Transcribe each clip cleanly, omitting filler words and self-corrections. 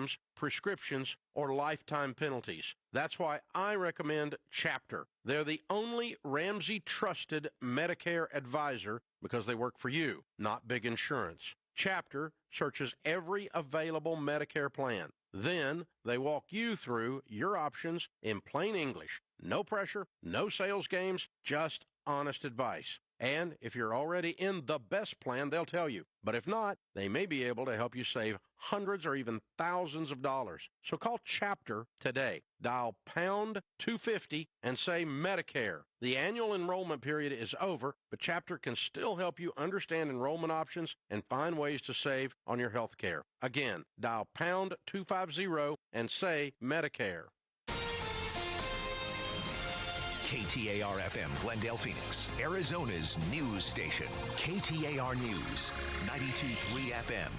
premiums, prescriptions, or lifetime penalties. That's why I recommend Chapter. They're the only Ramsey-trusted Medicare advisor because they work for you, not big insurance. Chapter searches every available Medicare plan. Then they walk you through your options in plain English. No pressure, no sales games, just honest advice. And if you're already in the best plan, they'll tell you. But if not, they may be able to help you save hundreds or even thousands of dollars. So call Chapter today. Dial pound 250 and say Medicare. The annual enrollment period is over, but Chapter can still help you understand enrollment options and find ways to save on your health care. Again, dial pound 250 and say Medicare. KTAR-FM, Glendale, Phoenix, Arizona's news station. KTAR News, 92.3 FM.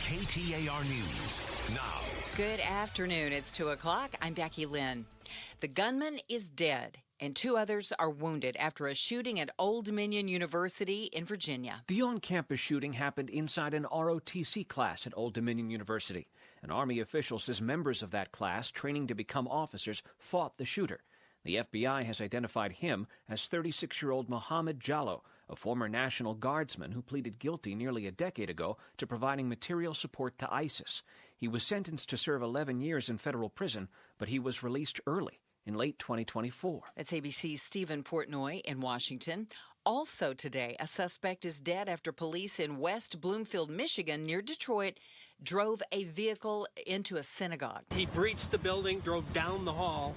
KTAR News, now. Good afternoon. It's 2 o'clock. I'm Becky Lynn. The gunman is dead, and 2 others are wounded after a shooting at Old Dominion University in Virginia. The on-campus shooting happened inside an ROTC class at Old Dominion University. An Army official says members of that class, training to become officers, fought the shooter. The FBI has identified him as 36-year-old Mohammed Jallo, a former National Guardsman who pleaded guilty nearly a decade ago to providing material support to ISIS. He was sentenced to serve 11 years in federal prison, but he was released early in late 2024. That's ABC's Stephen Portnoy in Washington. Also today, a suspect is dead after police in West Bloomfield, Michigan, near Detroit, drove a vehicle into a synagogue. He breached the building, drove down the hall,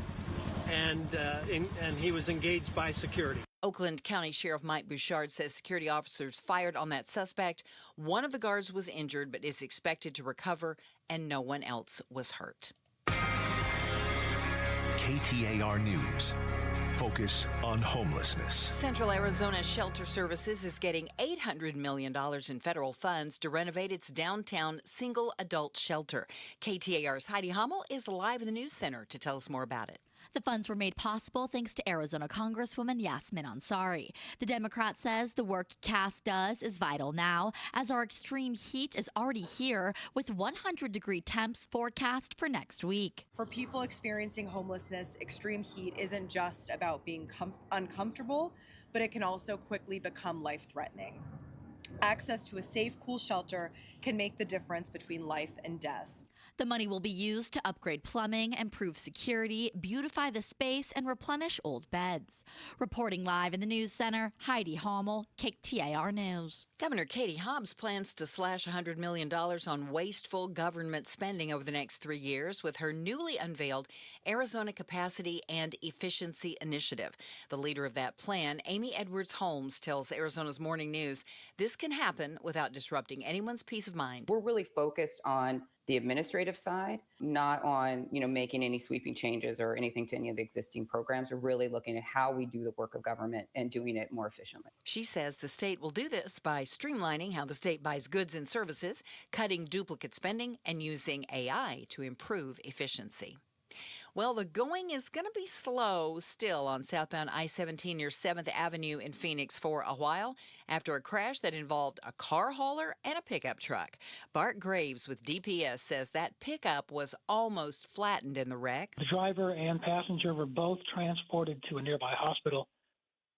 and he was engaged by security. Oakland County Sheriff Mike Bouchard says security officers fired on that suspect. One of the guards was injured but is expected to recover, and no one else was hurt. KTAR News. Focus on homelessness. Central Arizona Shelter Services is getting $800 million in federal funds to renovate its downtown single adult shelter. KTAR's Heidi Hummel is live in the news center to tell us more about it. The funds were made possible thanks to Arizona Congresswoman Yasmin Ansari. The Democrat says the work CAS does is vital now, as our extreme heat is already here, with 100-degree temps forecast for next week. For people experiencing homelessness, extreme heat isn't just about being uncomfortable, but it can also quickly become life-threatening. Access to a safe, cool shelter can make the difference between life and death. The money will be used to upgrade plumbing, improve security, beautify the space, and replenish old beds. Reporting live in the news center, Heidi Hummel, KTAR News. Governor Katie Hobbs plans to slash $100 million on wasteful government spending over the next 3 years with her newly unveiled Arizona Capacity and Efficiency Initiative. The leader of that plan, Amy Edwards-Holmes, tells Arizona's Morning News this can happen without disrupting anyone's peace of mind. We're really focused on the administrative side, not on, making any sweeping changes or anything to any of the existing programs. We're really looking at how we do the work of government and doing it more efficiently. She says the state will do this by streamlining how the state buys goods and services, cutting duplicate spending, and using AI to improve efficiency. Well, the going is going to be slow still on southbound I-17 near 7th Avenue in Phoenix for a while after a crash that involved a car hauler and a pickup truck. Bart Graves with DPS says that pickup was almost flattened in the wreck. The driver and passenger were both transported to a nearby hospital.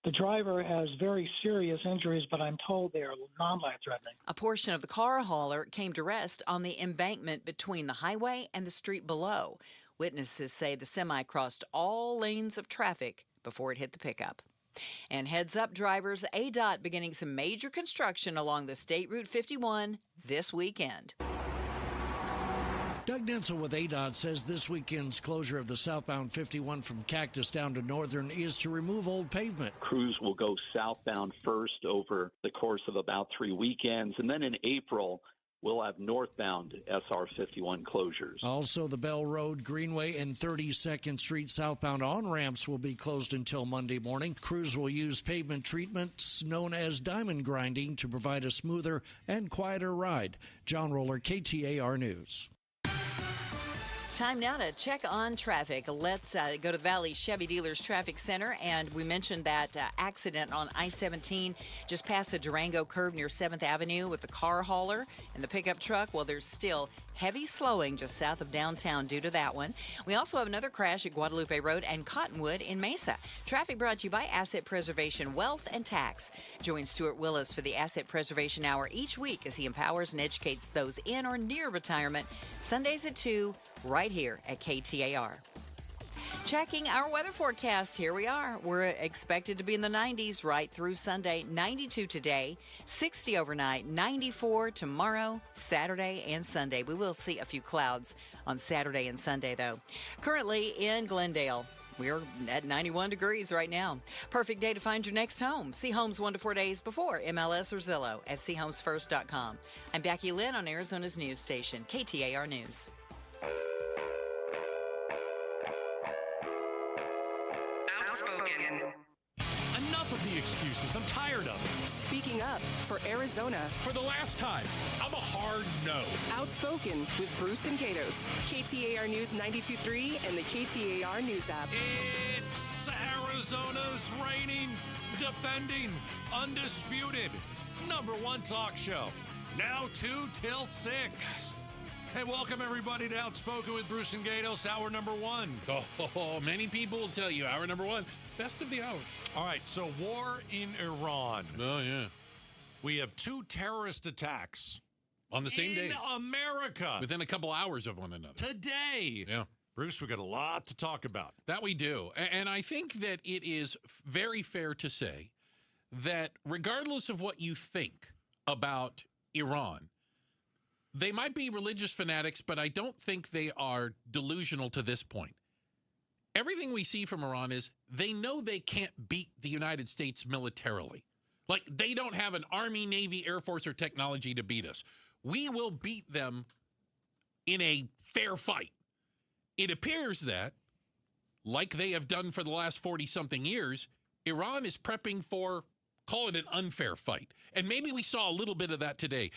The driver has very serious injuries, but I'm told they are non-life-threatening. A portion of the car hauler came to rest on the embankment between the highway and the street below. Witnesses say the semi crossed all lanes of traffic before it hit the pickup. And heads up, drivers, ADOT beginning some major construction along the State Route 51 this weekend. Doug Nensel with ADOT says this weekend's closure of the southbound 51 from Cactus down to Northern is to remove old pavement. Crews will go southbound first over the course of about 3 weekends, and then in April, we'll have northbound SR 51 closures. Also, the Bell Road, Greenway, and 32nd Street southbound on-ramps will be closed until Monday morning. Crews will use pavement treatments known as diamond grinding to provide a smoother and quieter ride. John Roller, KTAR News. Time now to check on traffic. Let's go to Valley Chevy Dealers Traffic Center, and we mentioned that accident on I-17 just past the Durango curve near 7th Avenue with the car hauler and the pickup truck. Well, there's still Heavy slowing just south of downtown due to that one. We also have another crash at Guadalupe Road and Cottonwood in Mesa. Traffic brought to you by Asset Preservation Wealth and Tax. Join Stuart Willis for the Asset Preservation Hour each week as he empowers and educates those in or near retirement. Sundays at 2, right here at KTAR. Checking our weather forecast, here we are. We're expected to be in the 90s right through Sunday. 92 today, 60 overnight, 94 tomorrow, Saturday, and Sunday. We will see a few clouds on Saturday and Sunday, though. Currently in Glendale, we're at 91 degrees right now. Perfect day to find your next home. See homes 1 to 4 days before MLS or Zillow at SeeHomesFirst.com. I'm Becky Lynn on Arizona's news station, KTAR News. Enough of the excuses. I'm tired of it. Speaking up for Arizona. For the last time, I'm a hard no. Outspoken with Bruce and Gatos. KTAR News 92.3 and the KTAR News app. It's Arizona's reigning, defending, undisputed #1 talk show. Now 2 till 6. Hey, welcome everybody to Outspoken with Bruce and Gatos, hour number 1. Oh, many people will tell you hour number 1, best of the hour. All right, so war in Iran. Oh, yeah. We have 2 terrorist attacks. On the same day. In America. Within a couple hours of one another. Today. Yeah. Bruce, we got a lot to talk about. That we do. And I think that it is very fair to say that regardless of what you think about Iran, they might be religious fanatics, but I don't think they are delusional to this point. Everything we see from Iran is they know they can't beat the United States militarily. Like, they don't have an Army, Navy, Air Force, or technology to beat us. We will beat them in a fair fight. It appears that, like they have done for the last 40-something years, Iran is prepping for, call it an unfair fight. And maybe we saw a little bit of that today.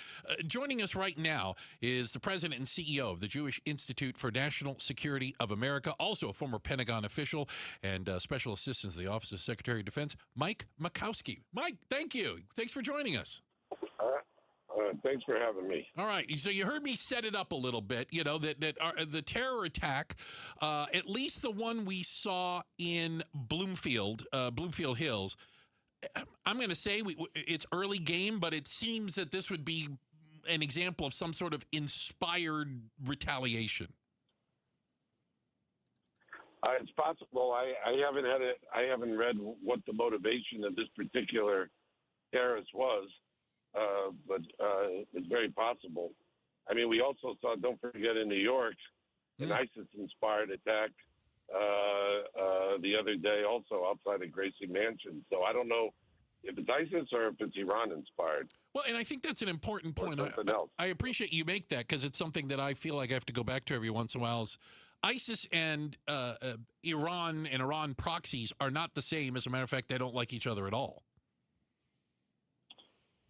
Joining us right now is the president and CEO of the Jewish Institute for National Security of America, also a former Pentagon official and special assistant to the Office of Secretary of Defense, Mike Makowski. Mike, thank you. Thanks for joining us. Thanks for having me. All right. So you heard me set it up a little bit, you know, that the terror attack, at least the one we saw in Bloomfield Hills, I'm going to say it's early game, but it seems that this would be an example of some sort of inspired retaliation. It's possible. I haven't read what the motivation of this particular terrorist was, but it's very possible. I mean, we also saw, don't forget, in New York, an ISIS-inspired attack the other day, also outside of Gracie Mansion. So I don't know if it's ISIS or if it's Iran-inspired. Well, and I think that's an important point. I appreciate you make that, because it's something that I feel like I have to go back to every once in a while. Is ISIS and Iran and Iran proxies are not the same. As a matter of fact, they don't like each other at all.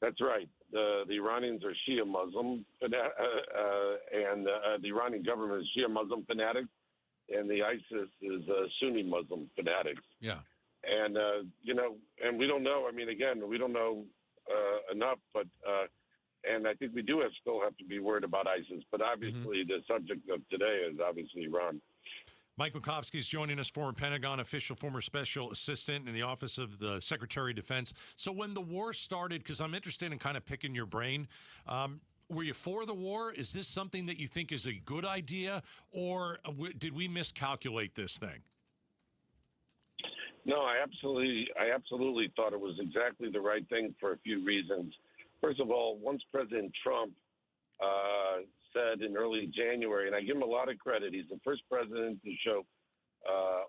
That's right. The Iranians are Shia Muslim, and the Iranian government is Shia Muslim fanatics, and the ISIS is Sunni Muslim fanatics. Yeah. And, and we don't know. I mean, again, we don't know enough, but and I think we still have to be worried about ISIS. But obviously the subject of today is obviously Iran. Mike Makowski is joining us, former Pentagon official, former special assistant in the Office of the Secretary of Defense. So when the war started, because I'm interested in kind of picking your brain, were you for the war? Is this something that you think is a good idea, or did we miscalculate this thing? No, I absolutely thought it was exactly the right thing for a few reasons. First of all, once President Trump said in early January, and I give him a lot of credit, he's the first president to show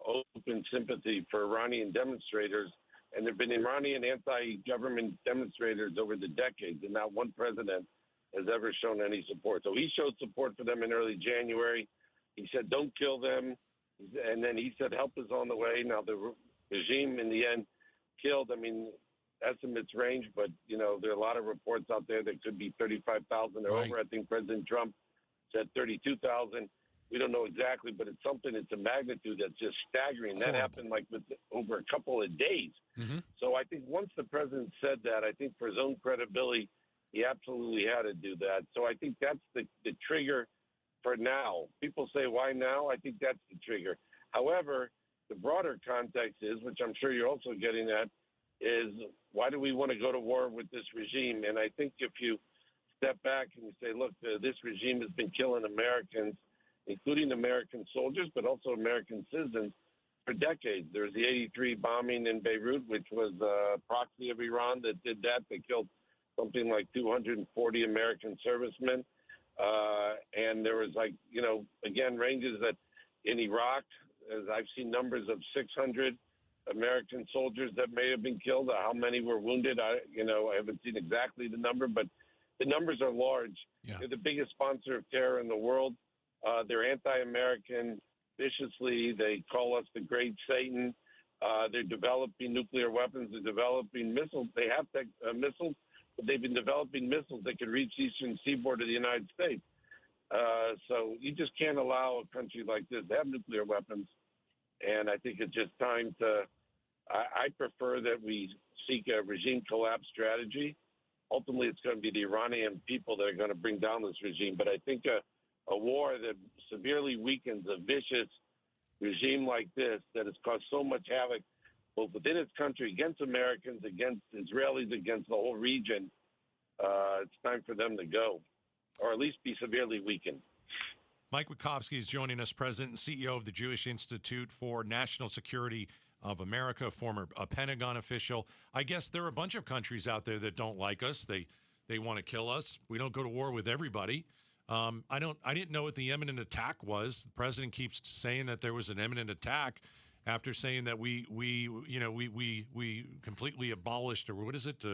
open sympathy for Iranian demonstrators, and there have been Iranian anti-government demonstrators over the decades, and not one president has ever shown any support. So he showed support for them in early January. He said, don't kill them. And then he said, help is on the way. Now, the regime in the end killed, I mean, estimates range, but, you know, there are a lot of reports out there that could be 35,000 or over. I think President Trump said 32,000. We don't know exactly, but it's something, it's a magnitude that's just staggering. That happened like over a couple of days. So I think once the president said that, I think for his own credibility, he absolutely had to do that. So I think that's the trigger for now. People say, why now? I think that's the trigger. However, the broader context is, which I'm sure you're also getting at, is why do we want to go to war with this regime? And I think if you step back and you say, look, this regime has been killing Americans, including American soldiers, but also American citizens, for decades. There was the 83 bombing in Beirut, which was a proxy of Iran that did that. They killed something like 240 American servicemen. And there was again, ranges that in Iraq, as I've seen numbers of 600 American soldiers that may have been killed. How many were wounded? I haven't seen exactly the number, but the numbers are large. Yeah. They're the biggest sponsor of terror in the world. They're anti-American viciously. They call us the Great Satan. They're developing nuclear weapons. They're developing missiles. They have missiles, but they've been developing missiles that could reach the eastern seaboard of the United States. So you just can't allow a country like this to have nuclear weapons. And I think it's just time to I prefer that we seek a regime collapse strategy. Ultimately, it's going to be the Iranian people that are going to bring down this regime. But I think a war that severely weakens a vicious regime like this that has caused so much havoc both within its country, against Americans, against Israelis, against the whole region, it's time for them to go, or at least be severely weakened. Mike Wachowski is joining us, President and CEO of the Jewish Institute for National Security of America, former Pentagon official. I guess there are a bunch of countries out there that don't like us. They want to kill us. We don't go to war with everybody. I didn't know what the imminent attack was. The president keeps saying that there was an imminent attack after saying that we completely abolished, or what is it?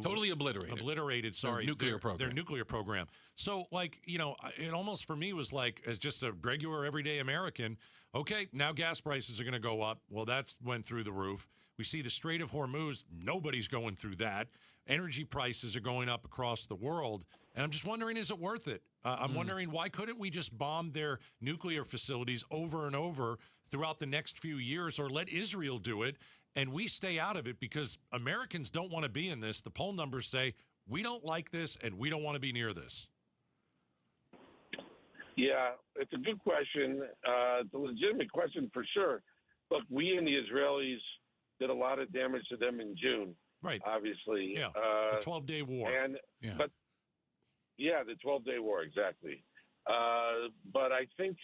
Totally obliterated. Sorry, their nuclear program. So, it almost for me was like, as just a regular everyday American, okay, now gas prices are going to go up. Well, that's went through the roof. We see the Strait of Hormuz. Nobody's going through that. Energy prices are going up across the world. And I'm just wondering, is it worth it? I'm wondering, why couldn't we just bomb their nuclear facilities over and over throughout the next few years, or let Israel do it, and we stay out of it, because Americans don't want to be in this. The poll numbers say we don't like this and we don't want to be near this. Yeah, it's a good question. It's a legitimate question for sure. Look, we and the Israelis did a lot of damage to them in June. Right. Obviously. Yeah. The 12-day war. But the 12-day war, exactly. But I think,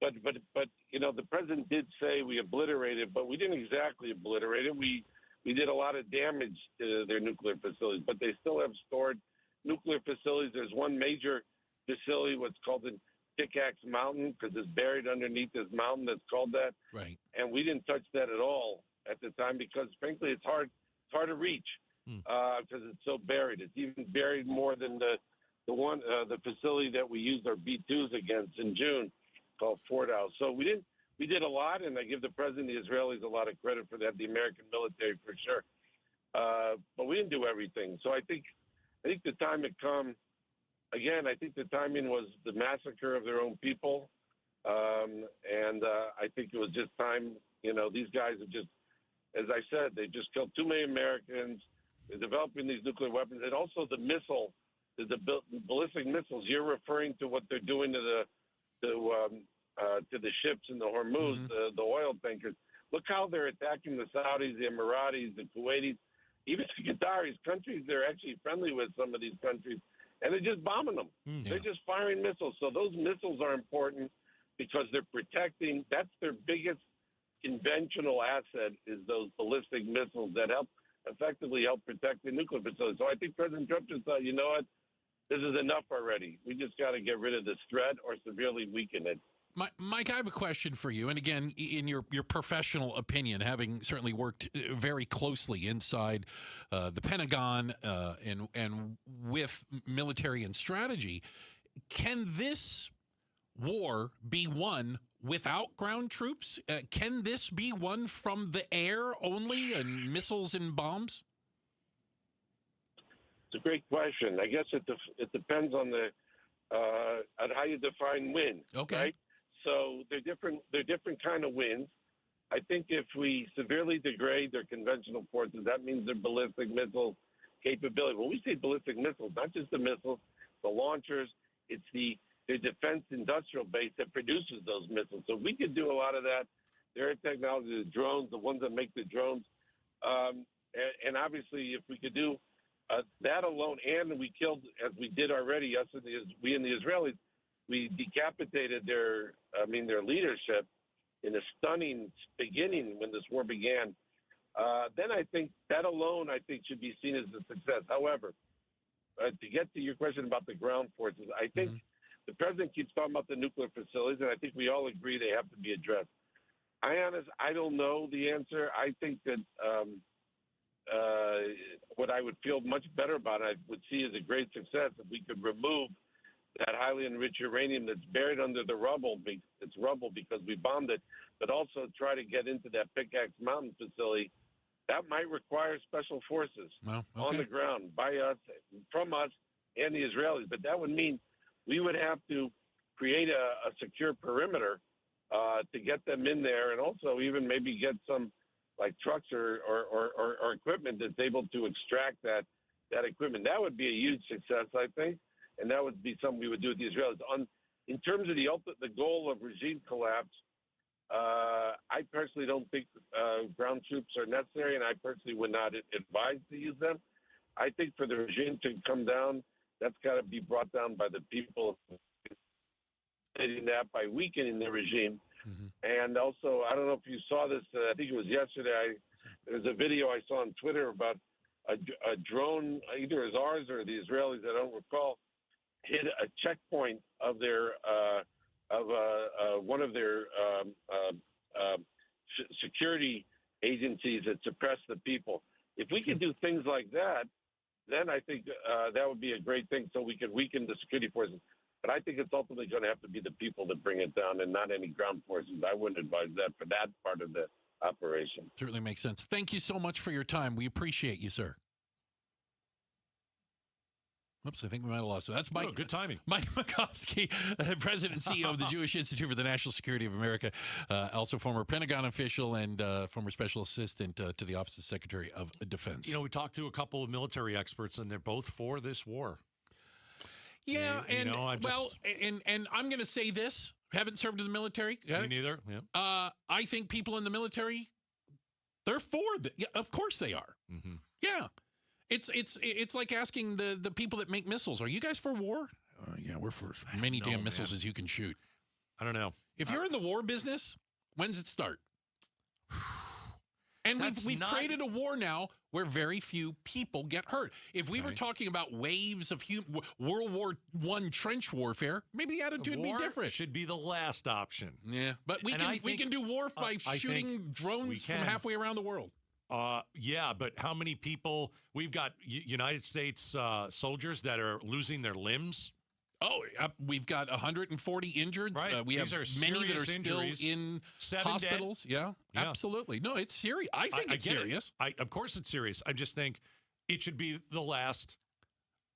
but the president did say we obliterated, but we didn't exactly obliterate it. We did a lot of damage to their nuclear facilities, but they still have stored nuclear facilities. There's one major facility, what's called the Pickaxe Mountain, because it's buried underneath this mountain that's called that. Right. And we didn't touch that at all at the time because, frankly, it's hard to reach because it's so buried. It's even buried more than the facility that we used our B-2s against in June, called Fort House. So we did a lot, and I give the president, the Israelis, a lot of credit for that, the American military for sure. But we didn't do everything. So I think the time had come. Again, I think the timing was the massacre of their own people. And I think it was just time. These guys have just, as I said, they just killed too many Americans. They're developing these nuclear weapons. And also the ballistic missiles. You're referring to what they're doing to the ships in the Hormuz, the oil tankers. Look how they're attacking the Saudis, the Emiratis, the Kuwaitis, even the Qataris, countries they're actually friendly with, some of these countries. And they're just bombing them. They're just firing missiles. So those missiles are important because they're protecting. That's their biggest conventional asset, is those ballistic missiles that effectively help protect the nuclear facilities. So I think President Trump just thought, you know what, this is enough already. We just got to get rid of this threat or severely weaken it. Mike, I have a question for you. And again, in your professional opinion, having certainly worked very closely inside the Pentagon and with military and strategy, can this war be won without ground troops? Can this be won from the air only, and missiles and bombs? It's a great question. I guess it depends on on how you define win. Okay. Right? So they're different kind of wins. I think if we severely degrade their conventional forces, that means their ballistic missile capability. When we say ballistic missiles, not just the missiles, the launchers, It's the defense industrial base that produces those missiles. So we could do a lot of that. Their technology, the drones, the ones that make the drones. And obviously, if we could do that alone, and we killed, as we did already, we and the Israelis, we decapitated their leadership in a stunning beginning when this war began. Then I think that alone, should be seen as a success. However, to get to your question about the ground forces, I think the president keeps talking about the nuclear facilities, and I think we all agree they have to be addressed. I don't know the answer. I think that what I would feel much better about, I would see as a great success if we could remove that highly enriched uranium that's buried under the rubble. It's rubble because we bombed it, but also try to get into that Pickaxe Mountain facility. That might require special forces on the ground by us, from us, and the Israelis. But that would mean we would have to create a secure perimeter to get them in there, and also even maybe get some like trucks or equipment that's able to extract that equipment. That would be a huge success, I think, and that would be something we would do with the Israelis. In terms of the goal of regime collapse, I personally don't think ground troops are necessary, and I personally would not advise to use them. I think for the regime to come down, that's got to be brought down by the people, that by weakening the regime. And also, I don't know if you saw this, I think it was yesterday, there's a video I saw on Twitter about a drone, either as ours or the Israelis, I don't recall, hit a checkpoint of their one of their security agencies that suppress the people. If we could do things like that, then I think that would be a great thing, so we could weaken the security forces. But I think it's ultimately going to have to be the people that bring it down and not any ground forces. I wouldn't advise that for that part of the operation. Certainly makes sense. Thank you so much for your time. We appreciate you, sir. Oops, I think we might have lost it. That's Mike. Oh, good timing. Mike Makovsky, President and CEO of the Jewish Institute for the National Security of America, also former Pentagon official and former special assistant to the Office of Secretary of Defense. You know, we talked to a couple of military experts, and they're both for this war. Yeah, and I'm going to say this. Haven't served in the military. Me neither. Yeah. I think people in the military, they're for it. Yeah, of course they are. Yeah. It's like asking the people that make missiles, are you guys for war? Yeah, we're for as many damn missiles as you can shoot. I don't know. If you're in the war business, when's it start? And we've created a war now where very few people get hurt. If we were talking about waves of World War I trench warfare, maybe the attitude would be different. Should be the last option. Yeah, but we can do war by shooting drones from halfway around the world. Yeah, but how many people? We've got United States soldiers that are losing their limbs. Oh, we've got 140 injured. Right. We have many that are injuries, still in hospitals. Yeah, absolutely. No, it's serious. I think it's serious. Of course it's serious. I just think it should be the last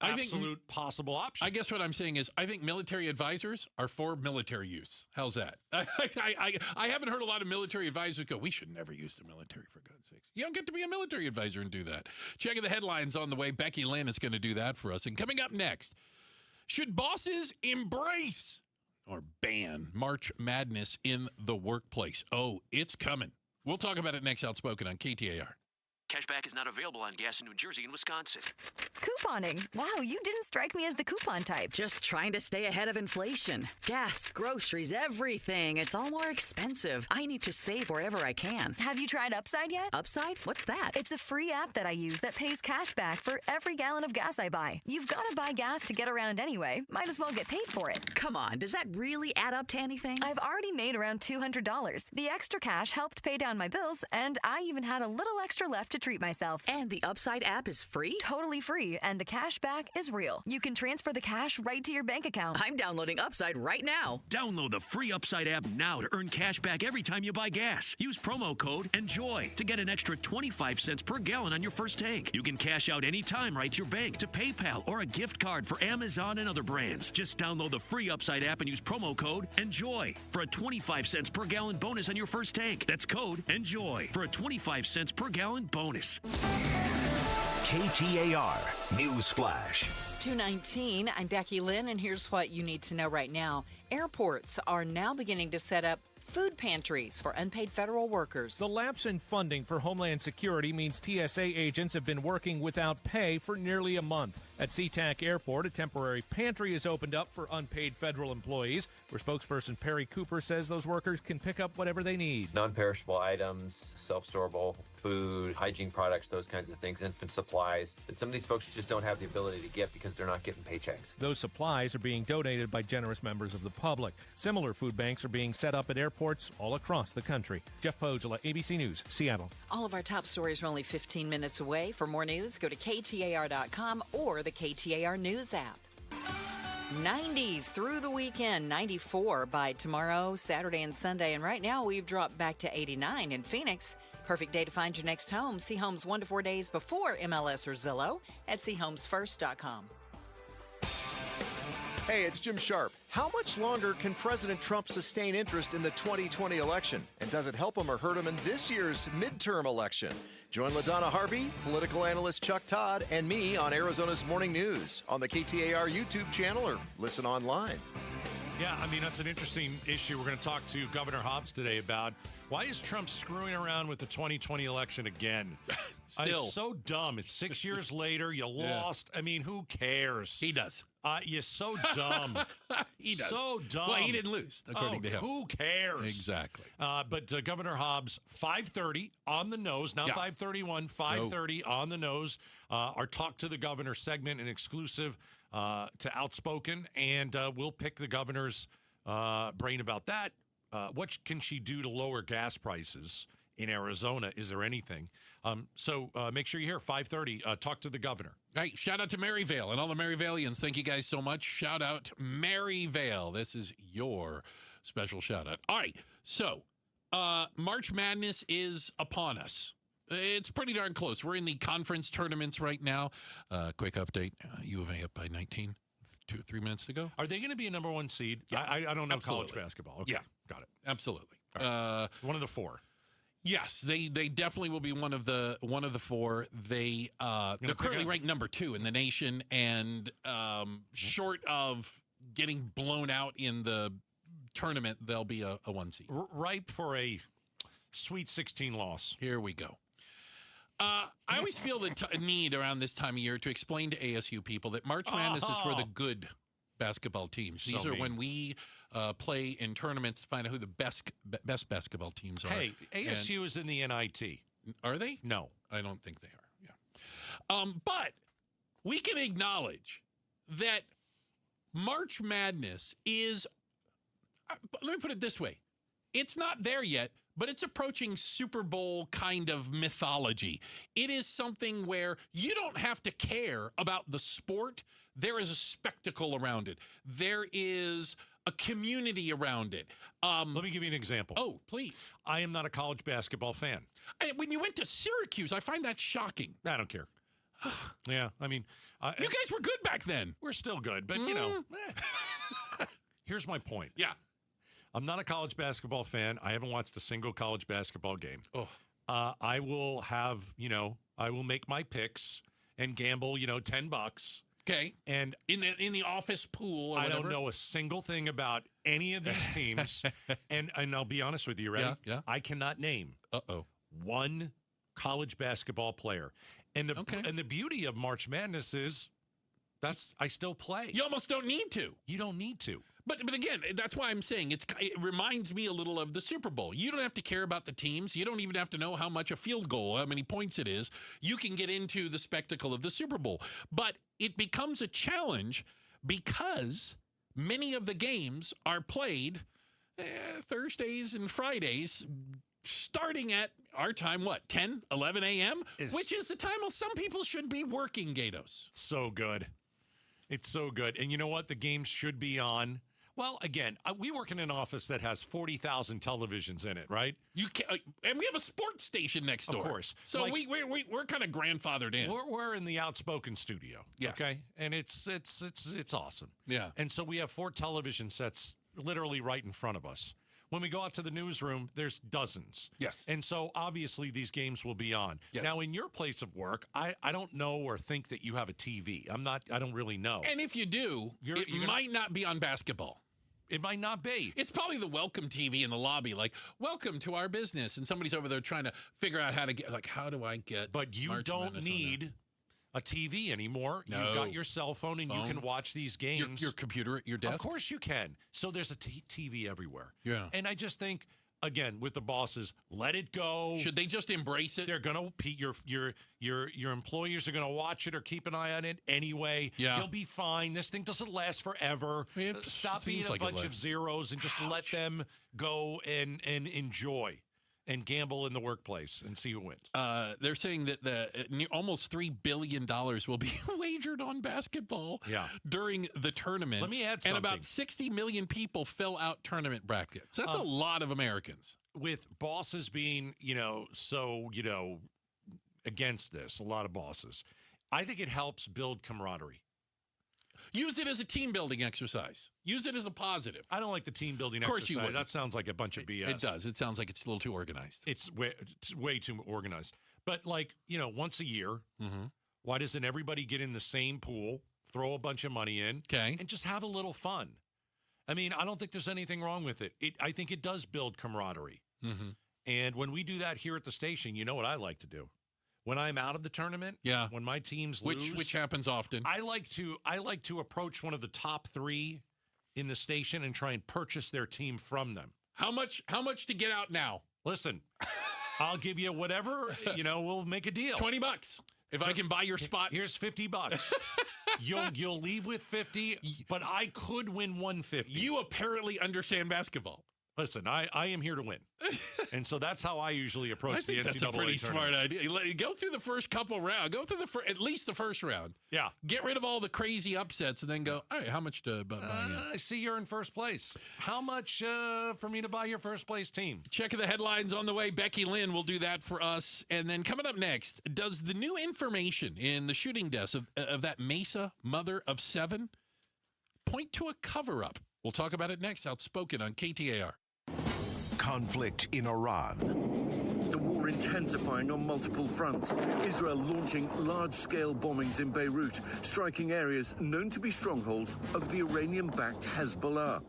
absolute possible option. I guess what I'm saying is I think military advisors are for military use. How's that? I haven't heard a lot of military advisors go, we should never use the military, for God's sakes. You don't get to be a military advisor and do that. Checking the headlines on the way. Becky Lynn is going to do that for us. And coming up next, should bosses embrace or ban March Madness in the workplace? Oh, it's coming. We'll talk about it next. Outspoken on KTAR. Cashback is not available on gas in New Jersey and Wisconsin. Couponing. Wow, you didn't strike me as the coupon type. Just trying to stay ahead of inflation. Gas, groceries, everything. It's all more expensive. I need to save wherever I can. Have you tried Upside yet? Upside? What's that? It's a free app that I use that pays cash back for every gallon of gas I buy. You've got to buy gas to get around anyway. Might as well get paid for it. Come on, does that really add up to anything? I've already made around $200. The extra cash helped pay down my bills, and I even had a little extra left to treat myself. And the Upside app is free? Totally free, and the cash back is real. You can transfer the cash right to your bank account. I'm downloading Upside right now. Download the free Upside app now to earn cash back every time you buy gas. Use promo code ENJOY to get an extra 25 cents per gallon on your first tank. You can cash out anytime right to your bank, to PayPal, or a gift card for Amazon and other brands. Just download the free Upside app and use promo code ENJOY for a 25 cents per gallon bonus on your first tank. That's code ENJOY for a 25 cents per gallon bonus. KTAR News Flash. It's 2:19. I'm Becky Lynn, and here's what you need to know right now. Airports are now beginning to set up food pantries for unpaid federal workers. The lapse in funding for Homeland Security means TSA agents have been working without pay for nearly a month. At SeaTac Airport, a temporary pantry is opened up for unpaid federal employees, where spokesperson Perry Cooper says those workers can pick up whatever they need. Non-perishable items, self-storable food, hygiene products, those kinds of things, infant supplies that some of these folks just don't have the ability to get because they're not getting paychecks. Those supplies are being donated by generous members of the public. Similar food banks are being set up at airports all across the country. Jeff Pogela, ABC News, Seattle. All of our top stories are only 15 minutes away. For more news, go to KTAR.com or the KTAR News app. 90s through the weekend, 94 by tomorrow, Saturday and Sunday. And right now we've dropped back to 89 in Phoenix. Perfect day to find your next home. See homes 1 to 4 days before MLS or Zillow at seehomesfirst.com. Hey, it's Jim Sharp. How much longer can President Trump sustain interest in the 2020 election? And does it help him or hurt him in this year's midterm election? Join LaDonna Harvey, political analyst Chuck Todd, and me on Arizona's Morning News on the KTAR YouTube channel or listen online. Yeah, I mean, that's an interesting issue. We're going to talk to Governor Hobbs today about why is Trump screwing around with the 2020 election again? Still. It's so dumb. It's 6 years later. You lost. I mean, who cares? He does. You're so dumb. He does. So dumb. Well, he didn't lose, according to him. Who cares? Exactly. But Governor Hobbs, 5:30 on the nose, not 5:31, 5:30 on the nose. Our Talk to the Governor segment, an exclusive to Outspoken, and we'll pick the governor's brain about that. What can she do to lower gas prices in Arizona? Is there anything? So make sure you're here, 5:30. Talk to the governor. Hey, shout out to Maryvale and all the Maryvalians. Thank you guys so much. Shout out Maryvale. This is your special shout out. All right. So March Madness is upon us. It's pretty darn close. We're in the conference tournaments right now. Quick update. U of A up by 19, 3 minutes to go. Are they going to be a number one seed? Yeah, I don't know absolutely. college basketball. Okay, yeah, got it. Absolutely. Right. One of the four. Yes, they definitely will be one of the four. They're currently ranked number 2 in the nation, and short of getting blown out in the tournament, they'll be a 1 seed. Ripe for a Sweet 16 loss. Here we go. I always feel the need around this time of year to explain to ASU people that March Madness is for the good basketball teams. These are when we play in tournaments to find out who the best basketball teams are. Hey, ASU is in the NIT. Are they? No. I don't think they are. Yeah. But we can acknowledge that March Madness is, let me put it this way. It's not there yet, but it's approaching Super Bowl kind of mythology. It is something where you don't have to care about the sport. There is a spectacle around it. There is a community around it. Let me give you an example. Oh, please. I am not a college basketball fan. When you went to Syracuse, I find that shocking. I don't care. Yeah, I mean... you guys were good back then. We're still good, but, you know... Here's my point. Yeah. I'm not a college basketball fan. I haven't watched a single college basketball game. Oh. I will have, I will make my picks and gamble, $10. Okay. And in the office pool or I whatever? don't know a single thing about any of these teams. and I'll be honest with you, ready? Yeah. I cannot name one college basketball player. And the beauty of March Madness is I still play. You almost don't need to. You don't need to. But again, that's why I'm saying it reminds me a little of the Super Bowl. You don't have to care about the teams. You don't even have to know how much a field goal, how many points it is. You can get into the spectacle of the Super Bowl. But it becomes a challenge because many of the games are played Thursdays and Fridays, starting at our time, 10, 11 a.m., which is the time some people should be working, Gatos. So good. It's so good. And you know what? The games should be on. Well, again, we work in an office that has 40,000 televisions in it, right? You can, and we have a sports station next door. Of course. So we're kind of grandfathered in. We're in the Outspoken studio. Yes. Okay? And it's awesome. Yeah. And so we have 4 television sets literally right in front of us. when we go out to the newsroom, there's dozens. Yes. And so obviously these games will be on. Yes. Now, in your place of work, I don't know or think that you have a TV. I don't really know. And if you do, it might not be on basketball. It might not be. It's probably the welcome TV in the lobby, like, welcome to our business. And somebody's over there trying to figure out how to get, like, how do I get But you March don't Madness need a TV anymore. No. You've got your cell phone and you can watch these games. Your computer at your desk? Of course you can. So there's a TV everywhere. Yeah. And I just think, again, with the bosses, let it go. Should they just embrace it? They're gonna your employers are gonna watch it or keep an eye on it anyway. Yeah. You'll be fine. This thing doesn't last forever. Stop being a bunch of zeros and just let them go and enjoy and gamble in the workplace and see who wins. They're saying that almost $3 billion will be wagered on basketball during the tournament. Let me add something. And about 60 million people fill out tournament brackets. That's a lot of Americans. With bosses being, so against this, a lot of bosses, I think it helps build camaraderie. Use it as a team-building exercise. Use it as a positive. I don't like the team-building exercise. Of course exercise. you would. That sounds like a bunch of BS. It does. It sounds like it's a little too organized. It's way too organized. But, once a year, why doesn't everybody get in the same pool, throw a bunch of money in, and just have a little fun? I mean, I don't think there's anything wrong with it. I think it does build camaraderie. Mm-hmm. And when we do that here at the station, you know what I like to do? When I'm out of the tournament, when my teams lose, which happens often, I like to approach one of the top 3 in the station and try and purchase their team from them. How much to get out now? Listen, I'll give you whatever, we'll make a deal. $20 if I can buy your spot. Here's $50. You'll leave with 50, but I could win 150. You apparently understand basketball. Listen, I am here to win. And so that's how I usually approach the NCAA that's a pretty tournament. smart idea. Go through the first couple rounds. Go through at least the first round. Yeah. Get rid of all the crazy upsets and then go, all right, how much to buy you? I see you're in first place. How much for me to buy your first place team? Check the headlines on the way. Becky Lynn will do that for us. And then coming up next, does the new information in the shooting deaths of that Mesa mother of 7 point to a cover-up? We'll talk about it next. Outspoken on KTAR. Conflict in Iran. The war intensifying on multiple fronts. Israel launching large-scale bombings in Beirut, striking areas known to be strongholds of the Iranian-backed Hezbollah.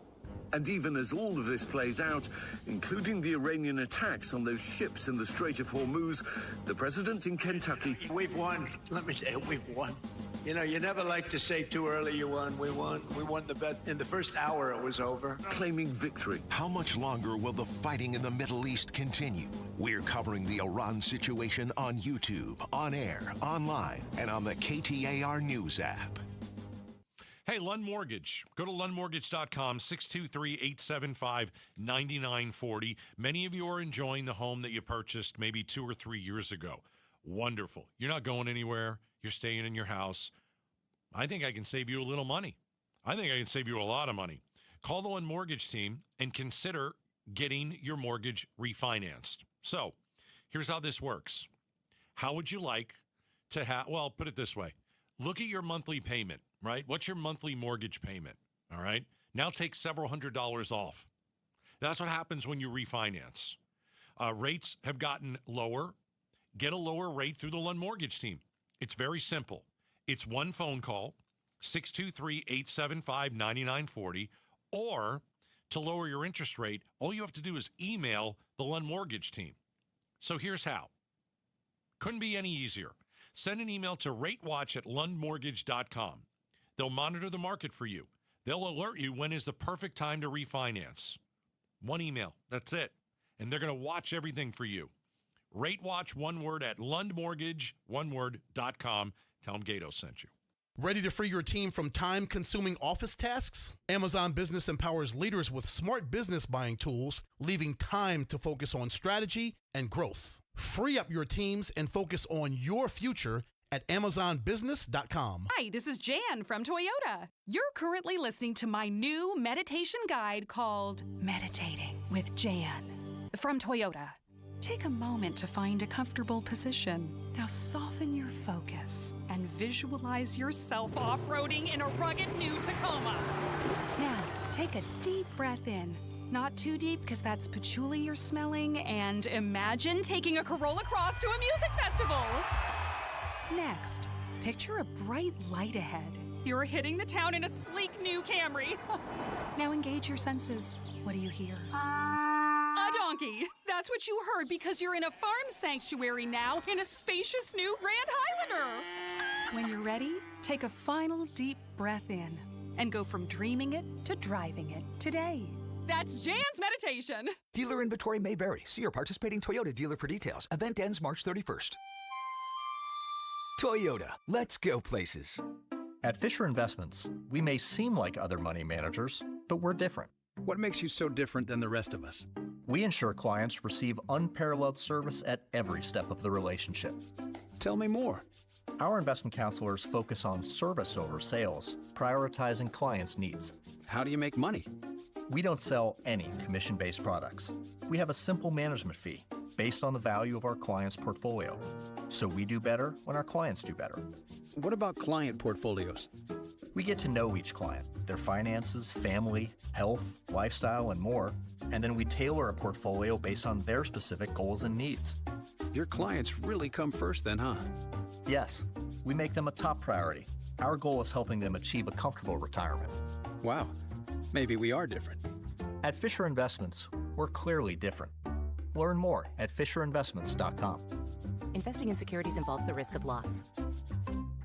And even as all of this plays out, including the Iranian attacks on those ships in the Strait of Hormuz, the president in Kentucky... We've won. Let me tell you, we've won. You never like to say too early you won. We won. We won the bet. In the first hour, it was over. Claiming victory. How much longer will the fighting in the Middle East continue? We're covering the Iran situation on YouTube, on air, online, and on the KTAR News app. Hey, Lund Mortgage. Go to lundmortgage.com, 623-875-9940. Many of you are enjoying the home that you purchased maybe 2 or 3 years ago. Wonderful. You're not going anywhere. You're staying in your house. I think I can save you a little money. I think I can save you a lot of money. Call the Lund Mortgage team and consider getting your mortgage refinanced. So here's how this works. How would you like to have, well, put it this way. Look at your monthly payment, right? What's your monthly mortgage payment? All right. Now take several $100s off. That's what happens when you refinance. Rates have gotten lower. Get a lower rate through the Lund Mortgage team. It's very simple. It's one phone call, 623-875-9940, or to lower your interest rate, all you have to do is email the Lund Mortgage team. So here's how. Couldn't be any easier. Send an email to ratewatch@lundmortgage.com. They'll monitor the market for you. They'll alert you when is the perfect time to refinance. One email. That's it. And they're going to watch everything for you. Rate Watch, one word, at lundmortgage.com. Tell them Gato sent you. Ready to free your team from time-consuming office tasks? Amazon Business empowers leaders with smart business buying tools, leaving time to focus on strategy and growth. Free up your teams and focus on your future at amazonbusiness.com. Hi, this is Jan from Toyota. You're currently listening to my new meditation guide called Meditating with Jan from Toyota. Take a moment to find a comfortable position. Now soften your focus and visualize yourself off-roading in a rugged new Tacoma. Now take a deep breath in Not too deep, because that's patchouli you're smelling. And imagine taking a Corolla Cross to a music festival. Next, picture a bright light ahead. You're hitting the town in a sleek new Camry. Now engage your senses. What do you hear? A donkey. That's what you heard, because you're in a farm sanctuary now in a spacious new Grand Highlander. When you're ready, take a final deep breath in and go from dreaming it to driving it today. That's Jan's meditation. Dealer inventory may vary. See your participating Toyota dealer for details. Event ends March 31st. Toyota, let's go places. At Fisher Investments, we may seem like other money managers, but we're different. What makes you so different than the rest of us? We ensure clients receive unparalleled service at every step of the relationship. Tell me more. Our investment counselors focus on service over sales, prioritizing clients' needs. How do you make money? We don't sell any commission-based products. We have a simple management fee based on the value of our clients' portfolio. So we do better when our clients do better. What about client portfolios? We get to know each client, their finances, family, health, lifestyle, and more, and then we tailor a portfolio based on their specific goals and needs. Your clients really come first then, huh? Yes, we make them a top priority. Our goal is helping them achieve a comfortable retirement. Wow, maybe we are different. At Fisher Investments, we're clearly different. Learn more at FisherInvestments.com. Investing in securities involves the risk of loss.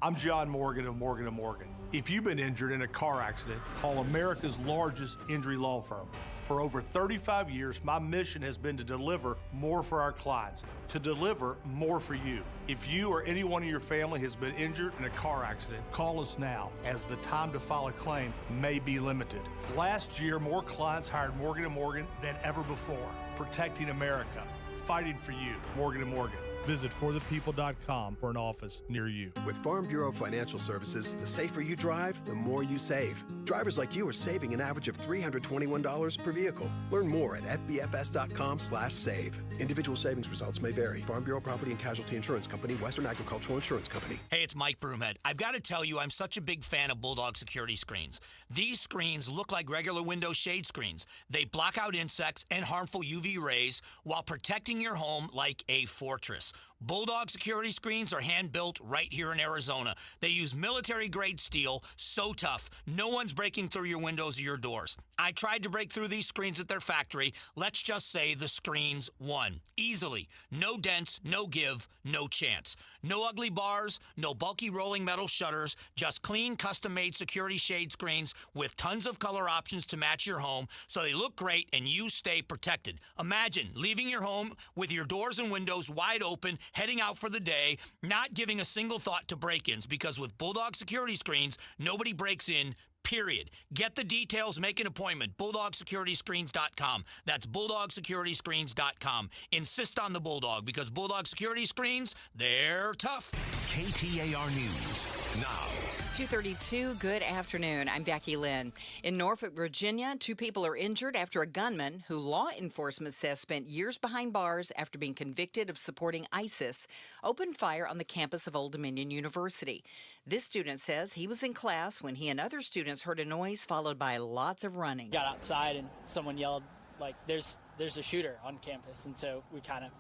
I'm John Morgan of Morgan & Morgan. If you've been injured in a car accident, call America's largest injury law firm. For over 35 years, my mission has been to deliver more for our clients, to deliver more for you. If you or anyone in your family has been injured in a car accident, call us now, as the time to file a claim may be limited. Last year, more clients hired Morgan & Morgan than ever before, protecting America, fighting for you. Morgan & Morgan. Visit forthepeople.com for an office near you. With Farm Bureau Financial Services, the safer you drive, the more you save. Drivers like you are saving an average of $321 per vehicle. Learn more at fbfs.com/save. Individual savings results may vary. Farm Bureau Property and Casualty Insurance Company, Western Agricultural Insurance Company. Hey, it's Mike Broomhead. I've got to tell you, I'm such a big fan of Bulldog security screens. These screens look like regular window shade screens. They block out insects and harmful UV rays while protecting your home like a fortress. Bulldog security screens are hand-built right here in Arizona. They use military-grade steel, so tough, no one's breaking through your windows or your doors. I tried to break through these screens at their factory. Let's just say the screens won. Easily. No dents, no give, no chance. No ugly bars, no bulky rolling metal shutters, just clean, custom-made security shade screens with tons of color options to match your home so they look great and you stay protected. Imagine leaving your home with your doors and windows wide open, heading out for the day, not giving a single thought to break-ins, because with Bulldog security screens, nobody breaks in, period. Get the details, make an appointment. BulldogSecurityScreens.com. That's BulldogSecurityScreens.com. Insist on the Bulldog, because Bulldog security screens, they're tough. KTAR News now. It's 2:32. Good afternoon. I'm Becky Lynn. In Norfolk, Virginia, 2 people are injured after a gunman who law enforcement says spent years behind bars after being convicted of supporting ISIS opened fire on the campus of Old Dominion University. This student says he was in class when he and other students heard a noise followed by lots of running. Got outside and someone yelled, like, there's a shooter on campus, and so we kind of,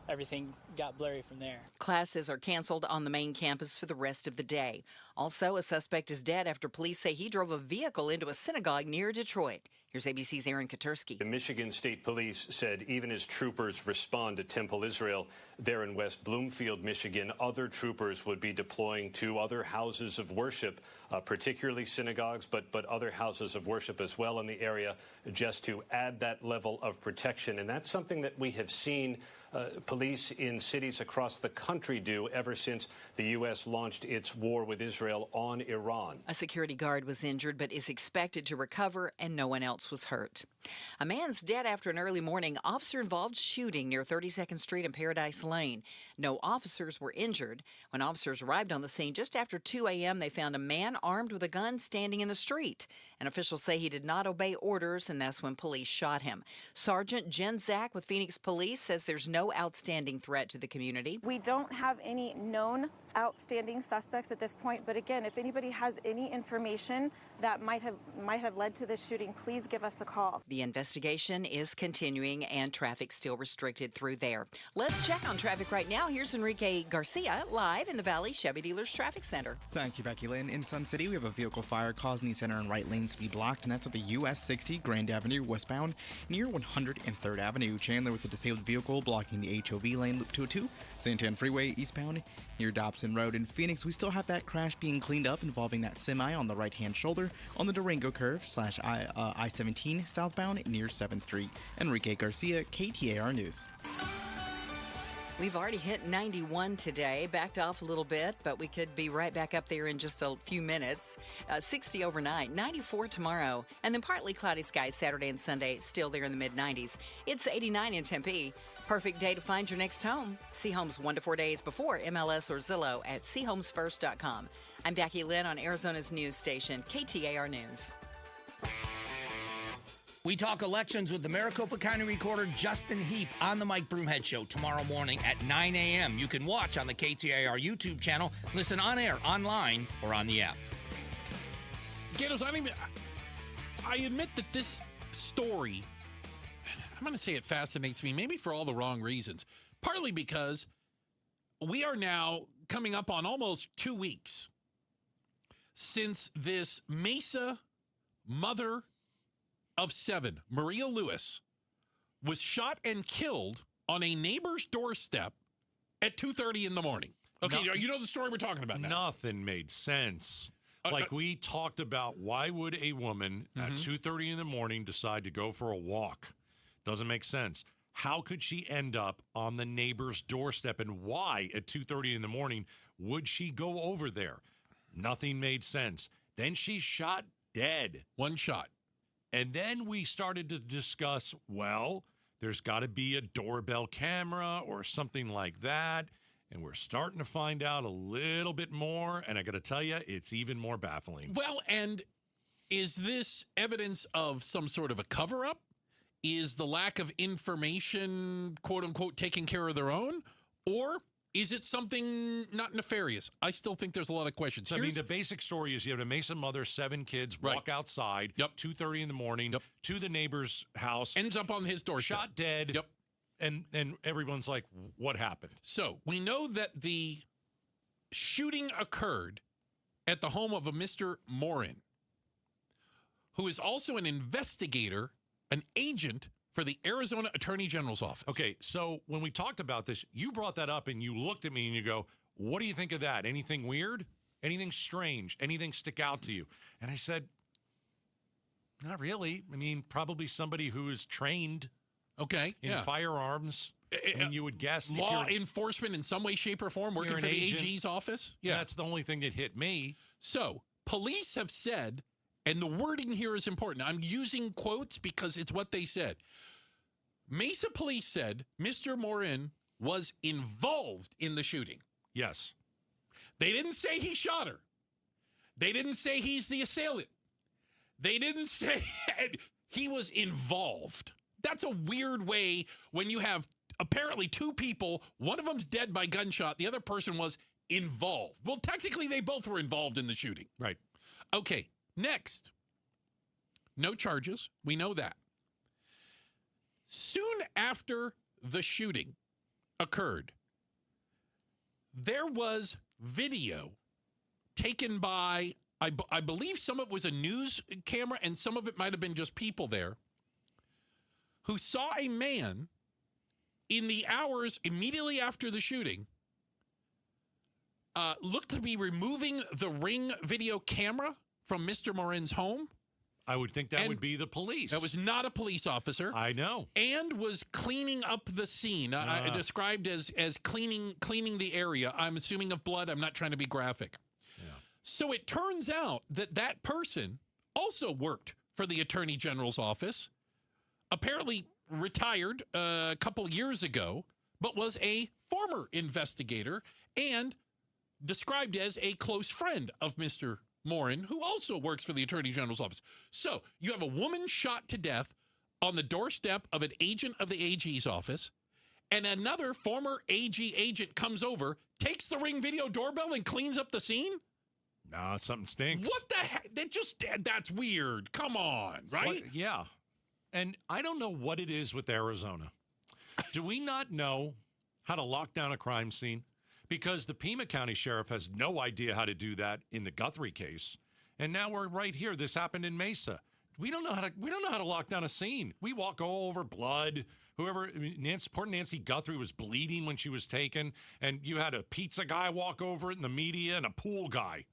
everything got blurry from there. Classes are canceled on the main campus for the rest of the day. Also, a suspect is dead after police say he drove a vehicle into a synagogue near Detroit. Here's ABC's Aaron Katursky. The Michigan State Police said even as troopers respond to Temple, Israel, there in West Bloomfield, Michigan, other troopers would be deploying to other houses of worship, particularly synagogues, but other houses of worship as well in the area, just to add that level of protection. And that's something that we have seen police in cities across the country do ever since the U.S. launched its war with Israel on Iran. A security guard was injured but is expected to recover, and no one else was hurt. A man's dead after an early morning officer-involved shooting near 32nd Street and Paradise Lane. No officers were injured. When officers arrived on the scene just after 2 a.m., they found a man armed with a gun standing in the street. And officials say he did not obey orders, and that's when police shot him. Sergeant Jen Zach with Phoenix Police says there's no outstanding threat to the community. We don't have any known outstanding suspects at this point, but again, if anybody has any information that might have led to this shooting, please give us a call. The investigation is continuing and traffic still restricted through there. Let's check on traffic right now. Here's Enrique Garcia live in the Valley Chevy Dealers Traffic Center. Thank you, Becky Lynn. In Sun City, we have a vehicle fire causing the center and right lanes to be blocked, and that's at the US 60 Grand Avenue westbound near 103rd Avenue. Chandler with a disabled vehicle blocking the HOV lane, Loop 202, Santan Freeway eastbound near Dobson Road. In Phoenix, we still have that crash being cleaned up involving that semi on the right-hand shoulder on the Durango curve / I-17 southbound near 7th Street. Enrique Garcia, KTAR News. We've already hit 91 today, backed off a little bit, but we could be right back up there in just a few minutes. 60 overnight, 94 tomorrow, and then partly cloudy skies Saturday and Sunday, still there in the mid-90s. It's 89 in Tempe. Perfect day to find your next home. See homes 1 to 4 days before MLS or Zillow at seehomesfirst.com. I'm Becky Lynn on Arizona's news station, KTAR News. We talk elections with the Maricopa County Recorder Justin Heap on the Mike Broomhead Show tomorrow morning at 9 a.m. You can watch on the KTAR YouTube channel, listen on air, online, or on the app. Ghettos, I admit that this story, I'm going to say it fascinates me, maybe for all the wrong reasons. Partly because we are now coming up on almost 2 weeks since this Mesa mother of 7, Maria Lewis, was shot and killed on a neighbor's doorstep at 2:30 in the morning. Okay, you know the story we're talking about now. Nothing made sense. Like we talked about, why would a woman at 2:30 in the morning decide to go for a walk? Doesn't make sense. How could she end up on the neighbor's doorstep, and why at 2:30 in the morning would she go over there? Nothing made sense. Then she's shot dead. One shot. And then we started to discuss, well, there's got to be a doorbell camera or something like that. And we're starting to find out a little bit more. And I got to tell you, it's even more baffling. Well, and is this evidence of some sort of a cover-up? Is the lack of information, quote unquote, taking care of their own? Or is it something not nefarious? I still think there's a lot of questions. I mean, the basic story is you have a Mesa mother, 7 kids, walk outside, 2:30 in the morning, to the neighbor's house. Ends up on his doorstep. Shot dead. Yep. And everyone's like, what happened? So we know that the shooting occurred at the home of a Mr. Morin, who is also an investigator, an agent for the Arizona Attorney General's office. Okay, so when we talked about this, you brought that up and you looked at me and you go, what do you think of that? Anything weird? Anything strange? Anything stick out to you? And I said, not really. I mean, probably somebody who is trained in firearms. And you would guess law enforcement in some way, shape, or form, working for the AG's office. Yeah, that's the only thing that hit me. So police have said, and the wording here is important. I'm using quotes because it's what they said. Mesa police said Mr. Morin was involved in the shooting. Yes. They didn't say he shot her. They didn't say he's the assailant. They didn't say he was involved. That's a weird way when you have apparently 2 people, one of them's dead by gunshot, the other person was involved. Well, technically, they both were involved in the shooting. Right. Okay, next. No charges. We know that. Soon after the shooting occurred, there was video taken by, I believe some of it was a news camera and some of it might have been just people there, who saw a man in the hours immediately after the shooting looked to be removing the Ring video camera from Mr. Morin's home. I would think that would be the police. That was not a police officer. I know. And was cleaning up the scene, described as cleaning the area. I'm assuming of blood. I'm not trying to be graphic. Yeah. So it turns out that person also worked for the Attorney General's office, apparently retired a couple years ago, but was a former investigator and described as a close friend of Mr. Morin, who also works for the Attorney General's office. So you have a woman shot to death on the doorstep of an agent of the AG's office, and another former AG agent comes over, takes the Ring video doorbell, and cleans up the scene? No, something stinks. What the heck? That's weird. Come on, right? Yeah. And I don't know what it is with Arizona. Do we not know how to lock down a crime scene? Because the Pima County Sheriff has no idea how to do that in the Guthrie case. And now we're right here. This happened in Mesa. We don't know how to lock down a scene. We walk all over blood. Poor Nancy Guthrie was bleeding when she was taken, and you had a pizza guy walk over it in the media and a pool guy.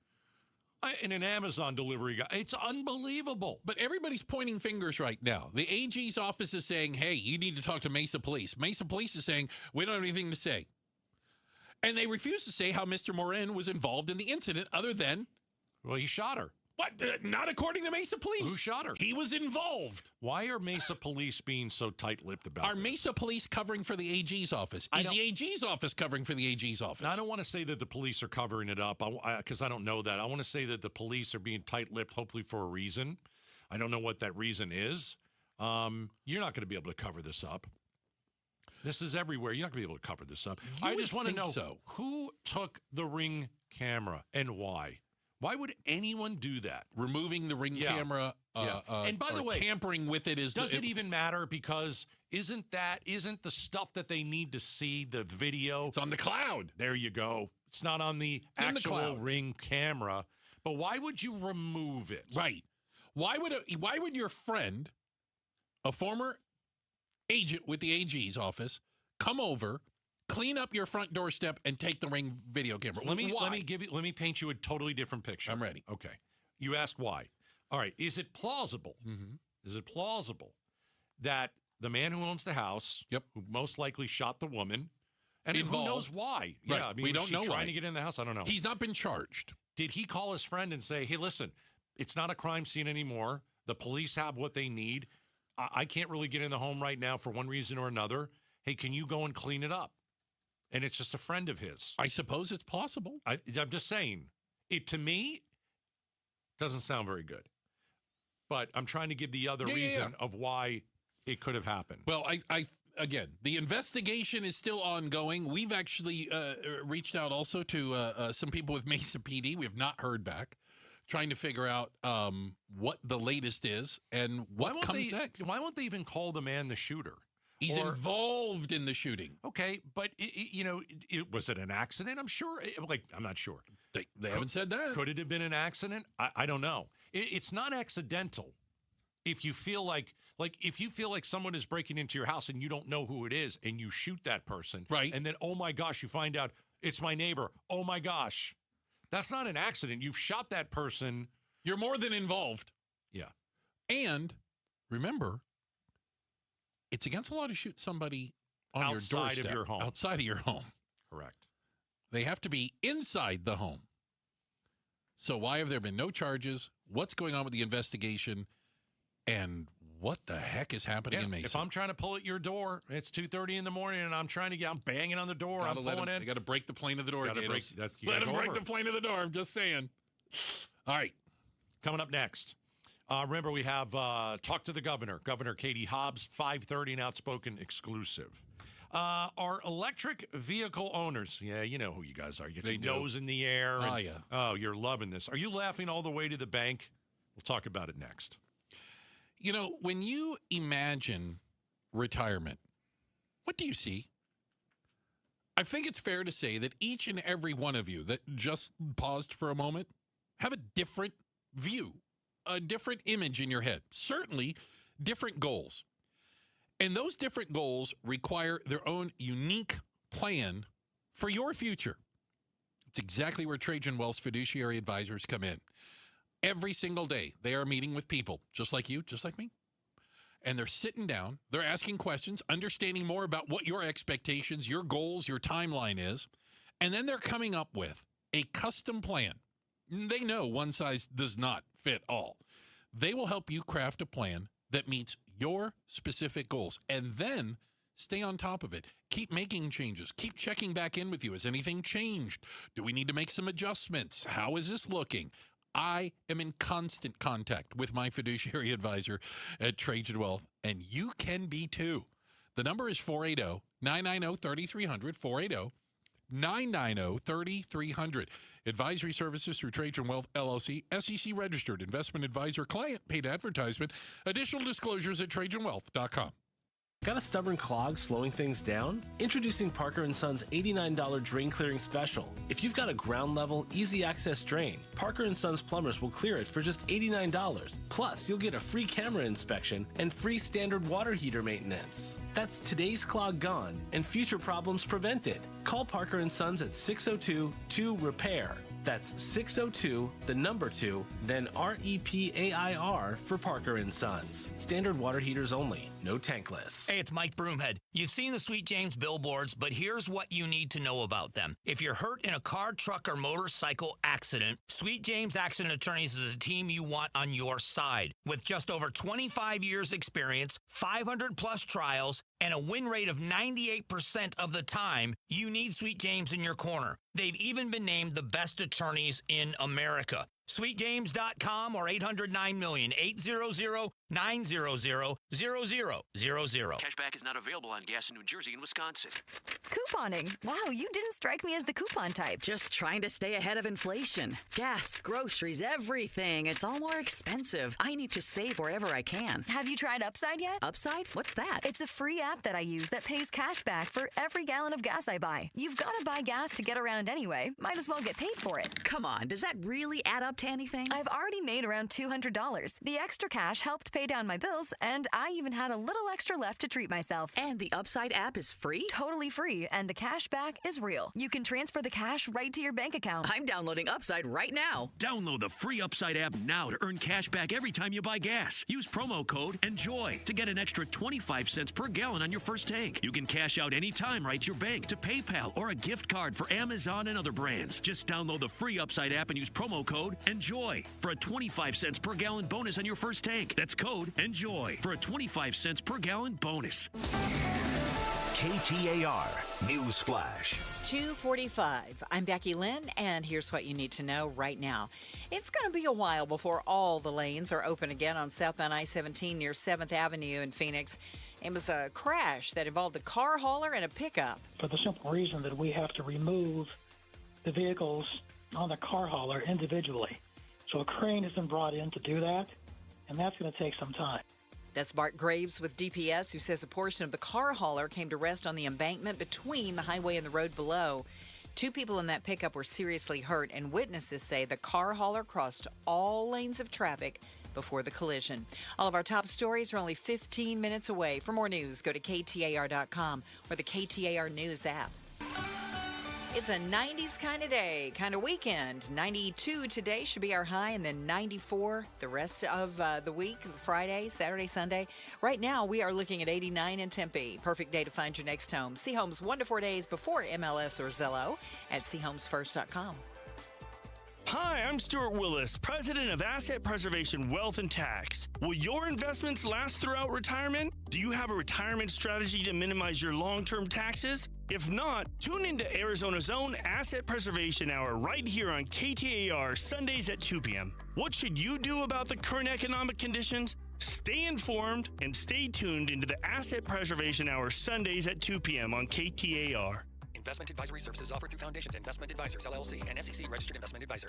And an Amazon delivery guy. It's unbelievable. But everybody's pointing fingers right now. The AG's office is saying, hey, you need to talk to Mesa Police. Mesa Police is saying, we don't have anything to say. And they refuse to say how Mr. Morin was involved in the incident other than... Well, he shot her. What? Not according to Mesa Police. Who shot her? He was involved. Why are Mesa Police being so tight-lipped about Are Mesa Police covering for the AG's office? Is the AG's office covering for the AG's office? I don't want to say that the police are covering it up because I don't know that. I want to say that the police are being tight-lipped, hopefully for a reason. I don't know what that reason is. You're not going to be able to cover this up. This is everywhere. You're not going to be able to cover this up. I just want to know who took the Ring camera and why. Why would anyone do that? Removing the Ring camera and by the way, tampering with it is... Does it even matter? Because isn't the stuff that they need to see, the video? It's on the cloud. There you go. It's not on the actual Ring camera. But why would you remove it? Right. Why would your friend, a former agent with the AG's office, come over, clean up your front doorstep, and take the Ring video camera? Let me paint you a totally different picture. I'm ready. Okay. You ask why. All right. Is it plausible? Mm-hmm. Is it plausible that the man who owns the house, who most likely shot the woman, and who knows why? Right. Yeah, I mean, we don't know why. Trying to get in the house? I don't know. He's not been charged. Did he call his friend and say, "Hey, listen, it's not a crime scene anymore. The police have what they need. I can't really get in the home right now for one reason or another. Hey, can you go and clean it up?" And it's just a friend of his. I suppose it's possible. I'm just saying, it to me doesn't sound very good. But I'm trying to give the other reason of why it could have happened. Well, again, the investigation is still ongoing. We've actually reached out also to some people with Mesa PD. We have not heard back, trying to figure out what the latest is and what comes next. Why won't they even call the man the shooter? He's involved in the shooting. Okay, but was it an accident? I'm sure. I'm not sure. They haven't said that. Could it have been an accident? I don't know. It's not accidental. If you feel like someone is breaking into your house and you don't know who it is and you shoot that person, right? And then oh my gosh, you find out it's my neighbor. Oh my gosh, that's not an accident. You've shot that person. You're more than involved. Yeah. And remember, it's against the law to shoot somebody on your doorstep. Outside of your home. Outside of your home. Correct. They have to be inside the home. So why have there been no charges? What's going on with the investigation? And what the heck is happening in Mesa? If I'm trying to pull at your door, it's 2:30 in the morning, and I'm banging on the door. I'm pulling in. You got to break the plane of the door. Let him break the plane of the door. I'm just saying. All right. Coming up next. Remember, we have Talk to the Governor. Governor Katie Hobbs, 5:30, an Outspoken exclusive. Our electric vehicle owners. Yeah, you know who you guys are. You get your nose in the air. Oh, you're loving this. Are you laughing all the way to the bank? We'll talk about it next. You know, when you imagine retirement, what do you see? I think it's fair to say that each and every one of you that just paused for a moment have a different view, a different image in your head, certainly different goals. And those different goals require their own unique plan for your future. It's exactly where Trajan Wealth's fiduciary advisors come in. Every single day, they are meeting with people, just like you, just like me. And they're sitting down, they're asking questions, understanding more about what your expectations, your goals, your timeline is. And then they're coming up with a custom plan. They know one size does not fit all. They will help you craft a plan that meets your specific goals, and then stay on top of it. Keep making changes. Keep checking back in with you. Has anything changed? Do we need to make some adjustments? How is this looking? I am in constant contact with my fiduciary advisor at Trajan Wealth, and you can be too. The number is 480-990-3300, 480-990-3300. Advisory services through Trajan Wealth, LLC, SEC registered investment advisor, client paid advertisement. Additional disclosures at TrajanWealth.com. Got a stubborn clog slowing things down? Introducing Parker & Son's $89 drain clearing special. If you've got a ground level, easy access drain, Parker & Son's plumbers will clear it for just $89. Plus, you'll get a free camera inspection and free standard water heater maintenance. That's today's clog gone and future problems prevented. Call Parker & Sons at 602-2-REPAIR. That's 602, the number 2, then REPAIR for Parker & Sons. Standard water heaters only, no tankless. Hey, it's Mike Broomhead. You've seen the Sweet James billboards, but here's what you need to know about them. If you're hurt in a car, truck, or motorcycle accident, Sweet James Accident Attorneys is a team you want on your side. With just over 25 years experience, 500-plus trials, and a win rate of 98% of the time, you need Sweet James in your corner. They've even been named the best attorneys in America. SweetJames.com or 800-9-million, 800-900-0000. Cashback is not available on gas in New Jersey and Wisconsin. Couponing. Wow, you didn't strike me as the coupon type. Just trying to stay ahead of inflation. Gas, groceries, everything. It's all more expensive. I need to save wherever I can. Have you tried Upside yet? Upside? What's that? It's a free app that I use that pays cash back for every gallon of gas I buy. You've got to buy gas to get around anyway. Might as well get paid for it. Come on, does that really add up to anything? I've already made around $200. The extra cash helped pay down my bills, and I even had a little extra left to treat myself. And the Upside app is free? Totally free, and the cash back is real. You can transfer the cash right to your bank account. I'm downloading Upside right now. Download the free Upside app now to earn cash back every time you buy gas. Use promo code ENJOY to get an extra 25 cents per gallon on your first tank. You can cash out anytime right to your bank, to PayPal, or a gift card for Amazon and other brands. Just download the free Upside app and use promo code ENJOY for a 25 cents per gallon bonus on your first tank. That's code ENJOY for a 25 cents per gallon bonus. KTAR News Flash. 2:45. I'm Becky Lynn, and here's what you need to know right now. It's going to be a while before all the lanes are open again on southbound I-17 near 7th Avenue in Phoenix. It was a crash that involved a car hauler and a pickup. For the simple reason that we have to remove the vehicles on the car hauler individually. So a crane has been brought in to do that, and that's going to take some time. That's Bart Graves with DPS, who says a portion of the car hauler came to rest on the embankment between the highway and the road below. 2 people in that pickup were seriously hurt, and witnesses say the car hauler crossed all lanes of traffic before the collision. All of our top stories are only 15 minutes away. For more news, go to KTAR.com or the KTAR News app. It's a 90s kind of day, kind of weekend. 92 today should be our high, and then 94 the rest of the week, Friday, Saturday, Sunday. Right now, we are looking at 89 in Tempe. Perfect day to find your next home. See homes 1 to 4 days before MLS or Zillow at seehomesfirst.com. Hi, I'm Stuart Willis, president of Asset Preservation Wealth and Tax. Will your investments last throughout retirement? Do you have a retirement strategy to minimize your long-term taxes? If not, tune into Arizona's own Asset Preservation Hour right here on KTAR Sundays at 2 p.m. What should you do about the current economic conditions? Stay informed and stay tuned into the Asset Preservation Hour Sundays at 2 p.m. on KTAR. Investment advisory services offered through Foundations Investment Advisors, LLC, and SEC Registered Investment Advisor.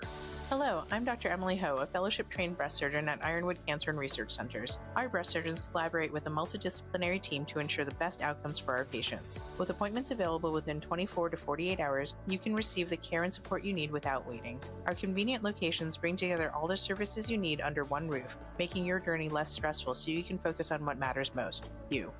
Hello, I'm Dr. Emily Ho, a fellowship-trained breast surgeon at Ironwood Cancer and Research Centers. Our breast surgeons collaborate with a multidisciplinary team to ensure the best outcomes for our patients. With appointments available within 24 to 48 hours, you can receive the care and support you need without waiting. Our convenient locations bring together all the services you need under one roof, making your journey less stressful so you can focus on what matters most, you.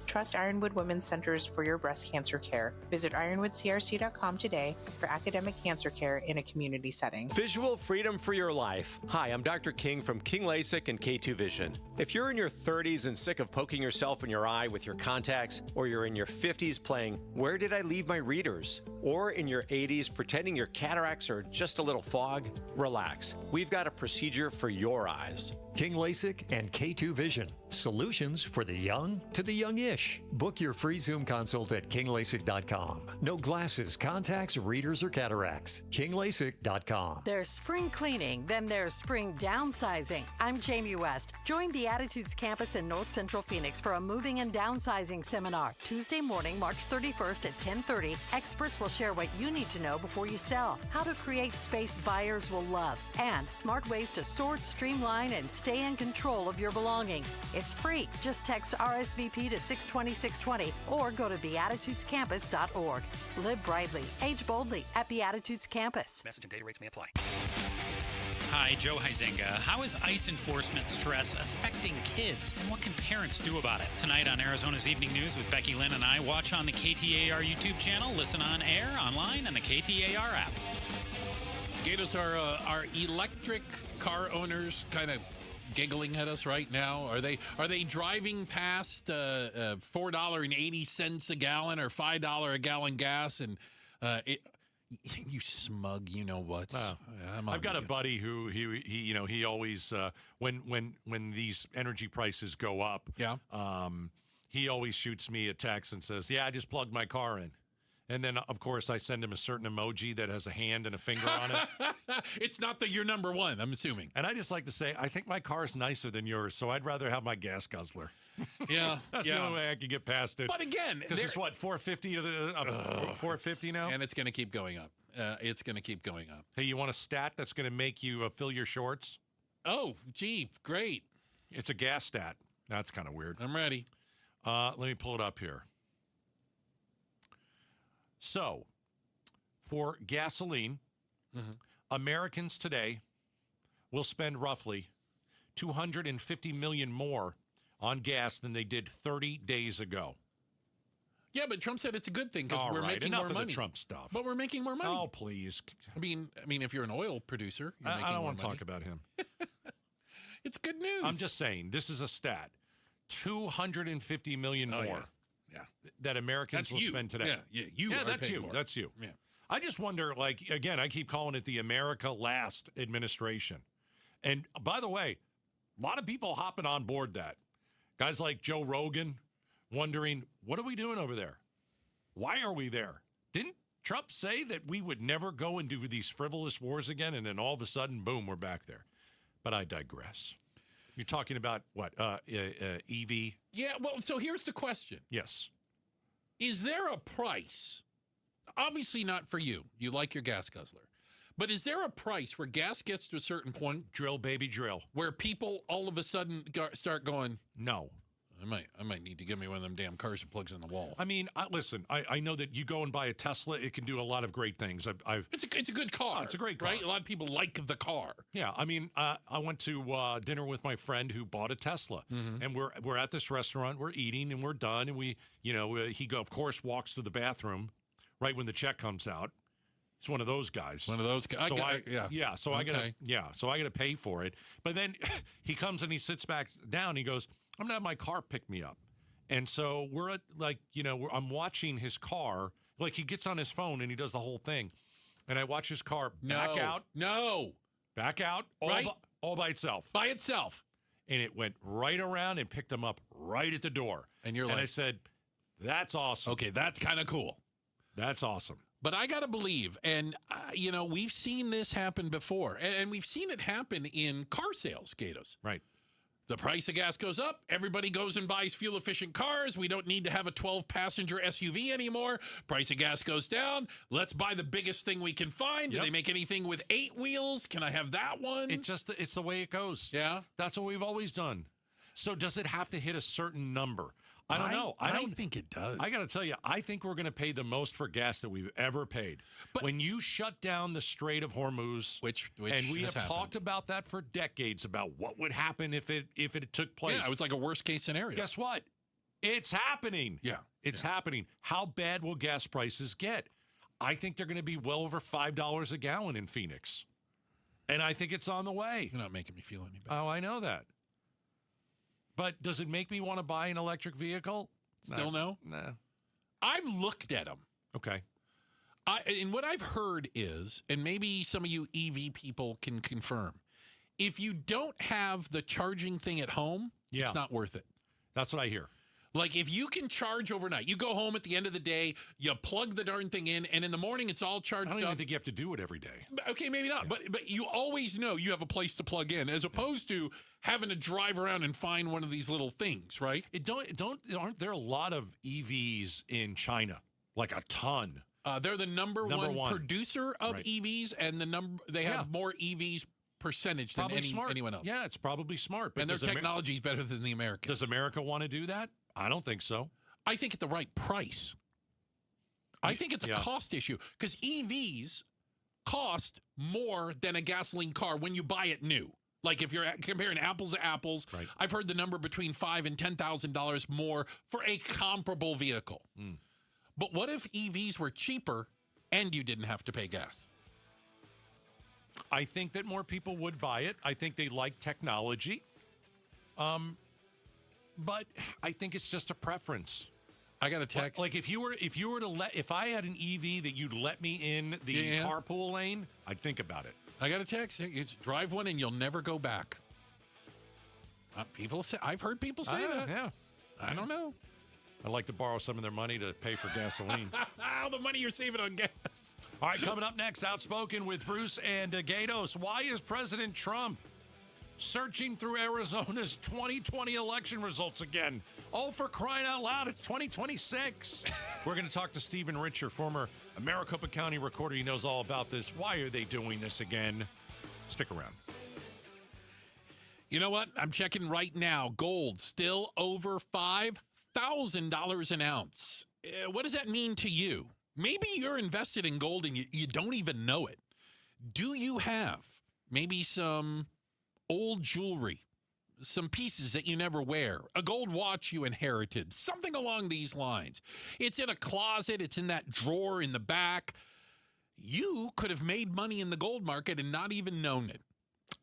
Trust Ironwood Women's Centers for your breast cancer care. Visit ironwoodcrc.com today for academic cancer care in a community setting. Visual freedom for your life. Hi, I'm Dr. King from King LASIK and K2 Vision. If you're in your 30s and sick of poking yourself in your eye with your contacts, or you're in your 50s playing Where Did I Leave My Readers? Or in your 80s pretending your cataracts are just a little fog, relax. We've got a procedure for your eyes. King LASIK and K2 Vision. Solutions for the young to the youngish. finish. Book your free Zoom consult at kinglasik.com. No glasses, contacts, readers, or cataracts. kinglasik.com. There's spring cleaning, then there's spring downsizing. I'm Jamie West. Join Beatitudes campus in North Central Phoenix for a moving and downsizing seminar. Tuesday morning, March 31st at 10:30. Experts will share what you need to know before you sell, how to create space buyers will love, and smart ways to sort, streamline, and stay in control of your belongings. It's free. Just text RSVP to 620-620 or go to beatitudescampus.org. Live brightly, age boldly at Beatitudes Campus. Message and data rates may apply. Hi, Joe Huizenga. How is ICE enforcement stress affecting kids, and what can parents do about it? Tonight on Arizona's Evening News with Becky Lynn and I, watch on the KTAR YouTube channel, listen on air, online, and the KTAR app. Gatos, are electric car owners kind of giggling at us right now? Are they driving past $4.80 a gallon or $5 a gallon gas and you smug, you know what? I've got a buddy who he always when these energy prices go up, he always shoots me a text and says, "Yeah, I just plugged my car in." And then, of course, I send him a certain emoji that has a hand and a finger on it. It's not that you're number one, I'm assuming. And I just like to say, I think my car is nicer than yours, so I'd rather have my gas guzzler. Yeah, that's the only way I can get past it. But again, because it's what, $4.50 $4.50 now, and it's going to keep going up. It's going to keep going up. Hey, you want a stat that's going to make you fill your shorts? Oh, gee, great! It's a gas stat. That's kind of weird. I'm ready. Let me pull it up here. So, for gasoline, Americans today will spend roughly $250 million more on gas than they did 30 days ago. Yeah, but Trump said it's a good thing because we're making enough more of money. The Trump stuff. But we're making more money. Oh, please. I mean, if you're an oil producer, you're making I don't more want to money. talk about him. It's good news. I'm just saying, this is a stat. $250 million more. Yeah. That Americans will spend today. Yeah, that's you. More. That's you. Yeah. I just wonder, like, again, I keep calling it the America Last administration. And by the way, a lot of people hopping on board that. Guys like Joe Rogan wondering, what are we doing over there? Why are we there? Didn't Trump say that we would never go and do these frivolous wars again? And then all of a sudden, boom, we're back there. But I digress. You're talking about what? EV? Yeah, well, so here's the question. Yes. Is there a price? Obviously not for you. You like your gas guzzler. But is there a price where gas gets to a certain point? Drill, baby, drill. Where people all of a sudden start going, no. I might need to give me one of them damn cars that plugs in the wall. I mean, listen, I know that you go and buy a Tesla, it can do a lot of great things. It's a good car. It's a great car. Right? A lot of people like the car. Yeah, I mean, I went to dinner with my friend who bought a Tesla, and we're at this restaurant, we're eating, and we're done, and he of course walks to the bathroom right when the check comes out. He's one of those guys. One of those guys. So I Okay. gotta pay for it. But then he comes and he sits back down. He goes, "I'm gonna have my car pick me up." And so we're at I'm watching his car. Like he gets on his phone and he does the whole thing, and I watch his car back out. Back out. All by itself. By itself. And it went right around and picked him up right at the door. And you're I said, "That's awesome." Okay, that's kind of cool. That's awesome. But I got to believe, and, we've seen this happen before, and we've seen it happen in car sales, Gatos. Right. The price of gas goes up. Everybody goes and buys fuel-efficient cars. We don't need to have a 12-passenger SUV anymore. Price of gas goes down. Let's buy the biggest thing we can find. Do they make anything with 8 wheels? Can I have that one? It's the way it goes. Yeah? That's what we've always done. So does it have to hit a certain number? I don't know. I don't think it does. I got to tell you, I think we're going to pay the most for gas that we've ever paid. But when you shut down the Strait of Hormuz, which and we have happened. Talked about that for decades, about what would happen if it took place. Yeah, it was like a worst-case scenario. Guess what? It's happening. Yeah. It's happening. How bad will gas prices get? I think they're going to be well over $5 a gallon in Phoenix. And I think it's on the way. You're not making me feel any better. Oh, I know that. But does it make me want to buy an electric vehicle? Still no? Nah. I've looked at them. Okay. And what I've heard is, and maybe some of you EV people can confirm, if you don't have the charging thing at home, it's not worth it. That's what I hear. Like, if you can charge overnight, you go home at the end of the day, you plug the darn thing in, and in the morning it's all charged up. I don't even think you have to do it every day. Okay, maybe not, but you always know you have a place to plug in, as opposed to having to drive around and find one of these little things, right? Aren't there a lot of EVs in China? Like a ton. They're the number one producer of EVs, and they have more EVs percentage than anyone else. Yeah, it's probably smart. But and their technology is better than the Americans. Does America want to do that? I don't think so. I think at the right price. I think it's a cost issue because EVs cost more than a gasoline car when you buy it new. Like if you're comparing apples to apples, I've heard the number between $5,000 and $10,000 more for a comparable vehicle. But what if EVs were cheaper and you didn't have to pay gas? I think that more people would buy it. I think they like technology. But I think it's just a preference. I got a text. Like if I had an EV that you'd let me in the carpool lane, I'd think about it. I got a text. It's drive one and you'll never go back. People say, I've heard people say that. Yeah. I don't know. I'd like to borrow some of their money to pay for gasoline. All the money you're saving on gas. All right, coming up next, Outspoken with Bruce and Gatos. Why is President Trump searching through Arizona's 2020 election results again? Oh, for crying out loud, it's 2026. We're going to talk to Stephen Richer, former Maricopa County recorder. He knows all about this. Why are they doing this again? Stick around. You know what? I'm checking right now. Gold still over $5,000 an ounce. What does that mean to you? Maybe you're invested in gold and you don't even know it. Do you have maybe some old jewelry, some pieces that you never wear, a gold watch you inherited, something along these lines? It's in a closet. It's in that drawer in the back. You could have made money in the gold market and not even known it.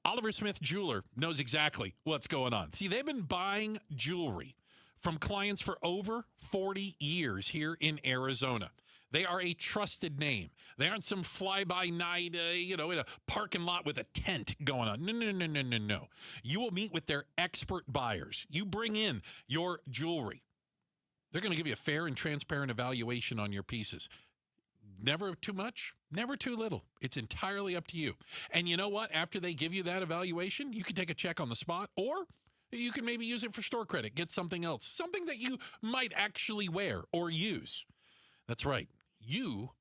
Oliver Smith Jeweler knows exactly what's going on. See, they've been buying jewelry from clients for over 40 years here in Arizona. They are a trusted name. They aren't some fly-by-night, in a parking lot with a tent going on. No. You will meet with their expert buyers. You bring in your jewelry. They're going to give you a fair and transparent evaluation on your pieces. Never too much, never too little. It's entirely up to you. And you know what? After they give you that evaluation, you can take a check on the spot, or you can maybe use it for store credit, get something else, something that you might actually wear or use. That's right. You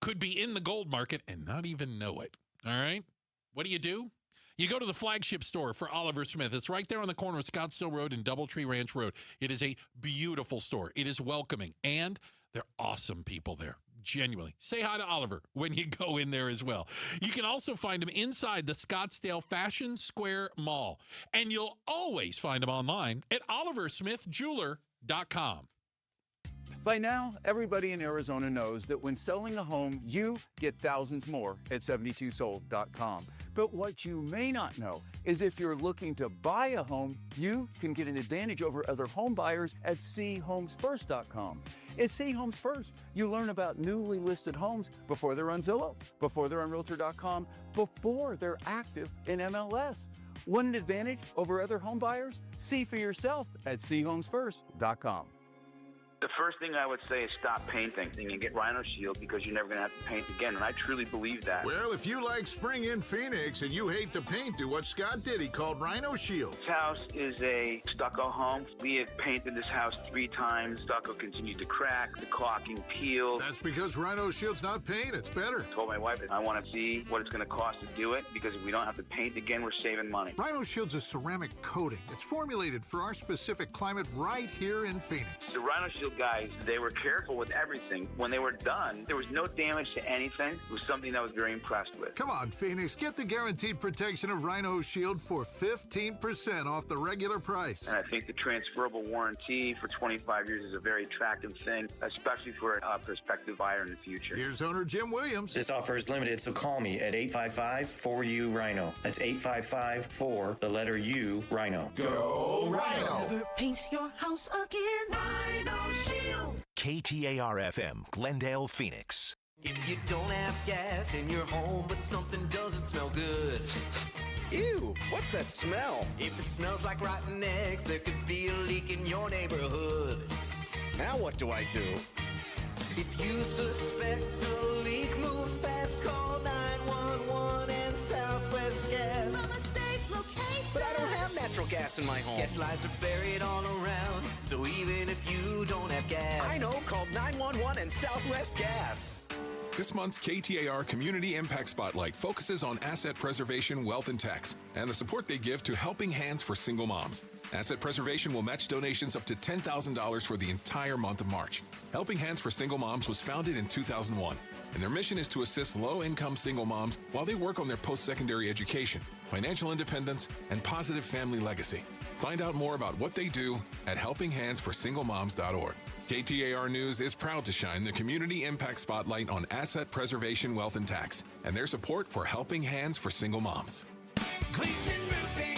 could be in the gold market and not even know it. All right? What do? You go to the flagship store for Oliver Smith. It's right there on the corner of Scottsdale Road and Doubletree Ranch Road. It is a beautiful store. It is welcoming, and they're awesome people there. Genuinely. Say hi to Oliver when you go in there as well. You can also find him inside the Scottsdale Fashion Square Mall. And you'll always find him online at oliversmithjeweler.com. By now, everybody in Arizona knows that when selling a home, you get thousands more at 72sold.com. But what you may not know is if you're looking to buy a home, you can get an advantage over other home buyers at chomesfirst.com. At C Homes First, you learn about newly listed homes before they're on Zillow, before they're on Realtor.com, before they're active in MLS. Want an advantage over other home buyers? See for yourself at chomesfirst.com. The first thing I would say is stop painting and get Rhino Shield because you're never going to have to paint again, and I truly believe that. Well, if you like spring in Phoenix and you hate to paint, do what Scott did. He called Rhino Shield. This house is a stucco home. We have painted this house 3 times. Stucco continued to crack, the caulking peeled. That's because Rhino Shield's not paint, it's better. I told my wife that I want to see what it's going to cost to do it because if we don't have to paint again, we're saving money. Rhino Shield's a ceramic coating. It's formulated for our specific climate right here in Phoenix. The Rhino Shield guys, they were careful with everything. When they were done, there was no damage to anything. It was something I was very impressed with. Come on, Phoenix, get the guaranteed protection of Rhino Shield for 15% off the regular price. And I think the transferable warranty for 25 years is a very attractive thing, especially for a prospective buyer in the future. Here's owner Jim Williams. This offer is limited, so call me at 855-4U-RHINO. That's 855-4, the letter U, Rhino. Go Rhino! Never paint your house again. Rhino Shield. KTAR-FM, Glendale, Phoenix. If you don't have gas in your home, but something doesn't smell good. Ew, what's that smell? If it smells like rotten eggs, there could be a leak in your neighborhood. Now what do I do? If you suspect a leak, move fast, call 911 and Southwest Gas. From a safe location. But I don't have natural gas in my home. Gas lines are buried all around, so even if you don't have gas. I know, call 911 and Southwest Gas. This month's KTAR Community Impact Spotlight focuses on asset preservation, wealth, and tax, and the support they give to Helping Hands for Single Moms. Asset Preservation will match donations up to $10,000 for the entire month of March. Helping Hands for Single Moms was founded in 2001, and their mission is to assist low-income single moms while they work on their post-secondary education, financial independence, and positive family legacy. Find out more about what they do at helpinghandsforsinglemoms.org. KTAR News is proud to shine the Community Impact Spotlight on asset preservation, wealth, and tax, and their support for Helping Hands for Single Moms. Gleason Roofing.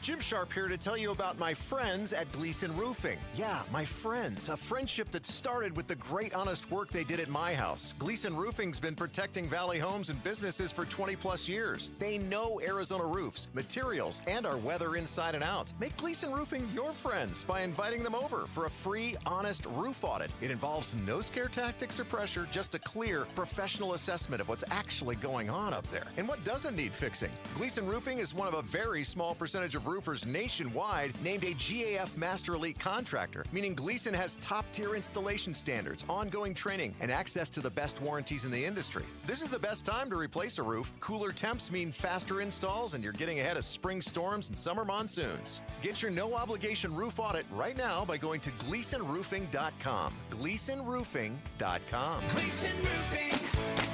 Jim Sharp here to tell you about my friends at Gleason Roofing. Yeah, my friends. A friendship that started with the great honest work they did at my house. Gleason Roofing's been protecting Valley homes and businesses for 20 plus years. They know Arizona roofs, materials, and our weather inside and out. Make Gleason Roofing your friends by inviting them over for a free, honest roof audit. It involves no scare tactics or pressure, just a clear, professional assessment of what's actually going on up there and what doesn't need fixing. Gleason Roofing is one of a very small percentage of roofers nationwide named a GAF Master Elite contractor, meaning Gleason has top-tier installation standards, ongoing training, and access to the best warranties in the industry. This is the best time to replace a roof. Cooler temps mean faster installs, and you're getting ahead of spring storms and summer monsoons. Get your no-obligation roof audit right now by going to GleasonRoofing.com. GleasonRoofing.com. Gleason Roofing.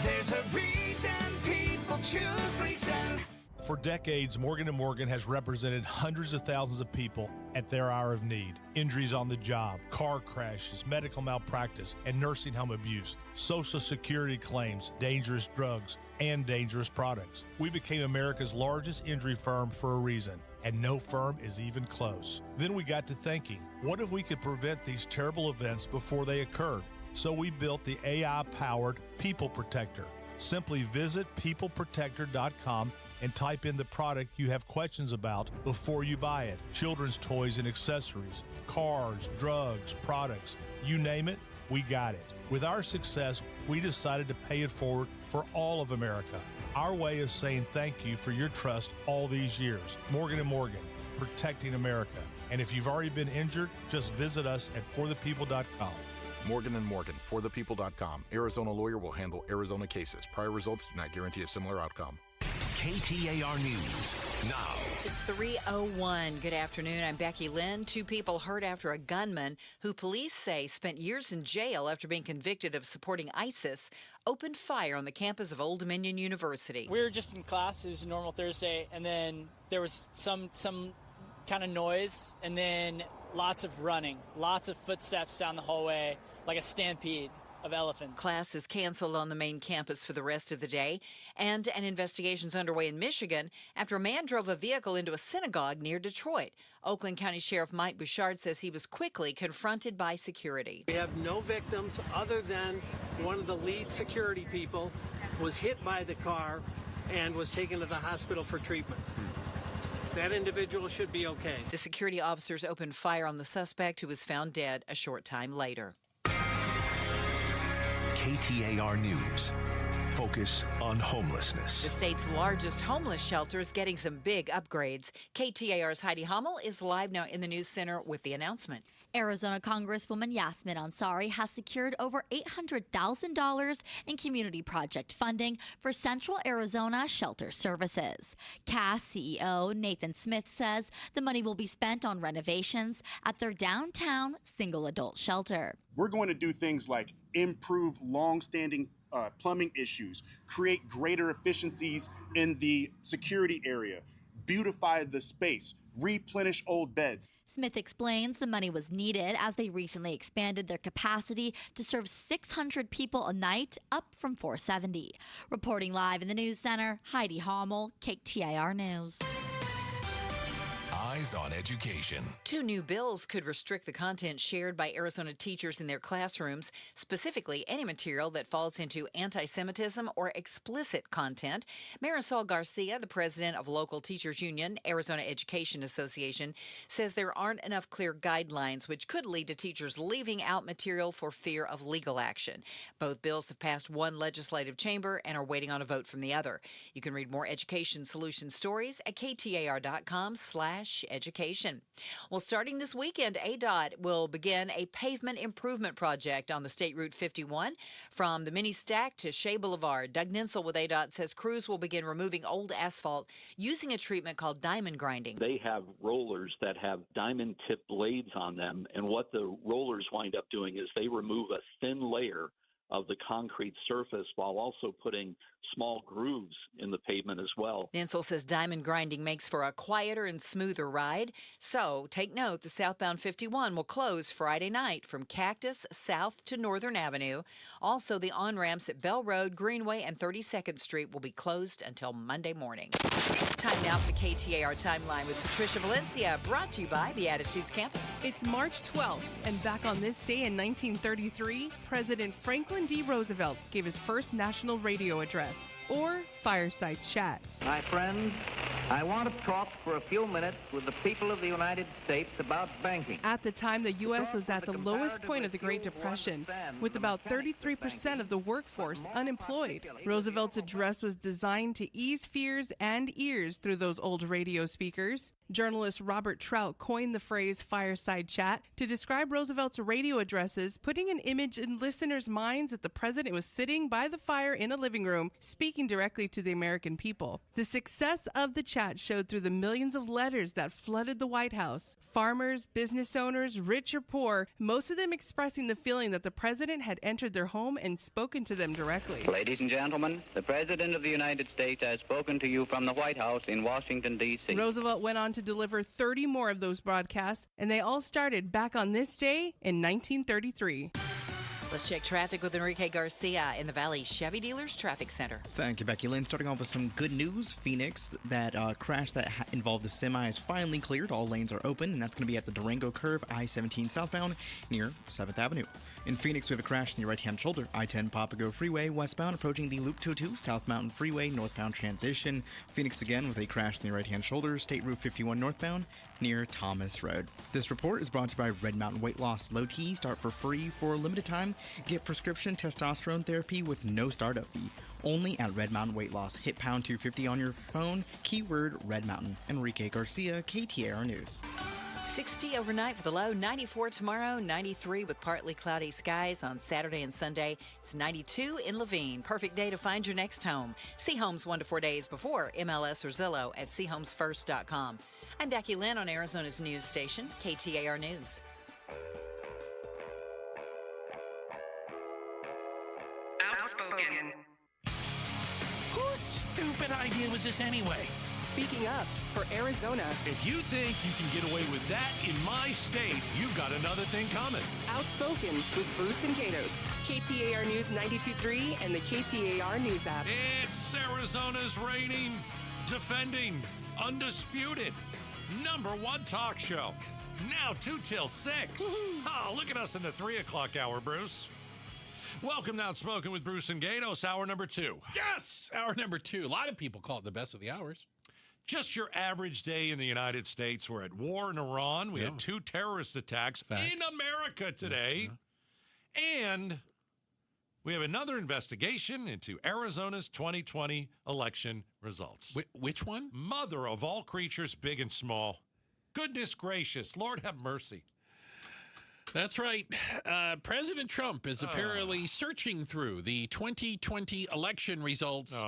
There's a reason people choose Gleason. For decades, Morgan & Morgan has represented hundreds of thousands of people at their hour of need. Injuries on the job, car crashes, medical malpractice, and nursing home abuse, Social Security claims, dangerous drugs, and dangerous products. We became America's largest injury firm for a reason, and no firm is even close. Then we got to thinking, what if we could prevent these terrible events before they occurred? So we built the AI-powered People Protector. Simply visit peopleprotector.com and type in the product you have questions about before you buy it. Children's toys and accessories, cars, drugs, products, you name it, we got it. With our success, we decided to pay it forward for all of America. Our way of saying thank you for your trust all these years. Morgan & Morgan, protecting America. And if you've already been injured, just visit us at forthepeople.com. Morgan & Morgan, forthepeople.com. Arizona lawyer will handle Arizona cases. Prior results do not guarantee a similar outcome. KTAR News now. It's 3:01. Good afternoon. I'm Becky Lynn. Two people hurt after a gunman who police say spent years in jail after being convicted of supporting ISIS opened fire on the campus of Old Dominion University. We were just in class. It was a normal Thursday, and then there was some kind of noise, and then lots of running, lots of footsteps down the hallway, like a stampede of elephants. Class is canceled on the main campus for the rest of the day, and an investigation's underway in Michigan after a man drove a vehicle into a synagogue near Detroit. Oakland County Sheriff Mike Bouchard says he was quickly confronted by security. We have no victims other than one of the lead security people was hit by the car and was taken to the hospital for treatment. That individual should be okay. The security officers opened fire on the suspect, who was found dead a short time later. KTAR News. Focus on homelessness. The state's largest homeless shelter is getting some big upgrades. KTAR's Heidi Hummel is live now in the news center with the announcement. Arizona Congresswoman Yasmin Ansari has secured over $800,000 in community project funding for Central Arizona Shelter Services. CAS CEO Nathan Smith says the money will be spent on renovations at their downtown single adult shelter. We're going to do things like improve long-standing plumbing issues, create greater efficiencies in the security area, beautify the space, replenish old beds. Smith explains the money was needed as they recently expanded their capacity to serve 600 people a night, up from 470. Reporting live in the news center, Heidi Hummel, KTAR News. Eyes on Education. 2 new bills could restrict the content shared by Arizona teachers in their classrooms, specifically any material that falls into anti-Semitism or explicit content. Marisol Garcia, the president of Local Teachers Union, Arizona Education Association, says there aren't enough clear guidelines, which could lead to teachers leaving out material for fear of legal action. Both bills have passed one legislative chamber and are waiting on a vote from the other. You can read more education solution stories at KTAR.com/education. Well, starting this weekend, ADOT will begin a pavement improvement project on the State Route 51 from the Mini Stack to Shea Boulevard. Doug Ninsel with ADOT says crews will begin removing old asphalt using a treatment called diamond grinding. They have rollers that have diamond tip blades on them, and what the rollers wind up doing is they remove a thin layer of the concrete surface while also putting small grooves in the pavement as well. Ninsel says diamond grinding makes for a quieter and smoother ride. So take note, the southbound 51 will close Friday night from Cactus south to Northern Avenue. Also, the on-ramps at Bell Road, Greenway, and 32nd Street will be closed until Monday morning. Time now for the KTAR Timeline with Patricia Valencia, brought to you by the Attitudes Campus. It's March 12th, and back on this day in 1933, President Franklin D. Roosevelt gave his first national radio address, or fireside chat. My friends, I want to talk for a few minutes with the people of the United States about banking. At the time, the U.S. was at the lowest point of the Great Depression, with about 33% of the workforce unemployed. Roosevelt's address was designed to ease fears and ears through those old radio speakers. Journalist Robert Trout coined the phrase fireside chat to describe Roosevelt's radio addresses, putting an image in listeners' minds that the president was sitting by the fire in a living room, speaking directly to the American people. The success of the chat showed through the millions of letters that flooded the White House. Farmers, business owners, rich or poor, most of them expressing the feeling that the president had entered their home and spoken to them directly. Ladies and gentlemen, the President of the United States has spoken to you from the White House in Washington, D.C. Roosevelt went on to deliver 30 more of those broadcasts, and they all started back on this day in 1933. Let's check traffic with Enrique Garcia in the Valley Chevy Dealers Traffic Center. Thank you, Becky Lynn. Starting off with some good news. Phoenix, that crash that involved the semi is finally cleared. All lanes are open, and that's going to be at the Durango curve, I-17 southbound near 7th Avenue. In Phoenix, we have a crash in the right-hand shoulder. I-10 Papago Freeway westbound approaching the Loop 22 South Mountain Freeway northbound transition. Phoenix again with a crash in the right-hand shoulder. State Route 51 northbound near Thomas Road. This report is brought to you by Red Mountain Weight Loss. Low T, start for free for a limited time. Get prescription testosterone therapy with no startup fee. Only at Red Mountain Weight Loss. Hit pound 250 on your phone. Keyword Red Mountain. Enrique Garcia, KTAR News. 60 overnight for the low, 94 tomorrow, 93 with partly cloudy skies on Saturday and Sunday. It's 92 in Levine. Perfect day to find your next home. See homes 1 to 4 days before MLS or Zillow at seehomesfirst.com. I'm Becky Lynn on Arizona's news station, KTAR News. Outspoken. Whose stupid idea was this anyway? Speaking up for Arizona. If you think you can get away with that in my state, you've got another thing coming. Outspoken with Bruce and Gatos. KTAR News 92.3 and the KTAR News app. It's Arizona's reigning, defending, undisputed #1 talk show. Now 2 till 6. Oh, look at us in the 3 o'clock hour, Bruce. Welcome to Outspoken with Bruce and Gatos, hour number 2. Yes, hour number 2. A lot of people call it the best of the hours. Just your average day in the United States. We're at war in Iran. We had 2 terrorist attacks in America today. And we have another investigation into Arizona's 2020 election results. Which one? Mother of all creatures, big and small. Goodness gracious. Lord have mercy. That's right. President Trump is apparently searching through the 2020 election results.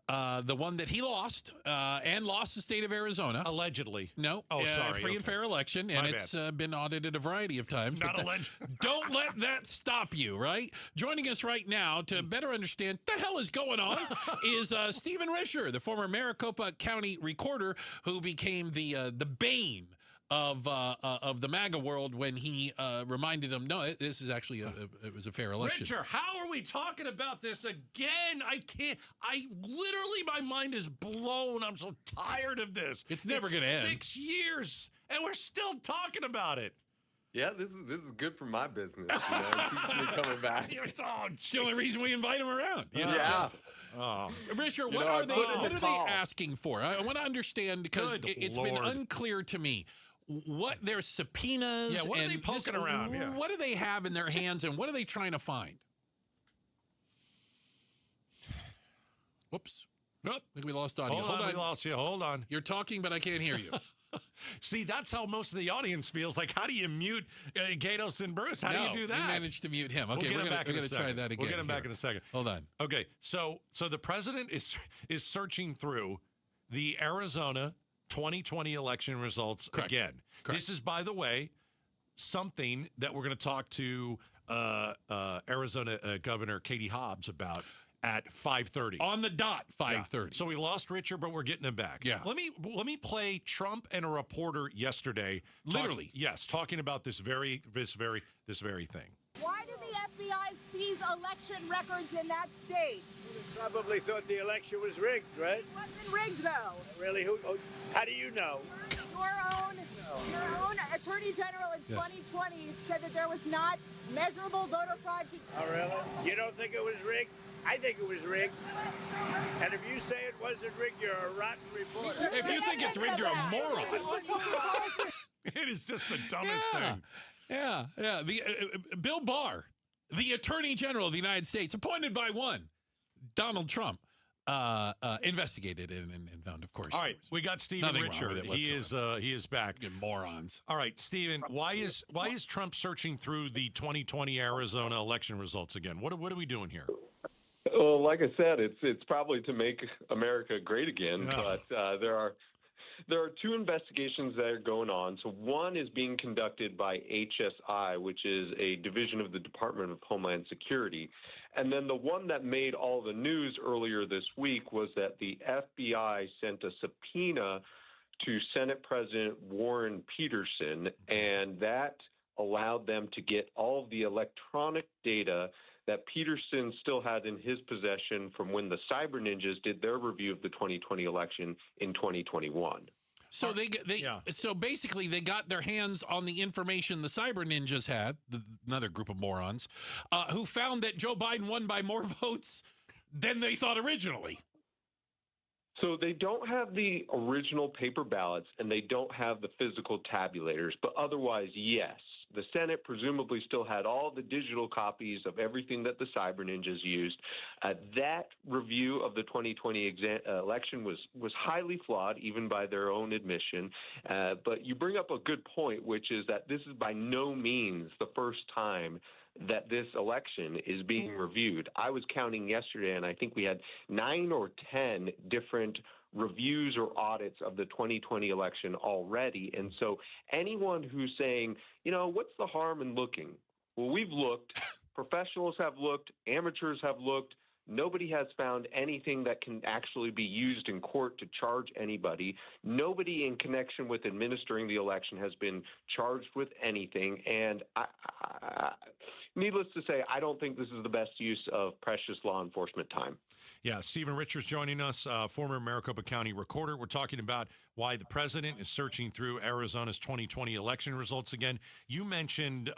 The one that he lost and lost the state of Arizona. Allegedly. No. Oh, sorry. Free and fair election, and it's been audited a variety of times. Not alleged. Don't let that stop you, right? Joining us right now to better understand what the hell is going on is Stephen Risher, the former Maricopa County recorder who became the bane of the MAGA world when he reminded them, no, this is actually it was a fair election. Richard, how are we talking about this again? I can't. Literally, my mind is blown. I'm so tired of this. It's never going to end. 6 years, and we're still talking about it. Yeah, this is good for my business. You know, it keeps me coming back. It's the only reason we invite him around. You know? Yeah. Oh. Richard, what are they asking for? I want to understand because it's been unclear to me. What their subpoenas? Yeah, what are they poking around? Yeah. What do they have in their hands, and what are they trying to find? Whoops. Nope. I think we lost audio. Hold on. We lost you. Hold on. You're talking, but I can't hear you. See, that's how most of the audience feels. Like, how do you mute Gatos and Bruce? How do you do that? We managed to mute him. Okay, we're going to try that again. We'll get him back in a second. Hold on. Okay, so the president is searching through the Arizona 2020 election results again. Correct. This is, by the way, something that we're going to talk to Arizona Governor Katie Hobbs about at 5:30. On the dot, 5:30. Yeah. So we lost Richard, but we're getting him back. Yeah. Let me play Trump and a reporter yesterday. Literally. Talking about this very thing. Why did the FBI seize election records in that state? Probably thought the election was rigged, right? It wasn't rigged, though. Really? How do you know? Your own Attorney General in 2020 said that there was not measurable voter fraud. Oh, really? You don't think it was rigged? I think it was rigged. And if you say it wasn't rigged, you're a rotten reporter. If you think it's rigged, you're a moron. It is just the dumbest thing. Yeah. The Bill Barr, the Attorney General of the United States, appointed by one, Donald Trump, investigated and found, of course. All right, we got Stephen Richard. He is back. You morons. All right, Stephen, why is Trump searching through the 2020 Arizona election results again? What are we doing here? Well, like I said, it's probably to make America great again. Yeah. But there are two investigations that are going on. So one is being conducted by HSI, which is a division of the Department of Homeland Security. And then the one that made all the news earlier this week was that the FBI sent a subpoena to Senate President Warren Peterson, and that allowed them to get all of the electronic data that Peterson still had in his possession from when the Cyber Ninjas did their review of the 2020 election in 2021. So so basically they got their hands on the information the Cyber Ninjas had, another group of morons, who found that Joe Biden won by more votes than they thought originally. So they don't have the original paper ballots and they don't have the physical tabulators, but otherwise, yes. The Senate presumably still had all the digital copies of everything that the Cyber Ninjas used. That review of the 2020 election was highly flawed, even by their own admission. But you bring up a good point, which is that this is by no means the first time that this election is being reviewed. I was counting yesterday, and I think we had 9 or 10 different reviews or audits of the 2020 election already. And so anyone who's saying, what's the harm in looking? Well, we've looked. Professionals have looked. Amateurs have looked. Nobody has found anything that can actually be used in court to charge anybody. Nobody in connection with administering the election has been charged with anything. And needless to say, I don't think this is the best use of precious law enforcement time. Yeah, Stephen Richards joining us, former Maricopa County recorder. We're talking about why the president is searching through Arizona's 2020 election results again. You mentioned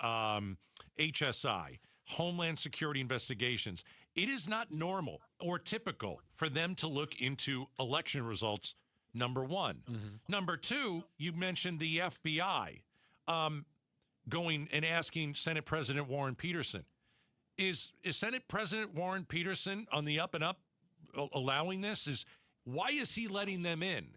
HSI, Homeland Security Investigations. It is not normal or typical for them to look into election results, number one. Mm-hmm. Number two, you mentioned the FBI going and asking Senate President Warren Peterson. Is Senate President Warren Peterson on the up and up allowing this? Why is he letting them in?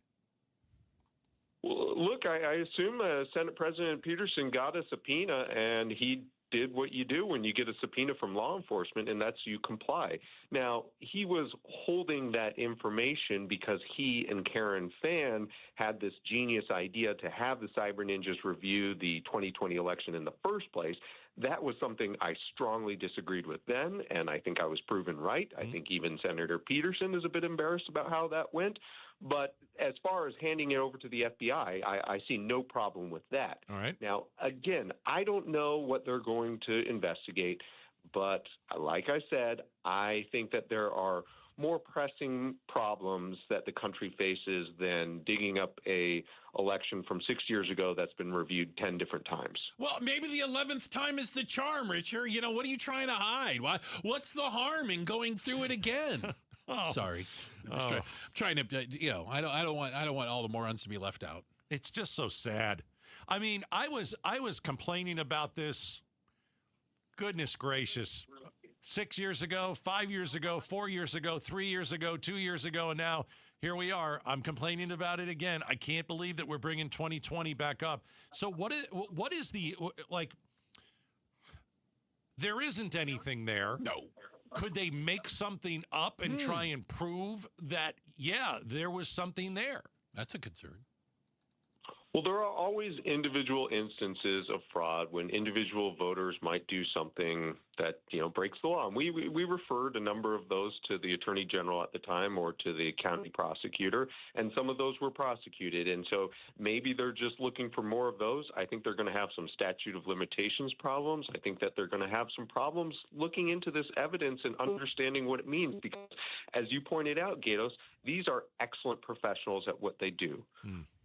Well, look, I assume Senate President Peterson got a subpoena, and he did what you do when you get a subpoena from law enforcement, and that's you comply. Now, he was holding that information because he and Karen Fann had this genius idea to have the Cyber Ninjas review the 2020 election in the first place. That was something I strongly disagreed with then, and I think I was proven right. I think even Senator Peterson is a bit embarrassed about how that went. But as far as handing it over to the FBI, I see no problem with that. All right. Now, again, I don't know what they're going to investigate, but like I said, I think that there are more pressing problems that the country faces than digging up a election from 6 years ago that's been reviewed 10 different times. Well, maybe the 11th time is the charm, Richard. You know, what are you trying to hide? What's the harm in going through it again? Sorry. I'm trying to, you know, I don't want all the morons to be left out. It's just so sad. I mean, I was complaining about this, goodness gracious, 6 years ago, 5 years ago, 4 years ago, 3 years ago, 2 years ago, and now here we are. I'm complaining about it again. I can't believe that we're bringing 2020 back up. So what is the, like, there isn't anything there. No. Could they make something up and try and prove that, yeah, there was something there? That's a concern. Well, there are always individual instances of fraud when individual voters might do something that, you know, breaks the law. And we referred a number of those to the Attorney General at the time or to the county prosecutor, and some of those were prosecuted. And so maybe they're just looking for more of those. I think they're going to have some statute of limitations problems. I think that they're going to have some problems looking into this evidence and understanding what it means, because as you pointed out, Gatos, these are excellent professionals at what they do.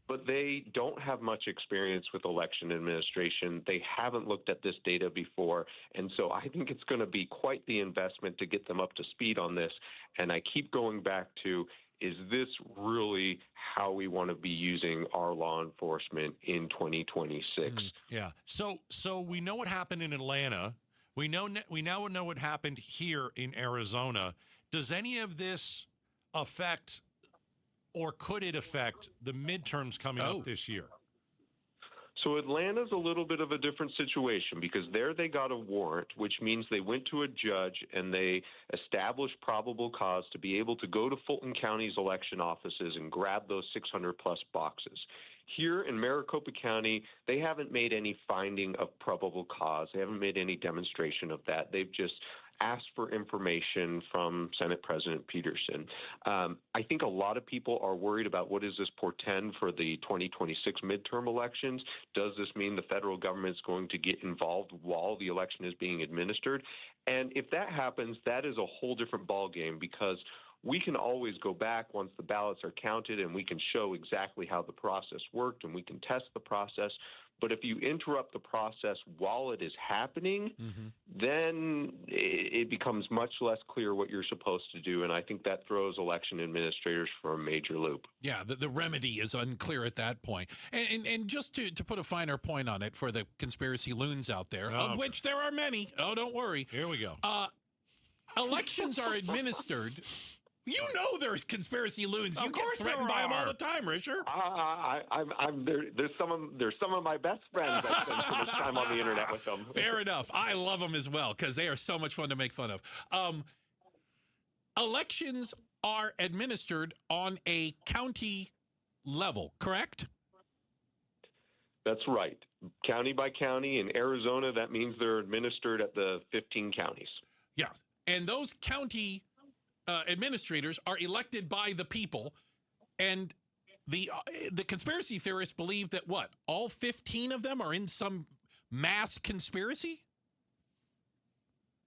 But they don't have much experience with election administration. They haven't looked at this data before. And so I think it's going to be quite the investment to get them up to speed on this. And I keep going back to, is this really how we want to be using our law enforcement in 2026? Yeah. So we know what happened in Atlanta. We now know what happened here in Arizona. Does any of this affect, or could it affect, the midterms coming up this year? So Atlanta's a little bit of a different situation, because there they got a warrant, which means they went to a judge and they established probable cause to be able to go to Fulton County's election offices and grab those 600-plus boxes. Here in Maricopa County, they haven't made any finding of probable cause. They haven't made any demonstration of that. They've just asked for information from Senate President Peterson. I think a lot of people are worried about, what does this portend for the 2026 midterm elections? Does this mean the federal government is going to get involved while the election is being administered? And if that happens, that is a whole different ballgame, because we can always go back once the ballots are counted and we can show exactly how the process worked and we can test the process. But if you interrupt the process while it is happening, then it becomes much less clear what you're supposed to do. And I think that throws election administrators for a major loop. Yeah, the remedy is unclear at that point. And just to put a finer point on it for the conspiracy loons out there, of which there are many. Oh, don't worry. Here we go. Elections are administered. You know there's conspiracy loons. You get threatened by them all the time, Richard. There's some of my best friends. I spend so much time on the internet with them. Fair enough. I love them as well, because they are so much fun to make fun of. Elections are administered on a county level, correct? That's right. County by county. In Arizona, that means they're administered at the 15 counties. Yes. And those county administrators are elected by the people, and the conspiracy theorists believe that all 15 of them are in some mass conspiracy?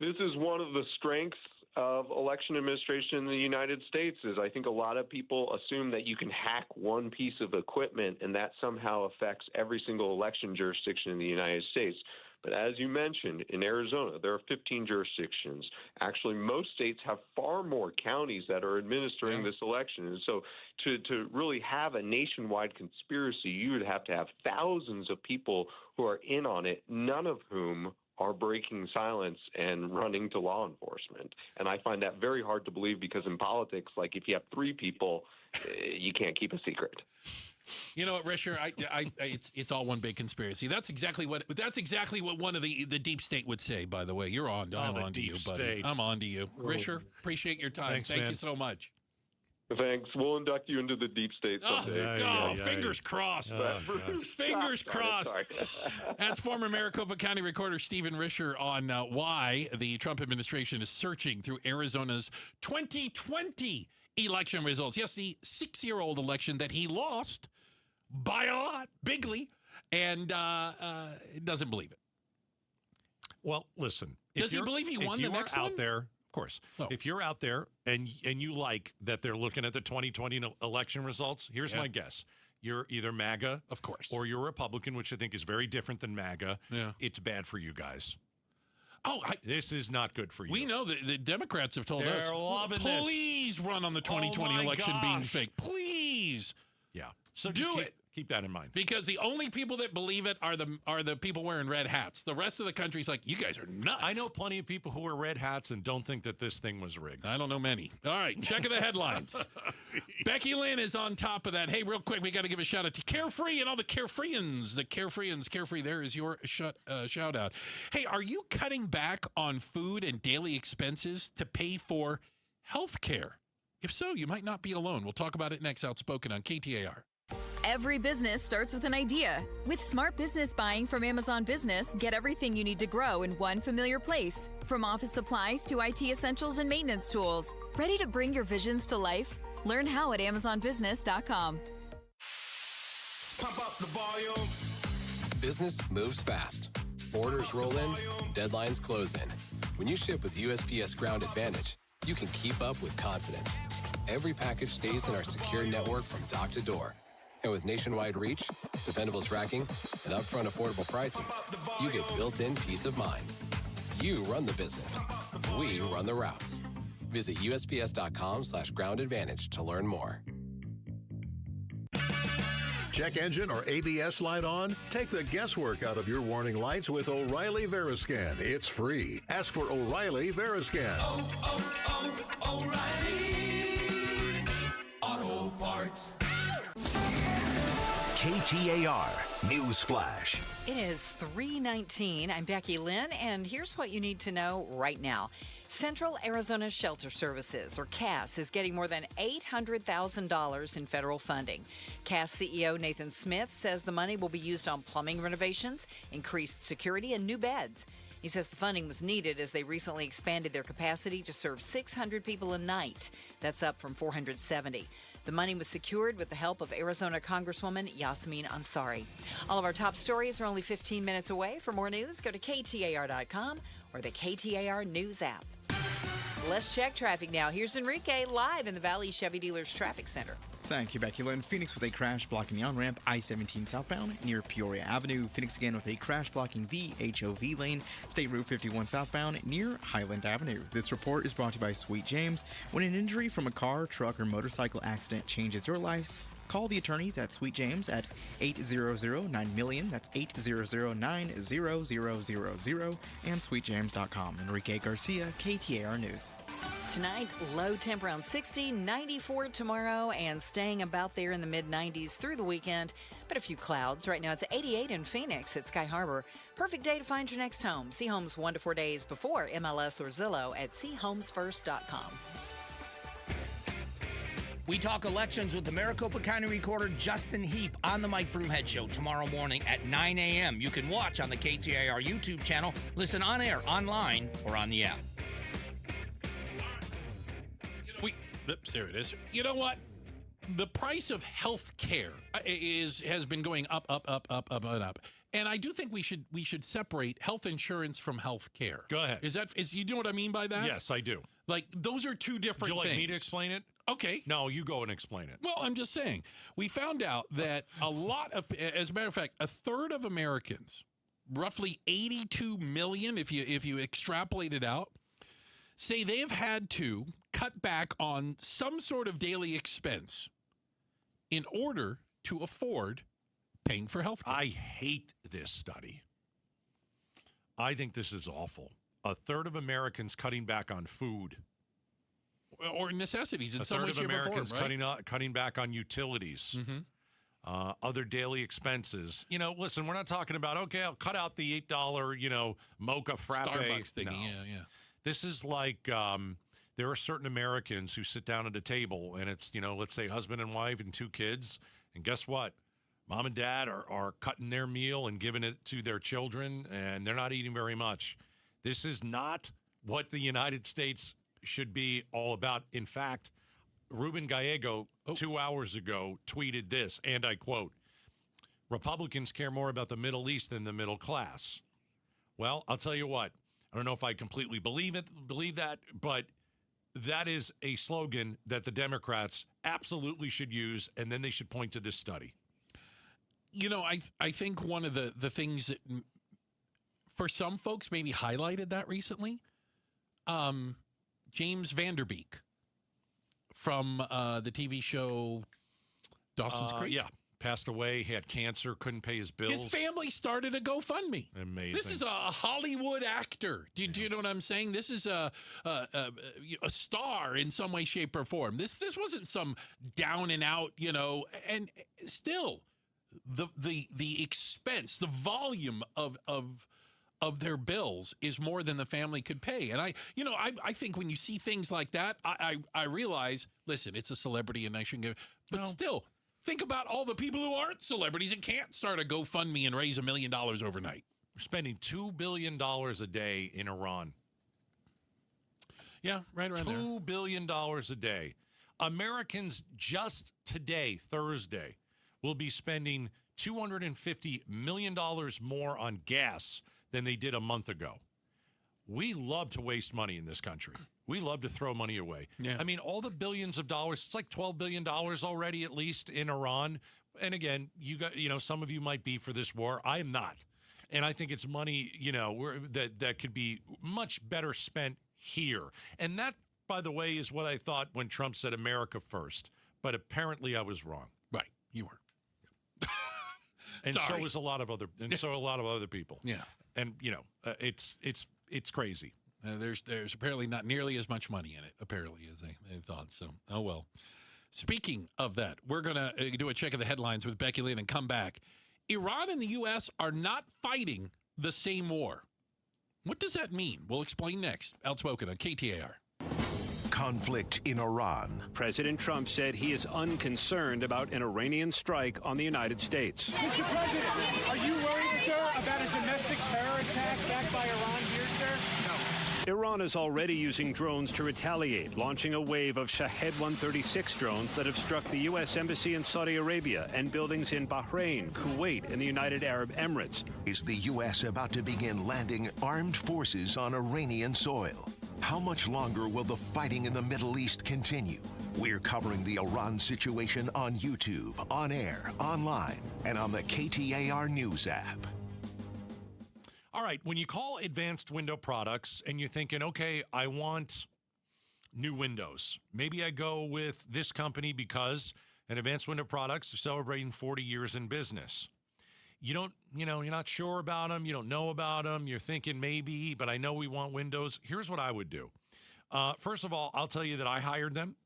This is one of the strengths of election administration in the United States. Is I think a lot of people assume that you can hack one piece of equipment and that somehow affects every single election jurisdiction in the United States. But as you mentioned, in Arizona, there are 15 jurisdictions. Actually, most states have far more counties that are administering this election. And so to really have a nationwide conspiracy, you would have to have thousands of people who are in on it, none of whom are breaking silence and running to law enforcement. And I find that very hard to believe, because in politics, like, if you have three people, you can't keep a secret. You know what, Risher? It's all one big conspiracy. That's exactly what one of the deep state would say. By the way, you're on. I'm on to you, buddy. I'm on to you, Risher. Appreciate your time. Thanks, Thank man. you so much. Thanks. We'll induct you into the deep state someday. Fingers crossed. Fingers crossed. That's former Maricopa County Recorder Stephen Risher on why the Trump administration is searching through Arizona's 2020 election results. Yes, the 6-year-old election that he lost by a lot, bigly, and doesn't believe it. Well, listen. Does he believe he won the next one? Out there, of course. Oh. If you're out there and you like that they're looking at the 2020 election results, here's my guess. You're either MAGA, of course, or you're a Republican, which I think is very different than MAGA. Yeah. It's bad for you guys. Oh, this is not good for you. We know that the Democrats have told us, loving please run on the 2020 election being fake. Please. Yeah. So do it. Keep that in mind. Because the only people that believe it are the people wearing red hats. The rest of the country's like, you guys are nuts. I know plenty of people who wear red hats and don't think that this thing was rigged. I don't know many. All right, check the headlines. Becky Lynn is on top of that. Hey, real quick, we got to give a shout out to Carefree and all the Carefreeans. The Carefreeans, Carefree, there is your shout out. Hey, are you cutting back on food and daily expenses to pay for health care? If so, you might not be alone. We'll talk about it next. Outspoken on KTAR. Every business starts with an idea. With smart business buying from Amazon Business, get everything you need to grow in one familiar place. From office supplies to IT essentials and maintenance tools. Ready to bring your visions to life? Learn how at AmazonBusiness.com. Pump up the volume. Business moves fast. Orders roll in, deadlines close in. When you ship with USPS Ground Advantage, you can keep up with confidence. Every package stays in our secure network from dock to door. And with nationwide reach, dependable tracking, and upfront affordable pricing, you get built-in peace of mind. You run the business. We run the routes. Visit USPS.com/Ground Advantage to learn more. Check engine or ABS light on? Take the guesswork out of your warning lights with O'Reilly Veriscan. It's free. Ask for O'Reilly Veriscan. O'Reilly Auto Parts. KTAR News Flash. It is 3:19. I'm Becky Lynn, and here's what you need to know right now. Central Arizona Shelter Services, or CAS, is getting more than $800,000 in federal funding. CAS CEO Nathan Smith says the money will be used on plumbing renovations, increased security, and new beds. He says the funding was needed as they recently expanded their capacity to serve 600 people a night. That's up from 470. The money was secured with the help of Arizona Congresswoman Yasmin Ansari. All of our top stories are only 15 minutes away. For more news, go to KTAR.com or the KTAR News app. Let's check traffic now. Here's Enrique live in the Valley Chevy Dealers Traffic Center. Thank you, Becky Lynn. Phoenix with a crash blocking the on-ramp I-17 southbound near Peoria Avenue. Phoenix again with a crash blocking the HOV lane, State Route 51 southbound near Highland Avenue. This report is brought to you by Sweet James. When an injury from a car, truck, or motorcycle accident changes your life, call the attorneys at Sweet James at 800-9000000. That's 800-9000000 and sweetjames.com. Enrique Garcia, KTAR News. Tonight, low temp around 60, 94 tomorrow, and staying about there in the mid-90s through the weekend, but a few clouds. Right now, it's 88 in Phoenix at Sky Harbor. Perfect day to find your next home. See homes 1 to 4 days before MLS or Zillow at seehomesfirst.com. We talk elections with the Maricopa County Recorder Justin Heap on the Mike Broomhead Show tomorrow morning at 9 a.m. You can watch on the KTAR YouTube channel, listen on air, online, or on the app. Oops, there it is. You know what? The price of health care has been going up, and up. And I do think we should separate health insurance from health care. Go ahead. You know what I mean by that? Yes, I do. Like, those are two different things. Would you like me to explain it? Okay. No, you go and explain it. Well, I'm just saying. We found out that as a matter of fact, a third of Americans, roughly 82 million, if you extrapolate it out, say they have had to cut back on some sort of daily expense in order to afford paying for health care. I hate this study. I think this is awful. A third of Americans cutting back on food. Or necessities in some way, shape, or form, right? A third of Americans cutting back on utilities. Mm-hmm. Other daily expenses. Listen, we're not talking about, okay, I'll cut out the $8, mocha frappe. Starbucks thing, no. yeah. This is like there are certain Americans who sit down at a table and it's, let's say husband and wife and 2 kids. And guess what? Mom and dad are cutting their meal and giving it to their children, and they're not eating very much. This is not what the United States should be all about. In fact, Ruben Gallego 2 hours ago tweeted this, and I quote, "Republicans care more about the Middle East than the middle class." Well, I'll tell you what. I don't know if I completely believe that, but that is a slogan that the Democrats absolutely should use, and then they should point to this study. I think one of the things that for some folks maybe highlighted that recently, James Vanderbeek from the TV show Dawson's Creek. Yeah, passed away, had cancer, couldn't pay his bills. His family started a GoFundMe. Amazing. This is a Hollywood actor. Do you know what I'm saying? This is a star in some way, shape, or form. This wasn't some down and out, and still the expense, the volume of their bills is more than the family could pay. And I think when you see things like that, I realize, listen, it's a celebrity and I shouldn't give, but still, think about all the people who aren't celebrities and can't start a GoFundMe and raise $1 million overnight. We're spending $2 billion a day in Iran. Yeah, right around there. $2 billion a day. Americans just today, Thursday, will be spending $250 million more on gas than they did a month ago. We love to waste money in this country. We love to throw money away. Yeah. I mean, all the billions of dollars, it's like $12 billion already, at least in Iran. And again, some of you might be for this war. I am not. And I think it's money, that could be much better spent here. And that, by the way, is what I thought when Trump said America first. But apparently I was wrong. Right. You were. And Sorry. so was a lot of other people. Yeah. And it's crazy. There's apparently not nearly as much money in it, apparently, as they thought. So, oh well. Speaking of that, we're going to do a check of the headlines with Becky Lynn and come back. Iran and the U.S. are not fighting the same war. What does that mean? We'll explain next. Outspoken on KTAR. Conflict in Iran. President Trump said he is unconcerned about an Iranian strike on the United States. Mr. President, are you worried, sir, about a domestic terror attack backed by Iran here, sir? No. Iran is already using drones to retaliate, launching a wave of Shahed 136 drones that have struck the U.S. Embassy in Saudi Arabia and buildings in Bahrain, Kuwait, and the United Arab Emirates. Is the U.S. about to begin landing armed forces on Iranian soil? How much longer will the fighting in the Middle East continue? We're covering the Iran situation on YouTube, on air, online, and on the KTAR News app. All right, when you call Advanced Window Products and you're thinking, okay, I want new windows. Maybe I go with this company because at Advanced Window Products, they're celebrating 40 years in business. You're not sure about them. You don't know about them. You're thinking maybe, but I know we want windows. Here's what I would do. First of all, I'll tell you that I hired them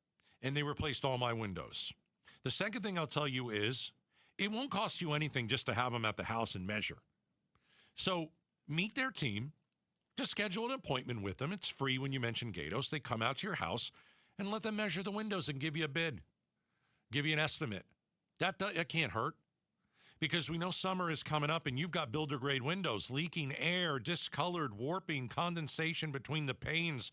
and they replaced all my windows. The second thing I'll tell you is it won't cost you anything just to have them at the house and measure. So meet their team, just schedule an appointment with them. It's free when you mention Gatos. They come out to your house and let them measure the windows and give you a bid, give you an estimate. That can't hurt because we know summer is coming up and you've got builder grade windows, leaking air, discolored, warping, condensation between the panes.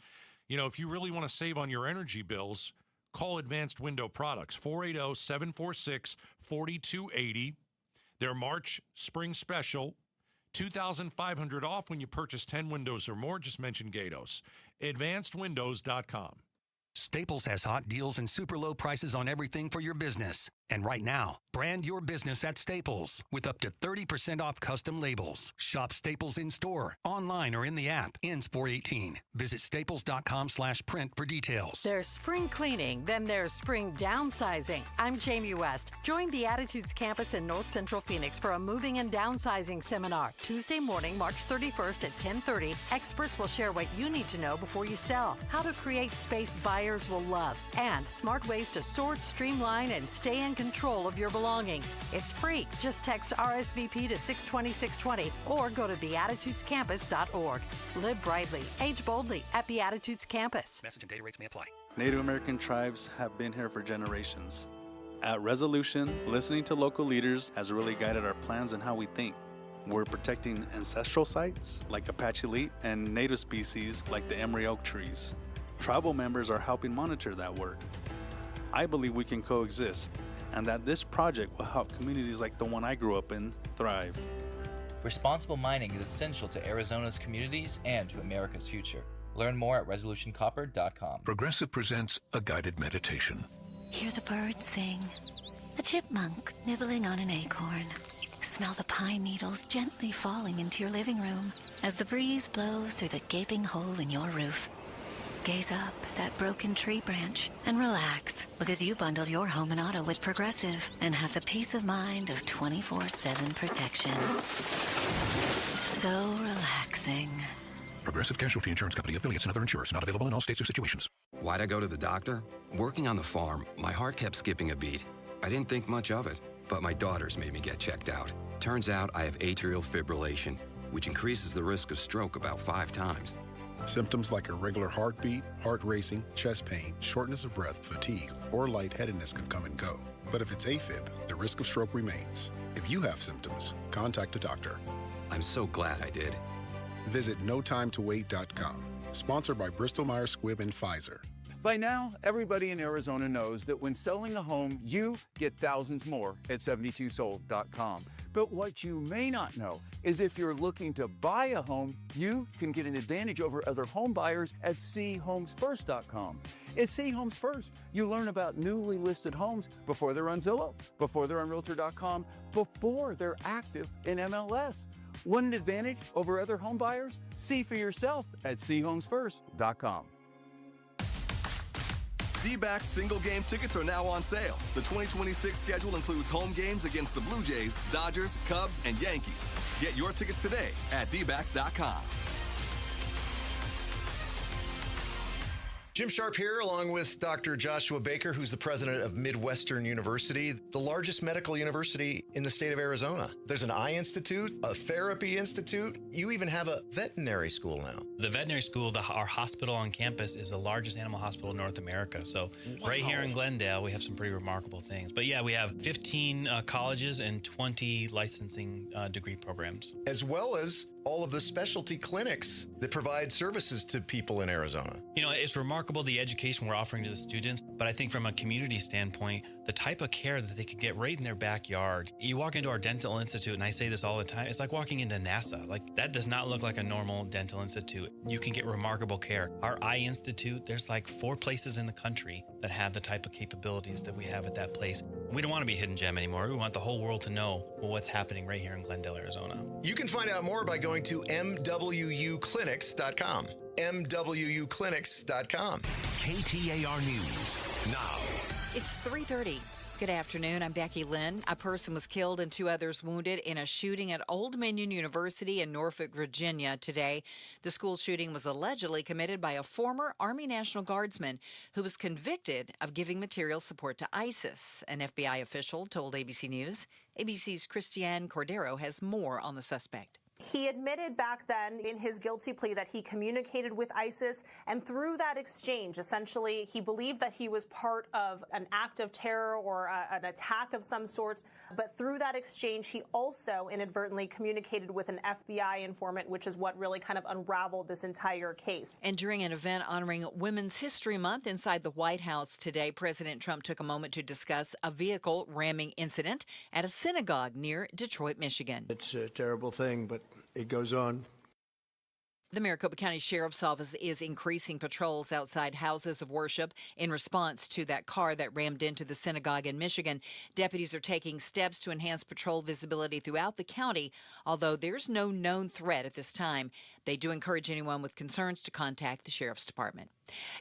If you really want to save on your energy bills, call Advanced Window Products, 480-746-4280. Their March spring special, $2,500 off when you purchase 10 windows or more. Just mention Gatos. AdvancedWindows.com. Staples has hot deals and super low prices on everything for your business. And right now, brand your business at Staples with up to 30% off custom labels. Shop Staples in store, online, or in the app. Ends 4/18. Visit staples.com/print for details. There's spring cleaning, then there's spring downsizing. I'm Jamie West. Join the Attitudes campus in North Central Phoenix for a moving and downsizing seminar. Tuesday morning, March 31st at 10:30. Experts will share what you need to know before you sell, how to create space buyers will love, and smart ways to sort, streamline, and stay in in control of your belongings. It's free. Just text RSVP to 620-620 or go to beatitudescampus.org. Live brightly, age boldly at Beatitudes Campus. Message and data rates may apply. Native American tribes have been here for generations. At Resolution, listening to local leaders has really guided our plans and how we think. We're protecting ancestral sites like Apache Leet and native species like the Emery oak trees. Tribal members are helping monitor that work. I believe we can coexist and that this project will help communities like the one I grew up in thrive. Responsible mining is essential to Arizona's communities and to America's future. Learn more at resolutioncopper.com. Progressive presents a guided meditation. Hear the birds sing. A chipmunk nibbling on an acorn. Smell the pine needles gently falling into your living room as the breeze blows through the gaping hole in your roof. Gaze up at that broken tree branch and relax because you bundle your home and auto with Progressive and have the peace of mind of 24/7 protection. So relaxing. Progressive Casualty Insurance Company, affiliates, and other insurers. Not available in all states or situations. Why'd I go to the doctor? Working on the farm, my heart kept skipping a beat. I didn't think much of it, but my daughters made me get checked out. Turns out I have atrial fibrillation, which increases the risk of stroke about 5 times. Symptoms like irregular heartbeat, heart racing, chest pain, shortness of breath, fatigue, or lightheadedness can come and go. But if it's AFib, the risk of stroke remains. If you have symptoms, contact a doctor. I'm so glad I did. Visit notimetowait.com. Sponsored by Bristol-Myers Squibb and Pfizer. By now, everybody in Arizona knows that when selling a home, you get thousands more at 72sold.com. But what you may not know is if you're looking to buy a home, you can get an advantage over other home buyers at chomesfirst.com. At C Homes First, you learn about newly listed homes before they're on Zillow, before they're on Realtor.com, before they're active in MLS. Want an advantage over other home buyers? See for yourself at chomesfirst.com. D-backs single game tickets are now on sale. The 2026 schedule includes home games against the Blue Jays, Dodgers, Cubs, and Yankees. Get your tickets today at dbacks.com. Jim Sharp here, along with Dr. Joshua Baker, who's the president of Midwestern University, the largest medical university in the state of Arizona. There's an eye institute, a therapy institute. You even have a veterinary school now. The veterinary school, our hospital on campus, is the largest animal hospital in North America. So right here in Glendale, we have some pretty remarkable things. But yeah, we have 15 colleges and 20 licensing degree programs. As well as all of the specialty clinics that provide services to people in Arizona. You know, it's remarkable the education we're offering to the students, but I think from a community standpoint, the type of care that they could get right in their backyard. You walk into our dental institute, and I say this all the time, it's like walking into NASA. Like, that does not look like a normal dental institute. You can get remarkable care. Our eye institute, there's like 4 places in the country that have the type of capabilities that we have at that place. We don't want to be a hidden gem anymore. We want the whole world to know what's happening right here in Glendale, Arizona. You can find out more by going to mwuclinics.com. mwuclinics.com. KTAR News now. It's 3:30. Good afternoon. I'm Becky Lynn. A person was killed and 2 others wounded in a shooting at Old Dominion University in Norfolk, Virginia today. The school shooting was allegedly committed by a former Army National Guardsman who was convicted of giving material support to ISIS. An FBI official told ABC News. ABC's Christiane Cordero has more on the suspect. He admitted back then in his guilty plea that he communicated with ISIS, and through that exchange, essentially, he believed that he was part of an act of terror or an attack of some sorts. But through that exchange, he also inadvertently communicated with an FBI informant, which is what really kind of unraveled this entire case. And during an event honoring Women's History Month inside the White House today, President Trump took a moment to discuss a vehicle ramming incident at a synagogue near Detroit, Michigan. It's a terrible thing, but it goes on. The Maricopa County Sheriff's Office is increasing patrols outside houses of worship in response to that car that rammed into the synagogue in Michigan. Deputies are taking steps to enhance patrol visibility throughout the county, although there's no known threat at this time. They do encourage anyone with concerns to contact the Sheriff's Department.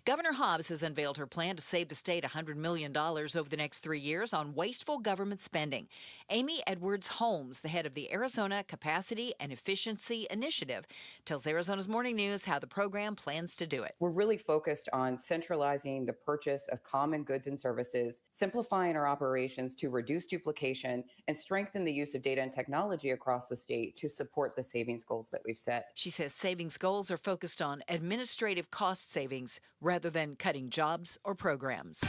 Governor Hobbs has unveiled her plan to save the state $100 million over the next 3 years on wasteful government spending. Amy Edwards-Holmes, the head of the Arizona Capacity and Efficiency Initiative, tells Arizona's Morning News how the program plans to do it. We're really focused on centralizing the purchase of common goods and services, simplifying our operations to reduce duplication, and strengthen the use of data and technology across the state to support the savings goals that we've set. She says savings goals are focused on administrative cost savings rather than cutting jobs or programs.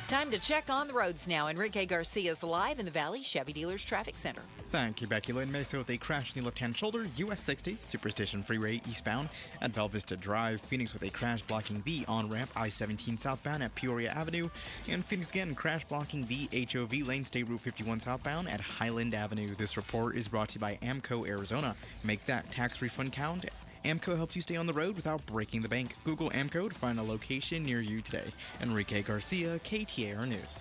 Time to check on the roads now. Enrique Garcia is live in the Valley Chevy Dealers Traffic Center. Thank you, Becky Lynn. Mesa with a crash in the left-hand shoulder, US 60, Superstition Freeway eastbound at Bella Vista Drive. Phoenix with a crash blocking the on-ramp, I-17 southbound at Peoria Avenue. And Phoenix again, crash blocking the HOV lane, State Route 51 southbound at Highland Avenue. This report is brought to you by AMCO Arizona. Make that tax refund count. AMCO helps you stay on the road without breaking the bank. Google AMCO to find a location near you today. Enrique Garcia, KTAR News.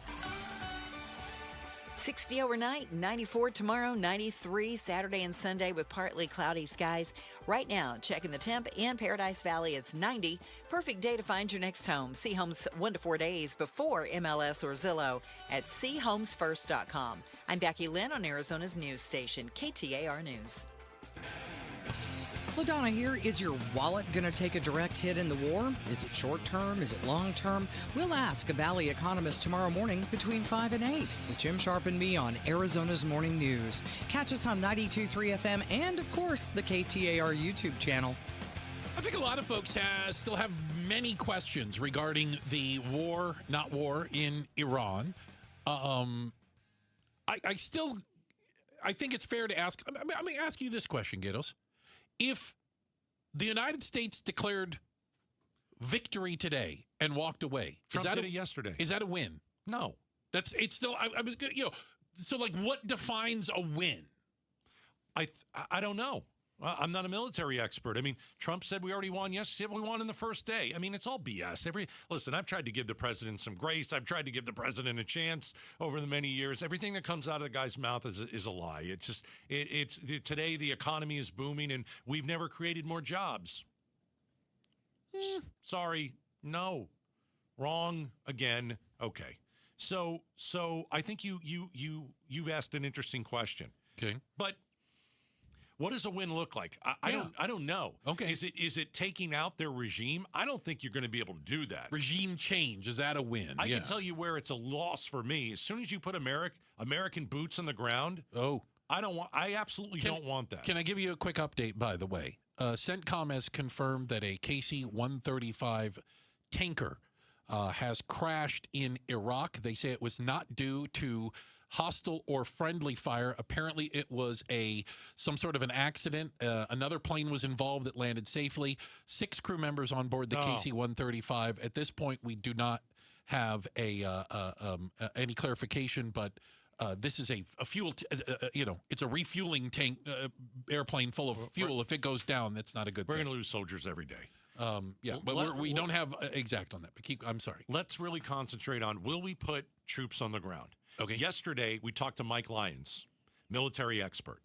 60 overnight, 94 tomorrow, 93 Saturday and Sunday with partly cloudy skies. Right now, checking the temp in Paradise Valley, it's 90. Perfect day to find your next home. See homes 1 to 4 days before MLS or Zillow at seehomesfirst.com. I'm Becky Lynn on Arizona's news station, KTAR News. LaDonna here. Is your wallet going to take a direct hit in the war? Is it short term? Is it long term? We'll ask a Valley economist tomorrow morning between 5 and 8 with Jim Sharp and me on Arizona's Morning News. Catch us on 92.3 FM and, of course, the KTAR YouTube channel. I think a lot of folks still have many questions regarding the war, not war, in Iran. I think it's fair to ask. I'm going to ask you this question, Gittos. If the United States declared victory today and walked away, Trump did it yesterday. Is that a win? No, it's still. I was, so like, what defines a win? I don't know. I'm not a military expert. I mean, Trump said we already won yesterday. We won in the first day. I mean, it's all BS. Listen, I've tried to give the president some grace. I've tried to give the president a chance over the many years. Everything that comes out of the guy's mouth is a lie. It's just today the economy is booming and we've never created more jobs. Sorry, no, wrong again. Okay, so I think you've asked an interesting question. Okay, but. What does a win look like? I don't know. Okay. Is it taking out their regime? I don't think you're going to be able to do that. Regime change, is that a win? I can tell you where it's a loss for me. As soon as you put American boots on the ground, I absolutely don't want that. Can I give you a quick update, by the way? CENTCOM has confirmed that a KC-135 tanker has crashed in Iraq. They say it was not due to hostile or friendly fire. Apparently, it was some sort of an accident. Another plane was involved that landed safely. 6 crew members on board the KC-135. At this point, we do not have any clarification, but this is a fuel. It's a refueling tank airplane full of fuel. If it goes down, that's not a good thing. We're going to lose soldiers every day. But we don't have exact on that. But I'm sorry. Let's really concentrate on, will we put troops on the ground? Okay. Yesterday, we talked to Mike Lyons, military expert.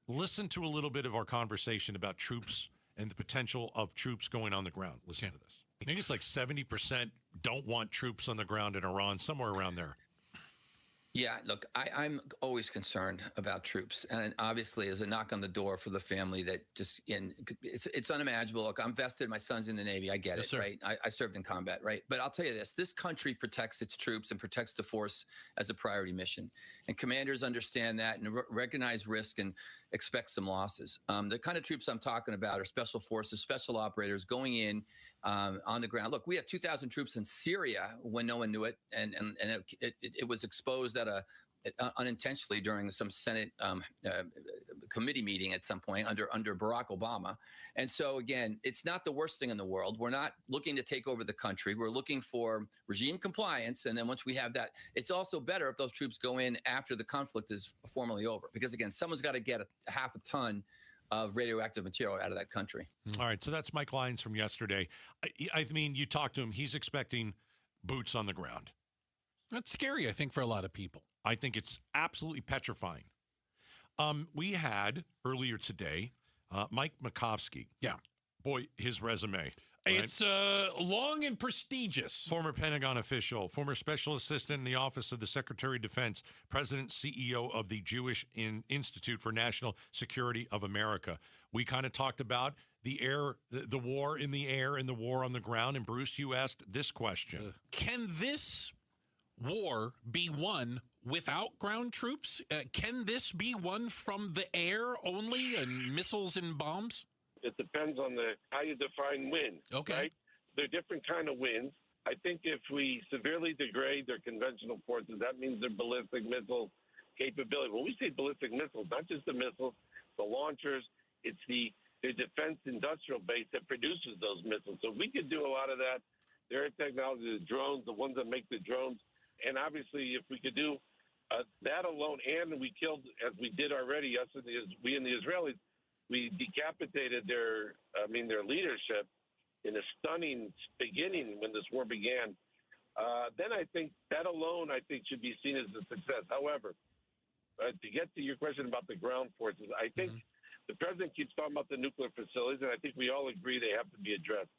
Listen to a little bit of our conversation about troops and the potential of troops going on the ground. Listen to this. I think it's like 70% don't want troops on the ground in Iran, somewhere around there. Yeah, look, I'm always concerned about troops, and obviously, as a knock on the door for the family that it's unimaginable. Look, I'm vested; my son's in the Navy. I get it, right? I served in combat, right? But I'll tell you this: country protects its troops and protects the force as a priority mission, and commanders understand that and recognize risk and expect some losses. The kind of troops I'm talking about are special forces, special operators going in on the ground. Look, we had 2,000 troops in Syria when no one knew it, and it was exposed unintentionally during some Senate committee meeting at some point under Barack Obama. And so, again, it's not the worst thing in the world. We're not looking to take over the country. We're looking for regime compliance. And then once we have that, it's also better if those troops go in after the conflict is formally over. Because, again, someone's got to get a half a ton of radioactive material out of that country. All right, so that's Mike Lyons from yesterday. I mean, you talked to him. He's expecting boots on the ground. That's scary, I think, for a lot of people. I think it's absolutely petrifying. We had, earlier today, Mike Makovsky. Yeah. Boy, his resume. Right? It's long and prestigious. Former Pentagon official, former special assistant in the Office of the Secretary of Defense, president, CEO of the Jewish Institute for National Security of America. We kind of talked about the war in the air and the war on the ground. And Bruce, you asked this question. Can this war be won without ground troops? Can this be won from the air only and missiles and bombs? It depends on how you define win. Okay. Right? There are different kind of wins. I think if we severely degrade their conventional forces, that means their ballistic missile capability. When we say ballistic missiles, not just the missiles, the launchers, it's the defense industrial base that produces those missiles. So if we could do a lot of that, their technology, the drones, the ones that make the drones, and obviously if we could do that alone, and we killed, as we did already, we and the Israelis, we decapitated their leadership in a stunning beginning when this war began. Then I think that alone, should be seen as a success. However, to get to your question about the ground forces, I think the president keeps talking about the nuclear facilities, and I think we all agree they have to be addressed.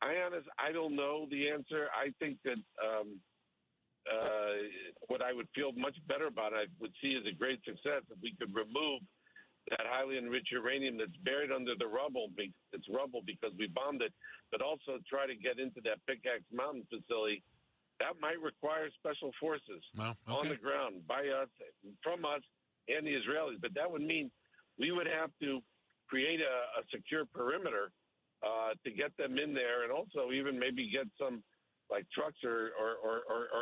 I don't know the answer. I think that what I would feel much better about, I would see as a great success if we could remove that highly enriched uranium that's buried under the rubble. It's rubble because we bombed it, but also try to get into that Pickaxe Mountain facility. That might require special forces on the ground by us, from us, and the Israelis. But that would mean we would have to create a secure perimeter to get them in there, and also even maybe get some like trucks or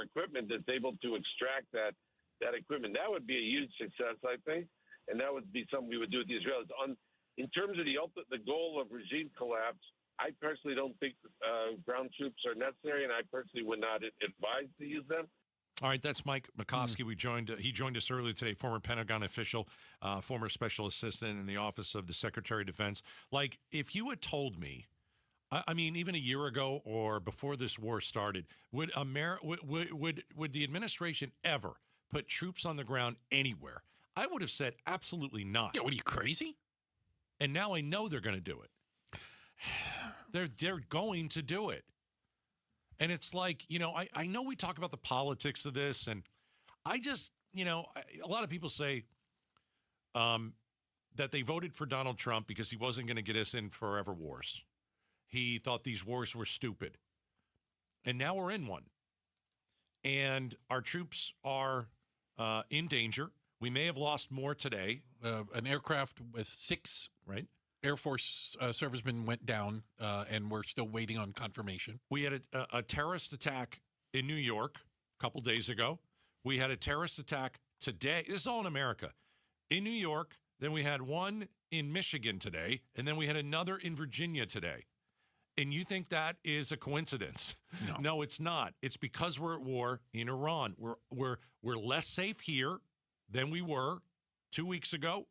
equipment that's able to extract that equipment. That would be a huge success, I think. And that would be something we would do with the Israelis. In terms of the goal of regime collapse, I personally don't think ground troops are necessary, and I personally would not advise to use them. All right, that's Mike Makovsky. He joined us earlier today, former Pentagon official, former special assistant in the Office of the Secretary of Defense. Like, if you had told me, I mean, even a year ago or before this war started, would the administration ever put troops on the ground anywhere? I would have said absolutely not. Yeah, what are you, crazy? And now I know they're going to do it. They're going to do it. And it's like, I know we talk about the politics of this, and I just, a lot of people say that they voted for Donald Trump because he wasn't going to get us in forever wars. He thought these wars were stupid. And now we're in one. And our troops are in danger. We may have lost more today. An aircraft with 6 Air Force servicemen went down, and we're still waiting on confirmation. We had a terrorist attack in New York a couple days ago. We had a terrorist attack today. This is all in America. In New York, then we had one in Michigan today, and then we had another in Virginia today. And you think that is a coincidence? No, it's not. It's because we're at war in Iran. We're less safe here than we were 2 weeks ago.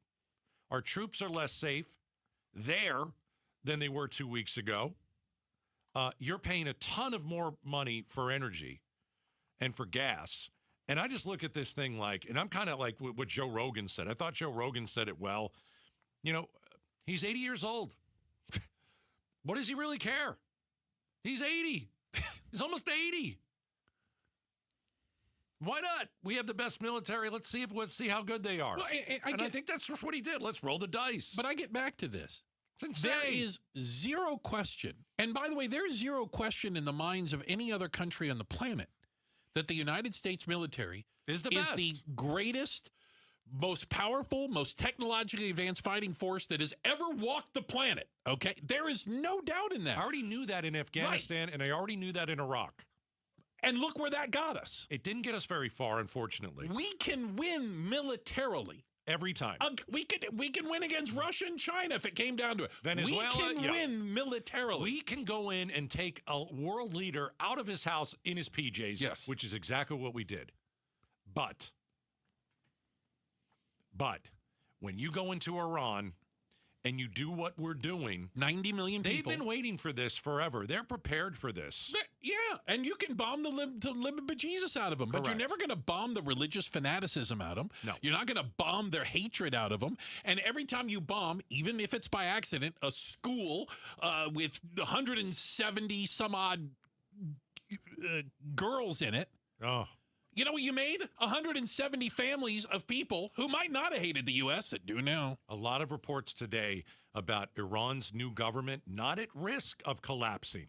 Our troops are less safe there than they were 2 weeks ago. You're paying a ton of more money for energy and for gas. And I just look at this thing like, and I'm kind of like what Joe Rogan said. I thought Joe Rogan said it well. He's 80 years old. What does he really care? He's 80. He's almost 80. Why not? We have the best military. Let's see how good they are. Well, I think that's just what he did. Let's roll the dice. But I get back to this. It's there is zero question. And by the way, there's zero question in the minds of any other country on the planet that the United States military is the greatest, most powerful, most technologically advanced fighting force that has ever walked the planet. Okay? There is no doubt in that. I already knew that in Afghanistan, and I already knew that in Iraq. And look where that got us. It didn't get us very far, unfortunately. We can win militarily. Every time. We can win against Russia and China if it came down to it. Venezuela, we can win militarily. We can go in and take a world leader out of his house in his PJs, which is exactly what we did. But when you go into Iran and you do what we're doing, 90 million people. They've been waiting for this forever. They're prepared for this. Yeah, and you can bomb the bejesus out of them, but you're never going to bomb the religious fanaticism out of them. No. You're not going to bomb their hatred out of them. And every time you bomb, even if it's by accident, a school with 170 some odd girls in it. Oh. You know what you made? 170 families of people who might not have hated the U.S. that do now. A lot of reports today about Iran's new government not at risk of collapsing.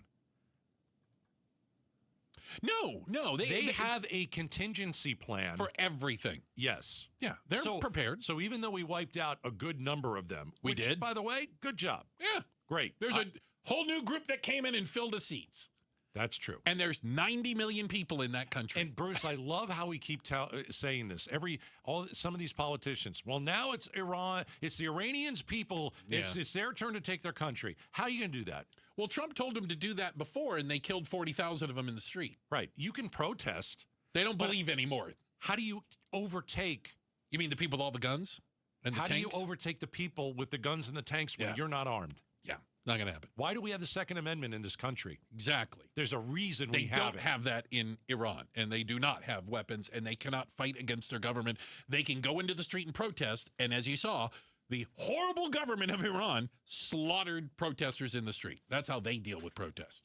No. They have a contingency plan. For everything. Yes. Yeah, they're prepared. So even though we wiped out a good number of them, we did. By the way, good job. Yeah. Great. There's a whole new group that came in and filled the seats. That's true. And there's 90 million people in that country. And Bruce, I love how we keep saying this. Some of these politicians. Well, now it's Iran. It's the Iranians' people. Yeah. It's their turn to take their country. How are you going to do that? Well, Trump told them to do that before, and they killed 40,000 of them in the street. Right. You can protest. They don't believe anymore. How do you overtake? You mean the people with all the guns and the tanks? How do you overtake the people with the guns and the tanks when you're not armed? Yeah. Not going to happen. Why do we have the Second Amendment in this country? Exactly. There's a reason they we have don't it. have that in Iran, and they do not have weapons, and they cannot fight against their government. They can go into the street and protest, and as you saw, the horrible government of Iran slaughtered protesters in the street. That's how they deal with protests.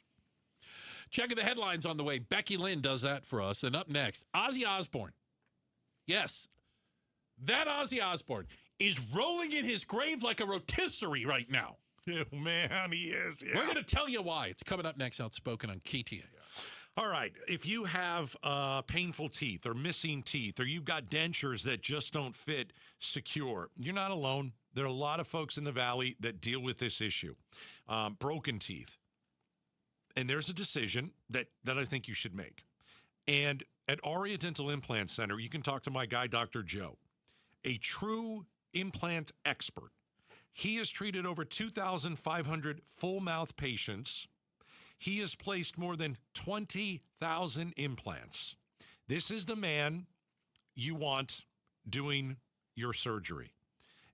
Checking the headlines on the way. Becky Lynn does that for us. And up next, Ozzy Osbourne. Yes, that Ozzy Osbourne is rolling in his grave like a rotisserie right now. Oh, man, he is. Yeah. We're going to tell you why. It's coming up next, Outspoken on KTAR. All right. If you have painful teeth or missing teeth, or you've got dentures that just don't fit secure, you're not alone. There are a lot of folks in the Valley that deal with this issue. Broken teeth. And there's a decision that I think you should make. And at Aria Dental Implant Center, you can talk to my guy, Dr. Joe, a true implant expert. He has treated over 2,500 full-mouth patients. He has placed more than 20,000 implants. This is the man you want doing your surgery.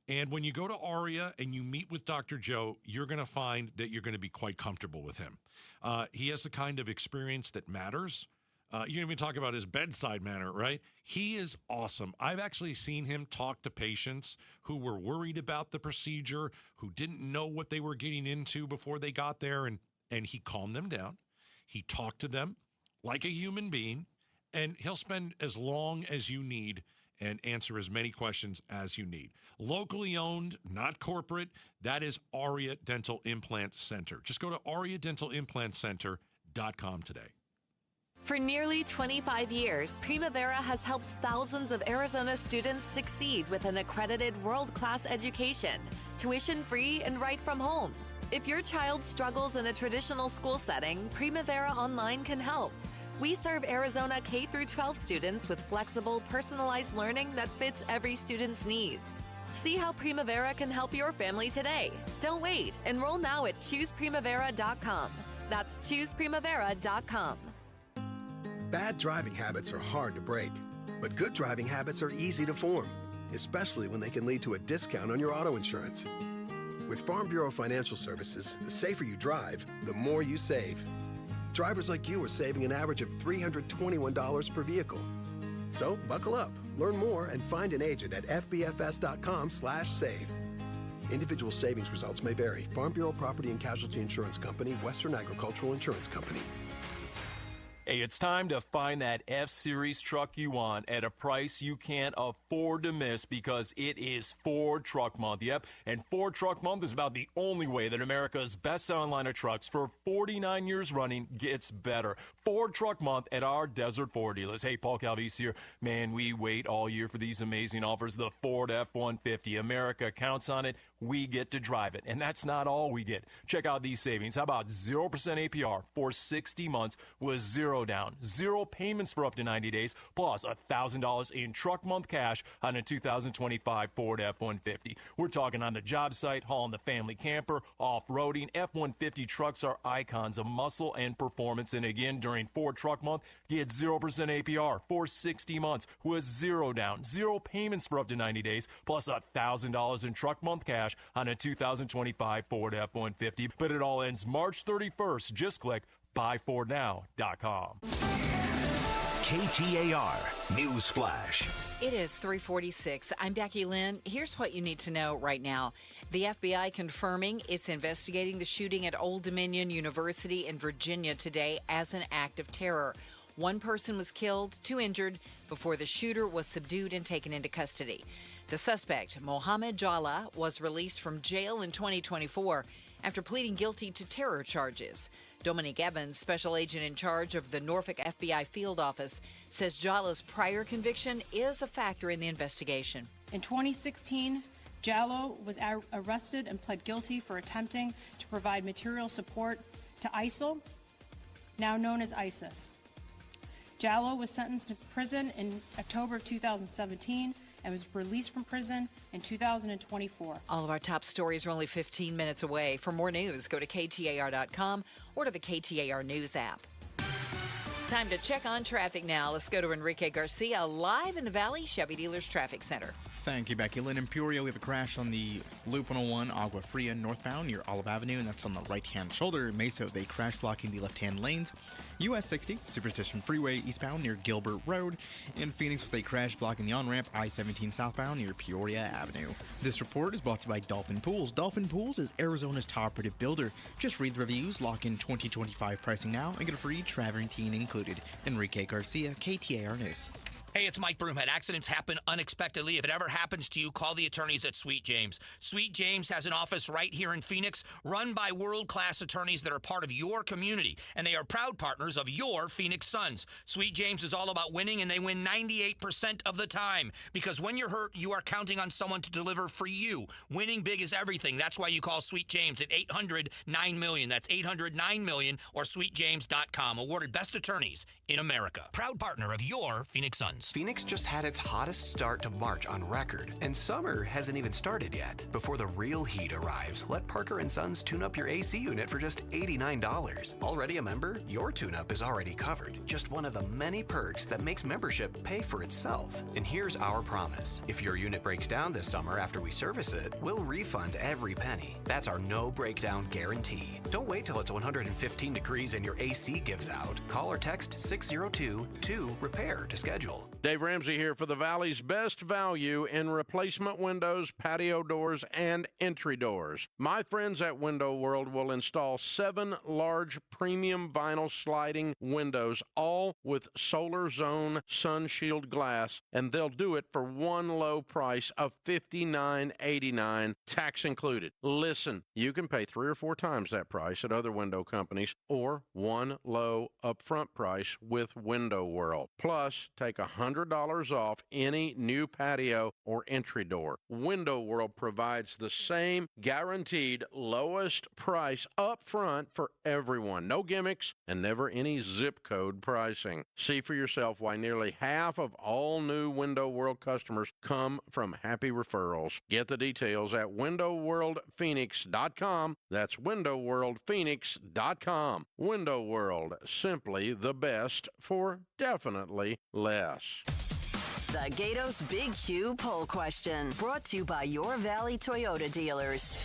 And when you go to Aria and you meet with Dr. Joe, you're going to find that you're going to be quite comfortable with him. He has the kind of experience that matters. You didn't even talk about his bedside manner, right? He is awesome. I've actually seen him talk to patients who were worried about the procedure, who didn't know what they were getting into before they got there, and he calmed them down. He talked to them like a human being, and he'll spend as long as you need and answer as many questions as you need. Locally owned, not corporate. That is Aria Dental Implant Center. Just go to ariadentalimplantcenter.com today. For nearly 25 years, Primavera has helped thousands of Arizona students succeed with an accredited world-class education, tuition-free and right from home. If your child struggles in a traditional school setting, Primavera Online can help. We serve Arizona K-12 students with flexible, personalized learning that fits every student's needs. See how Primavera can help your family today. Don't wait. Enroll now at chooseprimavera.com. That's chooseprimavera.com. Bad driving habits are hard to break, but good driving habits are easy to form, especially when they can lead to a discount on your auto insurance. With Farm Bureau Financial Services, the safer you drive, the more you save. Drivers like you are saving an average of $321 per vehicle. So buckle up, learn more, and find an agent at fbfs.com/save. Individual savings results may vary. Farm Bureau Property and Casualty Insurance Company, Western Agricultural Insurance Company. Hey, it's time to find that F-Series truck you want at a price you can't afford to miss, because it is Ford Truck Month. Yep, and Ford Truck Month is about the only way that America's best-selling line of trucks for 49 years running gets better. Ford Truck Month at our Desert Ford dealers. Hey, Paul Calvise here. Man, we wait all year for these amazing offers. The Ford F-150. America counts on it. We get to drive it. And that's not all we get. Check out these savings. How about 0% APR for 60 months with zero down, zero payments for up to 90 days, plus $1,000 in truck month cash on a 2025 Ford F-150. We're talking on the job site, hauling the family camper, off-roading. F-150 trucks are icons of muscle and performance. And again, during Ford Truck Month, get 0% APR for 60 months with zero down, zero payments for up to 90 days, plus $1,000 in truck month cash cash on a 2025 Ford F-150, but it all ends March 31st. Just click buyfordnow.com. KTAR News Flash. It is 3:46. I'm Becky Lynn. Here's what you need to know right now. The FBI confirming it's investigating the shooting at Old Dominion University in Virginia today as an act of terror. One person was killed, 2 injured, before the shooter was subdued and taken into custody. The suspect, Mohammed Jallah, was released from jail in 2024 after pleading guilty to terror charges. Dominic Evans, special agent in charge of the Norfolk FBI field office, says Jallah's prior conviction is a factor in the investigation. In 2016, Jalloh was arrested and pled guilty for attempting to provide material support to ISIL, now known as ISIS. Jalloh was sentenced to prison in October of 2017 and was released from prison in 2024. All of our top stories are only 15 minutes away. For more news, go to KTAR.com or to the KTAR News app. Time to check on traffic now. Let's go to Enrique Garcia live in the Valley Chevy Dealers Traffic Center. Thank you, Becky Lynn. In Peoria, we have a crash on the Loop 101 Agua Fria northbound near Olive Avenue, and that's on the right-hand shoulder. Mesa, they crash blocking the left-hand lanes. US 60, Superstition Freeway eastbound near Gilbert Road. In Phoenix, with a crash blocking the on-ramp I-17 southbound near Peoria Avenue. This report is brought to you by Dolphin Pools. Dolphin Pools is Arizona's top-rated builder. Just read the reviews, lock in 2025 pricing now, and get a free travertine included. Enrique Garcia, KTAR News. Hey, it's Mike Broom. Accidents happen unexpectedly. If it ever happens to you, call the attorneys at Sweet James. Sweet James has an office right here in Phoenix, run by world-class attorneys that are part of your community, and they are proud partners of your Phoenix Suns. Sweet James is all about winning, and they win 98% of the time, because when you're hurt, you are counting on someone to deliver for you. Winning big is everything. That's why you call Sweet James at 800-9-MILLION. That's 800-9-MILLION or sweetjames.com. Awarded best attorneys in America. Proud partner of your Phoenix Suns. Phoenix just had its hottest start to March on record, and summer hasn't even started yet. Before the real heat arrives, let Parker & Sons tune up your AC unit for just $89. Already a member? Your tune-up is already covered. Just one of the many perks that makes membership pay for itself. And here's our promise. If your unit breaks down this summer after we service it, we'll refund every penny. That's our no breakdown guarantee. Don't wait till it's 115 degrees and your AC gives out. Call or text 602-2-REPAIR to schedule. Dave Ramsey here for the Valley's best value in replacement windows, patio doors, and entry doors. My friends at Window World will install 7 large premium vinyl sliding windows, all with Solar Zone Sun Shield glass, and they'll do it for one low price of $59.89, tax included. Listen, you can pay 3 or 4 times that price at other window companies, or one low upfront price with Window World. Plus, take $100 off any new patio or entry door. Window World provides the same guaranteed lowest price up front for everyone. No gimmicks and never any zip code pricing. See for yourself why nearly half of all new Window World customers come from happy referrals. Get the details at windowworldphoenix.com. That's windowworldphoenix.com. Window World, simply the best for definitely less. The Gatos Big Q poll question, brought to you by your Valley Toyota dealers.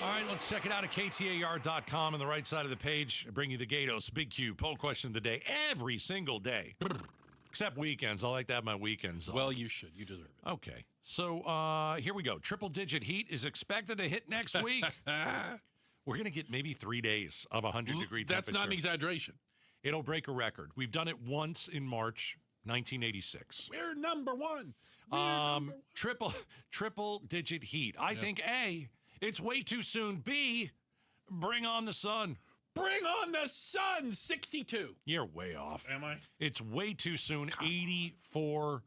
All right, let's check it out at KTAR.com. On the right side of the page, I bring you the Gatos Big Q poll question of the day every single day. Except weekends. I like to have my weekends off. Well, you should. You deserve it. Okay. So here we go. Triple-digit heat is expected to hit next week. We're going to get maybe 3 days of 100-degree temperature. That's not an exaggeration. It'll break a record. We've done it once in March 1986. We're number one. Triple-digit heat. I think, A, it's way too soon. B, bring on the sun. Bring on the sun, 62. You're way off. Am I? It's way too soon, 84%.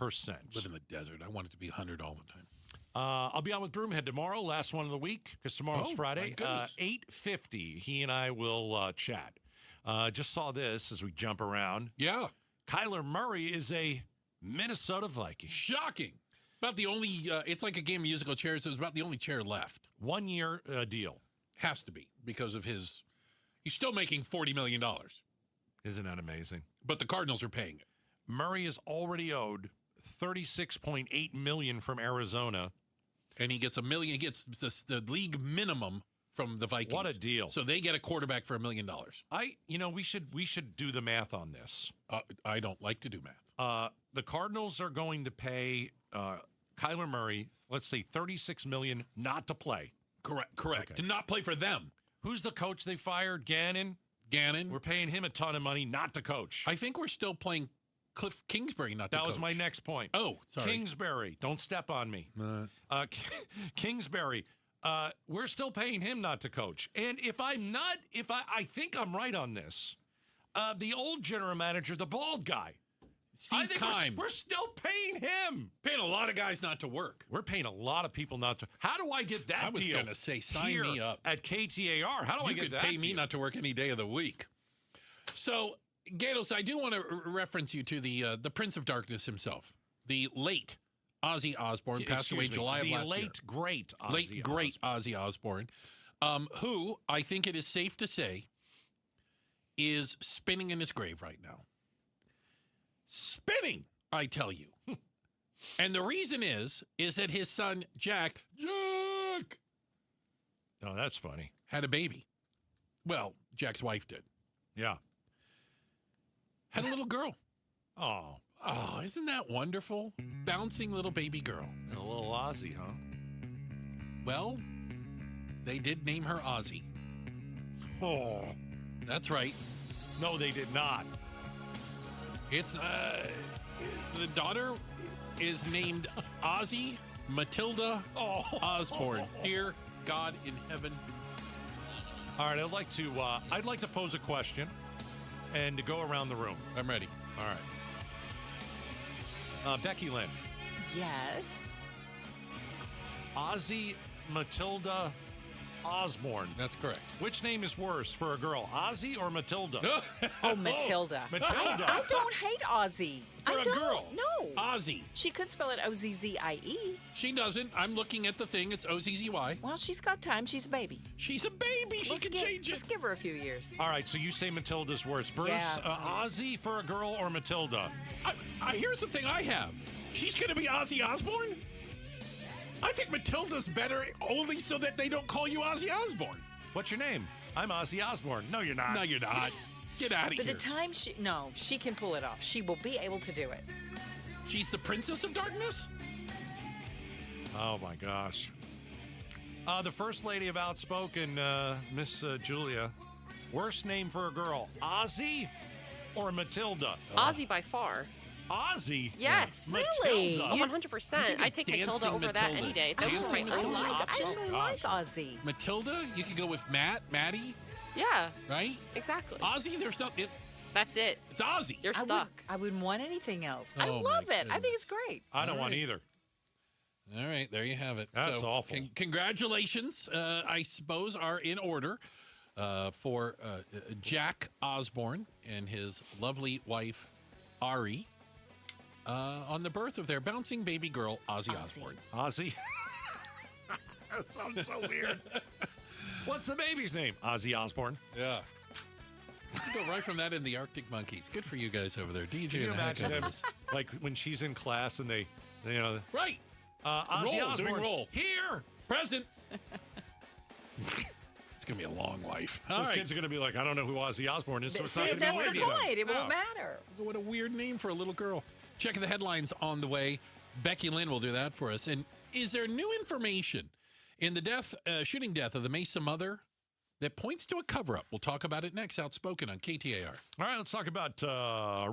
Live in the desert. I want it to be 100 all the time. I'll be on with Broomhead tomorrow, last one of the week, because tomorrow's Friday. 8:50, he and I will chat. Just saw this as we jump around. Yeah. Kyler Murray is a Minnesota Viking. Shocking. About the only, it's like a game of musical chairs. It's about the only chair left. 1 year deal. Has to be because of his, he's still making $40 million. Isn't that amazing? But the Cardinals are paying it. Murray is already owed $36.8 million from Arizona. And he gets $1 million. He gets the league minimum from the Vikings. What a deal. So they get a quarterback for $1 million. We should do the math on this. I don't like to do math. The Cardinals are going to pay Kyler Murray, let's say $36 million not to play. Correct. Okay. To not play for them. Who's the coach they fired? Gannon. We're paying him a ton of money not to coach. I think we're still playing Cliff Kingsbury not to coach. That was my next point. Oh, sorry. Kingsbury. Don't step on me. Kingsbury. We're still paying him not to coach. And I think I'm right on this. The old general manager, the bald guy. Steve Keim. We're still paying him. Paying a lot of guys not to work. We're paying a lot of people not to. How do I get that deal? I was going to say, sign me up. At KTAR. How do I get that You could pay me not to work any day of the week. So, Gatos, I do want to reference you to the Prince of Darkness himself, the late Ozzy Osbourne, passed away July of last year. The late, great Ozzy Osbourne, who I think it is safe to say is spinning in his grave right now. Spinning, I tell you. And the reason is that his son, Jack, Oh, that's funny. had a baby. Well, Jack's wife did. Yeah. Had a little girl. Oh, isn't that wonderful? Bouncing little baby girl. a little Ozzy, huh? Well, they did name her Ozzy. Oh, That's right. no, they did not. It's the daughter is named Ozzy Matilda Osborne. Dear God in heaven. All right, I'd like to pose a question and to go around the room. I'm ready. All right. Becky Lynn. Yes. Ozzy Matilda Osborne. That's correct. Which name is worse for a girl, Ozzy or Matilda? Oh, Matilda. Matilda. I don't hate Ozzy. For I a don't. girl. No. Ozzy. She could spell it O-Z-Z-I-E. She doesn't. I'm looking at the thing. It's O-Z-Z-Y. Well, she's got time. She's a baby. She's a baby. She can change it. Let's give her a few years. All right, so you say Matilda's worse. Bruce, Yeah. Ozzy for a girl or Matilda? Here's the thing I have. She's going to be Ozzy Osbourne? I think Matilda's better only so that they don't call you Ozzy Osbourne. What's your name? I'm Ozzy Osbourne. No, you're not. No, you're not. Get out of By here. the time she can pull it off. She will be able to do it. She's the Princess of Darkness? Oh, my gosh. The First Lady of Outspoken, Miss Julia. Worst name for a girl, Ozzy or Matilda? Ozzy by far. Ozzy? Yes. Really? Oh, 100%. I'd take Matilda over that any day. Those are my only I options. actually like Ozzy. Matilda? You could go with Maddie, Yeah, right? exactly. Ozzy, there's no... That's it. It's Ozzy. You're stuck. I wouldn't want anything else. I Oh, love my it. I think it's great. I don't All want right. either. All right, there you have it. That's awful. Congratulations, I suppose, are in order for Jack Osborne and his lovely wife, Ari, on the birth of their bouncing baby girl, Ozzy Osbourne. Ozzy? That sounds so weird. What's the baby's name? Ozzy Osbourne. Yeah. You go right from that in the Arctic Monkeys. Good for you guys over there. DJ Can you and the heck imagine out of them, this. like when she's in class and they Right. Ozzy Roll, Osbourne. doing roll. Here. Present. It's going to be a long life. All Those right. kids are going to be like, I don't know who Ozzy Osbourne is, so it's not See, going to that's be the worth it. point. It No. won't matter. What a weird name for a little girl. Checking the headlines on the way. Becky Lynn will do that for us. And is there new information in the shooting death of the Mesa mother that points to a cover-up? We'll talk about it next. Outspoken on KTAR. All right, let's talk about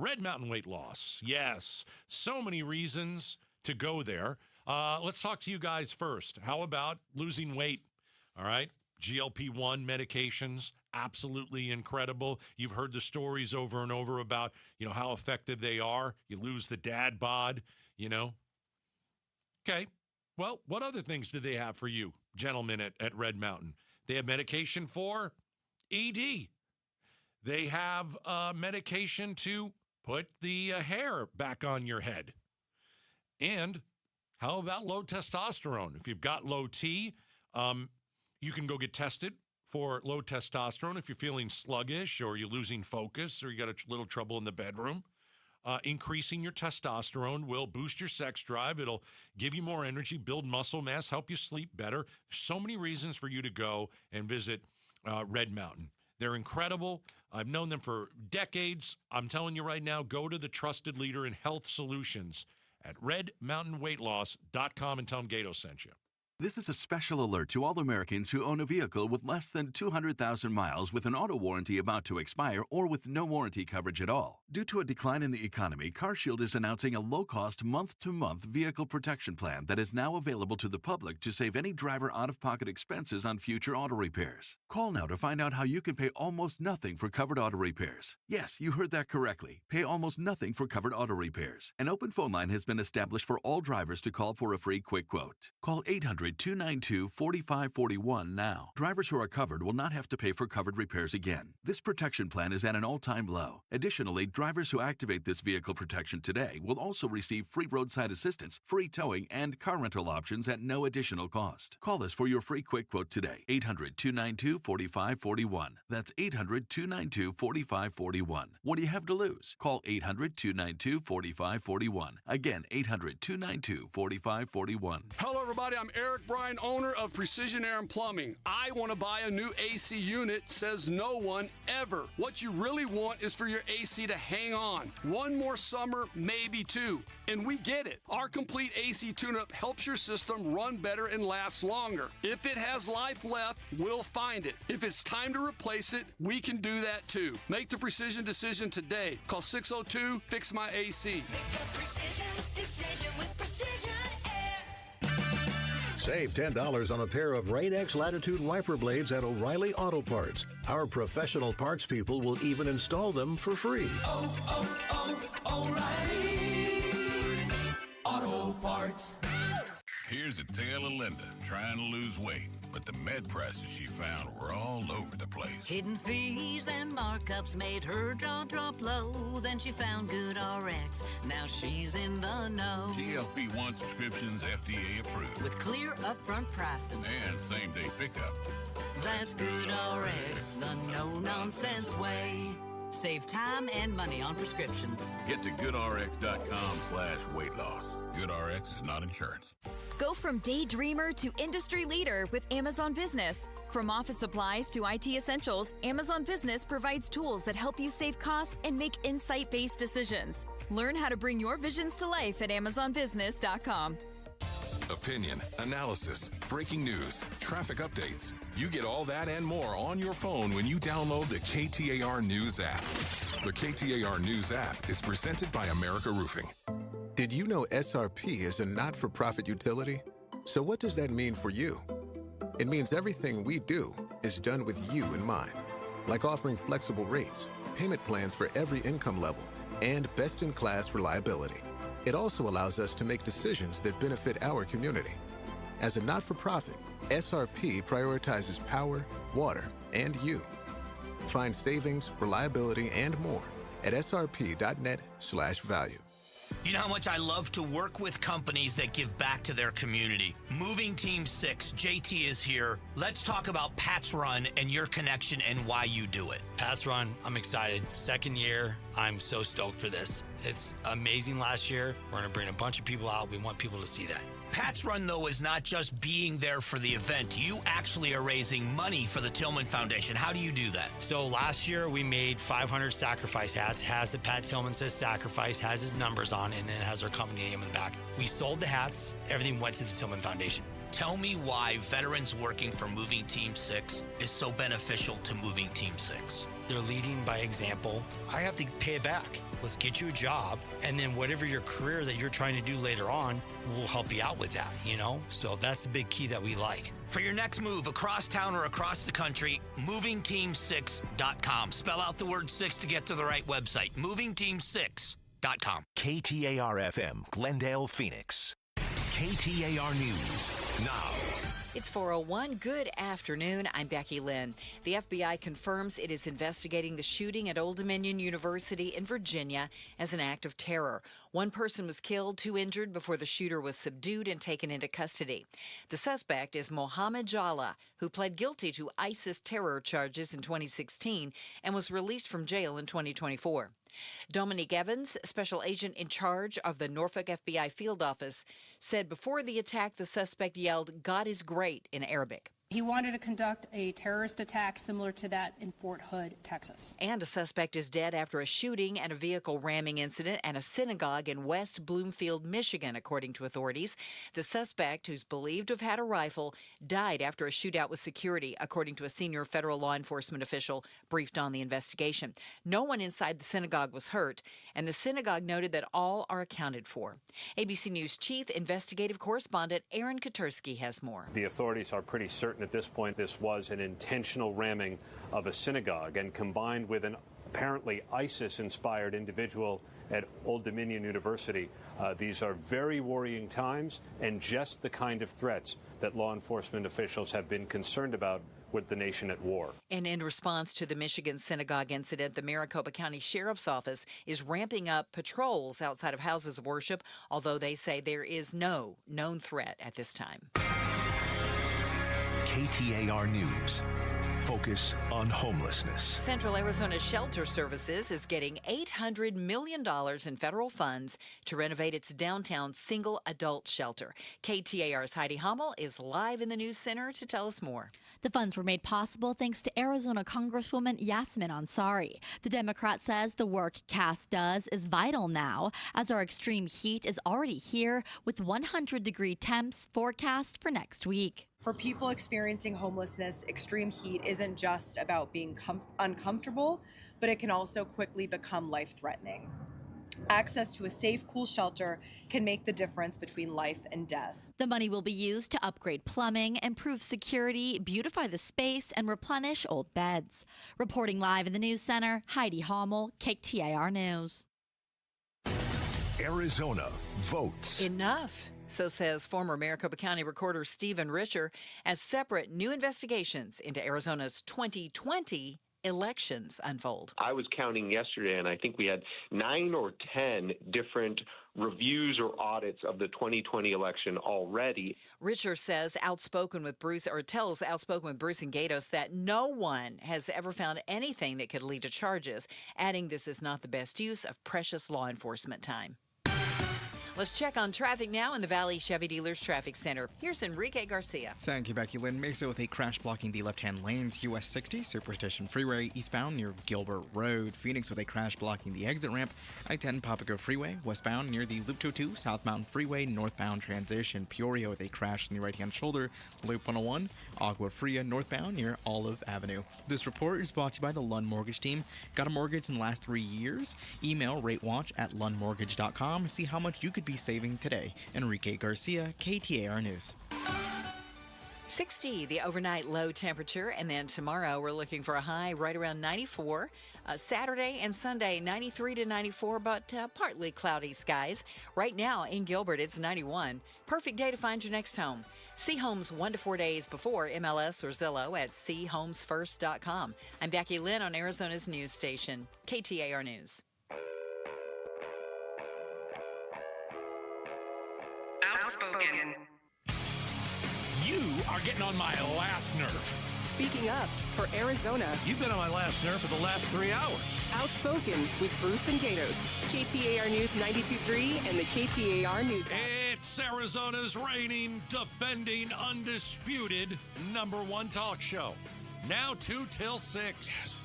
Red Mountain weight loss. Yes, so many reasons to go there. Let's talk to you guys first. How about losing weight? All right, GLP-1 medications, absolutely incredible. You've heard the stories over and over about, how effective they are. You lose the dad bod, Okay, well, what other things do they have for you, gentlemen at Red Mountain? They have medication for ED. They have medication to put the hair back on your head. And how about low testosterone? If you've got low T, you can go get tested for low testosterone if you're feeling sluggish or you're losing focus or you got a little trouble in the bedroom. increasing your testosterone will boost your sex drive. It'll give you more energy, build muscle mass, help you sleep better. So many reasons for you to go and visit Red Mountain. They're incredible. I've known them for decades. I'm telling you right now, go to the trusted leader in health solutions at redmountainweightloss.com and tell them Gato sent you. This is a special alert to all Americans who own a vehicle with less than 200,000 miles with an auto warranty about to expire or with no warranty coverage at all. Due to a decline in the economy, CarShield is announcing a low-cost month-to-month vehicle protection plan that is now available to the public to save any driver out-of-pocket expenses on future auto repairs. Call now to find out how you can pay almost nothing for covered auto repairs. Yes, you heard that correctly. Pay almost nothing for covered auto repairs. An open phone line has been established for all drivers to call for a free quick quote. Call 800-292-4541 now. Drivers who are covered will not have to pay for covered repairs again. This protection plan is at an all-time low. Additionally, drivers who activate this vehicle protection today will also receive free roadside assistance, free towing, and car rental options at no additional cost. Call us for your free quick quote today. 800-292-4541. That's 800-292-4541. What do you have to lose? Call 800-292-4541. Again, 800-292-4541. Hello, everybody. I'm Eric Bryan, owner of Precision Air and Plumbing. I want to buy a new AC unit, says no one ever. What you really want is for your AC to hang on. One more summer, maybe two. And we get it. Our complete AC tune-up helps your system run better and last longer. If it has life left, we'll find it. If it's time to replace it, we can do that too. Make the precision decision today. Call 602-FIX-MY-AC. Make a precision decision with Precision Air. Save $10 on a pair of Rain-X Latitude wiper blades at O'Reilly Auto Parts. Our professional parts people will even install them for free. O'Reilly Auto Parts. Here's a tale of Linda trying to lose weight, but the med prices she found were all over the place. Hidden fees and markups made her jaw drop low. Then she found GoodRx. Now she's in the know. GLP-1 subscriptions FDA approved. With clear upfront pricing. And same-day pickup. That's GoodRx, the no-nonsense way. Save time and money on prescriptions. Get to goodrx.com/weight loss. GoodRx is not insurance. Go from daydreamer to industry leader with Amazon Business. From office supplies to IT essentials, Amazon Business provides tools that help you save costs and make insight-based decisions. Learn how to bring your visions to life at amazonbusiness.com. Opinion, analysis, breaking news, traffic updates. You get all that and more on your phone when you download the KTAR News app. The KTAR News app is presented by America Roofing. Did you know SRP is a not-for-profit utility? So what does that mean for you? It means everything we do is done with you in mind, like offering flexible rates, payment plans for every income level, and best-in-class reliability. It also allows us to make decisions that benefit our community. As a not-for-profit, SRP prioritizes power, water, and you. Find savings, reliability, and more at srp.net/value. You know how much I love to work with companies that give back to their community. Moving Team 6, JT is here. Let's talk about Pat's Run and your connection and why you do it. Pat's Run, I'm excited. Second year, I'm so stoked for this. It's amazing last year. We're going to bring a bunch of people out. We want people to see that. Pat's Run, though, is not just being there for the event. You actually are raising money for the Tillman Foundation. How do you do that? So last year, we made 500 sacrifice hats. Has the Pat Tillman says sacrifice, has his numbers on, and then it has our company name in the back. We sold the hats. Everything went to the Tillman Foundation. Tell me why veterans working for Moving Team 6 is so beneficial to Moving Team 6. They're leading by example. I have to pay it back. Let's get you a job, and then whatever your career that you're trying to do later on, we'll help you out with that, you know? So that's the big key that we like. For your next move across town or across the country, movingteam6.com. Spell out the word 6 to get to the right website. movingteam6.com. KTAR-FM, Glendale, Phoenix. KTAR News now. It's 4:01. Good afternoon. I'm Becky Lynn. The FBI confirms it is investigating the shooting at Old Dominion University in Virginia as an act of terror. One person was killed, 2 injured before the shooter was subdued and taken into custody. The suspect is Mohammed Jalla, who pled guilty to ISIS terror charges in 2016 and was released from jail in 2024. Dominique Evans, special agent in charge of the Norfolk FBI field office, said before the attack the suspect yelled, "God is great," in Arabic. He wanted to conduct a terrorist attack similar to that in Fort Hood, Texas. And a suspect is dead after a shooting and a vehicle ramming incident at a synagogue in West Bloomfield, Michigan, according to authorities. The suspect, who's believed to have had a rifle, died after a shootout with security, according to a senior federal law enforcement official briefed on the investigation. No one inside the synagogue was hurt, and the synagogue noted that all are accounted for. ABC News chief investigative correspondent Aaron Katursky has more. The authorities are pretty certain at this point this was an intentional ramming of a synagogue, and combined with an apparently ISIS-inspired individual at Old Dominion University, these are very worrying times and just the kind of threats that law enforcement officials have been concerned about with the nation at war. And in response to the Michigan synagogue incident, the Maricopa County Sheriff's Office is ramping up patrols outside of houses of worship, although they say there is no known threat at this time. KTAR News. Focus on homelessness. Central Arizona Shelter Services is getting $800 million in federal funds to renovate its downtown single adult shelter. KTAR's Heidi Hummel is live in the news center to tell us more. The funds were made possible thanks to Arizona Congresswoman Yasmin Ansari. The Democrat says the work CAS does is vital now, as our extreme heat is already here with 100-degree temps forecast for next week. For people experiencing homelessness, extreme heat isn't just about being uncomfortable, but it can also quickly become life-threatening. Access to a safe, cool shelter can make the difference between life and death. The money will be used to upgrade plumbing, improve security, beautify the space, and replenish old beds. Reporting live in the news center, Heidi Hummel, KTAR News. Arizona votes. Enough. So says former Maricopa County Recorder Stephen Richer, as separate new investigations into Arizona's 2020 elections unfold. I was counting yesterday, and I think we had 9 or 10 different reviews or audits of the 2020 election already. Richer says tells Outspoken with Bruce and Gatos that no one has ever found anything that could lead to charges, adding this is not the best use of precious law enforcement time. Let's check on traffic now in the Valley Chevy Dealers Traffic Center. Here's Enrique Garcia. Thank you, Becky Lynn. Mesa with a crash blocking the left-hand lanes. US 60, Superstition Freeway, eastbound near Gilbert Road. Phoenix with a crash blocking the exit ramp. I-10 Papago Freeway, westbound near the Loop 22, South Mountain Freeway, northbound transition. Peoria with a crash in the right-hand shoulder. Loop 101, Agua Fria, northbound near Olive Avenue. This report is brought to you by the Lund Mortgage Team. Got a mortgage in the last 3 years? Email ratewatch@lundmortgage.com and see how much you could be saving today. Enrique Garcia, KTAR News. 60, the overnight low temperature, and then tomorrow we're looking for a high right around 94. Saturday and Sunday, 93 to 94, but partly cloudy skies. Right now in Gilbert, it's 91. Perfect day to find your next home. See homes 1 to 4 days before MLS or Zillow at seehomesfirst.com. I'm Becky Lynn on Arizona's news station, KTAR News. Outspoken. You are getting on my last nerve. Speaking up for Arizona. You've been on my last nerve for the last 3 hours. Outspoken with Bruce and Gatos. KTAR News 92.3 and the KTAR News app. It's Arizona's reigning, defending, undisputed #1 talk show. Now 2 till 6. Yes.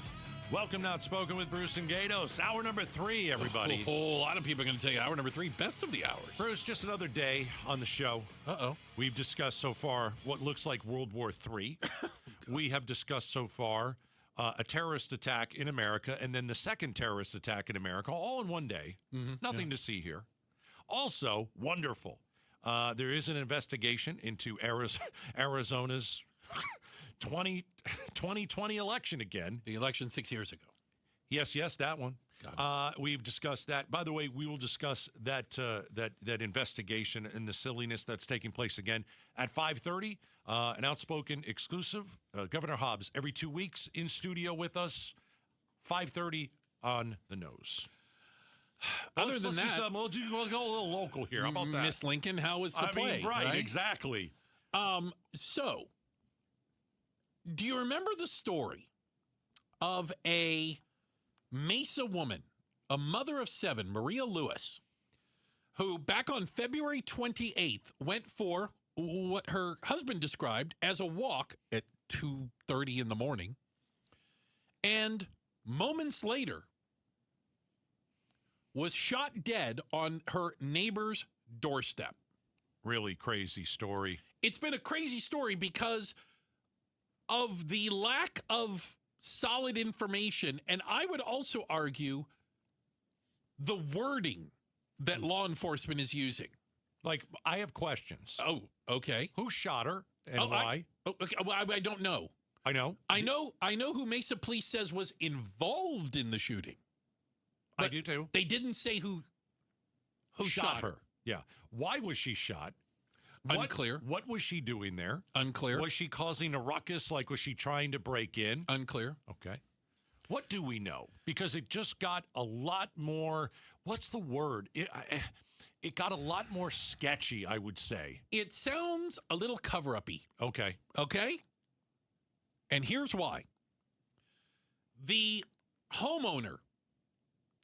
Welcome to Outspoken with Bruce and Gatos. Hour number 3, everybody. A whole lot of people are going to tell you hour number 3, best of the hours. Bruce, just another day on the show. Uh-oh. We've discussed so far what looks like World War III. We have discussed so far a terrorist attack in America and then the second terrorist attack in America, all in one day. Mm-hmm. Nothing to see here. Also, wonderful. There is an investigation into Arizona's 2020 election again. The election 6 years ago. Yes, that one. We've discussed that. By the way, we will discuss that investigation and the silliness that's taking place again at 5:30. An outspoken exclusive, Governor Hobbs, every 2 weeks in studio with us, 5:30 on the nose. Other than that, we'll go a little local here. How about that? Miss Lincoln, how was the play? Right, exactly. So, do you remember the story of a Mesa woman, a mother of 7, Maria Lewis, who back on February 28th went for what her husband described as a walk at 2:30 in the morning, and moments later was shot dead on her neighbor's doorstep. Really crazy story. It's been a crazy story because of the lack of solid information, and I would also argue the wording that law enforcement is using. Like, I have questions. Oh, okay. Who shot her and why? I don't know. I know who Mesa Police says was involved in the shooting. I do too. They didn't say who shot her. Yeah. Why was she shot? Unclear. What was she doing there? Unclear. Was she causing a ruckus? Like, was she trying to break in? Unclear. Okay. What do we know? Because it just got a lot more, what's the word? It got a lot more sketchy, I would say. It sounds a little cover-up-y. Okay. Okay? And here's why. The homeowner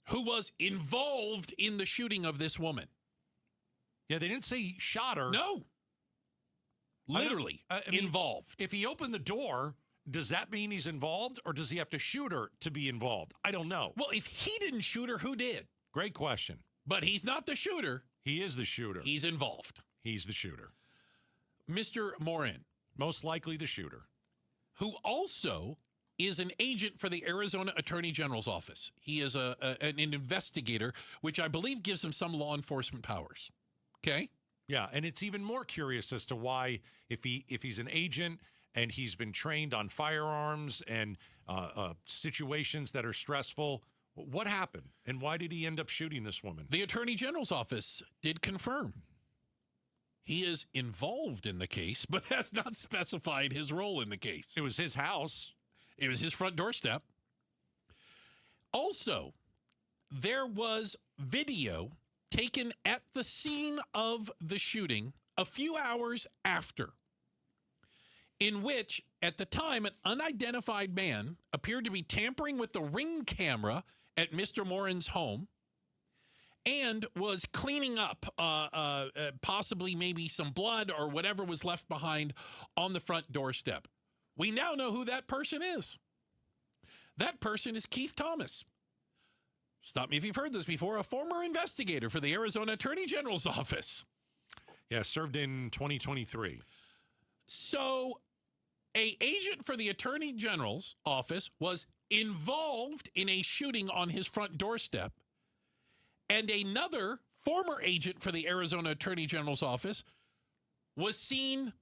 who was involved in the shooting of this woman. Yeah, they didn't say he shot her. No. Literally involved. If he opened the door, does that mean he's involved, or does he have to shoot her to be involved? I don't know. Well, if he didn't shoot her, who did? Great question. But he's not the shooter. He is the shooter. He's involved. He's the shooter. Mr. Morin. Most likely the shooter. Who also is an agent for the Arizona Attorney General's office. He is an investigator, which I believe gives him some law enforcement powers. Okay? Yeah, and it's even more curious as to why, if he's an agent and he's been trained on firearms and situations that are stressful, what happened? And why did he end up shooting this woman? The Attorney General's office did confirm he is involved in the case, but has not specified his role in the case. It was his house. It was his front doorstep. Also, there was video taken at the scene of the shooting a few hours after, in which, at the time, an unidentified man appeared to be tampering with the Ring camera at Mr. Morin's home and was cleaning up possibly maybe some blood or whatever was left behind on the front doorstep. We now know who that person is. That person is Keith Thomas. Stop me if you've heard this before. A former investigator for the Arizona Attorney General's office. Yeah, served in 2023. So, an agent for the Attorney General's office was involved in a shooting on his front doorstep, and another former agent for the Arizona Attorney General's office was seen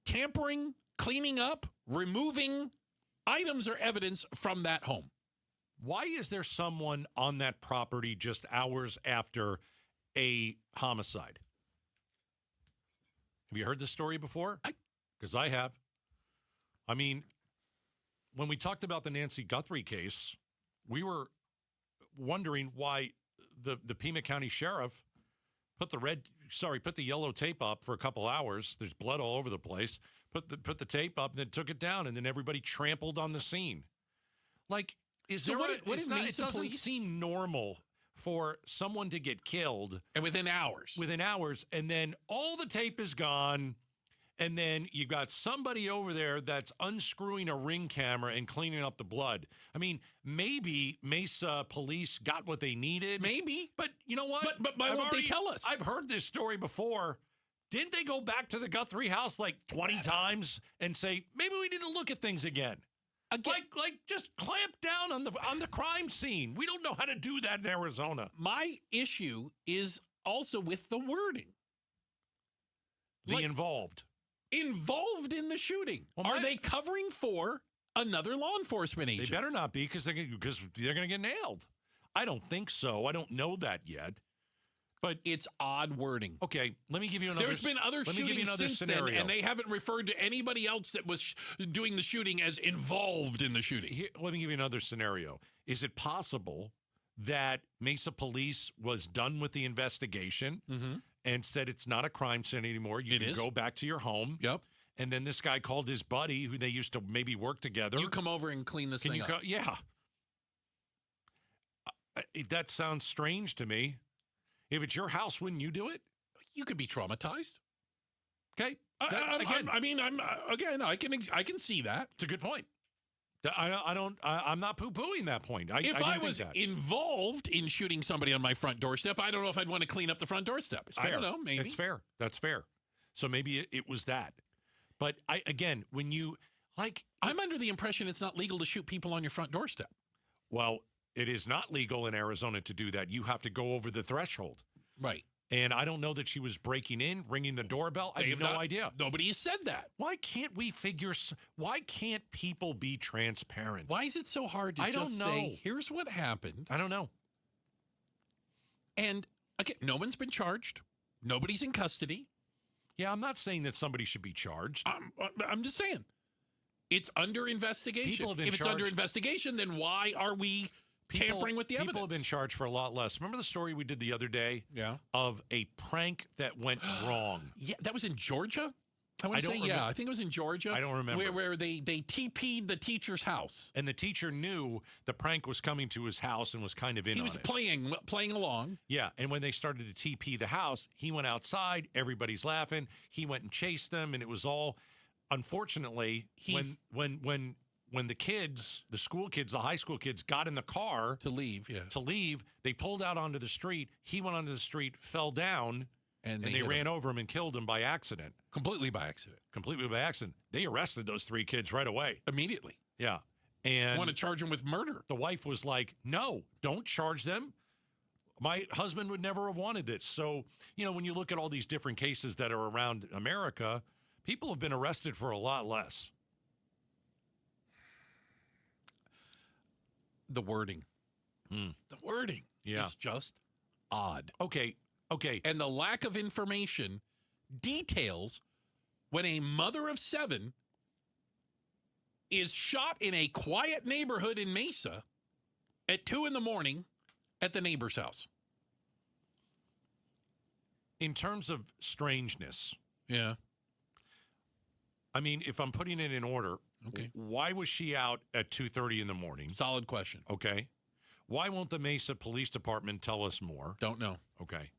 tampering, cleaning up, removing items or evidence from that home. Why is there someone on that property just hours after a homicide? Have you heard this story before? Because I have. I mean, when we talked about the Nancy Guthrie case, we were wondering why the Pima County Sheriff put the yellow tape up for a couple hours. There's blood all over the place. Put the tape up and then took it down, and then everybody trampled on the scene. Like, it doesn't seem normal for someone to get killed. And within hours. And then all the tape is gone. And then you got somebody over there that's unscrewing a Ring camera and cleaning up the blood. I mean, maybe Mesa police got what they needed. Maybe. But you know what? But why won't they tell us? I've heard this story before. Didn't they go back to the Guthrie house like 20 times and say, maybe we need to look at things again? Like just clamp down on the crime scene. We don't know how to do that in Arizona. My issue is also with the wording. Involved in the shooting. Well, are they covering for another law enforcement agent. They better not be because they're going to get nailed. I don't think so. I don't know that yet. But it's odd wording. Okay, let me give you another. There's been other shootings since then, and they haven't referred to anybody else that was doing the shooting as involved in the shooting. Here, let me give you another scenario. Is it possible that Mesa Police was done with the investigation and said it's not a crime scene anymore? You can go back to your home. Yep. And then this guy called his buddy, who they used to maybe work together. You come over and clean this thing up. Yeah. That sounds strange to me. If it's your house, wouldn't you do it? You could be traumatized. Okay. I can see that. It's a good point. I'm not poo-pooing that point. If I was involved in shooting somebody on my front doorstep, I don't know if I'd want to clean up the front doorstep. I don't know. Maybe it's fair. That's fair. So maybe it was that. But when you I'm under the impression it's not legal to shoot people on your front doorstep. Well, it is not legal in Arizona to do that. You have to go over the threshold. Right. And I don't know that she was breaking in, ringing the doorbell. I have no idea. Nobody has said that. Why can't people be transparent? Why is it so hard to just say, here's what happened? I don't know. And again, no one's been charged. Nobody's in custody. Yeah, I'm not saying that somebody should be charged. I'm just saying. It's under investigation. If it's under investigation, then why are we tampering with the evidence? People have been charged for a lot less. Remember the story we did the other day? Yeah. Of a prank that went wrong. Yeah, that was in Georgia? I think it was in Georgia. I don't remember. Where they TP'd the teacher's house. And the teacher knew the prank was coming to his house and was kind of in on it. He was playing along. Yeah, and when they started to TP the house, he went outside, everybody's laughing. He went and chased them, and it was all, unfortunately, when the kids, the school kids, the high school kids got in the car to leave, they pulled out onto the street. He went onto the street, fell down, and they ran over him and killed him by accident. Completely by accident. They arrested those 3 kids right away. Immediately. Yeah. And want to charge them with murder. The wife was like, no, don't charge them. My husband would never have wanted this. So, when you look at all these different cases that are around America, people have been arrested for a lot less. The wording. The wording is just odd. Okay. And the lack of information details when a mother of 7 is shot in a quiet neighborhood in Mesa at 2 a.m. at the neighbor's house. In terms of strangeness. Yeah. I mean, if I'm putting it in order, why was she out at 2:30 in the morning? Solid question. Okay. Why won't the Mesa Police Department tell us more? Don't know. Okay.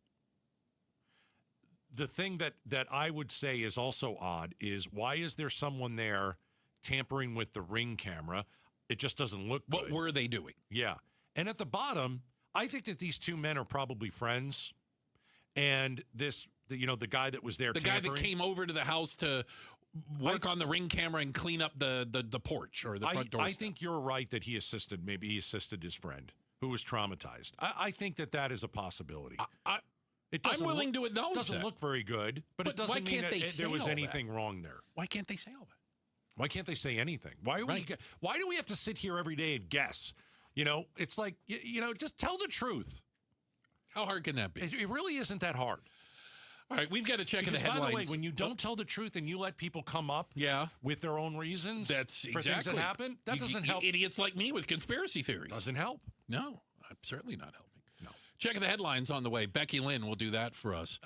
The thing that I would say is also odd is why is there someone there tampering with the Ring camera? It just doesn't look good. What were they doing? Yeah. And at the bottom, I think that these 2 men are probably friends. And the guy that was there tampering. Guy that came over to the house to work on the Ring camera and clean up the porch or the front door. I think you're right that maybe he assisted his friend who was traumatized. I think that is a I'm willing to acknowledge that. It doesn't look very good, but it doesn't mean that there was anything wrong there. Why can't they say all that? Why can't they say anything? Why do we have to sit here every day and guess? It's like, just tell the truth. How hard can that be? It really isn't that hard. All right, we've got to check in the headlines. By the way, when you don't tell the truth and you let people come up with their own reasons for things that happen, that doesn't help. Idiots like me with conspiracy theories. Doesn't help. No, I'm certainly not helping. No. Checking the headlines on the way. Becky Lynn will do that for us.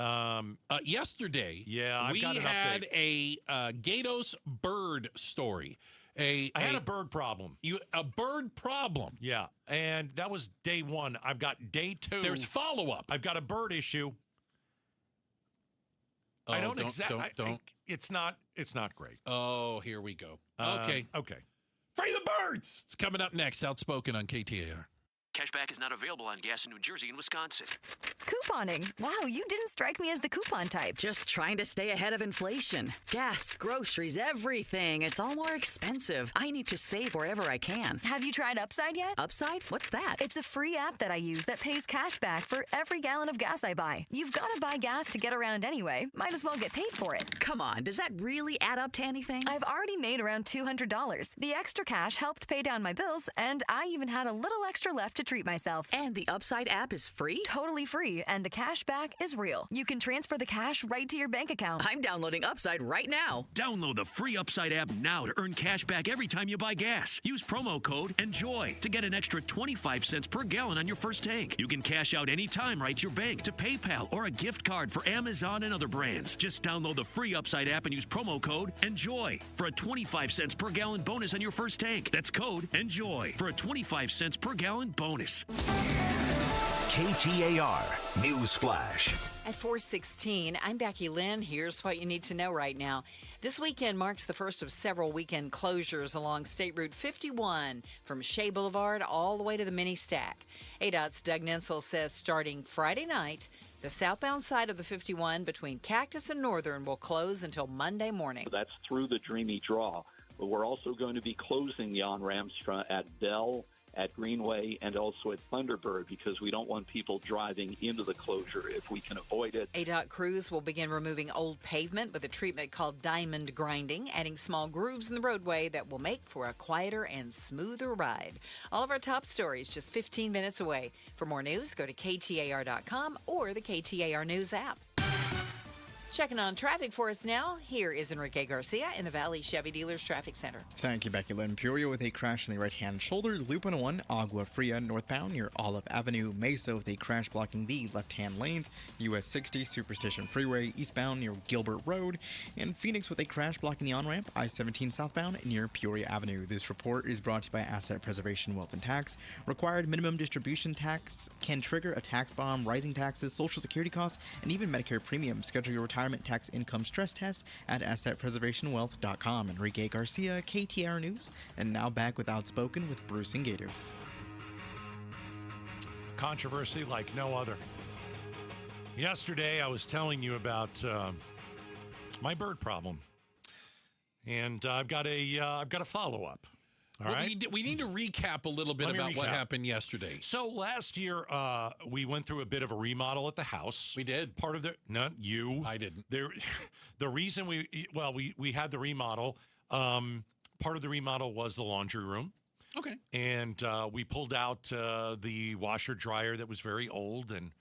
Yesterday, we had a Gatos bird story. I had a bird problem. A bird problem? Yeah, and that was day 1. I've got day 2. There's follow-up. I've got a bird issue. Oh, I don't exactly. It's not great. Oh, here we go. Okay. Okay. Free the birds. It's coming up next. Outspoken on KTAR. Cashback is not available on gas in New Jersey and Wisconsin. Couponing. Wow, you didn't strike me as the coupon type. Just trying to stay ahead of inflation. Gas, groceries, everything. It's all more expensive. I need to save wherever I can. Have you tried Upside yet? Upside? What's that? It's a free app that I use that pays cash back for every gallon of gas I buy. You've got to buy gas to get around anyway. Might as well get paid for it. Come on, does that really add up to anything? I've already made around $200. The extra cash helped pay down my bills, and I even had a little extra left to treat myself. And the Upside app is free? Totally free, and the cash back is real. You can transfer the cash right to your bank account. I'm downloading Upside right now. Download the free Upside app now to earn cash back every time you buy gas. Use promo code ENJOY to get an extra 25 cents per gallon on your first tank. You can cash out anytime right to your bank, to PayPal, or a gift card for Amazon and other brands. Just download the free Upside app and use promo code ENJOY for a 25 cents per gallon bonus on your first tank. That's code ENJOY for a 25 cents per gallon bonus. KTAR News Flash. At 4:16, I'm Becky Lynn. Here's what you need to know right now. This weekend marks the first of several weekend closures along State Route 51 from Shea Boulevard all the way to the Mini Stack. ADOT's Doug Nensel says starting Friday night, the southbound side of the 51 between Cactus and Northern will close until Monday morning. That's through the Dreamy Draw. But we're also going to be closing the on-ramps at Bell, at Greenway, and also at Thunderbird, because we don't want people driving into the closure if we can avoid it. ADOT crews will begin removing old pavement with a treatment called diamond grinding, adding small grooves in the roadway that will make for a quieter and smoother ride. All of our top stories just 15 minutes away. For more news, go to KTAR.com or the KTAR News app. Checking on traffic for us now, here is Enrique Garcia in the Valley Chevy Dealers Traffic Center. Thank you, Becky Lynn. Peoria with a crash in the right-hand shoulder. Loop 101, Agua Fria northbound near Olive Avenue. Mesa with a crash blocking the left-hand lanes. US 60, Superstition Freeway eastbound near Gilbert Road. And Phoenix with a crash blocking the on-ramp, I-17 southbound near Peoria Avenue. This report is brought to you by Asset Preservation Wealth and Tax. Required minimum distribution tax can trigger a tax bomb, rising taxes, Social Security costs, and even Medicare premiums. Schedule your retirement tax income stress test at assetpreservationwealth.com. Enrique Garcia, KTAR News, and now back with Outspoken with Bruce and Gators. Controversy like no other. Yesterday, I was telling you about my bird problem, and I've got a follow-up. All right. We need to recap a little bit about what happened yesterday. So last year, we went through a bit of a remodel at the house. We did. Part of not you. I didn't. The reason we had the remodel, part of the remodel was the laundry room. Okay. And we pulled out the washer dryer that was very old. And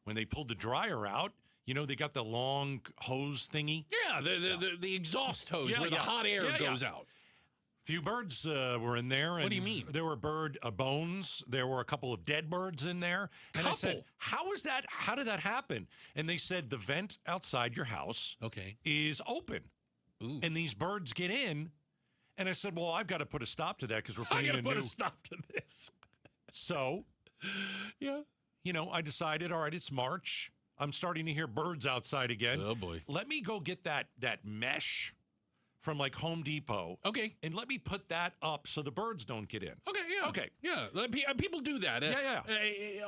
when they pulled the dryer out, you know, they got the long hose thingy. Yeah, the exhaust hose where the hot air goes out. Few birds were in there. And what do you mean? There were bird bones. There were a couple of dead birds in there. And I said, how did that happen? And they said the vent outside your house is open. Ooh. And these birds get in. And I said, well, I've got to put a stop to that because we're putting a stop to this. So, I decided, all right, it's March. I'm starting to hear birds outside again. Oh, boy. Let me go get that mesh from like Home Depot. Okay. And let me put that up so the birds don't get in. Okay, yeah. Okay. Yeah, people do that.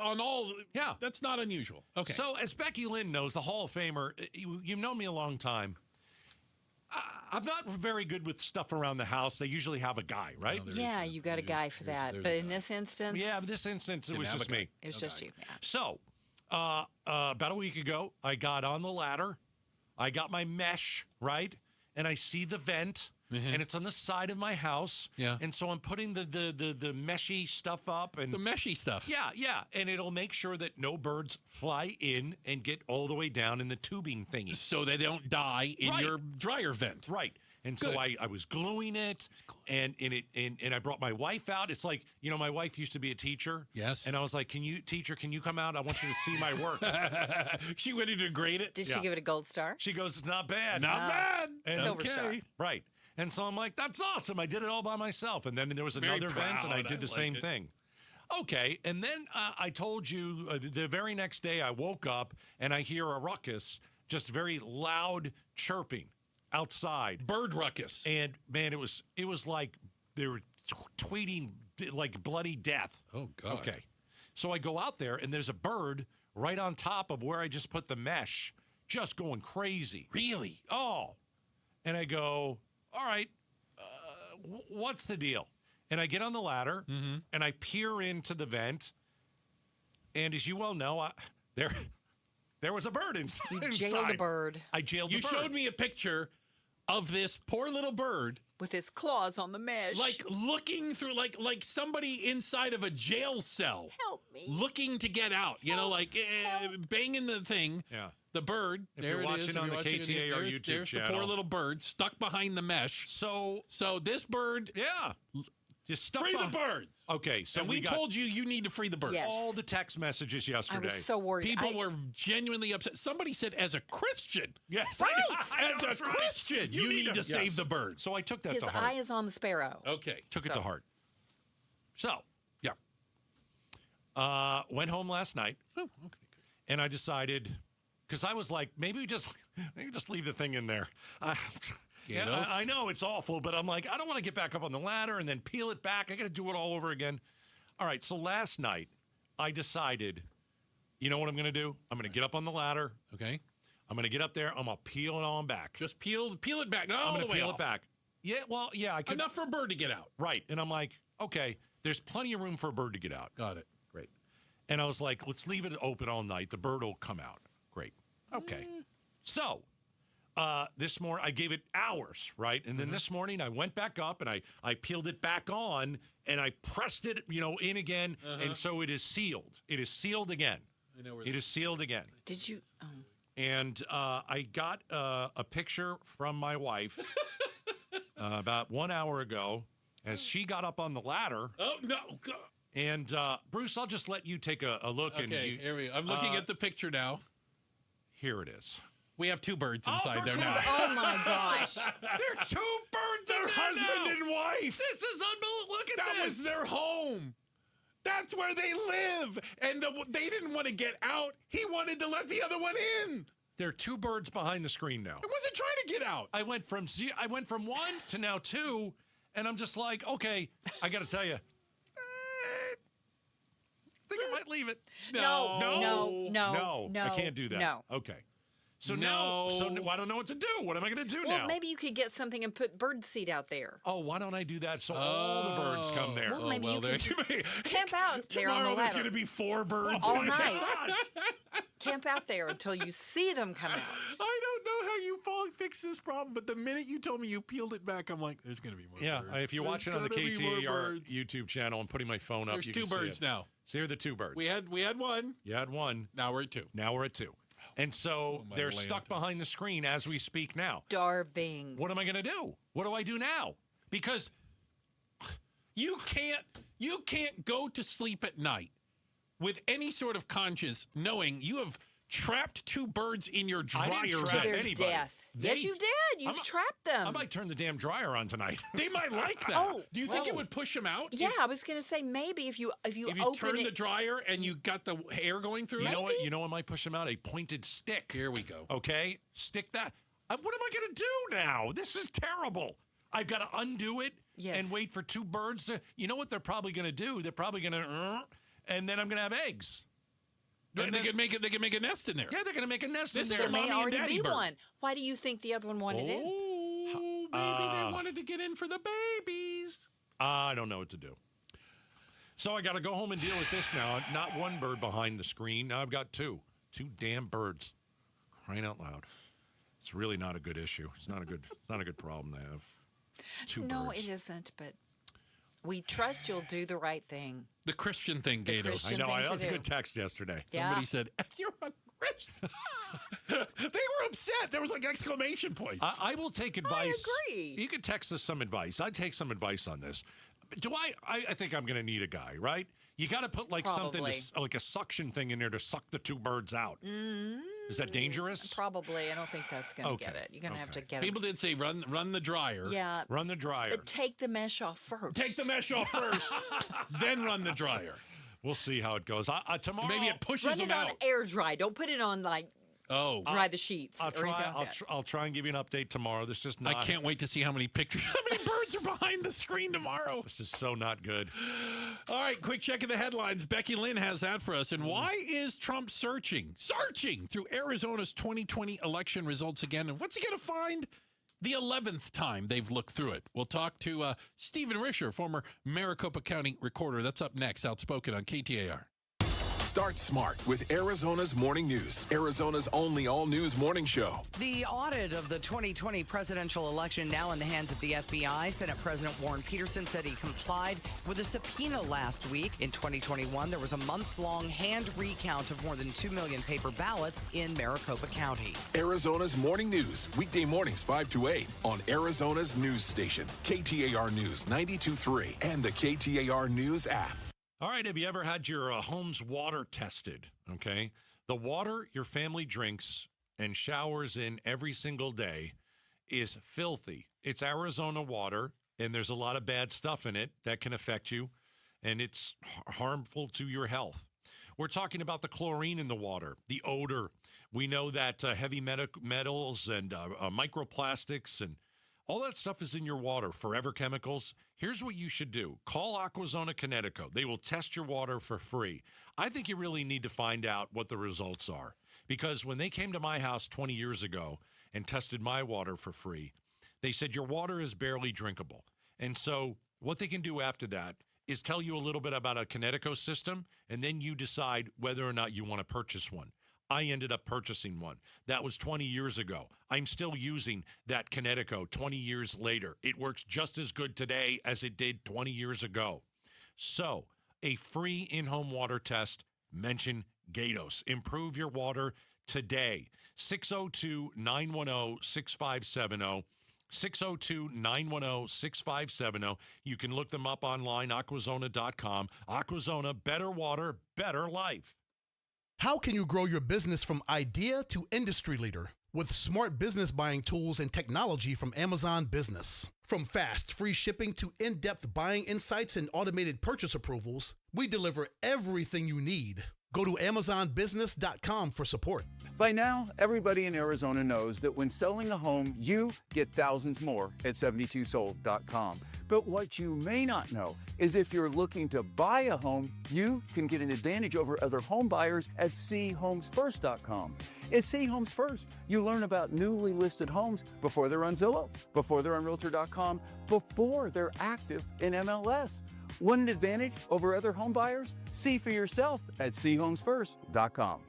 On all, that's not unusual. Okay. So as Becky Lynn knows, the Hall of Famer, you've known me a long time. I'm not very good with stuff around the house. They usually have a guy, right? No, you got a guy for that. But in this instance? Yeah, in this instance, it was just me. It was just you. Yeah. So about a week ago, I got on the ladder. I got my mesh, right? And I see the vent, and it's on the side of my house. Yeah. And so I'm putting the meshy stuff up. And the meshy stuff. Yeah. And it'll make sure that no birds fly in and get all the way down in the tubing thingy. So they don't die in your dryer vent. Right. And so I was gluing it, and I brought my wife out. It's like, my wife used to be a teacher. Yes. And I was like, can you come out? I want you to see my work. She went in to grade it. Did she give it a gold star? She goes, it's not bad. Not bad. And Silver star. Right. And so I'm like, that's awesome. I did it all by myself. And then there was another vent, and I did the same thing. Okay. And then I told you the very next day I woke up, and I hear a ruckus, just very loud chirping outside. Bird ruckus. And man, it was like they were tweeting like bloody death. Oh God. Okay. So I go out there, and there's a bird right on top of where I just put the mesh, just going crazy. Really? Oh. And I go, all right, what's the deal? And I get on the ladder, and I peer into the vent. And as you well know, there was a bird inside. You jailed a bird. I jailed the bird. You showed me a picture of this poor little bird. With his claws on the mesh. Like looking through, like somebody inside of a jail cell. Help me. Looking to get out. You know, like banging the thing. Yeah. The bird. If there you're it watching is. on the KTAR there's YouTube channel. the poor little bird stuck behind the mesh. So this bird. Yeah. Just stuck free the birds. Okay, so and we told you need to free the birds. Yes. all the text messages yesterday. I was so worried. People were genuinely upset. Somebody said, as a Christian. Yes. Right. As a Christian, you need to save the birds. So I took that His to heart. eye is on the sparrow. Okay. Took it to heart. So, yeah. Went home last night. Oh, okay. Good. And I decided, because I was like, maybe just leave the thing in there. Yeah, I know it's awful, but I'm like, I don't want to get back up on the ladder and then peel it back. I got to do it all over again. All right, so last night I decided, you know what I'm going to do? I'm going to get up on the ladder. Okay. I'm going to get up there. I'm going to peel it on back. Just peel it back. No, I'm going to peel it back. Yeah, well, yeah, I could. Enough for a bird to get out. Right, and I'm like, okay, there's plenty of room for a bird to get out. Got it. Great. And I was like, let's leave it open all night. The bird will come out. Great. Okay. So. This morning, I gave it hours, right? And then this morning, I went back up and I peeled it back on and I pressed it, in again. And so it is sealed. It is sealed again. I know where it is sealed again. Did you? Oh. And I got a picture from my wife about 1 hour ago as she got up on the ladder. Oh, no. God. And Bruce, I'll just let you take a look. Okay, here we go. I'm looking at the picture now. Here it is. We have two birds inside there two now. Oh, my gosh. They're two birds Their in there husband now. and wife. This is unbelievable. Look at That this. was their home. That's where they live. And they didn't want to get out. He wanted to let the other one in. There are two birds behind the screen now. I wasn't trying to get out. I went from 1 to now 2, and I'm just like, okay, I got to tell you, I think I might leave it. No. I can't do that. No. Okay. So now, I don't know what to do. What am I going to do now? Well, maybe you could get something and put bird seed out there. Oh, why don't I do that so all the birds come there? Well, maybe you could just camp out there on the Tomorrow there's ladder. going to be 4 birds. All night. Camp out there until you see them come out. I don't know how you fix this problem, but the minute you told me you peeled it back, I'm like, there's going to be more birds. Yeah, if you're watching on the KTAR YouTube channel, I'm putting my phone up. There's you 2 can see birds it. now. So here are the 2 birds. We had one. You had 1. Now we're at 2. Now we're at 2. And so they're stuck behind the screen as we speak now. Starving. What am I going to do? What do I do now? Because you can't go to sleep at night with any sort of conscience knowing you have trapped 2 birds in your dryer. I didn't To trap their anybody. death. Yes, you did. You've trapped them. I might turn the damn dryer on tonight. They might like that. Oh, do you think it would push them out? Yeah, I was going to say maybe if you If you open turn it. the dryer and you got the air going through You it? know what? You know what might push them out? A pointed stick. Here we go. Okay? Stick that. What am I going to do now? This is terrible. I've got to undo it and wait for 2 birds to. You know what they're probably going to do? They're probably going to, and then I'm going to have eggs. They can make a nest in there. Yeah, they're going to make a nest This in is there. a There may mommy and already daddy be bird. one. Why do you think the other one wanted in? Oh, maybe they wanted to get in for the babies. I don't know what to do. So I got to go home and deal with this now. Not 1 bird behind the screen. Now I've got 2. 2 damn birds. Crying out loud. It's really not a good issue. It's not a good problem to have. 2 No, birds. it isn't, but we trust you'll do the right thing. The Christian thing, Gatos. I know. thing That to was a do. good text yesterday. Yeah. Somebody said, you're a Christian. They were upset. There was like exclamation points. I will take advice. I agree. You could text us some advice. I'd take some advice on this. I think I'm going to need a guy, right? You got to put like Probably. something, like a suction thing in there to suck the 2 birds out. Is that dangerous? Probably. I don't think that's going to get it. You're going to have to get People did say run the dryer. Yeah. Run the dryer. But take the mesh off first. Take the mesh off first, then run the dryer. We'll see how it goes. Tomorrow, Maybe it pushes Run them it on out. air dry. Don't put it on like dry the sheets. I'll or try. anything like that. I'll try and give you an update tomorrow. This is not. I can't wait to see how many pictures, how many birds are behind the screen tomorrow. This is so not good. All right, quick check of the headlines. Becky Lynn has that for us. And why is Trump searching through Arizona's 2020 election results again? And what's he going to find the 11th time they've looked through it? We'll talk to Stephen Risher, former Maricopa County recorder. That's up next, Outspoken on KTAR. Start smart with Arizona's Morning News, Arizona's only all-news morning show. The audit of the 2020 presidential election now in the hands of the FBI. Senate President Warren Peterson said he complied with a subpoena last week. In 2021, there was a months-long hand recount of more than 2 million paper ballots in Maricopa County. Arizona's Morning News, weekday mornings 5 to 8 on Arizona's news station, KTAR News 92.3 and the KTAR News app. All right, have you ever had your home's water tested? Okay. The water your family drinks and showers in every single day is filthy. It's Arizona water, and there's a lot of bad stuff in it that can affect you, and it's harmful to your health. We're talking about the chlorine in the water, the odor. We know that heavy metals and microplastics and all that stuff is in your water, forever chemicals. Here's what you should do. Call Aquazona Connecticut. They will test your water for free. I think you really need to find out what the results are, because when they came to my house 20 years ago and tested my water for free, they said your water is barely drinkable. And so what they can do after that is tell you a little bit about a Connecticut system, and then you decide whether or not you want to purchase one. I ended up purchasing one. That was 20 years ago. I'm still using that Connecticut 20 years later. It works just as good today as it did 20 years ago. So, a free in-home water test, mention Gatos. Improve your water today. 602-910-6570. 602-910-6570. You can look them up online, aquazona.com. Aquazona, better water, better life. How can you grow your business from idea to industry leader? With smart business buying tools and technology from Amazon Business. From fast, free shipping to in-depth buying insights and automated purchase approvals, we deliver everything you need. Go to amazonbusiness.com for support. By now, everybody in Arizona knows that when selling a home, you get thousands more at 72sold.com. But what you may not know is if you're looking to buy a home, you can get an advantage over other home buyers at chomesfirst.com. At C Homes First, you learn about newly listed homes before they're on Zillow, before they're on Realtor.com, before they're active in MLS. Want an advantage over other home buyers? See for yourself at chomesfirst.com.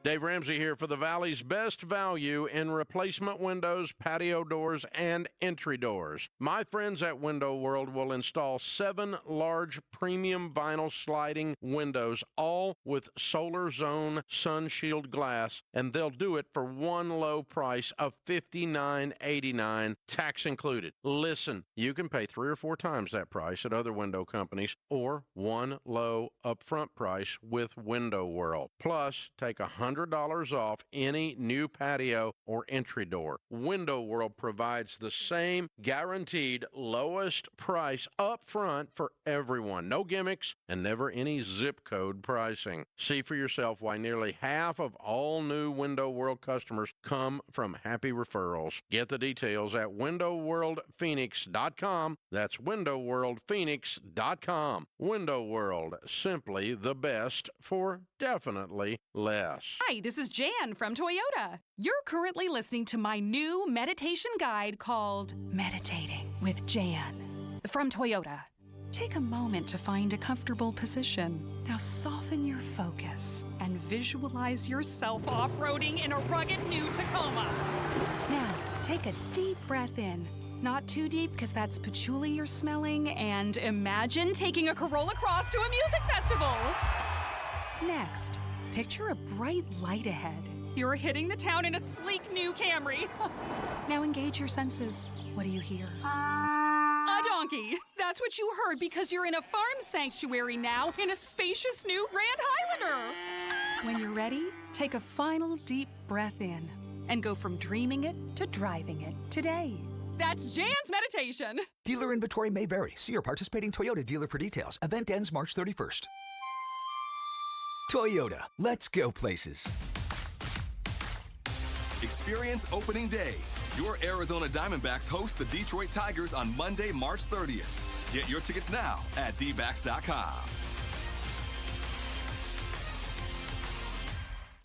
Dave Ramsey here for the Valley's best value in replacement windows, patio doors, and entry doors. My friends at Window World will install 7 large premium vinyl sliding windows, all with Solar Zone Sun Shield glass, and they'll do it for one low price of $59.89, tax included. Listen, you can pay 3 or 4 times that price at other window companies, or one low upfront price with Window World. Plus, take $100 off any new patio or entry door. Window World provides the same guaranteed lowest price up front for everyone. No gimmicks and never any zip code pricing. See for yourself why nearly half of all new Window World customers come from happy referrals. Get the details at windowworldphoenix.com. That's windowworldphoenix.com. Window World, simply the best for definitely less. Hi, this is Jan from Toyota. You're currently listening to my new meditation guide called Meditating with Jan from Toyota. Take a moment to find a comfortable position. Now soften your focus and visualize yourself off-roading in a rugged new Tacoma. Now, take a deep breath in. Not too deep, because that's patchouli you're smelling, and imagine taking a Corolla Cross to a music festival. Next, picture a bright light ahead. You're hitting the town in a sleek new Camry. Now engage your senses. What do you hear? A donkey. That's what you heard, because you're in a farm sanctuary now in a spacious new Grand Highlander. When you're ready, take a final deep breath in and go from dreaming it to driving it today. That's Jan's meditation. Dealer inventory may vary. See your participating Toyota dealer for details. Event ends March 31st. Toyota, let's go places. Experience opening day. Your Arizona Diamondbacks host the Detroit Tigers on Monday, March 30th. Get your tickets now at dbacks.com.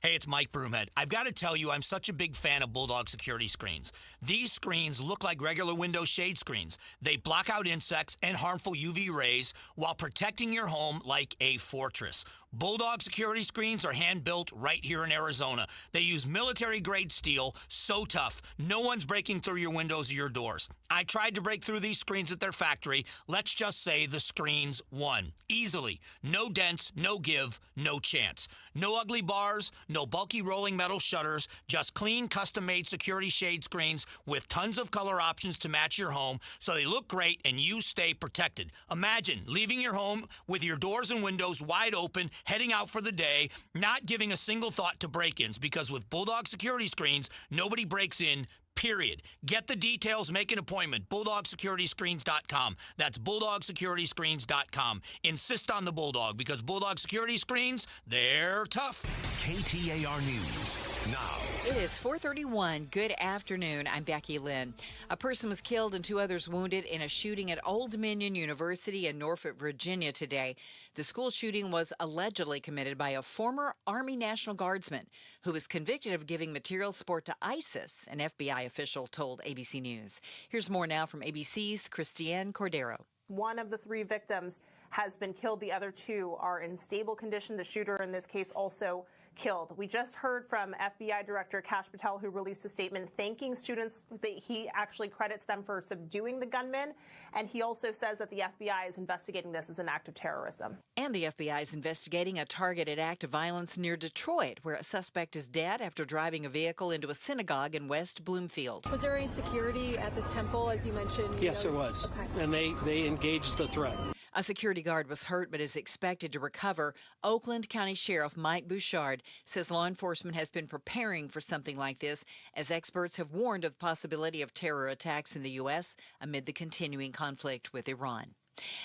Hey, it's Mike Broomhead. I've got to tell you, I'm such a big fan of Bulldog security screens. These screens look like regular window shade screens. They block out insects and harmful UV rays while protecting your home like a fortress. Bulldog security screens are hand-built right here in Arizona. They use military-grade steel, so tough, no one's breaking through your windows or your doors. I tried to break through these screens at their factory. Let's just say the screens won. Easily. No dents, no give, no chance. No ugly bars, no bulky rolling metal shutters, just clean, custom-made security shade screens with tons of color options to match your home so they look great and you stay protected. Imagine leaving your home with your doors and windows wide open, heading out for the day, not giving a single thought to break-ins, because with Bulldog security screens, nobody breaks in, period. Get the details, make an appointment. BulldogSecurityScreens.com. That's BulldogSecurityScreens.com. Insist on the Bulldog, because Bulldog security screens, they're tough. KTAR News now. It is 4:31. Good afternoon. I'm Becky Lynn. A person was killed and 2 others wounded in a shooting at Old Dominion University in Norfolk, Virginia today. The school shooting was allegedly committed by a former Army National Guardsman who was convicted of giving material support to ISIS, an FBI official told ABC News. Here's more now from ABC's Christiane Cordero. One of the 3 victims has been killed. The other 2 are in stable condition. The shooter in this case also killed. We just heard from FBI Director Kash Patel, who released a statement thanking students. That he actually credits them for subduing the gunman, and he also says that the FBI is investigating this as an act of terrorism. And the FBI is investigating a targeted act of violence near Detroit, where a suspect is dead after driving a vehicle into a synagogue in West Bloomfield. Was there any security at this temple, as you mentioned? Yes, there was. Okay. And they engaged the threat. A security guard was hurt but is expected to recover. Oakland County Sheriff Mike Bouchard says law enforcement has been preparing for something like this, as experts have warned of the possibility of terror attacks in the U.S. amid the continuing conflict with Iran.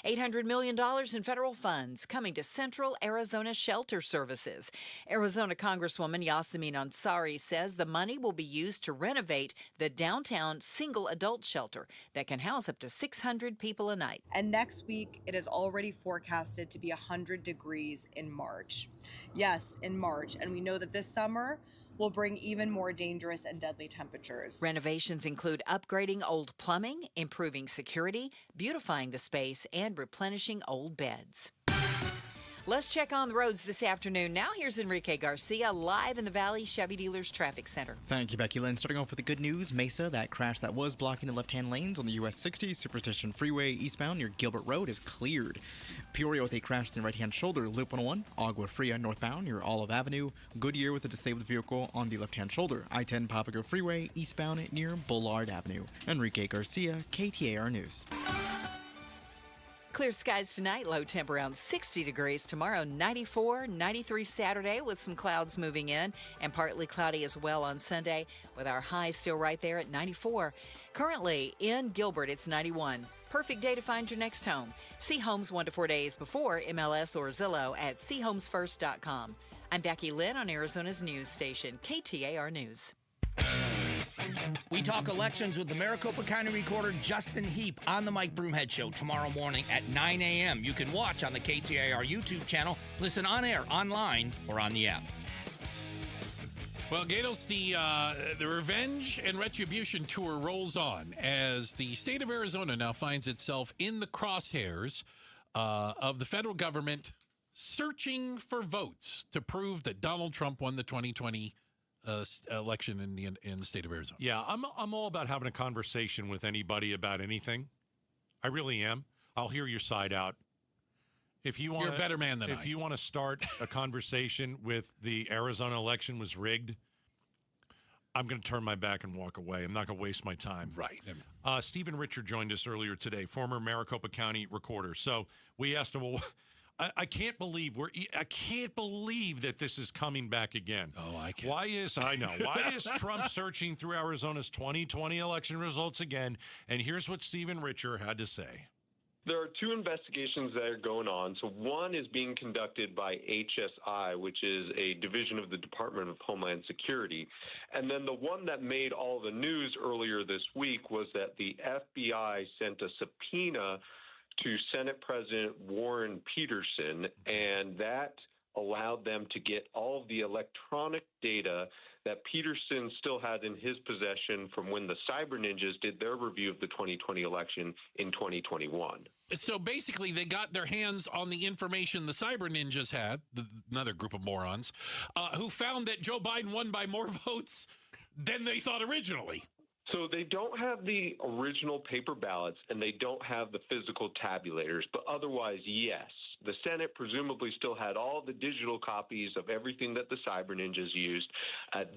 $800 million in federal funds coming to Central Arizona Shelter Services. Arizona Congresswoman Yasamin Ansari says the money will be used to renovate the downtown single adult shelter that can house up to 600 people a night. And next week, it is already forecasted to be 100 degrees in March. Yes, in March. And we know that this summer will bring even more dangerous and deadly temperatures. Renovations include upgrading old plumbing, improving security, beautifying the space, and replenishing old beds. Let's check on the roads this afternoon. Now here's Enrique Garcia live in the Valley Chevy Dealers Traffic Center. Thank you, Becky Lynn. Starting off with the good news, Mesa, that crash that was blocking the left-hand lanes on the US 60 Superstition Freeway eastbound near Gilbert Road is cleared. Peoria with a crash in the right-hand shoulder, Loop 101, Agua Fria northbound near Olive Avenue. Goodyear with a disabled vehicle on the left-hand shoulder, I-10 Papago Freeway eastbound near Bullard Avenue. Enrique Garcia, KTAR News. Clear skies tonight, low temp around 60 degrees. Tomorrow, 94, 93 Saturday with some clouds moving in, and partly cloudy as well on Sunday with our high still right there at 94. Currently in Gilbert, it's 91. Perfect day to find your next home. See homes 1 to 4 days before MLS or Zillow at seehomesfirst.com. I'm Becky Lynn on Arizona's news station, KTAR News. We talk elections with the Maricopa County Recorder Justin Heap on the Mike Broomhead Show tomorrow morning at 9 a.m. You can watch on the KTAR YouTube channel, listen on air, online, or on the app. Well, Gatos, the Revenge and Retribution Tour rolls on as the state of Arizona now finds itself in the crosshairs of the federal government searching for votes to prove that Donald Trump won the 2020 election in the state of Arizona. Yeah, I'm all about having a conversation with anybody about anything. I really am. I'll hear your side out. If you want, you're a better man than I. If you want to start a conversation with the Arizona election was rigged, I'm going to turn my back and walk away. I'm not going to waste my time. Right. Stephen Richard joined us earlier today, former Maricopa County recorder. So we asked him, well, I can't believe that this is coming back again. Oh, I can't. Why is Trump searching through Arizona's 2020 election results again? And here's what Stephen Richer had to say. There are 2 investigations that are going on. So one is being conducted by HSI, which is a division of the Department of Homeland Security. And then the one that made all the news earlier this week was that the FBI sent a subpoena to Senate President Warren Peterson, and that allowed them to get all of the electronic data that Peterson still had in his possession from when the Cyber Ninjas did their review of the 2020 election in 2021. So basically, they got their hands on the information the Cyber Ninjas had, another group of morons, who found that Joe Biden won by more votes than they thought originally. So they don't have the original paper ballots and they don't have the physical tabulators, but otherwise, yes. The Senate presumably still had all the digital copies of everything that the Cyber Ninjas used.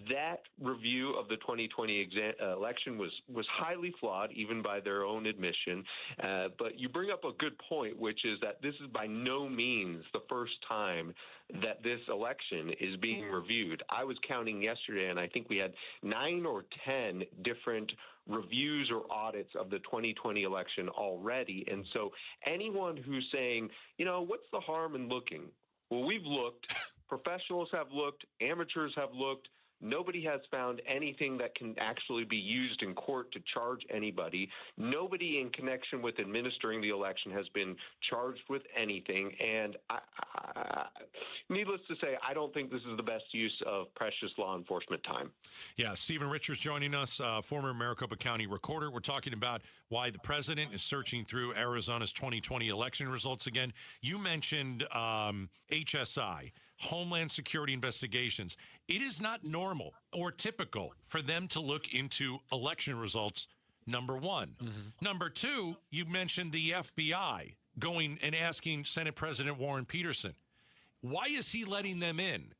That review of the 2020 election was highly flawed, even by their own admission. But you bring up a good point, which is that this is by no means the first time that this election is being reviewed. I was counting yesterday, and I think we had 9 or 10 different reviews or audits of the 2020 election already. And so anyone who's saying, what's the harm in looking? Well, we've looked. Professionals have looked. Amateurs have looked. Nobody has found anything that can actually be used in court to charge anybody. Nobody in connection with administering the election has been charged with anything. And needless to say, I don't think this is the best use of precious law enforcement time. Yeah, Stephen Richards joining us, former Maricopa County recorder. We're talking about why the president is searching through Arizona's 2020 election results again. You mentioned HSI. Homeland Security Investigations. It is not normal or typical for them to look into election results, number one. Number two, you mentioned the FBI going and asking Senate President Warren Peterson. Why is he letting them in?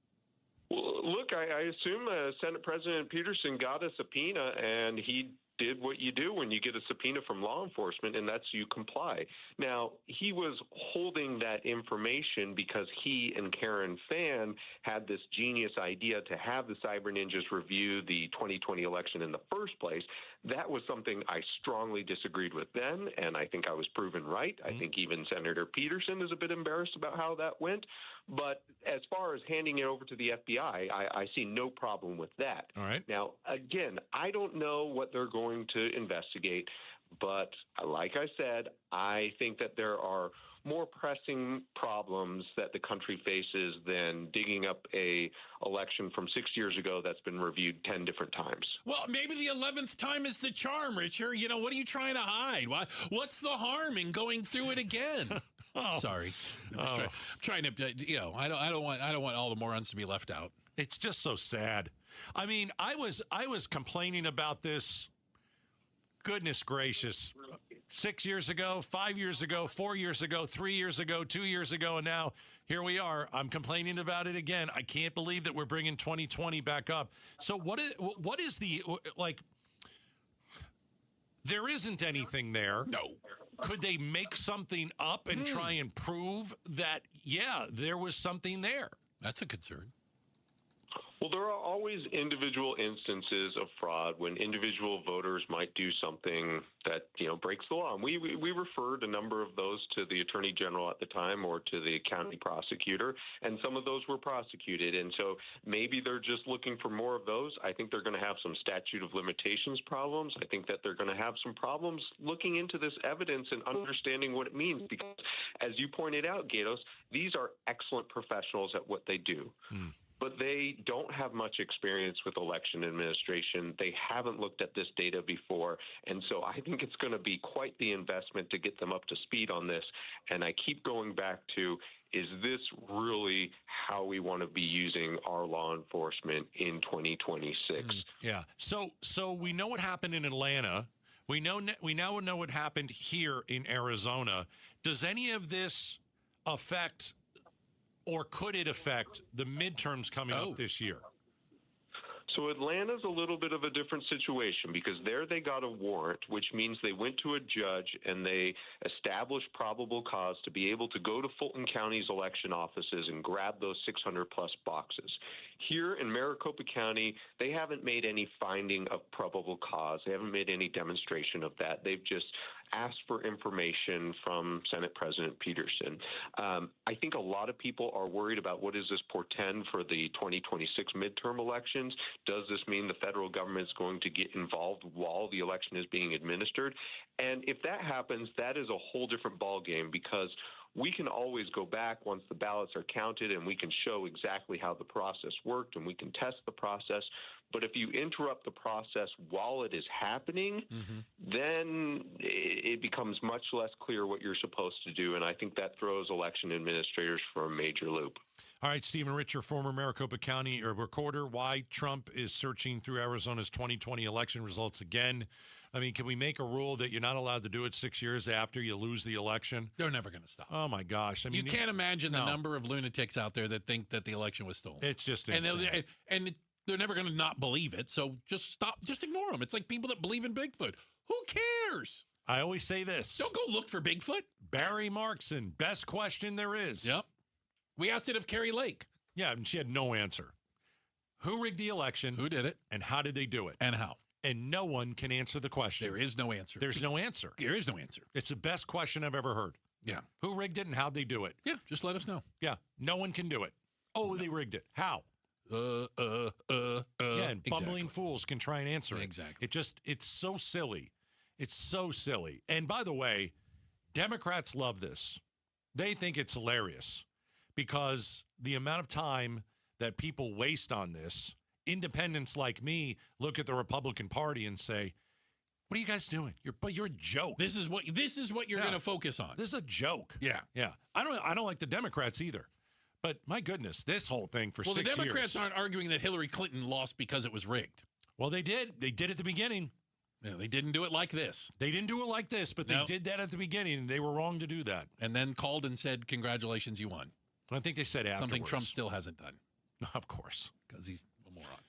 Well, look, I assume Senate President Peterson got a subpoena, and he did what you do when you get a subpoena from law enforcement, and that's you comply. Now, he was holding that information because he and Karen Fan had this genius idea to have the Cyber Ninjas review the 2020 election in the first place. That was something I strongly disagreed with then, and I think I was proven right. I think even Senator Peterson is a bit embarrassed about how that went. But as far as handing it over to the FBI, I see no problem with that. All right. Now, again, I don't know what they're going to investigate, but like I said, I think that there are more pressing problems that the country faces than digging up a election from 6 years ago that's been reviewed 10 different times. Well, maybe the 11th time is the charm, Richard. What are you trying to hide? What's the harm in going through it again? Sorry. I'm trying to, I don't want all the morons to be left out. It's just so sad. I mean, I was complaining about this, goodness gracious, 6 years ago, 5 years ago, 4 years ago, 3 years ago, 2 years ago, and now here we are. I'm complaining about it again. I can't believe that we're bringing 2020 back up. So what is the, there isn't anything there. No. Could they make something up and try and prove that, there was something there? That's a concern. Well, there are always individual instances of fraud when individual voters might do something that, breaks the law. And we referred a number of those to the Attorney General at the time or to the county prosecutor, and some of those were prosecuted. And so maybe they're just looking for more of those. I think they're going to have some statute of limitations problems. I think that they're going to have some problems looking into this evidence and understanding what it means. Because, as you pointed out, Gatos, these are excellent professionals at what they do. But they don't have much experience with election administration. They haven't looked at this data before. And so I think it's going to be quite the investment to get them up to speed on this. And I keep going back to, is this really how we want to be using our law enforcement in 2026? Yeah. So we know what happened in Atlanta. We now know what happened here in Arizona. Does any of this affect, or could it affect, the midterms coming up this year? So Atlanta's a little bit of a different situation because there they got a warrant, which means they went to a judge and they established probable cause to be able to go to Fulton County's election offices and grab those 600-plus boxes. Here in Maricopa County, they haven't made any finding of probable cause. They haven't made any demonstration of that. They've just asked for information from Senate President Peterson. I think a lot of people are worried about what does this portend for the 2026 midterm elections. Does this mean the federal government is going to get involved while the election is being administered? And if that happens, that is a whole different ballgame, because we can always go back once the ballots are counted and we can show exactly how the process worked and we can test the process. But if you interrupt the process while it is happening, then it becomes much less clear what you're supposed to do. And I think that throws election administrators for a major loop. All right, Stephen Richer, former Maricopa County recorder, why Trump is searching through Arizona's 2020 election results again. I mean, can we make a rule that you're not allowed to do it 6 years after you lose the election? They're never going to stop. Oh, my gosh. I mean, you can't imagine the number of lunatics out there that think that the election was stolen. It's just insane. And they're never going to not believe it, so just stop. Just ignore them. It's like people that believe in Bigfoot. Who cares? I always say this. Don't go look for Bigfoot. Barry Markson, best question there is. Yep. We asked it of Carrie Lake. Yeah, and she had no answer. Who rigged the election? Who did it? And how did they do it? And how? And no one can answer the question. There is no answer. There's no answer. There is no answer. It's the best question I've ever heard. Yeah. Who rigged it and how'd they do it? Yeah, just let us know. Yeah, no one can do it. Oh, they rigged it. How? Yeah, and bumbling fools can try and answer it. Exactly. It's so silly. It's so silly. And by the way, Democrats love this. They think it's hilarious because the amount of time that people waste on this, independents like me look at the Republican Party and say, what are you guys doing? You're a joke. This is what you're going to focus on. This is a joke. Yeah. Yeah. I don't like the Democrats either. But my goodness, this whole thing for 6 years. Well, the Democrats aren't arguing that Hillary Clinton lost because it was rigged. Well, they did. They did at the beginning. Yeah, they didn't do it like this. They didn't do it like this, but they did that at the beginning, and they were wrong to do that. And then called and said, congratulations, you won. I think they said afterwards. Something Trump still hasn't done. Of course. Because he's a moron.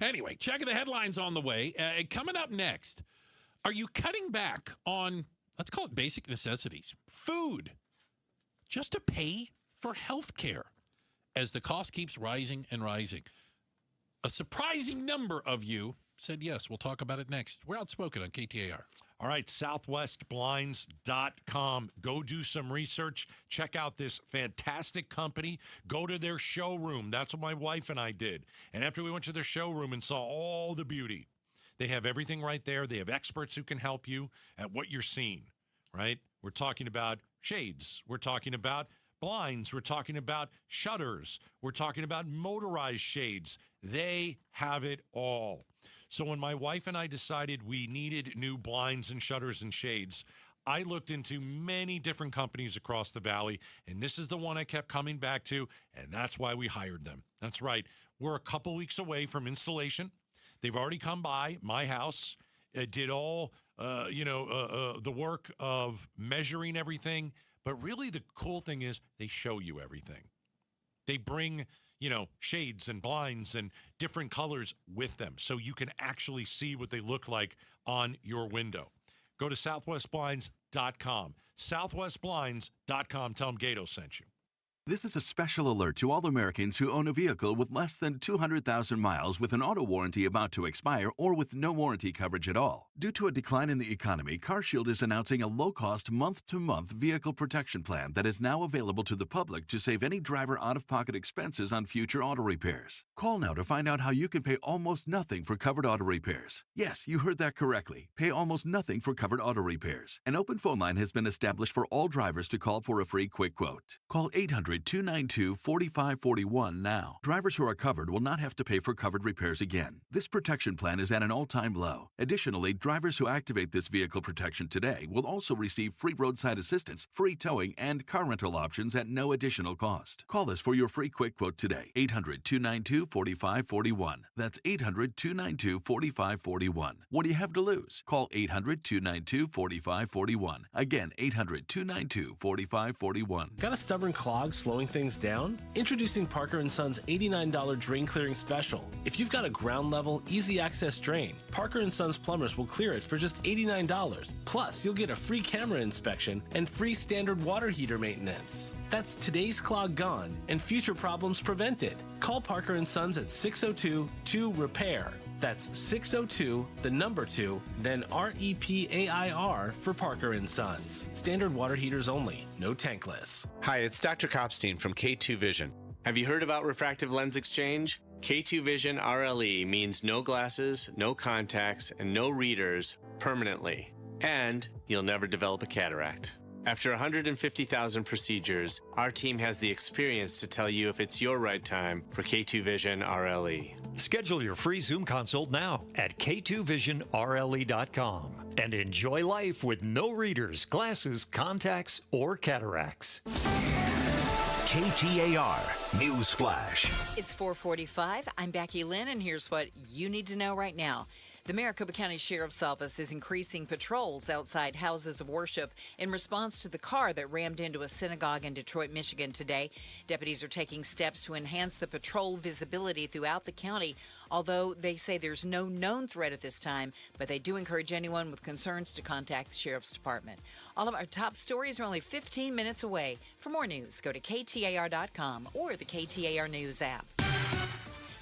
Anyway, checking the headlines on the way. Coming up next, are you cutting back on, let's call it basic necessities, food, just to pay for health care as the cost keeps rising and rising? A surprising number of you said yes. We'll talk about it next. We're Outspoken on KTAR. All right, southwestblinds.com. Go do some research. Check out this fantastic company. Go to their showroom. That's what my wife and I did. And after we went to their showroom and saw all the beauty, they have everything right there. They have experts who can help you at what you're seeing, right? We're talking about shades. We're talking about blinds. We're talking about shutters. We're talking about motorized shades. They have it all. So when my wife and I decided we needed new blinds and shutters and shades, I looked into many different companies across the valley, and this is the one I kept coming back to, and that's why we hired them. That's right. We're a couple weeks away from installation. They've already come by my house, did all the work of measuring everything. But really the cool thing is they show you everything. They bring, shades and blinds and different colors with them so you can actually see what they look like on your window. Go to southwestblinds.com. Southwestblinds.com. Tell them Gato sent you. This is a special alert to all Americans who own a vehicle with less than 200,000 miles with an auto warranty about to expire or with no warranty coverage at all. Due to a decline in the economy, CarShield is announcing a low-cost month-to-month vehicle protection plan that is now available to the public to save any driver out-of-pocket expenses on future auto repairs. Call now to find out how you can pay almost nothing for covered auto repairs. Yes, you heard that correctly. Pay almost nothing for covered auto repairs. An open phone line has been established for all drivers to call for a free quick quote. Call 800-292-4541 now. Drivers who are covered will not have to pay for covered repairs again. This protection plan is at an all-time low. Additionally, drivers who activate this vehicle protection today will also receive free roadside assistance, free towing, and car rental options at no additional cost. Call us for your free quick quote today. 800-292-4541. That's 800-292-4541. What do you have to lose? Call 800-292-4541. Again, 800-292-4541. Got a stubborn clog slowing things down? Introducing Parker & Son's $89 drain clearing special. If you've got a ground level, easy access drain, Parker & Son's plumbers will clear it for just $89. Plus, you'll get a free camera inspection and free standard water heater maintenance. That's today's clog gone and future problems prevented. Call Parker & Sons at 602-2-REPAIR. That's 602, the number 2, then REPAIR for Parker & Sons. Standard water heaters only, no tankless. Hi, it's Dr. Kopstein from K2 Vision. Have you heard about refractive lens exchange? K2 Vision RLE means no glasses, no contacts, and no readers permanently. And you'll never develop a cataract. After 150,000 procedures, our team has the experience to tell you if it's your right time for K2 Vision RLE. Schedule your free Zoom consult now at k2visionrle.com and enjoy life with no readers, glasses, contacts, or cataracts. KTAR News Flash. It's 4:45. I'm Becky Lynn, and here's what you need to know right now. The Maricopa County Sheriff's Office is increasing patrols outside houses of worship in response to the car that rammed into a synagogue in Detroit, Michigan today. Deputies are taking steps to enhance the patrol visibility throughout the county, although they say there's no known threat at this time, but they do encourage anyone with concerns to contact the Sheriff's Department. All of our top stories are only 15 minutes away. For more news, go to KTAR.com or the KTAR News app.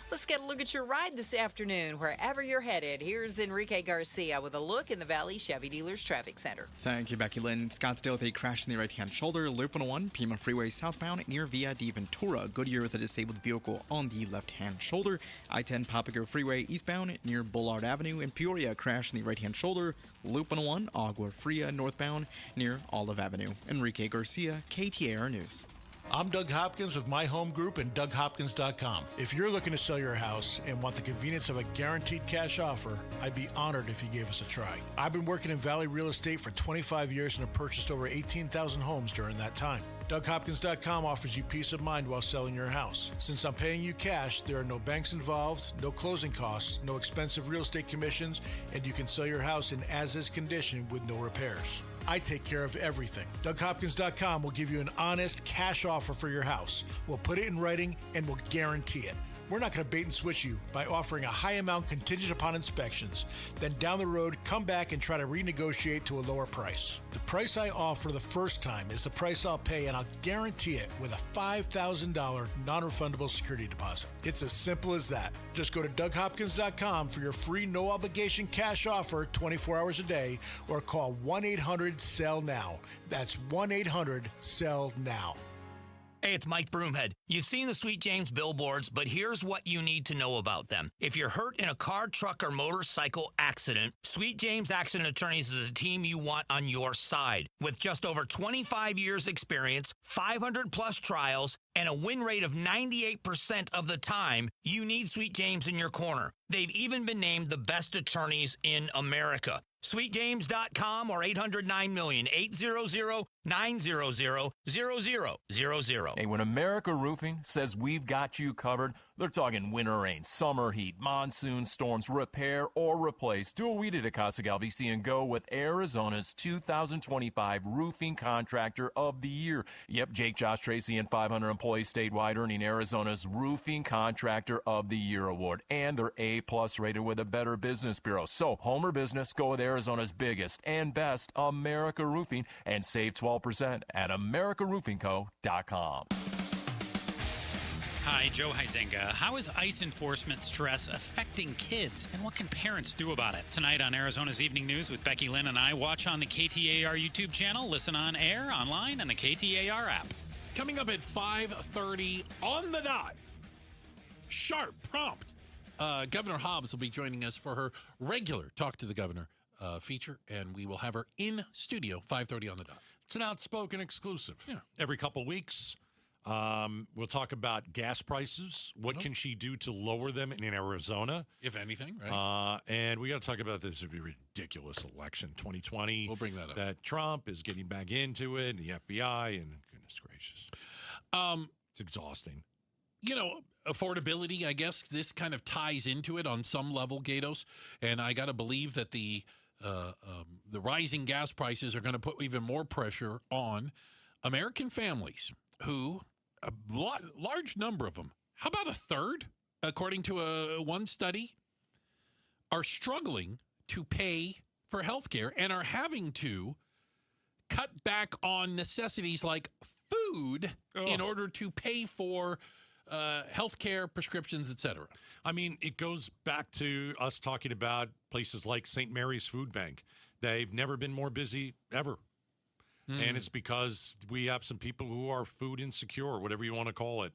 Let's get a look at your ride this afternoon, wherever you're headed. Here's Enrique Garcia with a look in the Valley Chevy Dealers Traffic Center. Thank you, Becky Lynn. Scottsdale with a crash in the right-hand shoulder. Loop 101, Pima Freeway southbound near Via di Ventura. Goodyear with a disabled vehicle on the left-hand shoulder. I-10 Papago Freeway eastbound near Bullard Avenue. In Peoria, crash in the right-hand shoulder. Loop 101, Agua Fria northbound near Olive Avenue. Enrique Garcia, KTAR News. I'm Doug Hopkins with My Home Group and DougHopkins.com. If you're looking to sell your house and want the convenience of a guaranteed cash offer, I'd be honored if you gave us a try. I've been working in Valley real estate for 25 years and have purchased over 18,000 homes during that time. DougHopkins.com offers you peace of mind while selling your house. Since I'm paying you cash, there are no banks involved, no closing costs, no expensive real estate commissions, and you can sell your house in as-is condition with no repairs. I take care of everything. DougHopkins.com will give you an honest cash offer for your house. We'll put it in writing and we'll guarantee it. We're not going to bait and switch you by offering a high amount contingent upon inspections. Then down the road, come back and try to renegotiate to a lower price. The price I offer the first time is the price I'll pay, and I'll guarantee it with a $5,000 non-refundable security deposit. It's as simple as that. Just go to DougHopkins.com for your free no-obligation cash offer 24 hours a day, or call 1-800-SELL-NOW. That's 1-800-SELL-NOW. Hey, it's Mike Broomhead. You've seen the Sweet James billboards, but here's what you need to know about them. If you're hurt in a car, truck, or motorcycle accident, Sweet James Accident Attorneys is a team you want on your side. With just over 25 years experience, 500-plus trials, and a win rate of 98% of the time, you need Sweet James in your corner. They've even been named the best attorneys in America. SweetJames.com or 800-9-million, 800-900-0000. Hey, when America Roofing says we've got you covered, they're talking winter rain, summer heat, monsoon storms, repair or replace. Do what we did at Casa Galvisi and go with Arizona's 2025 Roofing Contractor of the Year. Yep, Jake, Josh, Tracy, and 500 employees statewide earning Arizona's Roofing Contractor of the Year award. And they're A-plus rated with a Better Business Bureau. So, home or business, go with Arizona's biggest and best, America Roofing, and save 12% at americaroofingco.com. Hi, Joe Huizenga. How is ICE enforcement stress affecting kids, and what can parents do about it? Tonight on Arizona's Evening News with Becky Lynn and I, watch on the KTAR YouTube channel, listen on air, online, and the KTAR app. Coming up at 5:30 on the dot, sharp, prompt, Governor Hobbs will be joining us for her regular Talk to the Governor feature, and we will have her in studio 5:30 on the dot. It's an outspoken exclusive. Yeah. Every couple weeks. We'll talk about gas prices. What can she do to lower them in Arizona? If anything, right? And we got to talk about this ridiculous election, 2020. We'll bring that up. That Trump is getting back into it, and the FBI, and goodness gracious. It's exhausting. You know, affordability, I guess this kind of ties into it on some level, Gatos. And I got to believe that the rising gas prices are going to put even more pressure on American families who, a large number of them, how about a third, according to one study, are struggling to pay for health care and are having to cut back on necessities like food in order to pay for healthcare, prescriptions, etc. I mean, it goes back to us talking about places like St. Mary's Food Bank. They've never been more busy ever. And it's because we have some people who are food insecure, whatever you want to call it.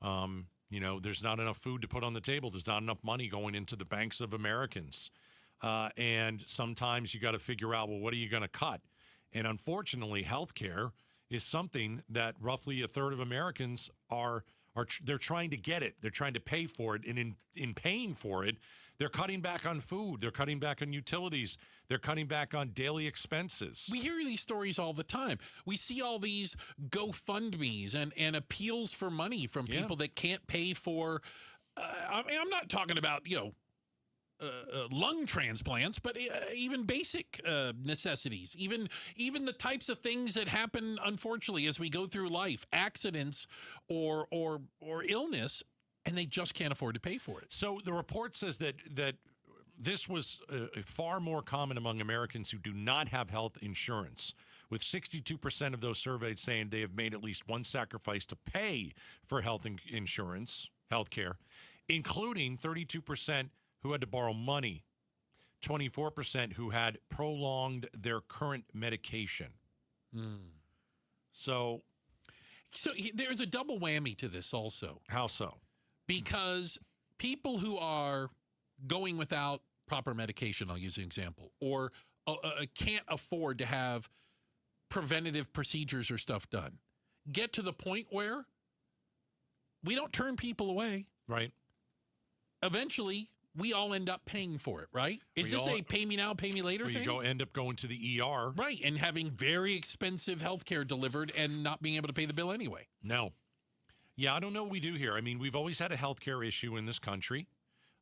There's not enough food to put on the table. There's not enough money going into the banks of Americans. And sometimes you got to figure out, well, what are you going to cut? And unfortunately, healthcare is something that roughly a third of Americans they're trying to get it. They're trying to pay for it. And in paying for it, they're cutting back on food. They're cutting back on utilities. They're cutting back on daily expenses. We hear these stories all the time. We see all these GoFundMes and appeals for money from people that can't pay for. I'm not talking about, lung transplants, but even basic necessities, even the types of things that happen, unfortunately, as we go through life, accidents or illness, and they just can't afford to pay for it. So the report says that this was far more common among Americans who do not have health insurance, with 62% of those surveyed saying they have made at least one sacrifice to pay for health insurance, health care, including 32% who had to borrow money, 24% who had prolonged their current medication. So there's a double whammy to this also. How so? Because people who are going without proper medication, I'll use an example, or can't afford to have preventative procedures or stuff done, get to the point where we don't turn people away. Right. Eventually, we all end up paying for it, right? Is this a pay me now, pay me later thing? You end up going to the ER. Right, and having very expensive health care delivered and not being able to pay the bill anyway. No. Yeah, I don't know what we do here. I mean, we've always had a health care issue in this country.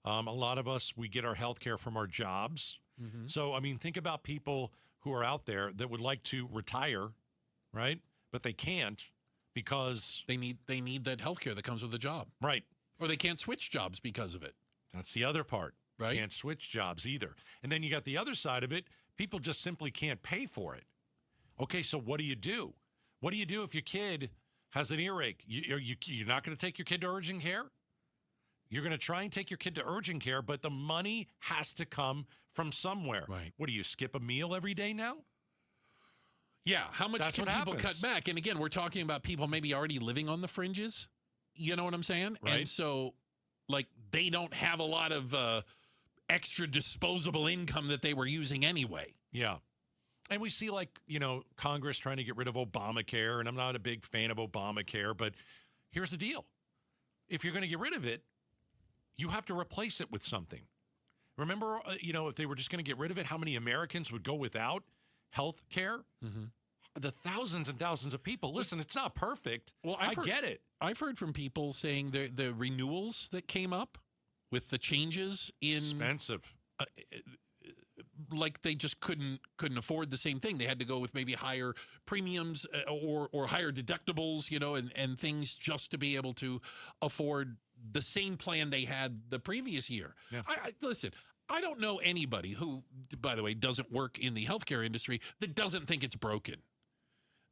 A lot of us, we get our health care from our jobs. So, I mean, think about people who are out there that would like to retire, right? But they can't because they need that health care that comes with the job. Right. Or they can't switch jobs because of it. That's the other part. Right. Can't switch jobs either. And then you got the other side of it. People just simply can't pay for it. Okay, so what do you do? What do you do if your kid has an earache? You're not going to take your kid to urgent care? You're going to try and take your kid to urgent care, but the money has to come from somewhere. Right. What do you skip a meal every day now? Yeah. How much That's can what people happens. cut back? And again, we're talking about people maybe already living on the fringes. You know what I'm saying? Right. And so, like, they don't have a lot of extra disposable income that they were using anyway. Yeah. And we see, like, Congress trying to get rid of Obamacare, and I'm not a big fan of Obamacare, but here's the deal. If you're going to get rid of it, you have to replace it with something. Remember, if they were just going to get rid of it, how many Americans would go without health care? The thousands and thousands of people. Listen, it's not perfect. Well, I get it. I've heard from people saying the renewals that came up with the changes in expensive, like they just couldn't afford the same thing. They had to go with maybe higher premiums or higher deductibles, and things just to be able to afford the same plan they had the previous year. Yeah. Listen, I don't know anybody who, by the way, doesn't work in the healthcare industry that doesn't think it's broken,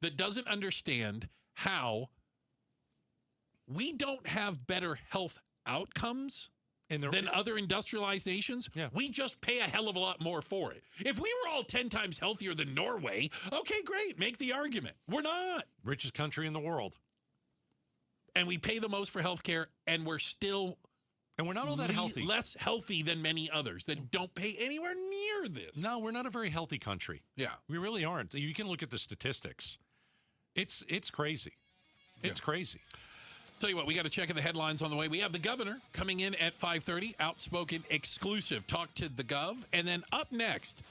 that doesn't understand how we don't have better health outcomes than other industrialized nations. Yeah. We just pay a hell of a lot more for it. If we were all 10 times healthier than Norway, okay, great, make the argument. We're not. Richest country in the world. And we pay the most for healthcare, and we're still... And we're not all that healthy. Less healthy than many others that don't pay anywhere near this. No, we're not a very healthy country. Yeah. We really aren't. You can look at the statistics. It's crazy. It's crazy. Tell you what, we got to check in the headlines on the way. We have the governor coming in at 5:30, outspoken, exclusive, talk to the gov. And then up next,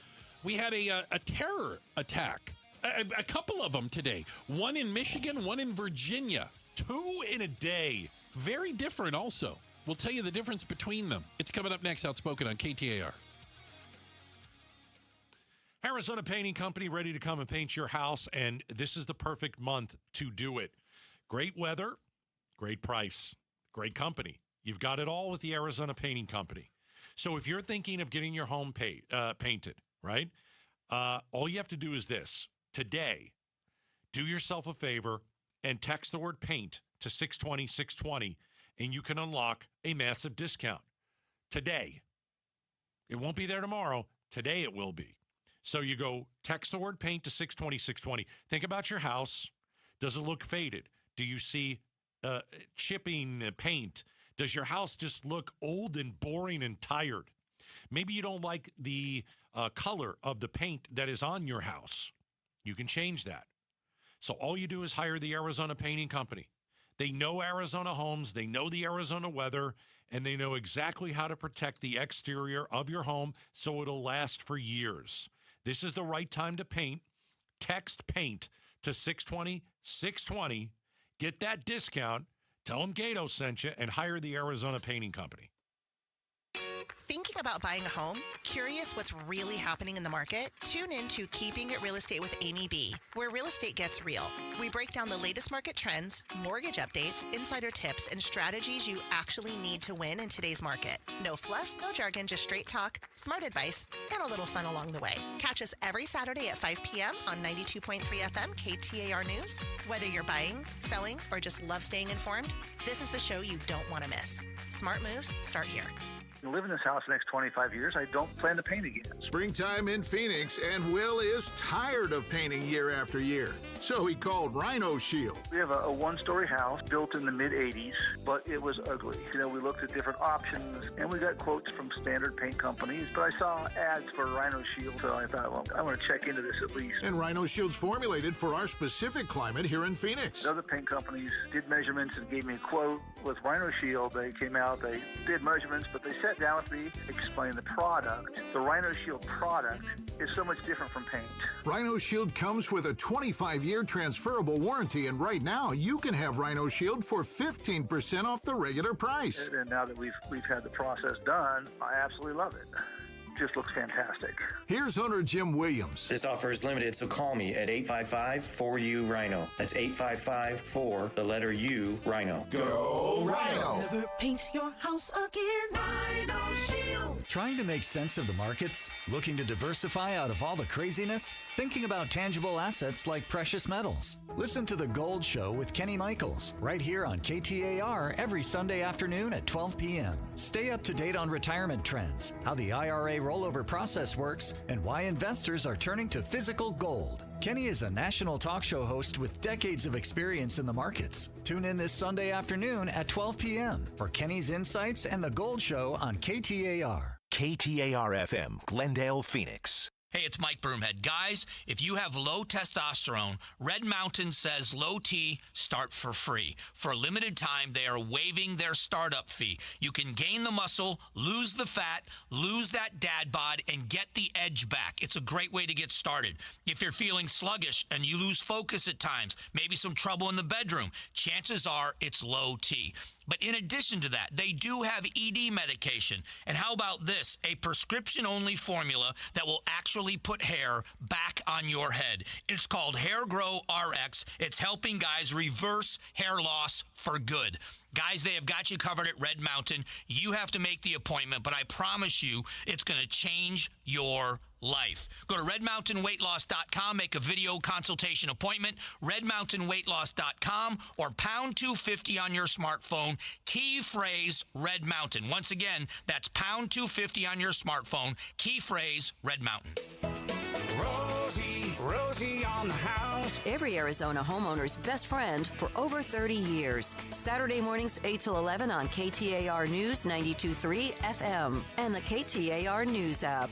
we had a terror attack, a couple of them today. One in Michigan, one in Virginia. 2 in a day. Very different also. We'll tell you the difference between them. It's coming up next, Outspoken on KTAR. Arizona Painting Company ready to come and paint your house, and this is the perfect month to do it. Great weather, great price, great company. You've got it all with the Arizona Painting Company. So if you're thinking of getting your home painted, right, all you have to do is this. Today, do yourself a favor and text the word paint to 620-620, and you can unlock a massive discount today. It won't be there tomorrow. Today it will be. So you go text the word paint to 620, 620. Think about your house. Does it look faded? Do you see chipping paint? Does your house just look old and boring and tired? Maybe you don't like the color of the paint that is on your house. You can change that. So all you do is hire the Arizona Painting Company. They know Arizona homes, they know the Arizona weather, and they know exactly how to protect the exterior of your home so it'll last for years. This is the right time to paint. Text paint to 620-620. Get that discount. Tell them Gato sent you and hire the Arizona Painting Company. Thinking about buying a home? Curious what's really happening in the market? Tune in to Keeping It Real Estate with Amy B., where real estate gets real. We break down the latest market trends, mortgage updates, insider tips, and strategies you actually need to win in today's market. No fluff, no jargon, just straight talk, smart advice, and a little fun along the way. Catch us every Saturday at 5 p.m. on 92.3 FM KTAR News. Whether you're buying, selling, or just love staying informed, this is the show you don't want to miss. Smart moves start here. Live in this house the next 25 years. I don't plan to paint again. Springtime in Phoenix, and Will is tired of painting year after year. So he called Rhino Shield. We have a one-story house built in the mid-'80s, but it was ugly. We looked at different options, and we got quotes from standard paint companies, but I saw ads for Rhino Shield, so I thought, well, I want to check into this at least. And Rhino Shield's formulated for our specific climate here in Phoenix. Other paint companies did measurements and gave me a quote. With Rhino Shield, they came out, they did measurements, but they sat down with me, explained the product. The Rhino Shield product is so much different from paint. Rhino Shield comes with a 25-year transferable warranty, and right now you can have Rhino Shield for 15% off the regular price. And now that we've had the process done, I absolutely love it. Just looks fantastic. Here's owner Jim Williams. This offer is limited, so call me at 855-4U-RHINO. That's 855-4, the letter U, Rhino. Go Rhino! Never paint your house again. Rhino Shield. Trying to make sense of the markets? Looking to diversify out of all the craziness? Thinking about tangible assets like precious metals? Listen to The Gold Show with Kenny Michaels, right here on KTAR every Sunday afternoon at 12 p.m. Stay up to date on retirement trends, how the IRA rollover process works, and why investors are turning to physical gold. Kenny is a national talk show host with decades of experience in the markets. Tune in this Sunday afternoon at 12 p.m. for Kenny's insights and The Gold Show on KTAR. KTAR-FM, Glendale, Phoenix. Hey, it's Mike Broomhead. Guys, if you have low testosterone, Red Mountain says Low T start for free. For a limited time, they are waiving their startup fee. You can gain the muscle, lose the fat, lose that dad bod, and get the edge back. It's a great way to get started. If you're feeling sluggish and you lose focus at times, maybe some trouble in the bedroom, chances are it's Low T. But in addition to that, they do have ED medication. And how about this? A prescription-only formula that will actually put hair back on your head. It's called Hair Grow RX. It's helping guys reverse hair loss for good. Guys, they have got you covered at Red Mountain. You have to make the appointment, but I promise you it's going to change your life. Go to redmountainweightloss.com, make a video consultation appointment, redmountainweightloss.com, or pound 250 on your smartphone, key phrase Red Mountain. Once again, that's pound 250 on your smartphone, key phrase Red Mountain. Rosie on the house. Every Arizona homeowner's best friend for over 30 years. Saturday mornings 8 till 11 on KTAR News 92.3 FM and the KTAR News app.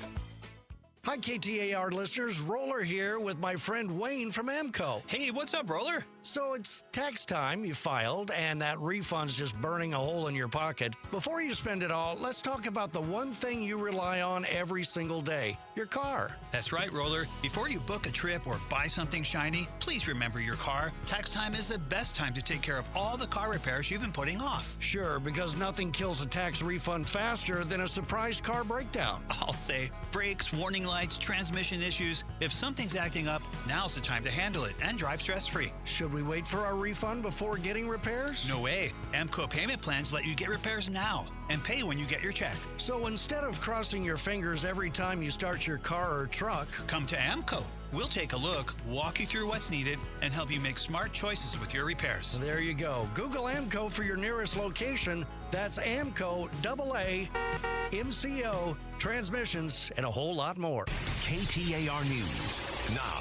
Hi, KTAR listeners. Roller here with my friend Wayne from AMCO. Hey, what's up, Roller? So it's tax time. You filed, and that refund's just burning a hole in your pocket. Before you spend it all, let's talk about the one thing you rely on every single day, your car. That's right, Roller. Before you book a trip or buy something shiny, please remember your car. Tax time is the best time to take care of all the car repairs you've been putting off. Sure, because nothing kills a tax refund faster than a surprise car breakdown. I'll say brakes, warning lights, transmission issues. If something's acting up, now's the time to handle it and drive stress-free. Should Should we wait for our refund before getting repairs? No way. AMCO payment plans let you get repairs now and pay when you get your check. So instead of crossing your fingers every time you start your car or truck, come to AMCO. We'll take a look, walk you through what's needed, and help you make smart choices with your repairs. There you go. Google AMCO for your nearest location. That's AMCO, AA, MCO, transmissions, and a whole lot more. KTAR News now.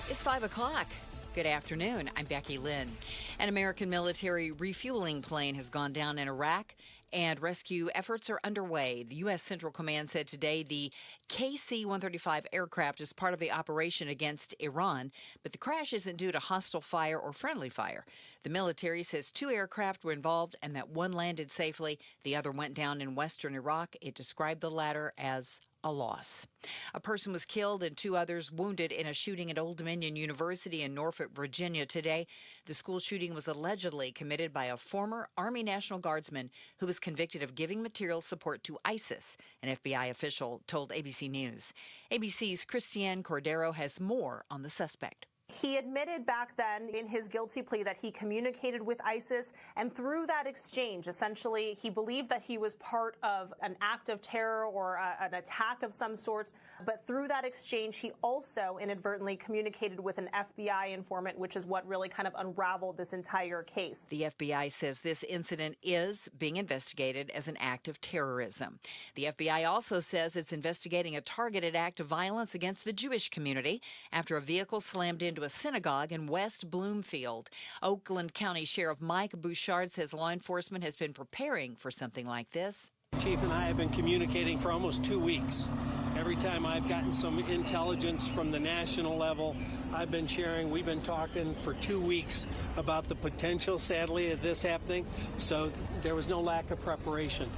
It's 5 o'clock. Good afternoon. I'm Becky Lynn. An American military refueling plane has gone down in Iraq, and rescue efforts are underway. The U.S. Central Command said today the KC-135 aircraft is part of the operation against Iran, but the crash isn't due to hostile fire or friendly fire. The military says 2 aircraft were involved and that one landed safely. The other went down in western Iraq. It described the latter as a loss. A person was killed and 2 others wounded in a shooting at Old Dominion University in Norfolk, Virginia today. The school shooting was allegedly committed by a former Army National Guardsman who was convicted of giving material support to ISIS, an FBI official told ABC News. ABC's Christiane Cordero has more on the suspect. He admitted back then in his guilty plea that he communicated with ISIS, and through that exchange, essentially, he believed that he was part of an act of terror or an attack of some sort. But through that exchange, he also inadvertently communicated with an FBI informant, which is what really kind of unraveled this entire case. The FBI says this incident is being investigated as an act of terrorism. The FBI also says it's investigating a targeted act of violence against the Jewish community after a vehicle slammed into a synagogue in West Bloomfield. Oakland County Sheriff Mike Bouchard says law enforcement has been preparing for something like this. Chief and I have been communicating for almost 2 weeks. Every time I've gotten some intelligence from the national level, I've been sharing. We've been talking for 2 weeks about the potential, sadly, of this happening. So there was no lack of preparation.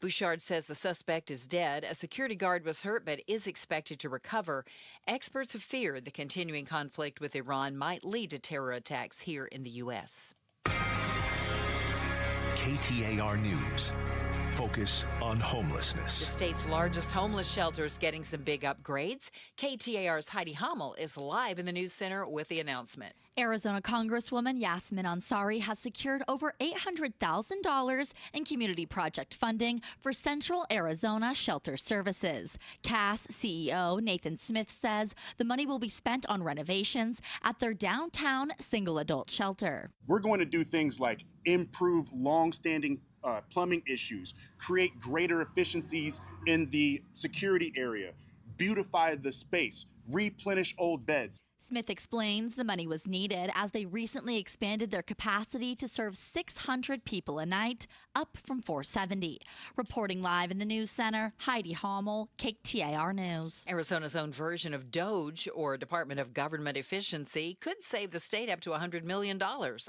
Bouchard says the suspect is dead. A security guard was hurt but is expected to recover. Experts have feared the continuing conflict with Iran might lead to terror attacks here in the U.S. KTAR News. Focus on homelessness. The state's largest homeless shelter is getting some big upgrades. KTAR's Heidi Hommel is live in the news center with the announcement. Arizona Congresswoman Yasmin Ansari has secured over $800,000 in community project funding for Central Arizona Shelter Services. CAS CEO Nathan Smith says the money will be spent on renovations at their downtown single adult shelter. We're going to do things like improve long-standing plumbing issues, create greater efficiencies in the security area, beautify the space, replenish old beds. Smith explains the money was needed as they recently expanded their capacity to serve 600 people a night, up from 470. Reporting live in the news center, Heidi Hommel, KTAR News. Arizona's own version of DOGE, or Department of Government Efficiency, could save the state up to $100 million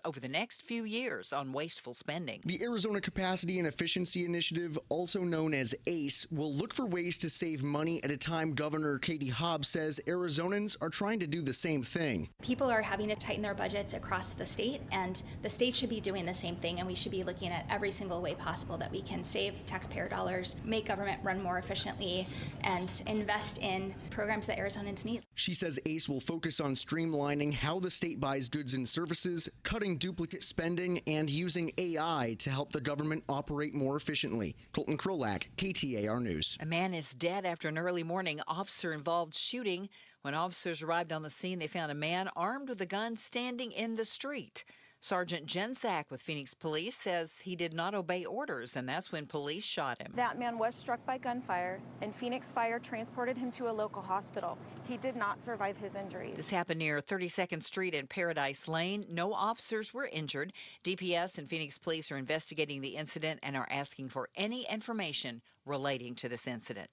over the next few years on wasteful spending. The Arizona Capacity and Efficiency Initiative, also known as ACE, will look for ways to save money at a time Governor Katie Hobbs says Arizonans are trying to do the same thing. People are having to tighten their budgets across the state, and the state should be doing the same thing, and we should be looking at every single way possible that we can save taxpayer dollars, make government run more efficiently, and invest in programs that Arizonans need. She says ACE will focus on streamlining how the state buys goods and services, cutting duplicate spending, and using AI to help the government operate more efficiently. Colton Krolak, KTAR News. A man is dead after an early morning officer-involved shooting. When officers arrived on the scene, they found a man armed with a gun standing in the street. Sergeant Jen Sack with Phoenix Police says he did not obey orders, and that's when police shot him. That man was struck by gunfire, and Phoenix Fire transported him to a local hospital. He did not survive his injuries. This happened near 32nd Street and Paradise Lane. No officers were injured. DPS and Phoenix Police are investigating the incident and are asking for any information relating to this incident.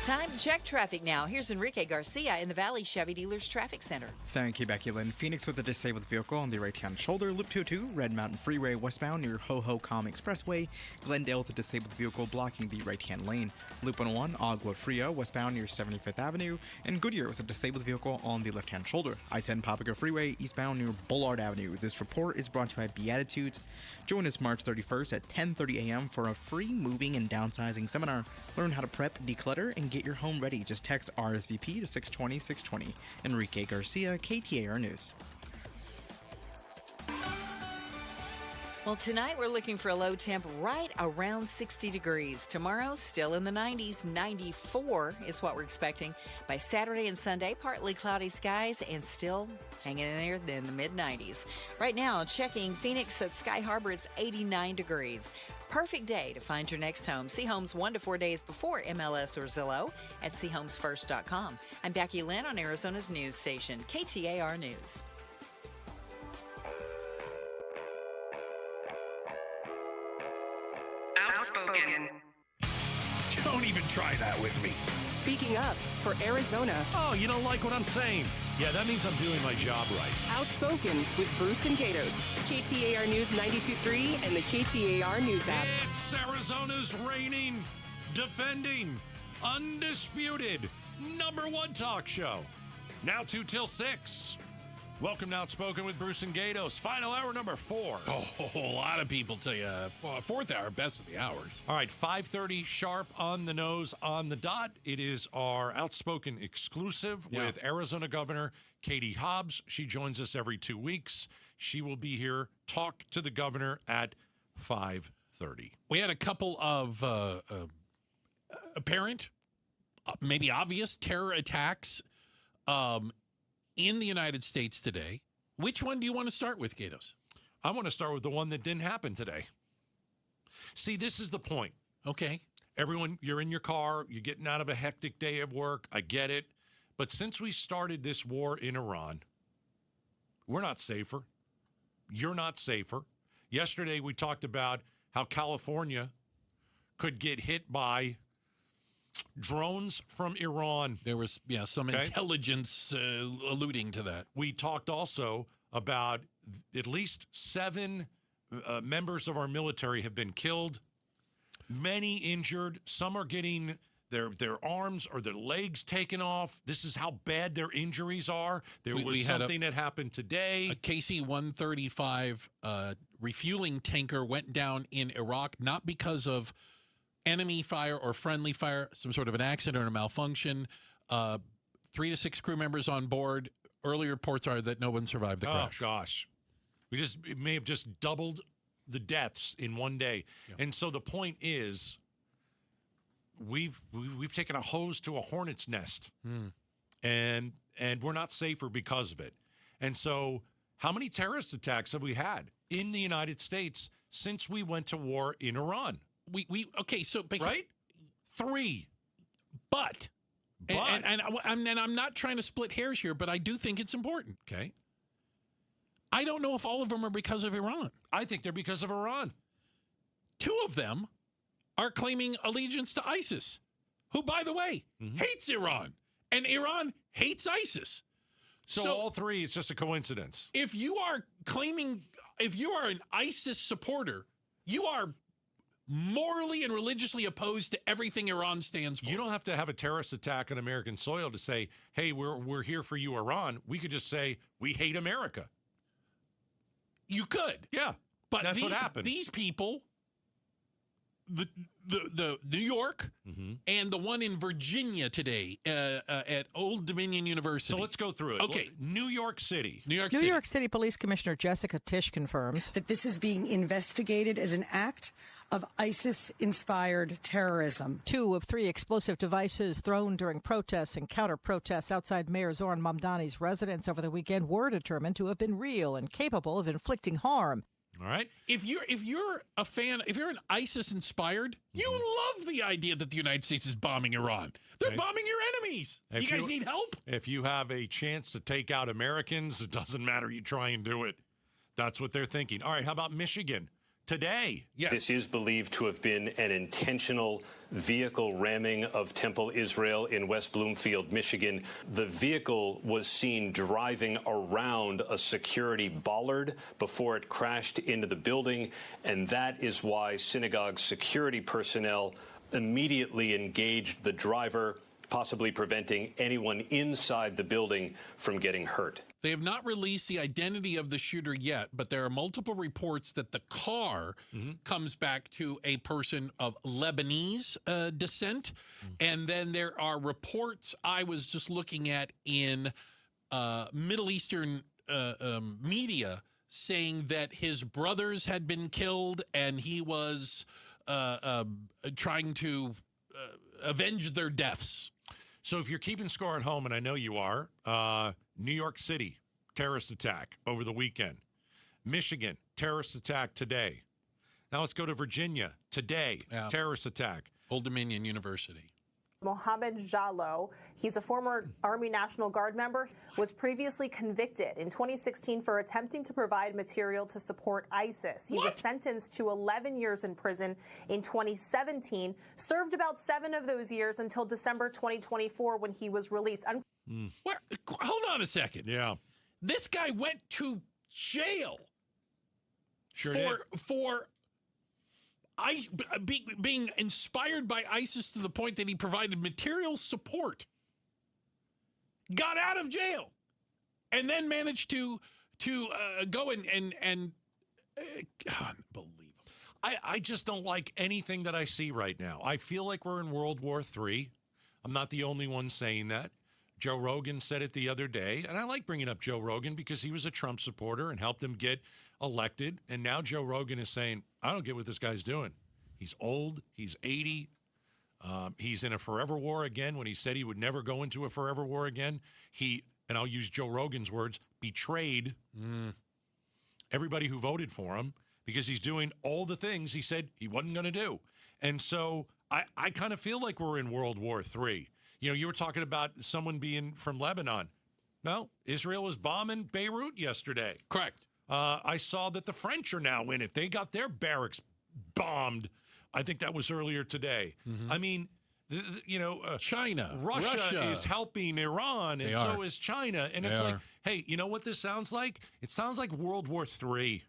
Time to check traffic now. Here's Enrique Garcia in the Valley Chevy Dealers Traffic Center. Thank you, Becky Lynn. Phoenix with a disabled vehicle on the right-hand shoulder. Loop 202, Red Mountain Freeway westbound near Ho-Ho-Com Expressway. Glendale with a disabled vehicle blocking the right-hand lane. Loop 101, Agua Fria westbound near 75th Avenue. And Goodyear with a disabled vehicle on the left-hand shoulder. I-10 Papago Freeway eastbound near Bullard Avenue. This report is brought to you by Beatitudes. Join us March 31st at 10:30 a.m. for a free moving and downsizing seminar. Learn how to prep, declutter, and get your home ready. Just text RSVP to 620-620. Enrique Garcia, KTAR News. Well, tonight we're looking for a low temp right around 60 degrees. Tomorrow, still in the 90s. 94 is what we're expecting. By Saturday and Sunday, partly cloudy skies and still hanging in there in the mid-90s. Right now, checking Phoenix at Sky Harbor, it's 89 degrees. Perfect day to find your next home. See homes 1 to 4 days before MLS or Zillow at seehomesfirst.com. I'm Becky Lynn on Arizona's news station, KTAR News. Outspoken. Don't even try that with me. Speaking up for Arizona. Oh, you don't like what I'm saying? Yeah, that means I'm doing my job right. Outspoken with Bruce and Gatos. KTAR News 92.3 and the KTAR News app. It's Arizona's reigning, defending, undisputed #1 talk show. Now 2 till 6. Welcome to Outspoken with Bruce and Gatos. Final hour number 4. Oh, a lot of people tell you fourth hour, best of the hours. All right, 5:30 sharp on the nose, on the dot. It is our Outspoken exclusive with Arizona Governor Katie Hobbs. She joins us every 2 weeks. She will be here, talk to the governor at 5:30. We had a couple of apparent, maybe obvious terror attacks in the United States today. Which one do you want to start with, Gatos? I want to start with the one that didn't happen today. See, this is the point. Okay. Everyone, you're in your car, you're getting out of a hectic day of work. I get it. But since we started this war in Iran, we're not safer. You're not safer. Yesterday, we talked about how California could get hit by drones from Iran. There was, some intelligence alluding to that. We talked also about at least 7 members of our military have been killed, many injured. Some are getting their arms or their legs taken off. This is how bad their injuries are. There was something that happened today. A KC-135 refueling tanker went down in Iraq, not because of enemy fire or friendly fire, some sort of an accident or a malfunction. 3 to 6 crew members on board. Early reports are that no one survived the crash. Oh, gosh. It may have just doubled the deaths in one day. Yeah. And so the point is, we've taken a hose to a hornet's nest, and we're not safer because of it. And so how many terrorist attacks have we had in the United States since we went to war in Iran? Right? 3. But I'm not trying to split hairs here, but I do think it's important. Okay. I don't know if all of them are because of Iran. I think they're because of Iran. 2 of them are claiming allegiance to ISIS, who, by the way, hates Iran, and Iran hates ISIS. So all 3, it's just a coincidence. If you are an ISIS supporter, you are morally and religiously opposed to everything Iran stands for. You don't have to have a terrorist attack on American soil to say, hey, we're here for you, Iran. We could just say, we hate America. You could. Yeah. But that's what happened. These people, the New York and the one in Virginia today at Old Dominion University. So let's go through it. Okay. New York City. New York City Police Commissioner Jessica Tisch confirms that this is being investigated as an act of ISIS-inspired terrorism. 2 of 3 explosive devices thrown during protests and counter-protests outside Mayor Zoran Mamdani's residence over the weekend were determined to have been real and capable of inflicting harm. All right. If you're a fan, if you're an ISIS-inspired, you love the idea that the United States is bombing Iran. They're bombing your enemies. You guys need help? If you have a chance to take out Americans, it doesn't matter. You try and do it. That's what they're thinking. All right. How about Michigan? Today. Yes. This is believed to have been an intentional vehicle ramming of Temple Israel in West Bloomfield, Michigan. The vehicle was seen driving around a security bollard before it crashed into the building, and that is why synagogue security personnel immediately engaged the driver, possibly preventing anyone inside the building from getting hurt. They have not released the identity of the shooter yet, but there are multiple reports that the car comes back to a person of Lebanese descent. And then there are reports I was just looking at in Middle Eastern media saying that his brothers had been killed and he was trying to avenge their deaths. So if you're keeping score at home, and I know you are, New York City, terrorist attack over the weekend. Michigan, terrorist attack today. Now let's go to Virginia. Today, terrorist attack. Old Dominion University. Mohammed Jallow, he's a former Army National Guard member, was previously convicted in 2016 for attempting to provide material to support ISIS. He was sentenced to 11 years in prison in 2017, served about 7 of those years until December 2024 when he was released. Hold on a second. Yeah. This guy went to jail for being inspired by ISIS to the point that he provided material support, got out of jail, and then managed to go and unbelievable. I just don't like anything that I see right now. I feel like we're in World War III. I'm not the only one saying that. Joe Rogan said it the other day, and I like bringing up Joe Rogan because he was a Trump supporter and helped him get elected. And now Joe Rogan is saying, I don't get what this guy's doing. He's old. He's 80. He's in a forever war again when he said he would never go into a forever war again. He, and I'll use Joe Rogan's words, betrayed everybody who voted for him because he's doing all the things he said he wasn't going to do. And so I kind of feel like we're in World War III. You know, you were talking about someone being from Lebanon. No, Israel was bombing Beirut yesterday. Correct. I saw that the French are now in it. They got their barracks bombed. I think that was earlier today. I mean, China. Russia is helping Iran, and so is China. And it's like, hey, you know what this sounds like? It sounds like World War III.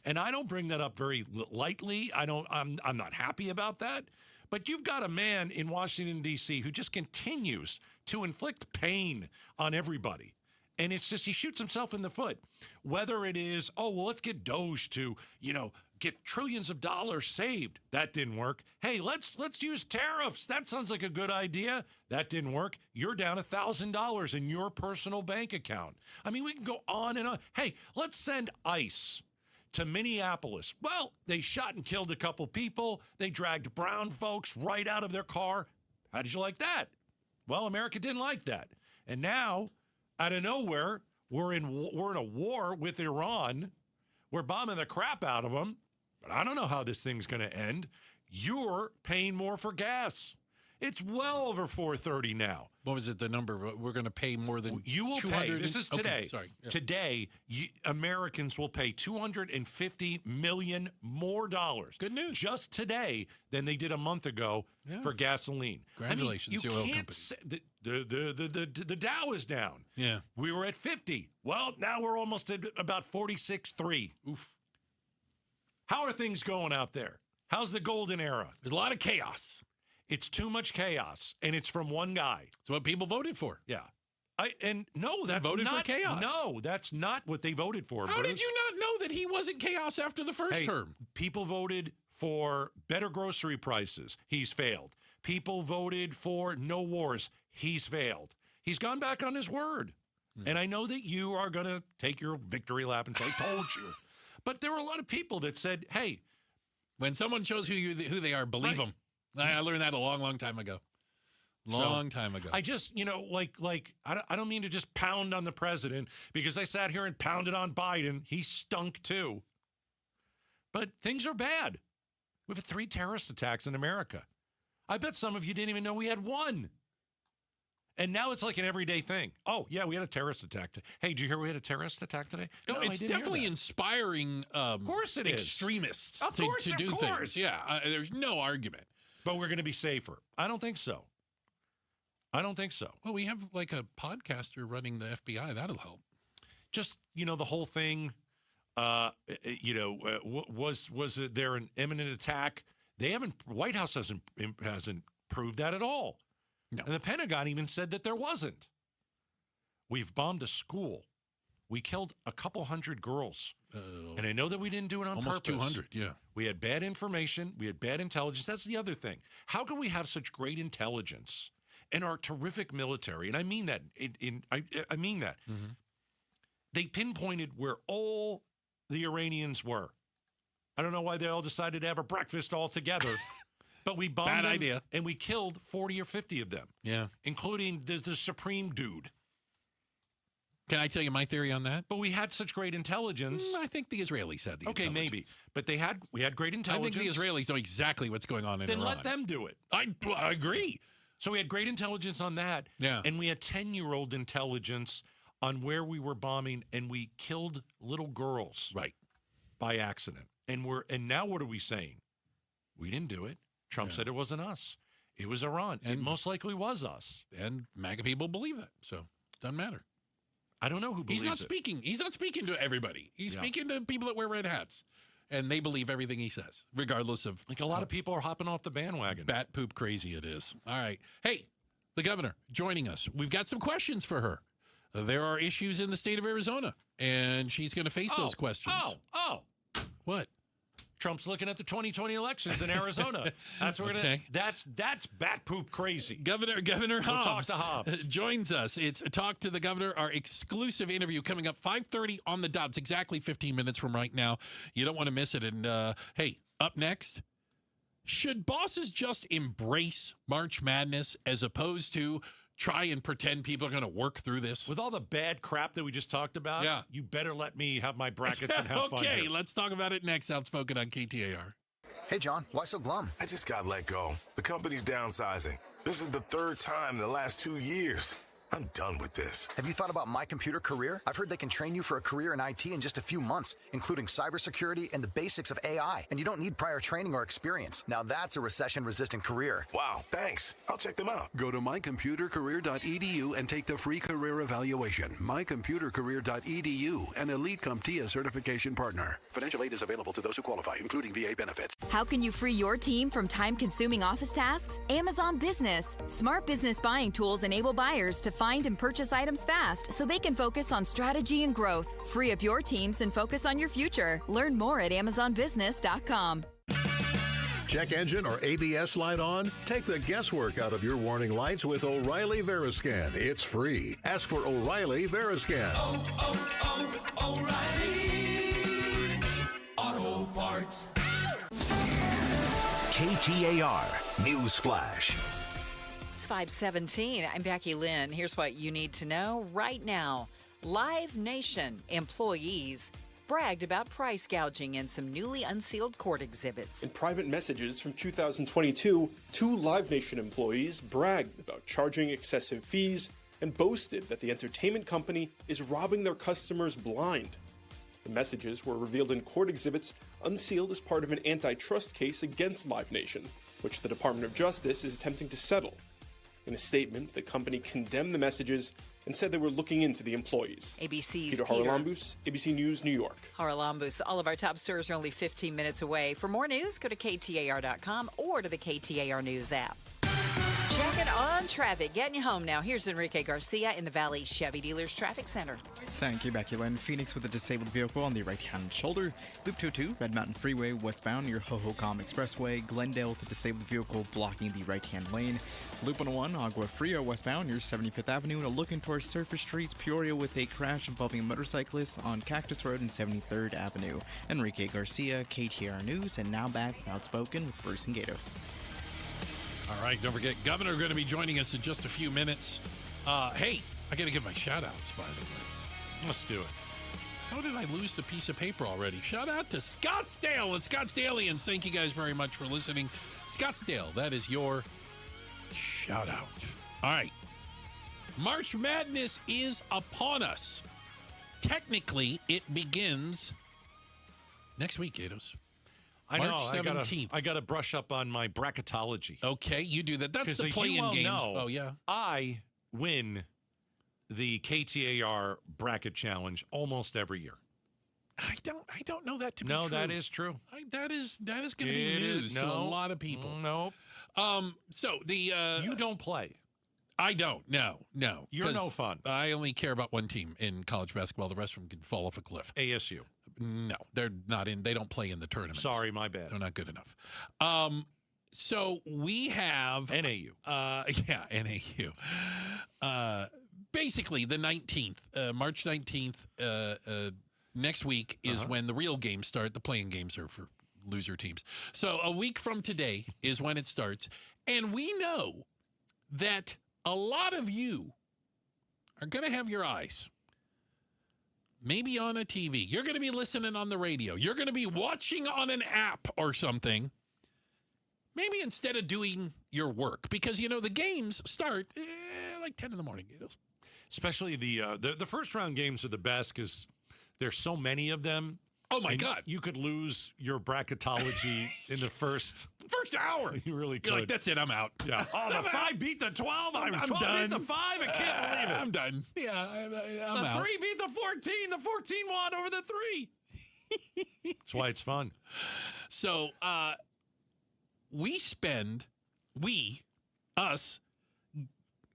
And I don't bring that up very lightly. I'm not happy about that. But you've got a man in Washington, D.C. who just continues to inflict pain on everybody. And it's just he shoots himself in the foot. Whether it is, let's get Doge to, get trillions of dollars saved. That didn't work. Hey, let's use tariffs. That sounds like a good idea. That didn't work. You're down $1,000 in your personal bank account. I mean, we can go on and on. Hey, let's send ICE to Minneapolis. Well, they shot and killed a couple people. They dragged brown folks right out of their car. How did you like that? Well, America didn't like that. And now, out of nowhere, we're in a war with Iran. We're bombing the crap out of them. But I don't know how this thing's going to end. You're paying more for gas. It's well over $4.30 now. What was it, the number? We're going to pay more than you will pay. This is today. Okay, sorry. Yeah. Today, Americans will pay $250 million more dollars. Good news. Just today than they did a month ago for gasoline. Congratulations, I mean, the oil can't company. The Dow is down. Yeah. We were at 50. Well, now we're almost at about 46.3. Oof. How are things going out there? How's the golden era? There's a lot of chaos. It's too much chaos, and it's from one guy. It's what people voted for. Yeah. That's voted not for chaos. No, that's not what they voted for. How did you not know that he wasn't chaos after the first term? People voted for better grocery prices. He's failed. People voted for no wars. He's failed. He's gone back on his word. And I know that you are going to take your victory lap and say, told you. But there were a lot of people that said, hey. When someone shows who they are, believe them. I learned that a long, long time ago. Long time ago. I just, I don't mean to just pound on the president because I sat here and pounded on Biden. He stunk too. But things are bad. We've had 3 terrorist attacks in America. I bet some of you didn't even know we had 1. And now it's like an everyday thing. Oh, yeah, we had a terrorist attack. Hey, did you hear we had a terrorist attack today? No, it's definitely inspiring of course it extremists is. to do things. Yeah, there's no argument. But we're going to be safer. I don't think so. Well, we have like a podcaster running the FBI. That'll help. Just, the whole thing, was there an imminent attack? White House hasn't proved that at all. No. And the Pentagon even said that there wasn't. We've bombed a school. we killed a couple hundred girls. And I know that we didn't do it on almost purpose. 200, yeah. We had bad information. We had bad intelligence. That's the other thing. How can we have such great intelligence and our terrific military? And I mean that. I mean that. Mm-hmm. They pinpointed where all the Iranians were. I don't know why they all decided to have a breakfast all together. But we bombed Bad them, idea. and we killed 40 or 50 of them. Yeah. Including the supreme dude. Can I tell you my theory on that? But we had such great intelligence. I think the Israelis had the okay, intelligence. maybe. But we had great intelligence. I think the Israelis know exactly what's going on in Then Iran. let them do it. I agree. So we had great intelligence on that. Yeah. And we had 10-year-old intelligence on where we were bombing, and we killed little girls. Right. By accident. And now what are we saying? We didn't do it. Trump said it wasn't us. It was Iran. And it most likely was us. And MAGA people believe that. So it doesn't matter. I don't know who believes He's not it. speaking. He's not speaking to everybody. He's speaking to people that wear red hats. And they believe everything he says, regardless of... Like a lot of people are hopping off the bandwagon. Bat poop crazy it is. All right. Hey, the governor joining us. We've got some questions for her. There are issues in the state of Arizona, and she's going to face those questions. What? Trump's looking at the 2020 elections in Arizona. That's where that's bat poop crazy. Governor Hobbs talk to Hobbs. Joins us. It's Talk to the Governor, our exclusive interview coming up 5:30 on the dot. It's exactly 15 minutes from right now. You don't want to miss it. And hey, up next, should bosses just embrace March Madness as opposed to try and pretend people are going to work through this? With all the bad crap that we just talked about, you better let me have my brackets and have fun. Okay, here. let's talk about it next. Outspoken on KTAR. Hey, John, why so glum? I just got let go. The company's downsizing. This is the third time in the last 2 years. I'm done with this. Have you thought about My Computer Career? I've heard they can train you for a career in IT in just a few months, including cybersecurity and the basics of AI. And you don't need prior training or experience. Now that's a recession-resistant career. Wow, thanks. I'll check them out. Go to mycomputercareer.edu and take the free career evaluation. Mycomputercareer.edu, an Elite CompTIA certification partner. Financial aid is available to those who qualify, including VA benefits. How can you free your team from time-consuming office tasks? Amazon Business. Smart business buying tools enable buyers to find and purchase items fast so they can focus on strategy and growth. Free up your teams and focus on your future. Learn more at amazonbusiness.com. Check engine or ABS light on? Take the guesswork out of your warning lights with O'Reilly Veriscan. It's free. Ask for O'Reilly Veriscan. O'Reilly Auto Parts. KTAR News Flash. It's 5:17. I'm Becky Lynn. Here's what you need to know right now. Live Nation employees bragged about price gouging in some newly unsealed court exhibits. In private messages from 2022, 2 Live Nation employees bragged about charging excessive fees and boasted that the entertainment company is robbing their customers blind. The messages were revealed in court exhibits unsealed as part of an antitrust case against Live Nation, which the Department of Justice is attempting to settle. In a statement, the company condemned the messages and said they were looking into the employees. ABC's Peter Haralambous, ABC News, New York. Haralambous, all of our top stories are only 15 minutes away. For more news, go to KTAR.com or to the KTAR News app. Check it on traffic. Getting you home now. Here's Enrique Garcia in the Valley Chevy Dealers Traffic Center. Thank you, Becky Lynn. Phoenix with a disabled vehicle on the right-hand shoulder. Loop 22, Red Mountain Freeway westbound near Hohokam Expressway. Glendale with a disabled vehicle blocking the right-hand lane. Loop 101, Agua Fria westbound near 75th Avenue. And looking towards surface streets, Peoria with a crash involving a motorcyclist on Cactus Road and 73rd Avenue. Enrique Garcia, KTAR News, and now back with Outspoken with Bruce and Gatos. All right, don't forget, Governor going to be joining us in just a few minutes. Hey, I got to give my shout-outs, by the way. Let's do it. How did I lose the piece of paper already? Shout out to Scottsdale and Scottsdalians. Thank you guys very much for listening. Scottsdale, that is your shout-out. All right. March Madness is upon us. Technically, it begins next week, Gatos. I know. March 17th. I got to brush up on my bracketology. Okay, you do that. That's the play-in games. Oh, yeah. I win the KTAR bracket challenge almost every year. I don't know that to be true. No, that is true. That is going to be news to a lot of people. Nope. So the you don't play. I don't. No. You're no fun. I only care about one team in college basketball. The rest of them can fall off a cliff. ASU. No, they're not in. They don't play in the tournaments. Sorry, my bad. They're not good enough. So we have NAU. NAU. Basically, the 19th, March 19th, next week is when the real games start. The playing games are for loser teams. So a week from today is when it starts. And we know that a lot of you are going to have your eyes maybe on a TV. You're going to be listening on the radio. You're going to be watching on an app or something. Maybe instead of doing your work. Because, the games start like 10 in the morning. Especially the first round games are the best because there's so many of them. Oh, my God. You could lose your bracketology in the first hour. You really could. You're like, that's it. I'm out. Yeah. Oh, the 5 beat the 12. I'm 12 done. beat the 5. I can't believe it. I'm done. Yeah, I'm the out. 3 beat the 14. The 14 won over the 3. That's why it's fun. So,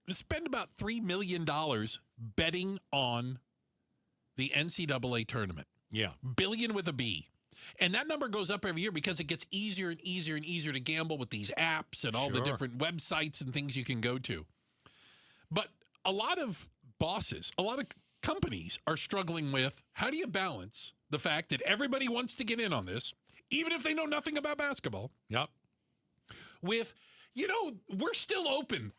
spend about $3 million betting on the NCAA tournament. Yeah. Billion with a B. And that number goes up every year because it gets easier and easier and easier to gamble with these apps and all the different websites and things you can go to. But a lot of bosses, a lot of companies are struggling with how do you balance the fact that everybody wants to get in on this, even if they know nothing about basketball. Yep. With, we're still open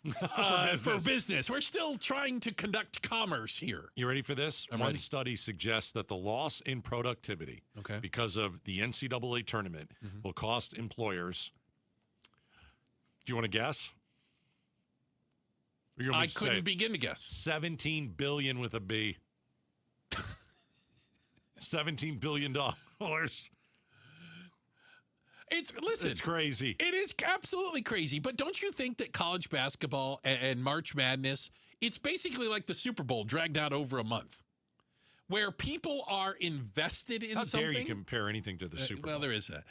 for business. We're still trying to conduct commerce here. You ready for this? I'm One ready. study suggests that the loss in productivity because of the NCAA tournament will cost employers. Do you want to guess? Or you want me I to couldn't say begin to guess. $17 billion with a B. $17 billion. It's crazy. It is absolutely crazy. But don't you think that college basketball and March Madness, it's basically like the Super Bowl dragged out over a month, where people are invested in something. How dare you compare anything to the Super Bowl? Well, there is that.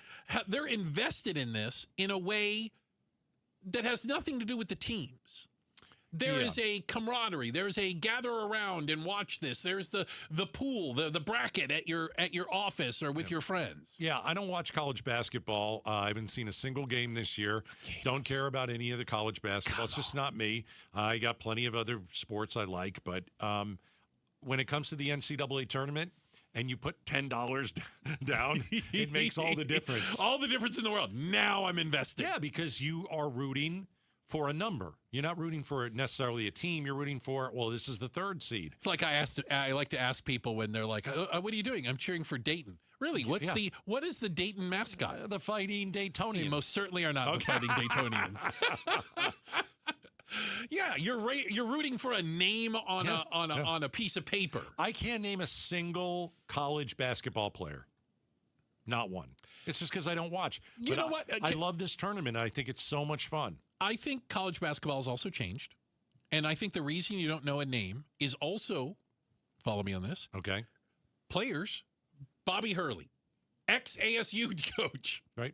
They're invested in this in a way that has nothing to do with the teams. There is a camaraderie. There's a gather around and watch this. There's the pool, the bracket at your office or with your friends. Yeah, I don't watch college basketball. I haven't seen a single game this year. Don't care about any of the college basketball. It's just not me. I got plenty of other sports I like. But when it comes to the NCAA tournament and you put $10 down, it makes all the difference. All the difference in the world. Now I'm invested. Yeah, because you are rooting for a number. You're not rooting for necessarily a team. You're rooting for, this is the 3rd seed. It's like I like to ask people when they're like, what are you doing? I'm cheering for Dayton. Really? What is the Dayton mascot? The Fighting Daytonians. They most certainly are not the Fighting Daytonians. Yeah, you're rooting for a name on a piece of paper. I can't name a single college basketball player. Not one. It's just because I don't watch. You know what? I love this tournament. I think it's so much fun. I think college basketball has also changed. And I think the reason you don't know a name is also, follow me on this. Okay. Players, Bobby Hurley, ex-ASU coach. Right.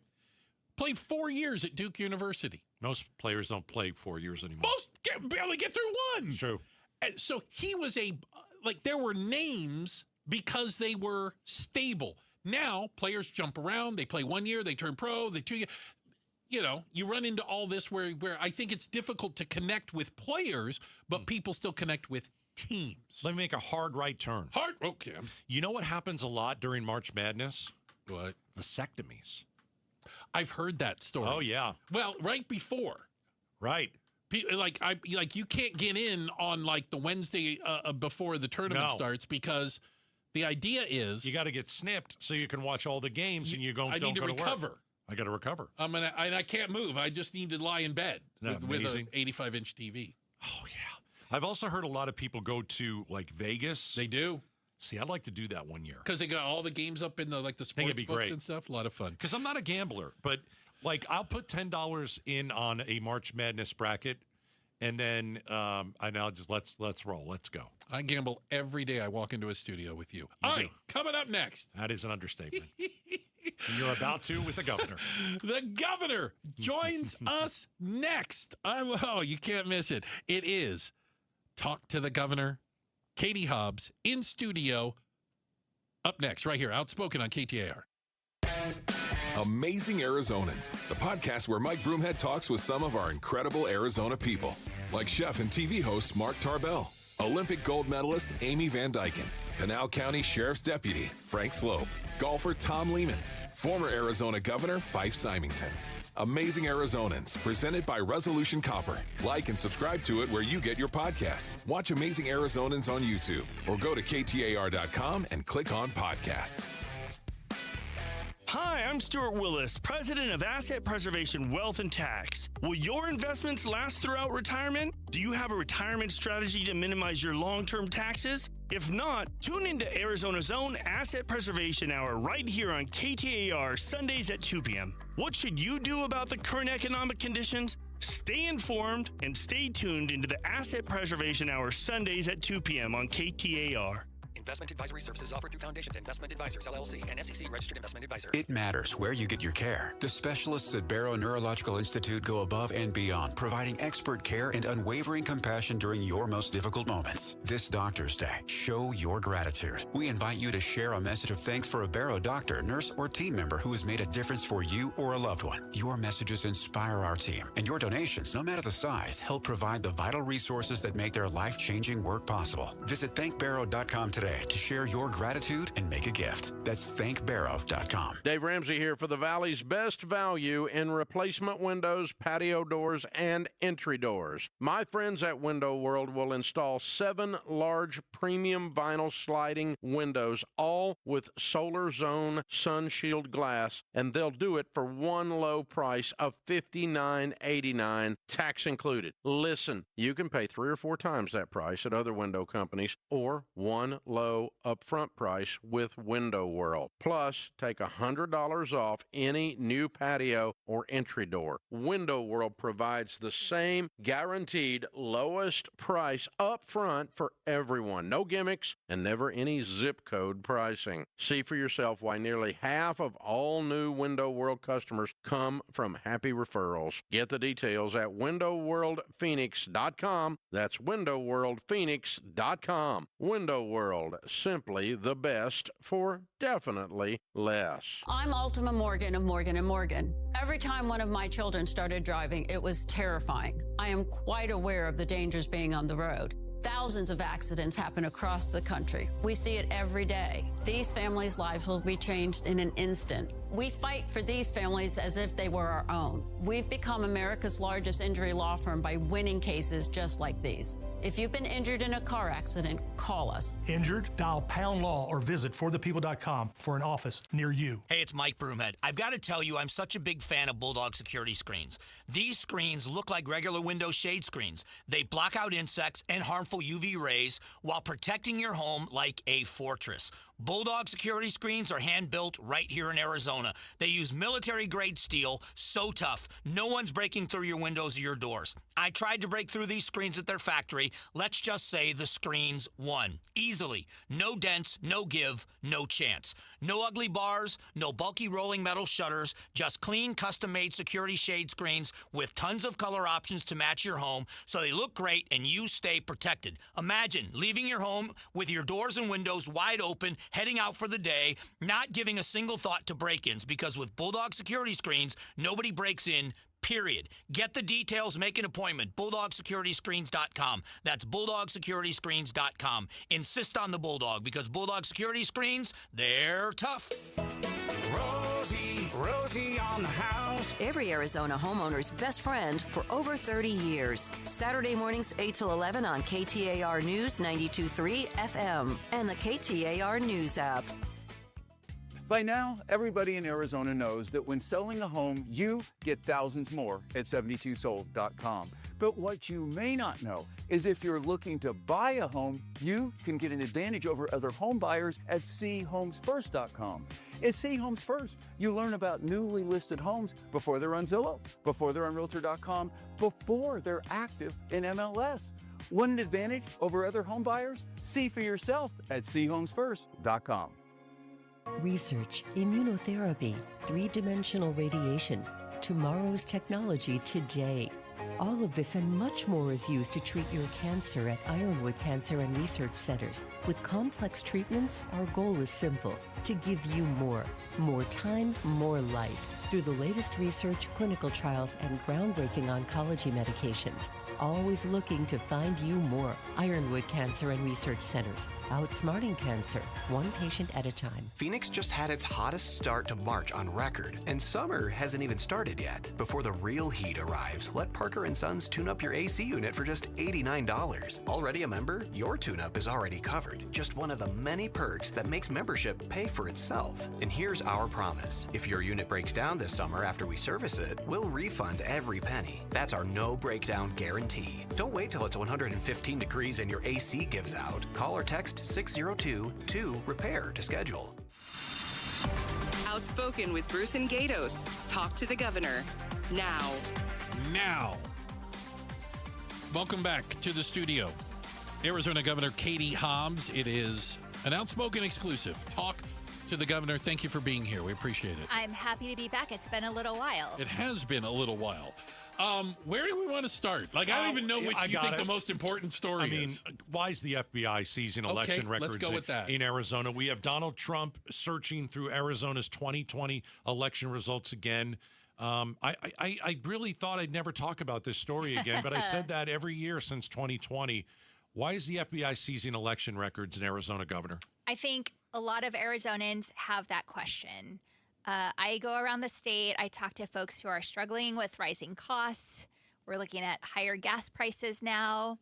Played 4 years at Duke University. Most players don't play 4 years anymore. Most barely get through one. True. And so he was there were names because they were stable. Now, players jump around. They play 1 year. They turn pro. They 2 years. You run into all this where I think it's difficult to connect with players, but people still connect with teams. Let me make a hard right turn. Okay. You know what happens a lot during March Madness? What? Vasectomies. I've heard that story. Oh, yeah. Well, right before. Right. You can't get in on the Wednesday before the tournament starts because the idea is you got to get snipped so you can watch all the games and you don't need to go recover. To work. I got to recover. I can't move. I just need to lie in bed with an 85-inch TV. Oh, yeah. I've also heard a lot of people go to Vegas. They do. See, I'd like to do that one year. Because they got all the games up in the sports books and stuff. A lot of fun. Because I'm not a gambler, but I'll put $10 in on a March Madness bracket, and then I'll just let's roll. Let's go. I gamble every day I walk into a studio with you. All right, coming up next. That is an understatement. You're about to with the governor. The governor joins us next. You can't miss it. It is Talk to the Governor. Katie Hobbs in studio. Up next, right here, Outspoken on KTAR. Amazing Arizonans, the podcast where Mike Broomhead talks with some of our incredible Arizona people, like chef and TV host Mark Tarbell, Olympic gold medalist Amy Van Dyken, Pinal County Sheriff's Deputy Frank Slope, golfer Tom Lehman, former Arizona Governor Fife Symington. Amazing Arizonans, presented by Resolution Copper. Like and subscribe to it where you get your podcasts. Watch Amazing Arizonans on YouTube or go to KTAR.com and click on podcasts. Hi, I'm Stuart Willis, president of Asset Preservation Wealth and Tax. Will your investments last throughout retirement? Do you have a retirement strategy to minimize your long-term taxes? If not, tune into Arizona's own Asset Preservation Hour right here on KTAR Sundays at 2 p.m. What should you do about the current economic conditions? Stay informed and stay tuned into the Asset Preservation Hour Sundays at 2 p.m. on KTAR. Investment advisory services offered through Foundations Investment Advisors, LLC, and SEC Registered Investment Advisor. It matters where you get your care. The specialists at Barrow Neurological Institute go above and beyond, providing expert care and unwavering compassion during your most difficult moments. This Doctor's Day, show your gratitude. We invite you to share a message of thanks for a Barrow doctor, nurse, or team member who has made a difference for you or a loved one. Your messages inspire our team, and your donations, no matter the size, help provide the vital resources that make their life-changing work possible. Visit thankbarrow.com today to share your gratitude and make a gift. That's thankbarrow.com. Dave Ramsey here for the Valley's best value in replacement windows, patio doors, and entry doors. My friends at Window World will install 7 large premium vinyl sliding windows, all with Solar Zone Sun Shield glass, and they'll do it for one low price of $59.89, tax included. Listen, you can pay 3 or 4 times that price at other window companies, or one low upfront price with Window World. Plus, take $100 off any new patio or entry door. Window World provides the same guaranteed lowest price up front for everyone. No gimmicks and never any zip code pricing. See for yourself why nearly half of all new Window World customers come from happy referrals. Get the details at windowworldphoenix.com. That's windowworldphoenix.com. Window World, simply the best for definitely less. I'm Ultima Morgan of Morgan & Morgan. Every time one of my children started driving, it was terrifying. I am quite aware of the dangers being on the road. Thousands of accidents happen across the country. We see it every day. These families' lives will be changed in an instant. We fight for these families as if they were our own. We've become America's largest injury law firm by winning cases just like these. If you've been injured in a car accident, call us. Injured? Dial # law or visit forthepeople.com for an office near you. Hey, it's Mike Broomhead. I've got to tell you, I'm such a big fan of Bulldog security screens. These screens look like regular window shade screens. They block out insects and harmful UV rays while protecting your home like a fortress. Bulldog security screens are hand-built right here in Arizona. They use military-grade steel, so tough, no one's breaking through your windows or your doors. I tried to break through these screens at their factory. Let's just say the screens won. Easily. No dents, no give, no chance. No ugly bars, no bulky rolling metal shutters, just clean, custom-made security shade screens with tons of color options to match your home so they look great and you stay protected. Imagine leaving your home with your doors and windows wide open, heading out for the day, not giving a single thought to break-ins, because with Bulldog security screens, nobody breaks in, period. Get the details, make an appointment. BulldogSecurityScreens.com. That's BulldogSecurityScreens.com. Insist on the Bulldog, because Bulldog security screens, they're tough. Rosie on the house. Every Arizona homeowner's best friend for over 30 years. Saturday mornings 8 till 11 on KTAR News 92.3 FM and the KTAR News app. By now, everybody in Arizona knows that when selling a home, you get thousands more at 72sold.com. But what you may not know is if you're looking to buy a home, you can get an advantage over other home buyers at chomesfirst.com. At C Homes First, you learn about newly listed homes before they're on Zillow, before they're on Realtor.com, before they're active in MLS. Want an advantage over other home buyers? See for yourself at chomesfirst.com. Research, immunotherapy, three-dimensional radiation, tomorrow's technology today. All of this and much more is used to treat your cancer at Ironwood Cancer and Research Centers. With complex treatments, our goal is simple: to give you more time, more life, through the latest research, clinical trials, and groundbreaking oncology medications. Always looking to find you more. Ironwood Cancer and Research Centers. Outsmarting cancer, one patient at a time. Phoenix just had its hottest start to March on record, and summer hasn't even started yet. Before the real heat arrives, let Parker & Sons tune up your AC unit for just $89. Already a member? Your tune-up is already covered. Just one of the many perks that makes membership pay for itself. And here's our promise. If your unit breaks down this summer after we service it, we'll refund every penny. That's our no breakdown guarantee. Don't wait till it's 115 degrees and your AC gives out. Call or text 602-2-REPAIR to schedule. Outspoken with Bruce and Gatos. Talk to the governor. Now. Welcome back to the studio. Arizona Governor Katie Hobbs. It is an Outspoken exclusive. Talk to the governor. Thank you for being here. We appreciate it. I'm happy to be back. It's been a little while. It has been a little while. Where do we want to start? Like, I don't even know which you think the most important story is. Why is the FBI seizing election records let's go with that. in Arizona? We have Donald Trump searching through Arizona's 2020 election results again. I really thought I'd never talk about this story again, but I said that every year since 2020. Why is the FBI seizing election records in Arizona, Governor? I think a lot of Arizonans have that question. I go around the state. I talk to folks who are struggling with rising costs. We're looking at higher gas prices now.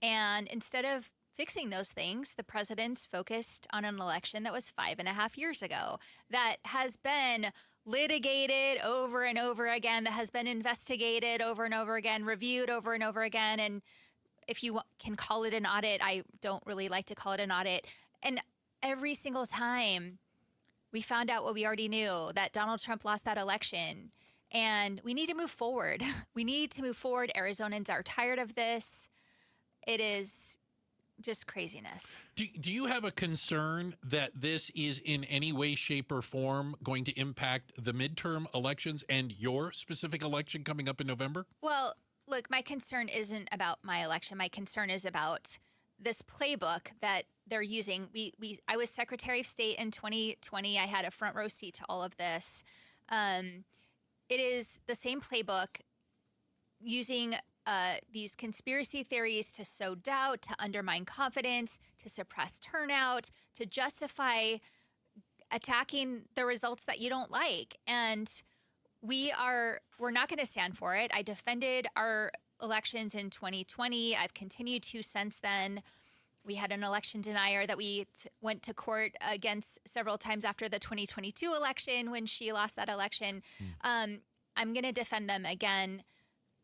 And instead of fixing those things, the president's focused on an election that was 5.5 years ago, that has been litigated over and over again, that has been investigated over and over again, reviewed over and over again. And if you can call it an audit, I don't really like to call it an audit. And every single time, we found out what we already knew, that Donald Trump lost that election. And we need to move forward. We need to move forward. Arizonans are tired of this. It is just craziness. Do you have a concern that this is in any way, shape, or form going to impact the midterm elections and your specific election coming up in November? Well, look, my concern isn't about my election. My concern is about this playbook that they're using. I was Secretary of State in 2020. I had a front row seat to all of this. It is the same playbook using these conspiracy theories to sow doubt, to undermine confidence, to suppress turnout, to justify attacking the results that you don't like. And we're not going to stand for it. I defended our elections in 2020. I've continued to since then. We had an election denier that we went to court against several times after the 2022 election when she lost that election. I'm going to defend them again.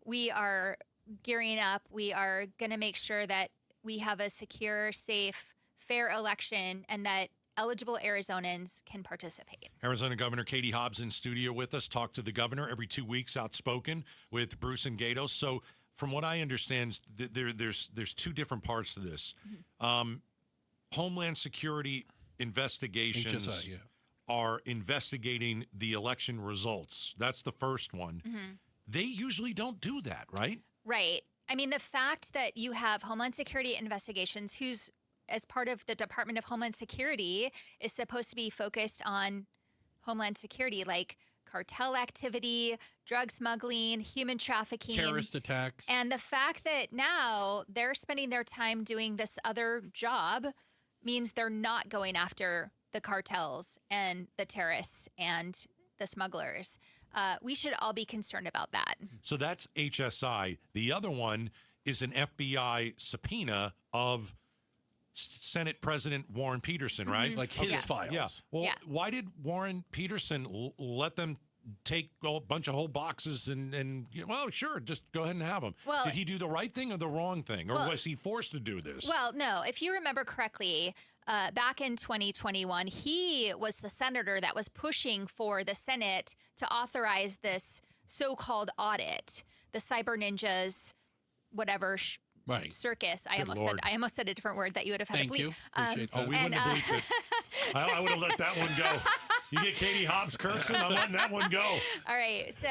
We are gearing up. We are going to make sure that we have a secure, safe, fair election and that eligible Arizonans can participate. Arizona Governor Katie Hobbs in studio with us. Talk to the governor every 2 weeks, Outspoken with Bruce and Gatos. So from what I understand, there's two different parts to this. Homeland Security investigations HSI, are investigating the election results. That's the first one. Mm-hmm. They usually don't do that, right? Right. I mean, the fact that you have Homeland Security investigations, who's as part of the Department of Homeland Security, is supposed to be focused on Homeland Security, like cartel activity, drug smuggling, human trafficking, terrorist attacks. And the fact that now they're spending their time doing this other job means they're not going after the cartels and the terrorists and the smugglers. We should all be concerned about that. So that's HSI. The other one is an FBI subpoena of Senate President Warren Peterson, right? Like his files. Yeah. Well, why did Warren Peterson let them take a bunch of whole boxes and well, sure, just go ahead and have them? Well, did he do the right thing or the wrong thing? Or was he forced to do this? Well, no. If you remember correctly, back in 2021, he was the senator that was pushing for the Senate to authorize this so-called audit, the cyber ninjas, whatever circus. I almost said a different word that you would have had to bleep. Thank you. Appreciate that. We wouldn't have bleeped it. I would have let that one go. You get Katie Hobbs cursing, I'm letting that one go. All right. So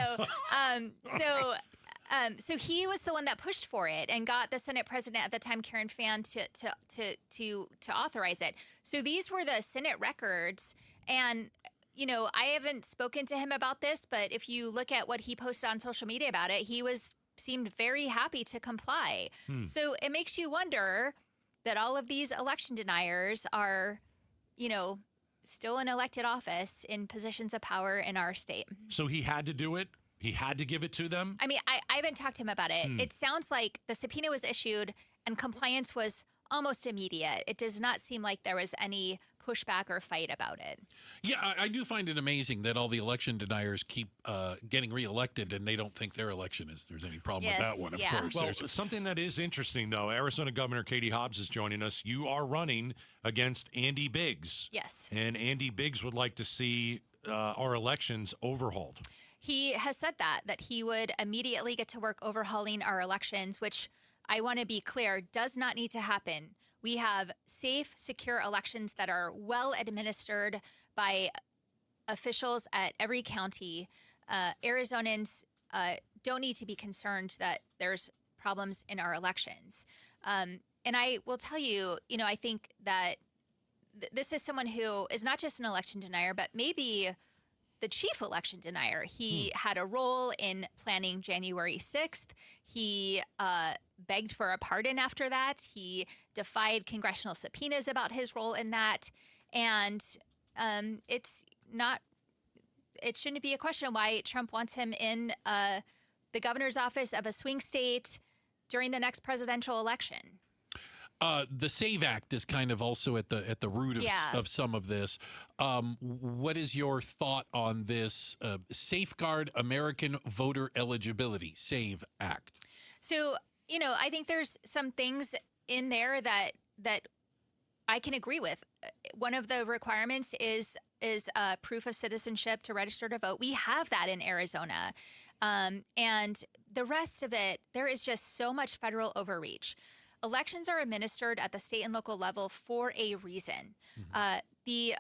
he was the one that pushed for it and got the Senate president at the time, Karen Fann, to authorize it. So these were the Senate records. And, you know, I haven't spoken to him about this, but if you look at what he posted on social media about it, he seemed very happy to comply. So it makes you wonder that all of these election deniers are, you know, still in elected office in positions of power in our state. So he had to do it? He had to give it to them? I mean, I haven't talked to him about it. It sounds like the subpoena was issued and compliance was almost immediate. It does not seem like there was any pushback or fight about it. Yeah, I do find it amazing that all the election deniers keep getting reelected and they don't think their election there's any problem with that one, of course. Well, something that is interesting, though, Arizona Governor Katie Hobbs is joining us. You are running against Andy Biggs. Yes. And Andy Biggs would like to see our elections overhauled. He has said that he would immediately get to work overhauling our elections, which I want to be clear, does not need to happen. We have safe, secure elections that are well administered by officials at every county. Arizonans don't need to be concerned that there's problems in our elections. And I will tell you, you know, I think that this is someone who is not just an election denier, but maybe the chief election denier. He had a role in planning January 6th. He begged for a pardon after that. He defied congressional subpoenas about his role in that. And it shouldn't be a question why Trump wants him in the governor's office of a swing state during the next presidential election. The SAVE Act is kind of also at the root of some of this. What is your thought on this Safeguard American Voter Eligibility, SAVE Act? So, you know, I think there's some things in there that I can agree with. One of the requirements is proof of citizenship to register to vote. We have that in Arizona. And the rest of it, there is just so much federal overreach. Elections are administered at the state and local level for a reason. The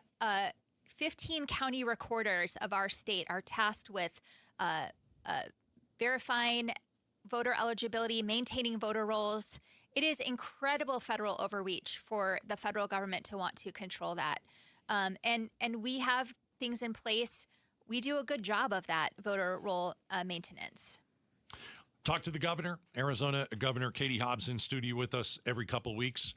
15 county recorders of our state are tasked with verifying voter eligibility, maintaining voter rolls. It is incredible federal overreach for the federal government to want to control that. And we have things in place. We do a good job of that voter roll maintenance. Talk to the governor. Arizona Governor Katie Hobbs in studio with us every couple weeks.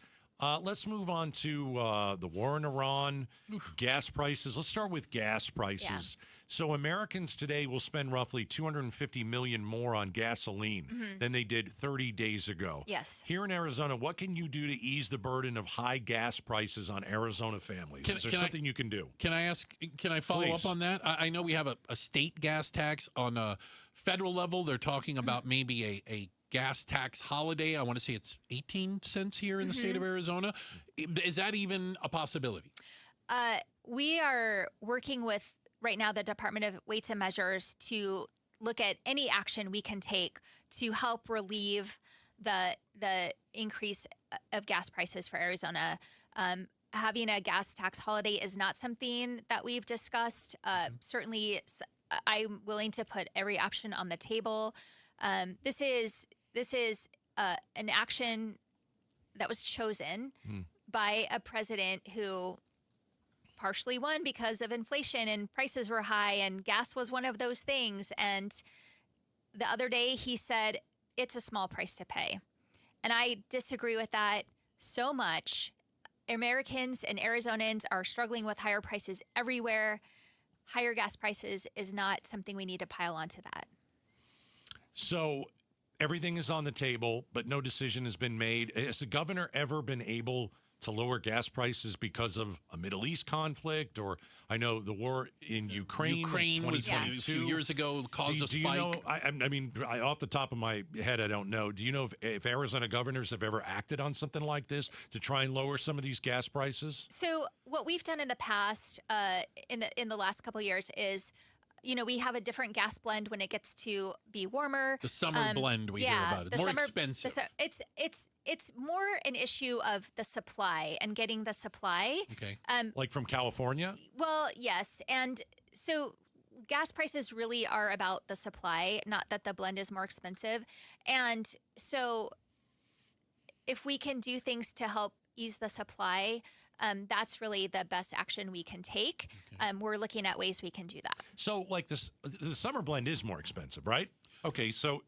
Let's move on to the war in Iran, gas prices. Let's start with gas prices. Yeah. So Americans today will spend roughly $250 million more on gasoline than they did 30 days ago. Yes. Here in Arizona, what can you do to ease the burden of high gas prices on Arizona families? Is there something you can do? Can I follow up on that? I know we have a state gas tax. On a federal level, they're talking about maybe a gas tax holiday. I want to say it's 18 cents here in the state of Arizona. Is that even a possibility? We are working with, right now, the Department of Weights and Measures to look at any action we can take to help relieve the increase of gas prices for Arizona. Having a gas tax holiday is not something that we've discussed. Certainly, I'm willing to put every option on the table. This is an action that was chosen by a president who partially won because of inflation and prices were high and gas was one of those things. And the other day he said, it's a small price to pay. And I disagree with that so much. Americans and Arizonans are struggling with higher prices everywhere. Higher gas prices is not something we need to pile onto that. So everything is on the table, but no decision has been made. Has the governor ever been able to lower gas prices because of a Middle East conflict? Or I know the war in Ukraine was a few years ago, caused a spike. You know, I mean, off the top of my head, I don't know. Do you know if Arizona governors have ever acted on something like this to try and lower some of these gas prices? So what we've done in the past, in the last couple of years, is we have a different gas blend when it gets to be warmer. The summer blend we hear about. It's more expensive. It's more an issue of the supply and getting the supply. Okay. Like from California? Well, yes. And so gas prices really are about the supply, not that the blend is more expensive. And so if we can do things to help ease the supply, that's really the best action we can take. Okay. We're looking at ways we can do that. So like the summer blend is more expensive, right? Okay, so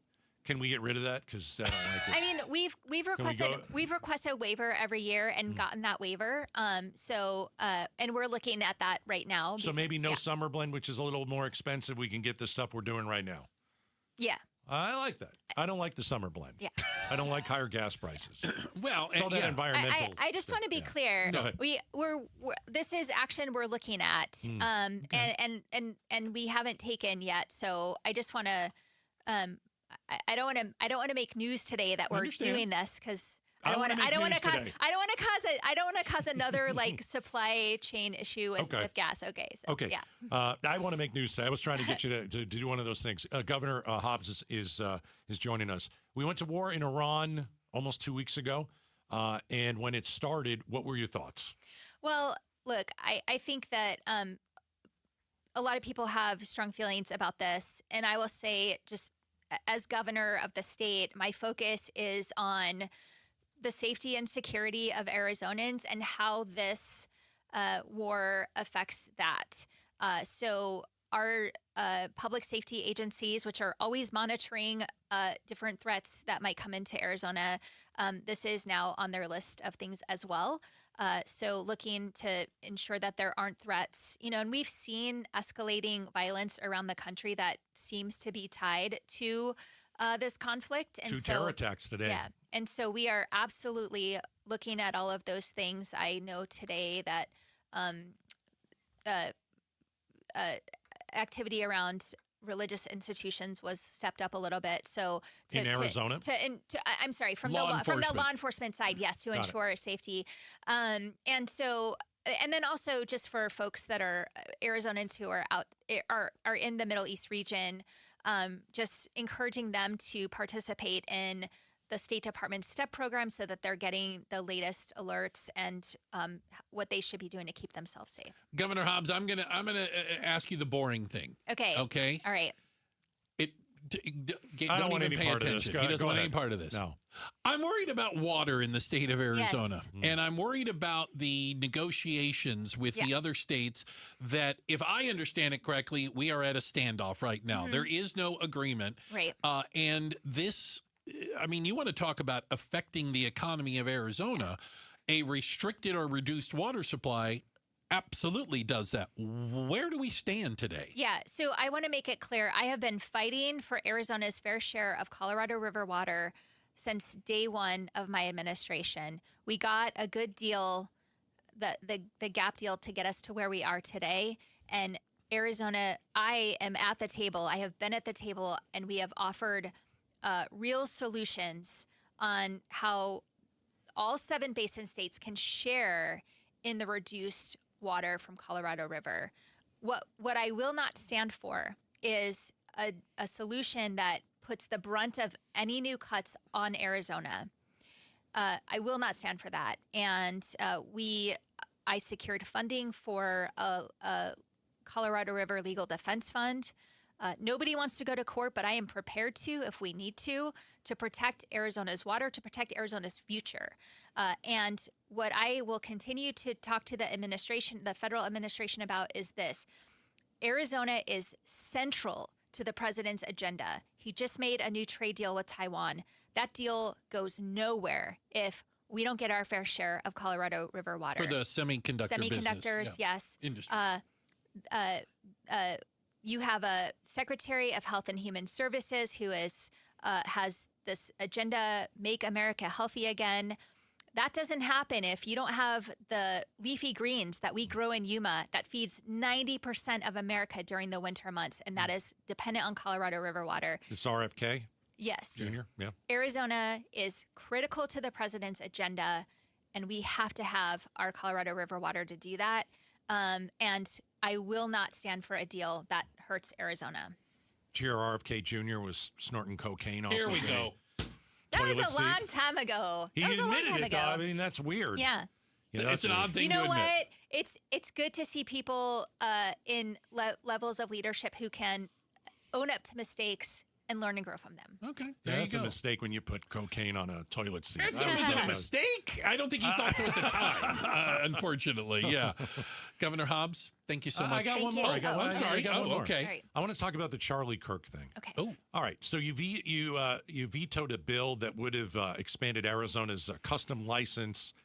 can we get rid of that? Because I don't like it. I mean, we've requested a waiver every year and gotten that waiver. And we're looking at that right now. So maybe summer blend, which is a little more expensive. We can get the stuff we're doing right now. Yeah. I like that. I don't like the summer blend. Yeah. I don't like higher gas prices. Well, it's all that environmental. I just want to be clear. Go ahead. We're this is action we're looking at, and we haven't taken yet. So I just want to. I don't want to make news today that we're doing this because I don't want to cause another like supply chain issue with gas. Okay. So, yeah. I want to make news today. I was trying to get you to do one of those things. Governor Hobbs is joining us. We went to war in Iran almost 2 weeks ago, and when it started, what were your thoughts? Well, look, I think that a lot of people have strong feelings about this, and I will say, just as governor of the state, my focus is on the safety and security of Arizonans and how this war affects that. So our public safety agencies, which are always monitoring different threats that might come into Arizona, this is now on their list of things as well. So looking to ensure that there aren't threats, and we've seen escalating violence around the country that seems to be tied to this conflict. And 2 terror attacks today. Yeah. And so we are absolutely looking at all of those things. I know today that activity around religious institutions was stepped up a little bit. So in Arizona, I'm sorry, from the law enforcement side, yes, to ensure safety. And then also just for folks that are Arizonans who are in the Middle East region, just encouraging them to participate in the State Department's STEP program so that they're getting the latest alerts and what they should be doing to keep themselves safe. Governor Hobbs, I'm gonna ask you the boring thing. Okay. Okay. All right. I don't want even any pay part attention. of this. He doesn't want any part of this. No. I'm worried about water in the state of Arizona. Yes. And I'm worried about the negotiations with the other states that, if I understand it correctly, we are at a standoff right now. Mm-hmm. There is no agreement. Right. And this, I mean, you want to talk about affecting the economy of Arizona. A restricted or reduced water supply absolutely does that. Where do we stand today? Yeah, so I want to make it clear. I have been fighting for Arizona's fair share of Colorado River water since day one of my administration. We got a good deal, the gap deal, to get us to where we are today. And Arizona, I am at the table. I have been at the table, and we have offered real solutions on how all 7 basin states can share in the reduced water from Colorado River. What I will not stand for is a solution that puts the brunt of any new cuts on Arizona. I will not stand for that. And I secured funding for a Colorado River Legal Defense Fund. Nobody wants to go to court, but I am prepared to, if we need to protect Arizona's water, to protect Arizona's future. And what I will continue to talk to the administration, the federal administration, about is this. Arizona is central to the president's agenda. He just made a new trade deal with Taiwan. That deal goes nowhere if we don't get our fair share of Colorado River water. For the semiconductor business. Yes. Industry. You have a Secretary of Health and Human Services who has this agenda, Make America Healthy Again. That doesn't happen if you don't have the leafy greens that we grow in Yuma that feeds 90% of America during the winter months, and that is dependent on Colorado River water. This RFK? Yes. Junior? Yeah. Arizona is critical to the president's agenda, and we have to have our Colorado River water to do that. And I will not stand for a deal that hurts Arizona. RFK Jr. was snorting cocaine. Here we go. That was a long time ago. He admitted it, though. I mean, that's weird. Yeah. It's an odd thing to admit. You know what? It's good to see people in levels of leadership who can own up to mistakes and learn and grow from them. Okay. That's a mistake when you put cocaine on a toilet seat. That's a mistake? I don't think he thought so at the time, unfortunately. Yeah. Governor Hobbs, thank you so much. I got one more. I'm sorry. Okay. Right. I want to talk about the Charlie Kirk thing. Okay. Oh. All right. So you vetoed a bill that would have expanded Arizona's custom license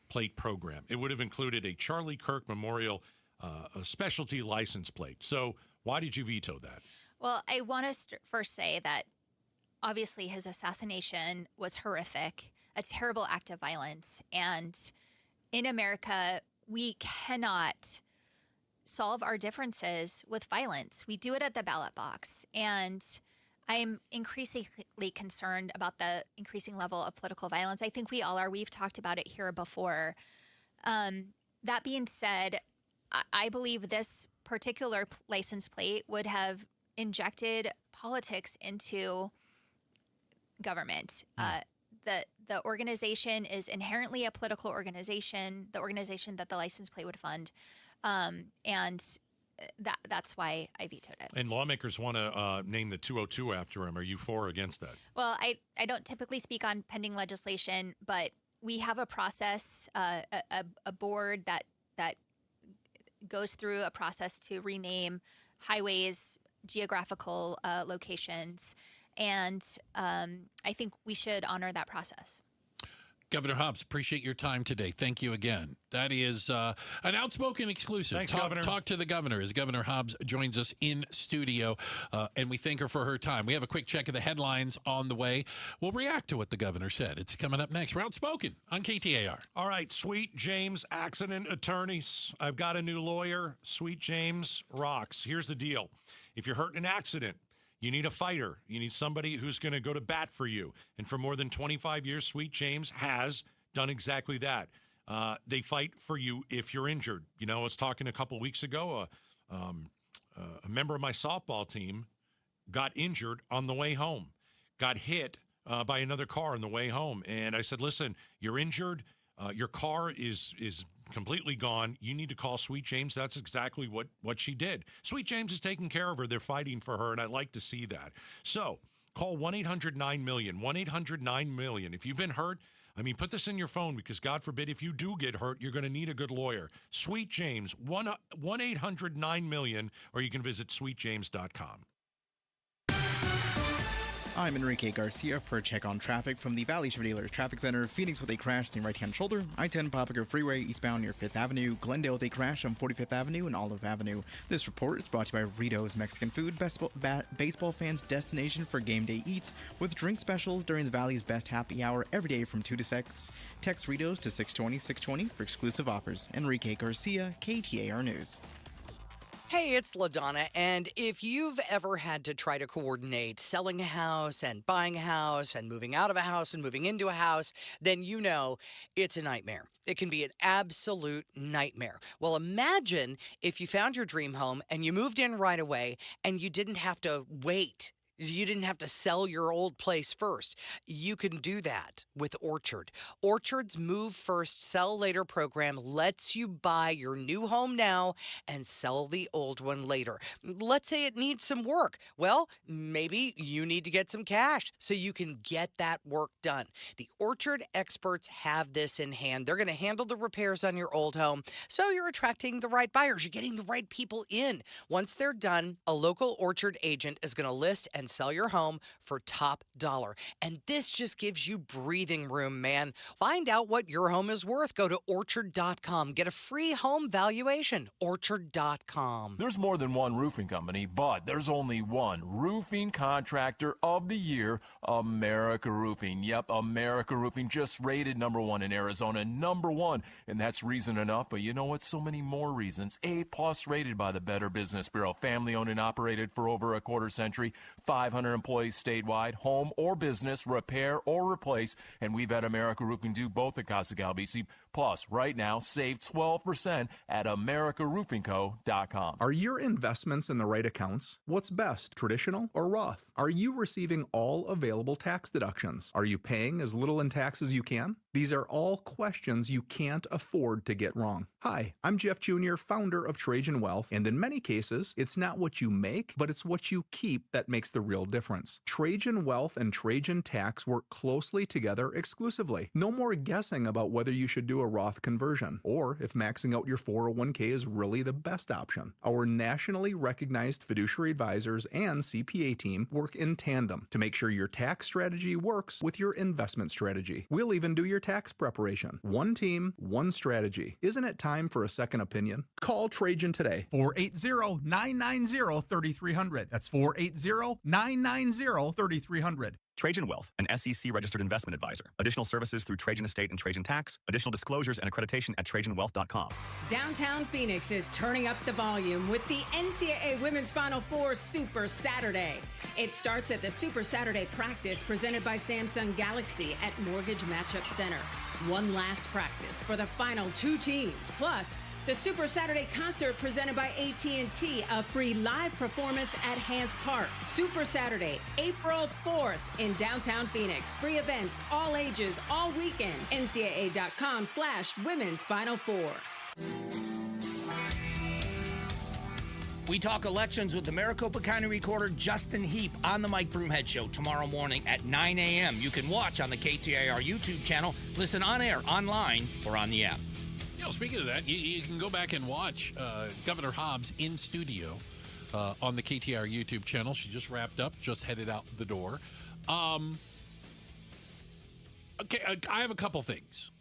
plate program. It would have included a Charlie Kirk Memorial a specialty license plate. So why did you veto that? Well, I want to first say that obviously his assassination was horrific, a terrible act of violence. And in America, we cannot solve our differences with violence. We do it at the ballot box. And I'm increasingly concerned about the increasing level of political violence. I think we all are. We've talked about it here before. That being said, I believe this particular license plate would have injected politics into government. The organization is inherently a political organization, the organization that the license plate would fund. And that's why I vetoed it. And lawmakers want to name the 202 after him. Are you for or against that? Well, I don't typically speak on pending legislation, but we have a process, a board that goes through a process to rename highways, geographical locations, and I think we should honor that process. Governor Hobbs, appreciate your time today. Thank you again. That is an outspoken exclusive. Thanks, Governor. Talk to the governor as Governor Hobbs joins us in studio, and we thank her for her time. We have a quick check of the headlines on the way. We'll react to what the governor said. It's coming up next. We're Outspoken on KTAR. All right, Sweet James Accident Attorneys. I've got a new lawyer. Sweet James rocks. Here's the deal. If you're hurt in an accident, you need a fighter. You need somebody who's going to go to bat for you. And for more than 25 years, Sweet James has done exactly that. They fight for you if you're injured. You know, I was talking a couple weeks ago, a member of my softball team got injured on the way home, got hit by another car on the way home. And I said, listen, you're injured. Your car is completely gone. You need to call Sweet James. That's exactly what she did. Sweet James is taking care of her. They're fighting for her, and I'd like to see that. So call 1-800-9-MILLION, 1-800-9-MILLION. If you've been hurt, I mean, put this in your phone because, God forbid, if you do get hurt, you're going to need a good lawyer. Sweet James, 1-800-9-MILLION, or you can visit sweetjames.com. I'm Enrique Garcia for a check on traffic from the Valley Chevy Dealers Traffic Center. Phoenix with a crash in the right-hand shoulder. I-10 Papago Freeway eastbound near 5th Avenue. Glendale with a crash on 45th Avenue and Olive Avenue. This report is brought to you by Rito's Mexican Food, baseball fans' destination for game day eats, with drink specials during the Valley's best happy hour every day from 2 to 6. Text Rito's to 620-620 for exclusive offers. Enrique Garcia, KTAR News. Hey, it's LaDonna, and if you've ever had to try to coordinate selling a house and buying a house and moving out of a house and moving into a house, then you know it's a nightmare. It can be an absolute nightmare. Well, imagine if you found your dream home and you moved in right away and you didn't have to wait. You didn't have to sell your old place first. You can do that with Orchard. Orchard's Move First, Sell Later program lets you buy your new home now and sell the old one later. Let's say it needs some work. Well, maybe you need to get some cash so you can get that work done. The Orchard experts have this in hand. They're going to handle the repairs on your old home, so you're attracting the right buyers. You're getting the right people in. Once they're done, a local Orchard agent is going to list and sell your home for top dollar. And this just gives you breathing room, man. Find out what your home is worth. Go to Orchard.com. Get a free home valuation. Orchard.com. There's more than one roofing company, but there's only one roofing contractor of the year, America Roofing. Yep, America Roofing just rated #1 in Arizona, #1. And that's reason enough, but you know what? So many more reasons. A+ rated by the Better Business Bureau. Family owned and operated for over a quarter century. 5 500 employees statewide, home or business, repair or replace, and we've had America Roofing do both at Casa Galvisi. Plus, right now, save 12% at americaroofingco.com. Are your investments in the right accounts? What's best, traditional or Roth? Are you receiving all available tax deductions? Are you paying as little in tax as you can? These are all questions you can't afford to get wrong. Hi, I'm Jeff Jr., founder of Trajan Wealth, and in many cases, it's not what you make, but it's what you keep that makes the real difference. Trajan Wealth and Trajan Tax work closely together exclusively. No more guessing about whether you should do a Roth conversion, or if maxing out your 401k is really the best option. Our nationally recognized fiduciary advisors and CPA team work in tandem to make sure your tax strategy works with your investment strategy. We'll even do your tax preparation. One team, one strategy. Isn't it time for a second opinion? Call Trajan today. 480-990-3300. That's 480-990-3300. Trajan Wealth, an SEC-registered investment advisor. Additional services through Trajan Estate and Trajan Tax. Additional disclosures and accreditation at TrajanWealth.com. Downtown Phoenix is turning up the volume with the NCAA Women's Final Four Super Saturday. It starts at the Super Saturday practice presented by Samsung Galaxy at Mortgage Matchup Center. One last practice for the final two teams. Plus, the Super Saturday concert presented by AT&T, a free live performance at Hance Park. Super Saturday, April 4th in downtown Phoenix. Free events, all ages, all weekend. NCAA.com/Women's Final Four. We talk elections with the Maricopa County Recorder Justin Heap on the Mike Broomhead Show tomorrow morning at 9 a.m. You can watch on the KTAR YouTube channel, listen on air, online, or on the app. You know, speaking of that, you can go back and watch Governor Hobbs in studio on the KTAR YouTube channel. She just wrapped up, just headed out the door. Okay, I have a couple things.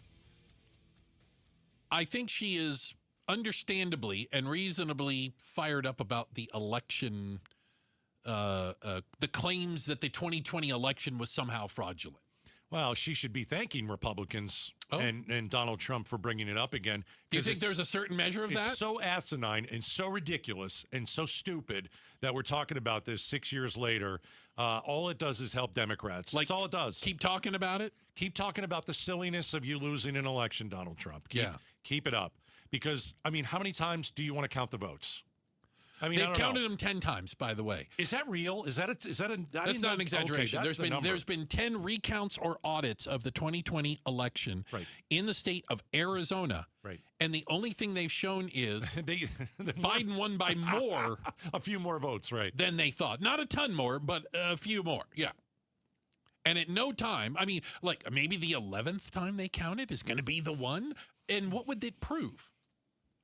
I think she is understandably and reasonably fired up about the election, the claims that the 2020 election was somehow fraudulent. Well, she should be thanking Republicans and Donald Trump for bringing it up again. Do you think there's a certain measure of that? It's so asinine and so ridiculous and so stupid that we're talking about this 6 years later. All it does is help Democrats. That's all it does. Keep talking about it? Keep talking about the silliness of you losing an election, Donald Trump. Keep it up. Because, I mean, how many times do you want to count the votes? I mean, they've counted them 10 times, by the way. Is that real? Is that a? That's not an exaggeration. Okay, there's been 10 recounts or audits of the 2020 election in the state of Arizona. Right. And the only thing they've shown is Biden won by more, a few more votes, right, than they thought. Not a ton more, but a few more. Yeah. And at no time, I mean, like maybe the 11th time they counted is going to be the one. And what would it prove?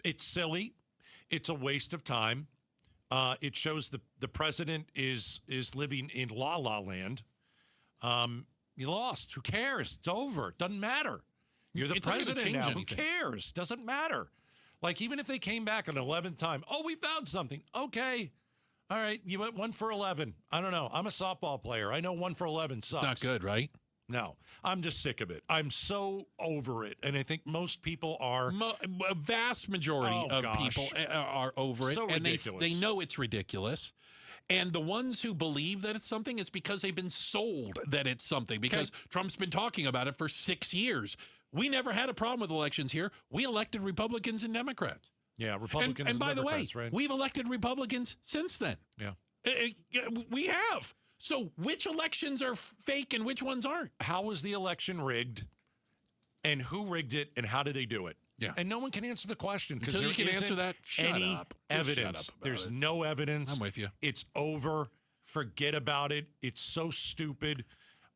It's silly. It's a waste of time. It shows the president is living in la land. You lost. Who cares? It's over. It doesn't matter. You're the president now. Anything. Who cares? Doesn't matter. Like, even if they came back an 11th time, we found something. Okay. All right. You went 1 for 11. I don't know. I'm a softball player. I know 1 for 11 sucks. It's not good, right? No, I'm just sick of it. I'm so over it. And I think most people are. A vast majority of people are over it. So and ridiculous. They know it's ridiculous. And the ones who believe that it's something, it's because they've been sold that it's something. Because Trump's been talking about it for 6 years. We never had a problem with elections here. We elected Republicans and Democrats. Yeah, Republicans and by the way, right? We've elected Republicans since then. Yeah. We have. So which elections are fake and which ones aren't? How was the election rigged, and who rigged it, and how did they do it? Yeah. And no one can answer the question because until you there can isn't answer that. any evidence. There's no evidence. I'm with you. It's over. Forget about it. It's so stupid.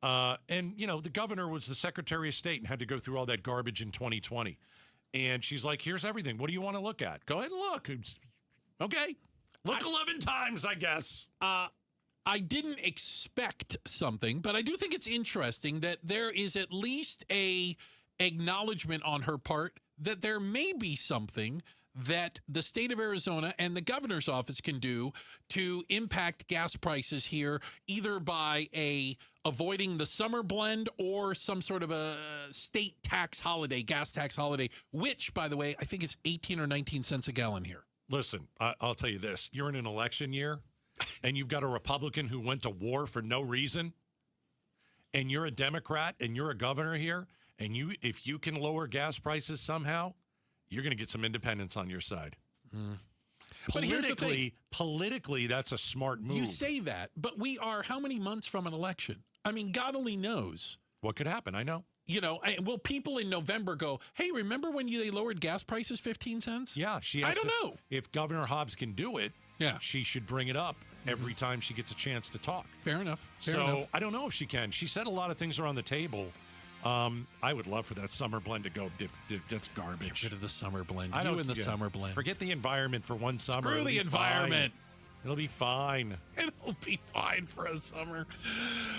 And you know, the governor was the Secretary of State and had to go through all that garbage in 2020. And she's like, "Here's everything. What do you want to look at? Go ahead and look." Okay, look 11 times, I guess. I didn't expect something, but I do think it's interesting that there is at least a acknowledgement on her part that there may be something that the state of Arizona and the governor's office can do to impact gas prices here, either by avoiding the summer blend or some sort of a state tax holiday, gas tax holiday, which, by the way, I think is 18 or 19 cents a gallon here. Listen, I'll tell you this. You're in an election year. and you've got a Republican who went to war for no reason, and you're a Democrat and you're a governor here, and if you can lower gas prices somehow, you're going to get some independents on your side. But here's the thing. Politically, that's a smart move. You say that, but we are how many months from an election? I mean, God only knows. What could happen? I know. You know, will people in November go, hey, remember when they lowered gas prices 15 cents? Yeah, I don't know. If Governor Hobbs can do it, she should bring it up every time she gets a chance to talk. Fair enough. I don't know if she can. She said a lot of things are on the table. I would love for that summer blend to go. That's garbage. Get rid of the summer blend. Summer blend. Forget the environment for one summer. Screw the environment. It'll be fine. It'll be fine for a summer.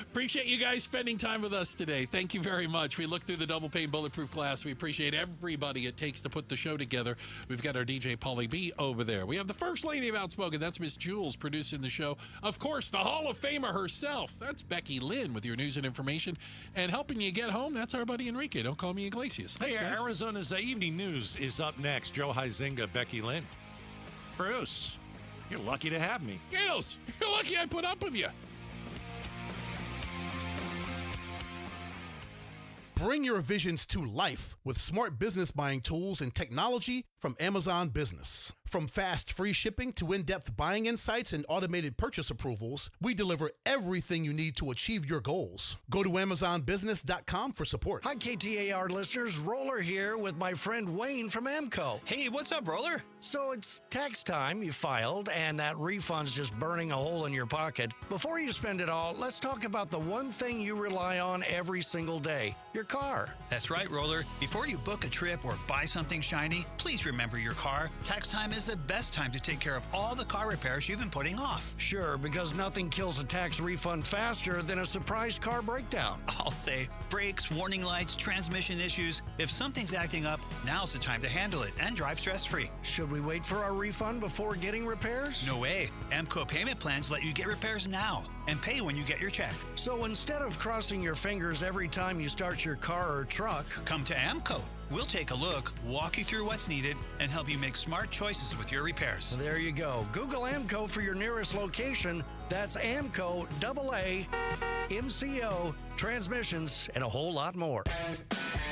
Appreciate you guys spending time with us today. Thank you very much. We look through the double pane bulletproof glass. We appreciate everybody it takes to put the show together. We've got our DJ Paulie B over there. We have the First Lady of Outspoken. That's Miss Jules producing the show. Of course, the Hall of Famer herself. That's Becky Lynn with your news and information. And helping you get home, that's our buddy Enrique. Don't call me Iglesias. Thanks, guys. Arizona's evening news is up next. Joe Huizinga, Becky Lynn. Bruce. You're lucky to have me. Gatos, you're lucky I put up with you. Bring your visions to life with smart business buying tools and technology from Amazon Business. From fast, free shipping to in-depth buying insights and automated purchase approvals, we deliver everything you need to achieve your goals. Go to AmazonBusiness.com for support. Hi, KTAR listeners. Roller here with my friend Wayne from AMCO. Hey, what's up, Roller? So it's tax time. You filed, and that refund's just burning a hole in your pocket. Before you spend it all, let's talk about the one thing you rely on every single day, your car. That's right, Roller. Before you book a trip or buy something shiny, please remember your car. Tax time is the best time to take care of all the car repairs you've been putting off. Sure, because nothing kills a tax refund faster than a surprise car breakdown. I'll say brakes, warning lights, transmission issues. If something's acting up, now's the time to handle it and drive stress-free. Should we wait for our refund before getting repairs? No way. AMCO payment plans let you get repairs now and pay when you get your check. So instead of crossing your fingers every time you start your car or truck, come to AMCO. We'll take a look, walk you through what's needed, and help you make smart choices with your repairs. There you go. Google AMCO for your nearest location. That's AMCO, AA, MCO, transmissions, and a whole lot more.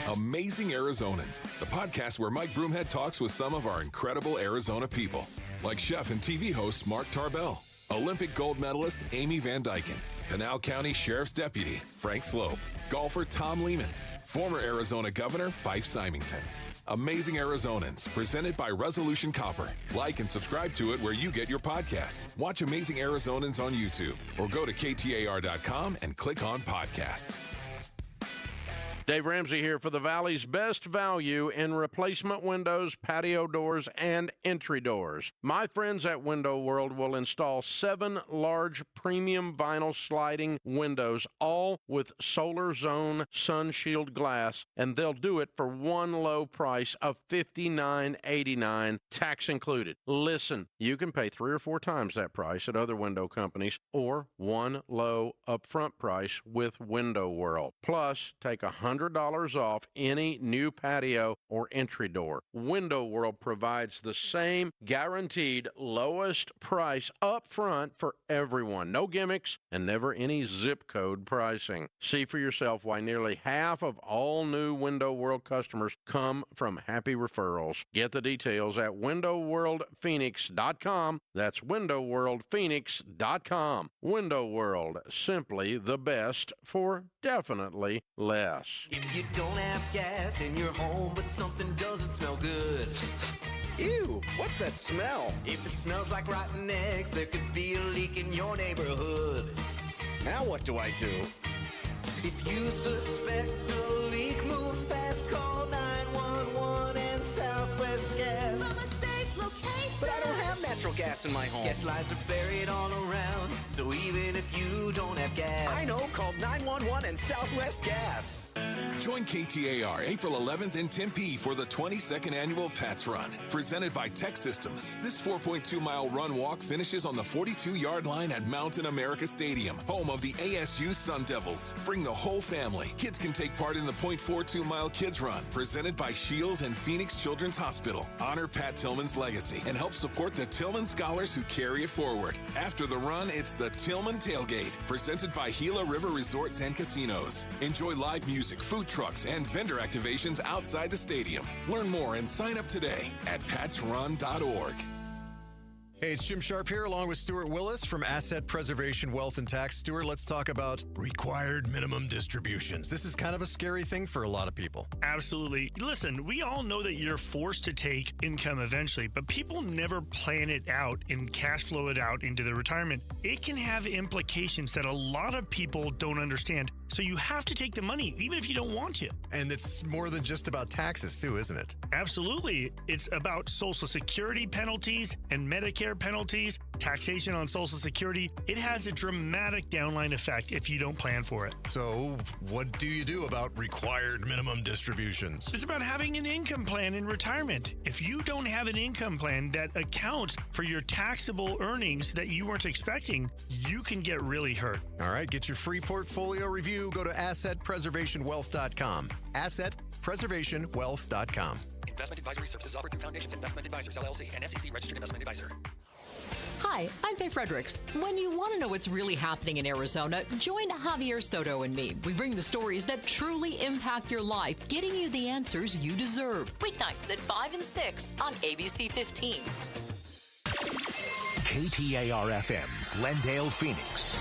Amazing Arizonans, the podcast where Mike Broomhead talks with some of our incredible Arizona people, like chef and TV host Mark Tarbell, Olympic gold medalist Amy Van Dyken, Pinal County Sheriff's Deputy Frank Slope, golfer Tom Lehman, former Arizona Governor Fife Symington. Amazing Arizonans, presented by Resolution Copper. Like and subscribe to it where you get your podcasts. Watch Amazing Arizonans on YouTube or go to KTAR.com and click on podcasts. Dave Ramsey here for the Valley's best value in replacement windows, patio doors, and entry doors. My friends at Window World will install 7 large premium vinyl sliding windows, all with Solar Zone Sun Shield glass, and they'll do it for one low price of $59.89, tax included. Listen, you can pay 3 or 4 times that price at other window companies, or one low upfront price with Window World. Plus, take $100 off any new patio or entry door. Window World provides the same guaranteed lowest price up front for everyone. No gimmicks and never any zip code pricing. See for yourself why nearly half of all new Window World customers come from happy referrals. Get the details at windowworldphoenix.com. That's windowworldphoenix.com. Window World, simply the best for definitely less. If you don't have gas in your home, but something doesn't smell good. Ew, what's that smell? If it smells like rotten eggs, there could be a leak in your neighborhood. Now what do I do? If you suspect a leak, move fast, call 911 and Southwest Gas. From a safe location. But I don't have natural gas in my home. Gas lines are buried all around, so even if you don't have gas, I know, call 911 and Southwest Gas. Join KTAR April 11th in Tempe for the 22nd annual Pats Run, presented by Tech Systems. This 4.2-mile run-walk finishes on the 42-yard line at Mountain America Stadium, home of the ASU Sun Devils. Bring the whole family. Kids can take part in the 0.42-mile Kids Run, presented by Shields and Phoenix Children's Hospital. Honor Pat Tillman's legacy and help help support the Tillman scholars who carry it forward. After the run, it's the Tillman Tailgate, presented by Gila River Resorts and Casinos. Enjoy live music, food trucks, and vendor activations outside the stadium. Learn more and sign up today at patsrun.org. Hey, it's Jim Sharp here, along with Stuart Willis from Asset Preservation Wealth and Tax. Stuart, let's talk about required minimum distributions. This is kind of a scary thing for a lot of people. Absolutely. Listen, we all know that you're forced to take income eventually, but people never plan it out and cash flow it out into their retirement. It can have implications that a lot of people don't understand. So you have to take the money, even if you don't want to. And it's more than just about taxes, too, isn't it? Absolutely. It's about Social Security penalties and Medicare penalties, taxation on Social Security. It has a dramatic downline effect if you don't plan for it. So what do you do about required minimum distributions? It's about having an income plan in retirement. If you don't have an income plan that accounts for your taxable earnings that you weren't expecting, you can get really hurt. All right, get your free portfolio review. Go to assetpreservationwealth.com. Assetpreservationwealth.com. Investment advisory services offered through Foundations Investment Advisors, LLC, and SEC registered investment advisor. Hi, I'm Faye Fredericks. When you want to know what's really happening in Arizona, join Javier Soto and me. We bring the stories that truly impact your life, getting you the answers you deserve. Weeknights at 5 and 6 on ABC 15. KTAR-FM, Glendale, Phoenix.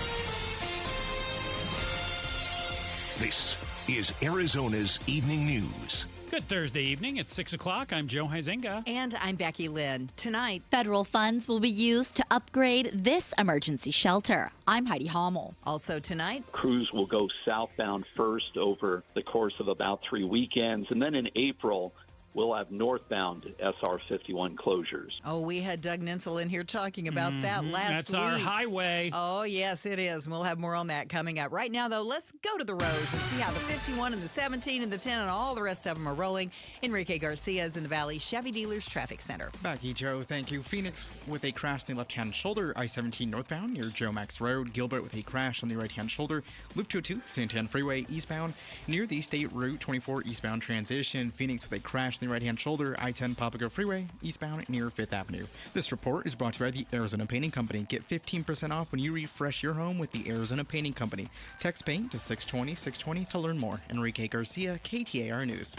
This is Arizona's Evening News. Good Thursday evening. It's 6 o'clock. I'm Joe Huizenga. And I'm Becky Lynn. Tonight, federal funds will be used to upgrade this emergency shelter. I'm Heidi Hommel. Also tonight, crews will go southbound first over the course of about 3 weekends. And then in April, we'll have northbound SR-51 closures. Oh, we had Doug Nensel in here talking about that last That's week. our highway. Oh, yes, it is. And we'll have more on that coming up. Right now, though, let's go to the roads and see how the 51 and the 17 and the 10 and all the rest of them are rolling. Enrique Garcia is in the Valley Chevy Dealers Traffic Center. Becky, Joe, thank you. Phoenix with a crash on the left-hand shoulder. I-17 northbound near Joe Max Road. Gilbert with a crash on the right-hand shoulder. Loop 202, Santan Freeway eastbound near the State Route 24 eastbound transition. Phoenix with a crash on the right-hand shoulder. I-10 Papago Freeway eastbound near 5th Avenue. This report is brought to you by the Arizona Painting Company. Get 15% off when you refresh your home with the Arizona Painting Company. Text PAINT to 620-620 to learn more. Enrique Garcia, KTAR News.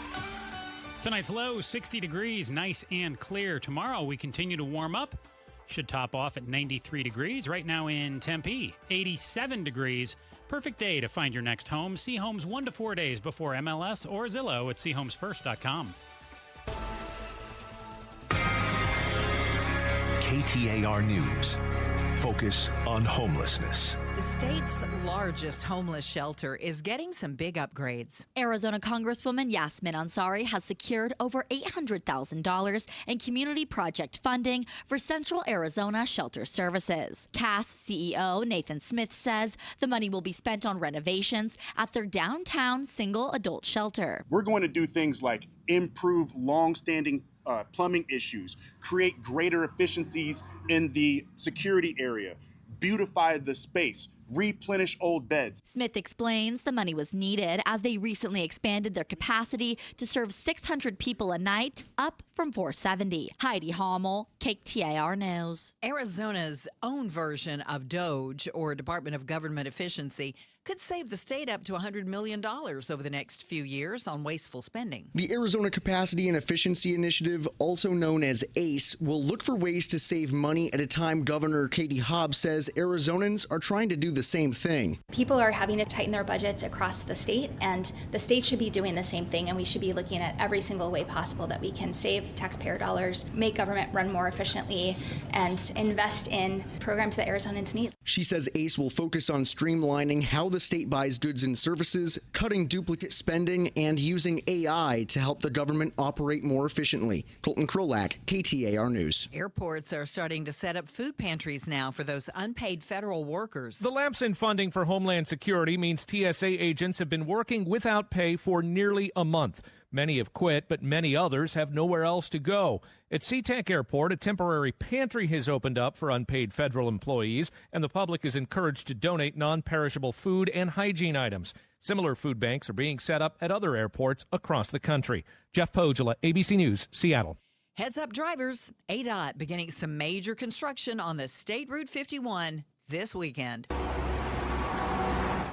Tonight's low, 60 degrees, nice and clear. Tomorrow we continue to warm up. Should top off at 93 degrees. Right now in Tempe, 87 degrees. Perfect day to find your next home. See homes 1 to 4 days before MLS or Zillow at seehomesfirst.com. KTAR News. Focus on homelessness. The state's largest homeless shelter is getting some big upgrades. Arizona Congresswoman Yasmin Ansari has secured over $800,000 in community project funding for Central Arizona Shelter Services. CAS CEO Nathan Smith says the money will be spent on renovations at their downtown single adult shelter. We're going to do things like improve long-standing plumbing issues, create greater efficiencies in the security area, beautify the space, replenish old beds. Smith explains the money was needed as they recently expanded their capacity to serve 600 people a night, up from 470. Heidi Hommel, KTAR News. Arizona's own version of DOGE, or Department of Government Efficiency, could save the state up to $100 million over the next few years on wasteful spending. The Arizona Capacity and Efficiency Initiative, also known as ACE, will look for ways to save money at a time Governor Katie Hobbs says Arizonans are trying to do the same thing. People are having to tighten their budgets across the state, and the state should be doing the same thing, and we should be looking at every single way possible that we can save taxpayer dollars, make government run more efficiently, and invest in programs that Arizonans need. She says ACE will focus on streamlining how the state buys goods and services, cutting duplicate spending, and using AI to help the government operate more efficiently. Colton Krolak, KTAR News. Airports are starting to set up food pantries now for those unpaid federal workers. The lapse in funding for Homeland Security means TSA agents have been working without pay for nearly a month. Many have quit, but many others have nowhere else to go. At SeaTac Airport, a temporary pantry has opened up for unpaid federal employees, and the public is encouraged to donate non-perishable food and hygiene items. Similar food banks are being set up at other airports across the country. Jeff Pogela, ABC News, Seattle. Heads up drivers, ADOT beginning some major construction on the State Route 51 this weekend.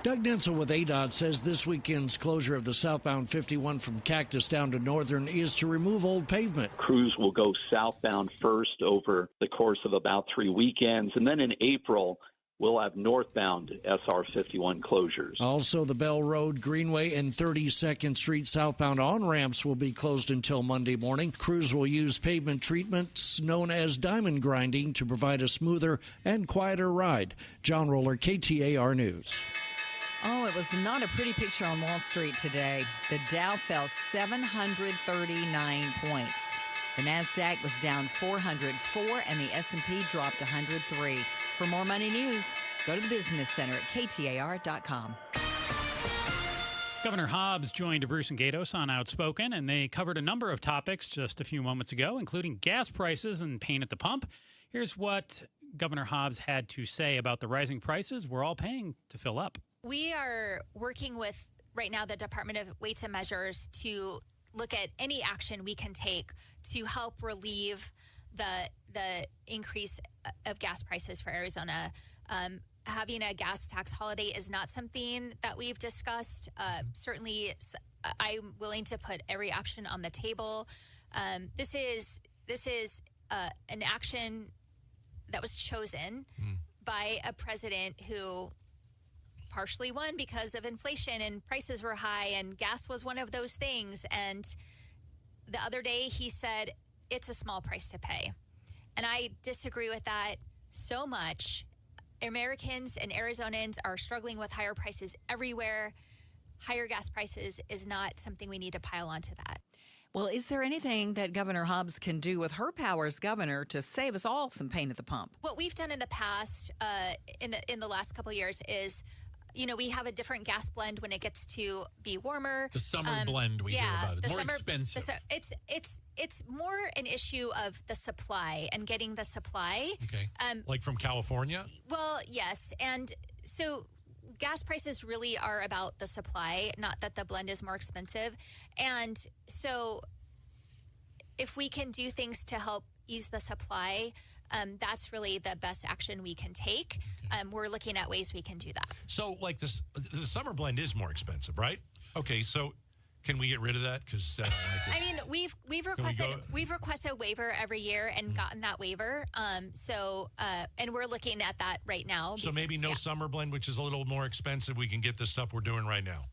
Doug Nensel with ADOT says this weekend's closure of the southbound 51 from Cactus down to Northern is to remove old pavement. Crews will go southbound first over the course of about 3 weekends, and then in April, we'll have northbound SR-51 closures. Also, the Bell Road, Greenway, and 32nd Street southbound on-ramps will be closed until Monday morning. Crews will use pavement treatments known as diamond grinding to provide a smoother and quieter ride. John Roller, KTAR News. Oh, it was not a pretty picture on Wall Street today. The Dow fell 739 points. The NASDAQ was down 404, and the S&P dropped 103. For more money news, go to the Business Center at KTAR.com. Governor Hobbs joined Bruce and Gatos on Outspoken, and they covered a number of topics just a few moments ago, including gas prices and pain at the pump. Here's what Governor Hobbs had to say about the rising prices we're all paying to fill up. We are working with, right now, the Department of Weights and Measures to look at any action we can take to help relieve the increase of gas prices for Arizona. Having a gas tax holiday is not something that we've discussed. Certainly, I'm willing to put every option on the table. This is an action that was chosen by a president who partially won because of inflation and prices were high, and gas was one of those things. And the other day he said it's a small price to pay. And I disagree with that so much. Americans and Arizonans are struggling with higher prices everywhere. Higher gas prices is not something we need to pile onto that. Well, is there anything that Governor Hobbs can do with her power as governor to save us all some pain at the pump? What we've done in the past, in the last couple of years, is we have a different gas blend when it gets to be warmer. The summer blend we hear about. It's more expensive. It's more an issue of the supply and getting the supply. Okay. Like from California? Well, yes. And so gas prices really are about the supply, not that the blend is more expensive. And so if we can do things to help ease the supply, that's really the best action we can take. We're looking at ways we can do that. So, like the summer blend is more expensive, right? Okay, so can we get rid of that? Because I mean, we've requested a waiver every year and gotten that waiver. And we're looking at that right now. So maybe no summer blend, which is a little more expensive. We can get the stuff we're doing right now.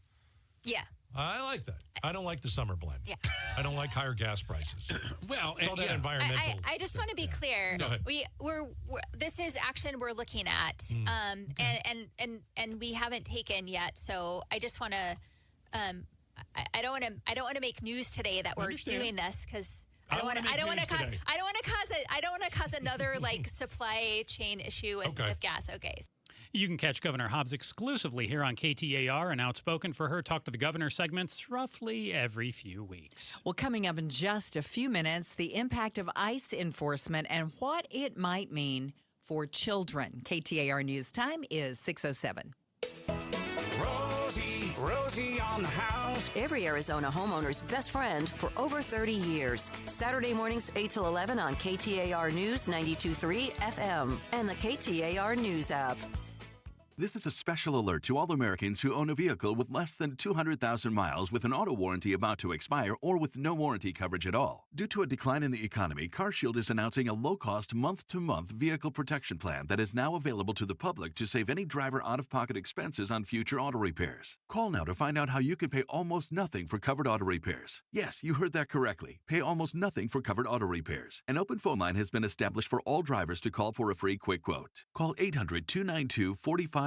Yeah. I like that. I don't like the summer blend. Yeah. I don't like higher gas prices. Well, it's all that environmental. I just want to be clear. Go ahead. We're this is action we're looking at, and we haven't taken yet. So I just want to. I don't want to make news today that we're doing this because I don't want to cause another supply chain issue with gas. Okay. You can catch Governor Hobbs exclusively here on KTAR and Outspoken for her Talk to the Governor segments roughly every few weeks. Well, coming up in just a few minutes, the impact of ICE enforcement and what it might mean for children. KTAR News Time is 6:07. Rosie on the house. Every Arizona homeowner's best friend for over 30 years. Saturday mornings 8 till 11 on KTAR News 92.3 FM and the KTAR News app. This is a special alert to all Americans who own a vehicle with less than 200,000 miles with an auto warranty about to expire or with no warranty coverage at all. Due to a decline in the economy, CarShield is announcing a low-cost month-to-month vehicle protection plan that is now available to the public to save any driver out-of-pocket expenses on future auto repairs. Call now to find out how you can pay almost nothing for covered auto repairs. Yes, you heard that correctly. Pay almost nothing for covered auto repairs. An open phone line has been established for all drivers to call for a free quick quote. Call 800-292-4541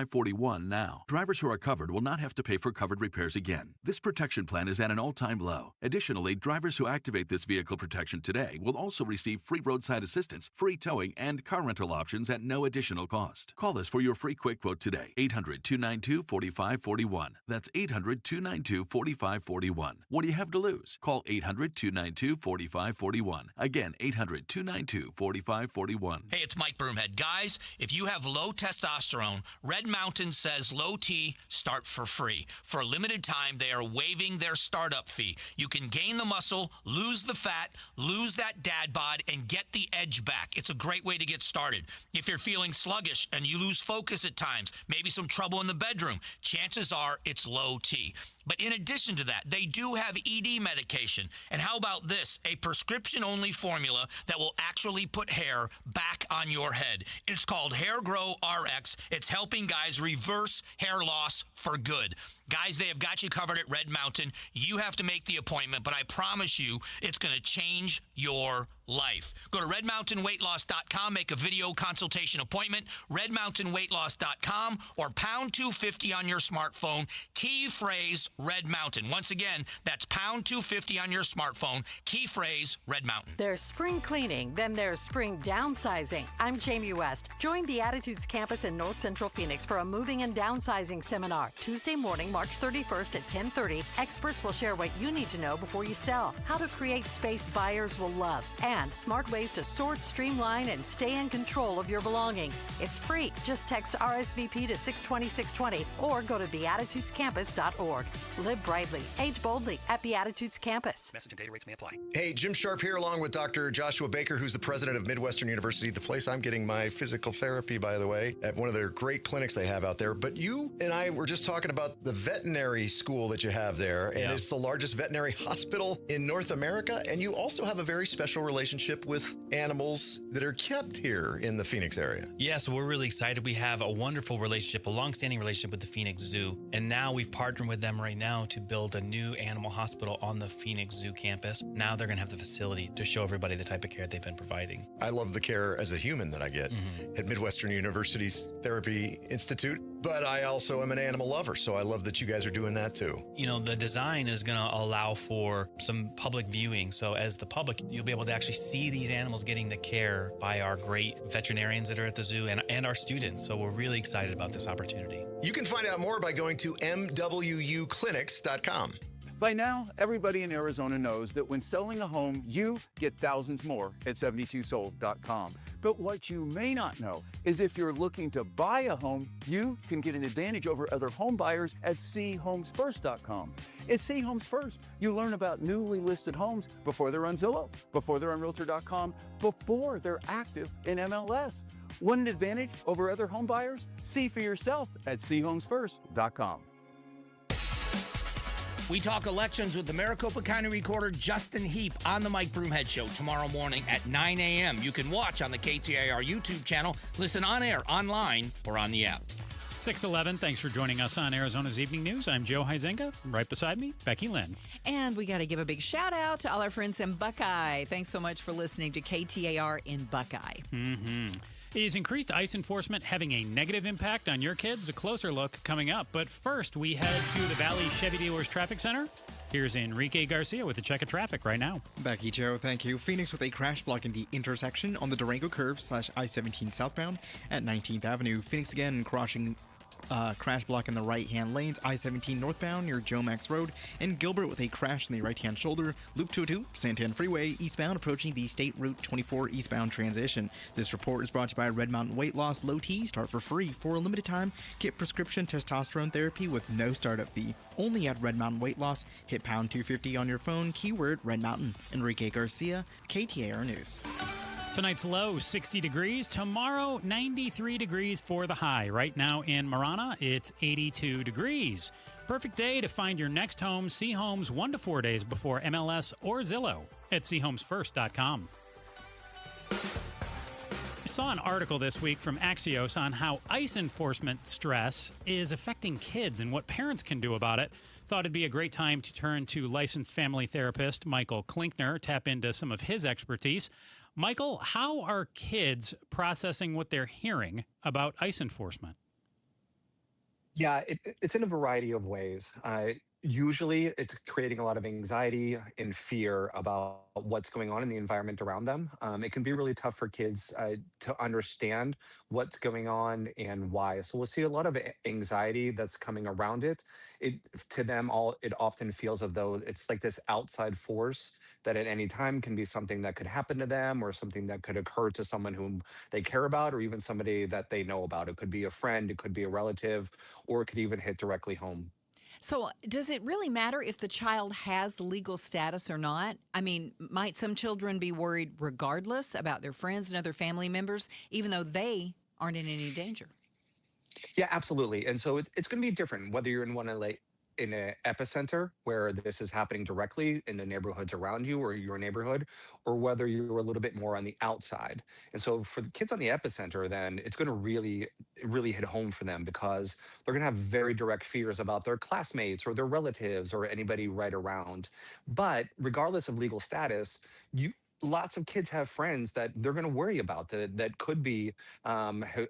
now. Drivers who are covered will not have to pay for covered repairs again. This protection plan is at an all-time low. Additionally, drivers who activate this vehicle protection today will also receive free roadside assistance, free towing, and car rental options at no additional cost. Call us for your free quick quote today. 800-292-4541. That's 800-292-4541. What do you have to lose? Call 800-292-4541. Again, 800-292-4541. Hey, it's Mike Broomhead. Guys, if you have low testosterone, red Red Mountain says low T, start for free. For a limited time, they are waiving their startup fee. You can gain the muscle, lose the fat, lose that dad bod, and get the edge back. It's a great way to get started. If you're feeling sluggish and you lose focus at times, maybe some trouble in the bedroom, chances are it's low T. But in addition to that, they do have ED medication. And how about this? A prescription-only formula that will actually put hair back on your head. It's called Hair Grow RX. It's helping guys reverse hair loss for good. Guys, they have got you covered at Red Mountain. You have to make the appointment, but I promise you it's going to change your life. Go to redmountainweightloss.com, make a video consultation appointment, redmountainweightloss.com, or pound 250 on your smartphone, key phrase Red Mountain. Once again, that's pound 250 on your smartphone, key phrase Red Mountain. There's spring cleaning, then there's spring downsizing. I'm Jamie West. Join Beatitudes campus in North Central Phoenix for a moving and downsizing seminar. Tuesday morning, March 31st at 10:30. Experts will share what you need to know before you sell, how to create space buyers will love, and smart ways to sort, streamline, and stay in control of your belongings. It's free. Just text RSVP to 620-620 or go to beatitudescampus.org. Live brightly. Age boldly at Beatitudes Campus. Message and data rates may apply. Hey, Jim Sharp here, along with Dr. Joshua Baker, who's the president of Midwestern University, the place I'm getting my physical therapy, by the way, at one of their great clinics they have out there. But you and I were just talking about the veterinary school that you have there, and it's the largest veterinary hospital in North America, and you also have a very special relationship with animals that are kept here in the Phoenix area. Yeah, so we're really excited. We have a wonderful relationship, a long-standing relationship with the Phoenix Zoo, and now we've partnered with them right now to build a new animal hospital on the Phoenix Zoo campus. Now they're going to have the facility to show everybody the type of care they've been providing. I love the care as a human that I get at Midwestern University's Therapy Institute, but I also am an animal lover, so I love that you guys are doing that too. You know, the design is going to allow for some public viewing. So as the public, you'll be able to actually see these animals getting the care by our great veterinarians that are at the zoo and our students. So we're really excited about this opportunity. You can find out more by going to mwuclinics.com. By now, everybody in Arizona knows that when selling a home, you get thousands more at 72sold.com. But what you may not know is if you're looking to buy a home, you can get an advantage over other home buyers at chomesfirst.com. At C Homes First, you learn about newly listed homes before they're on Zillow, before they're on Realtor.com, before they're active in MLS. Want an advantage over other home buyers? See for yourself at chomesfirst.com. We talk elections with the Maricopa County Recorder Justin Heap on the Mike Broomhead Show tomorrow morning at 9 a.m. You can watch on the KTAR YouTube channel, listen on air, online, or on the app. 6:11. Thanks for joining us on Arizona's Evening News. I'm Joe Huizenga. Right beside me, Becky Lynn. And we got to give a big shout out to all our friends in Buckeye. Thanks so much for listening to KTAR in Buckeye. Is increased ICE enforcement having a negative impact on your kids? A closer look coming up. But first, we head to the Valley Chevy Dealers Traffic Center. Here's Enrique Garcia with a check of traffic right now. Becky, Joe, thank you. Phoenix with a crash block in the intersection on the Durango curve / I-17 southbound at 19th Avenue. Phoenix again crossing crash block in the right-hand lanes, I-17 northbound near Jomax Road, and Gilbert with a crash in the right-hand shoulder, Loop 202, Santan Freeway, eastbound approaching the State Route 24 eastbound transition. This report is brought to you by Red Mountain Weight Loss. Low T, start for free. For a limited time, get prescription testosterone therapy with no startup fee. Only at Red Mountain Weight Loss. Hit pound 250 on your phone, keyword Red Mountain. Enrique Garcia, KTAR News. Tonight's low, 60 degrees. Tomorrow, 93 degrees for the high. Right now in Marana, it's 82 degrees. Perfect day to find your next home. See homes 1 to 4 days before MLS or Zillow at chomesfirst.com. I saw an article this week from Axios on how ICE enforcement stress is affecting kids and what parents can do about it. Thought it'd be a great time to turn to licensed family therapist Michael Klinkner, tap into some of his expertise. Michael, how are kids processing what they're hearing about ICE enforcement? Yeah, it's in a variety of ways. Usually, it's creating a lot of anxiety and fear about what's going on in the environment around them. It can be really tough for kids to understand what's going on and why. So we'll see a lot of anxiety that's coming around it. It to them all, it often feels as though it's like this outside force that at any time can be something that could happen to them or something that could occur to someone whom they care about or even somebody that they know about. It could be a friend, it could be a relative, or it could even hit directly home. So, does it really matter if the child has legal status or not? I mean, might some children be worried regardless about their friends and other family members, even though they aren't in any danger? Yeah, absolutely. And so it's going to be different whether you're in one of like in an epicenter where this is happening directly in the neighborhoods around you or your neighborhood, or whether you're a little bit more on the outside. And so for the kids on the epicenter, then it's going to really hit home for them because they're going to have very direct fears about their classmates or their relatives or anybody right around. But regardless of legal status, you lots of kids have friends that they're going to worry about that could be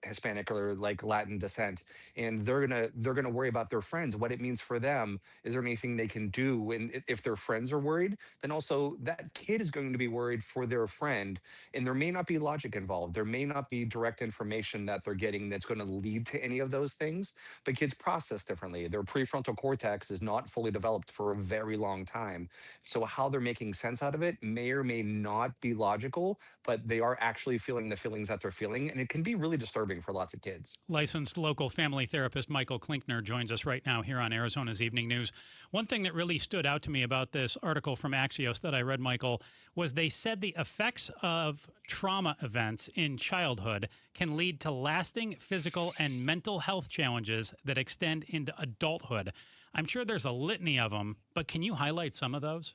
Hispanic or like Latin descent, and they're gonna worry about their friends, what it means for them. Is there anything they can do? And if their friends are worried, then also that kid is going to be worried for their friend, and there may not be logic involved. There may not be direct information that they're getting that's going to lead to any of those things. But kids process differently. Their prefrontal cortex is not fully developed for a very long time, so how they're making sense out of it may or may not be logical, but they are actually feeling the feelings that they're feeling, and it can be really disturbing for lots of kids. Licensed local family therapist Michael Klinkner joins us right now here on Arizona's Evening News. One thing that really stood out to me about this article from Axios that I read, Michael, was they said the effects of trauma events in childhood can lead to lasting physical and mental health challenges that extend into adulthood. I'm sure there's a litany of them, but can you highlight some of those?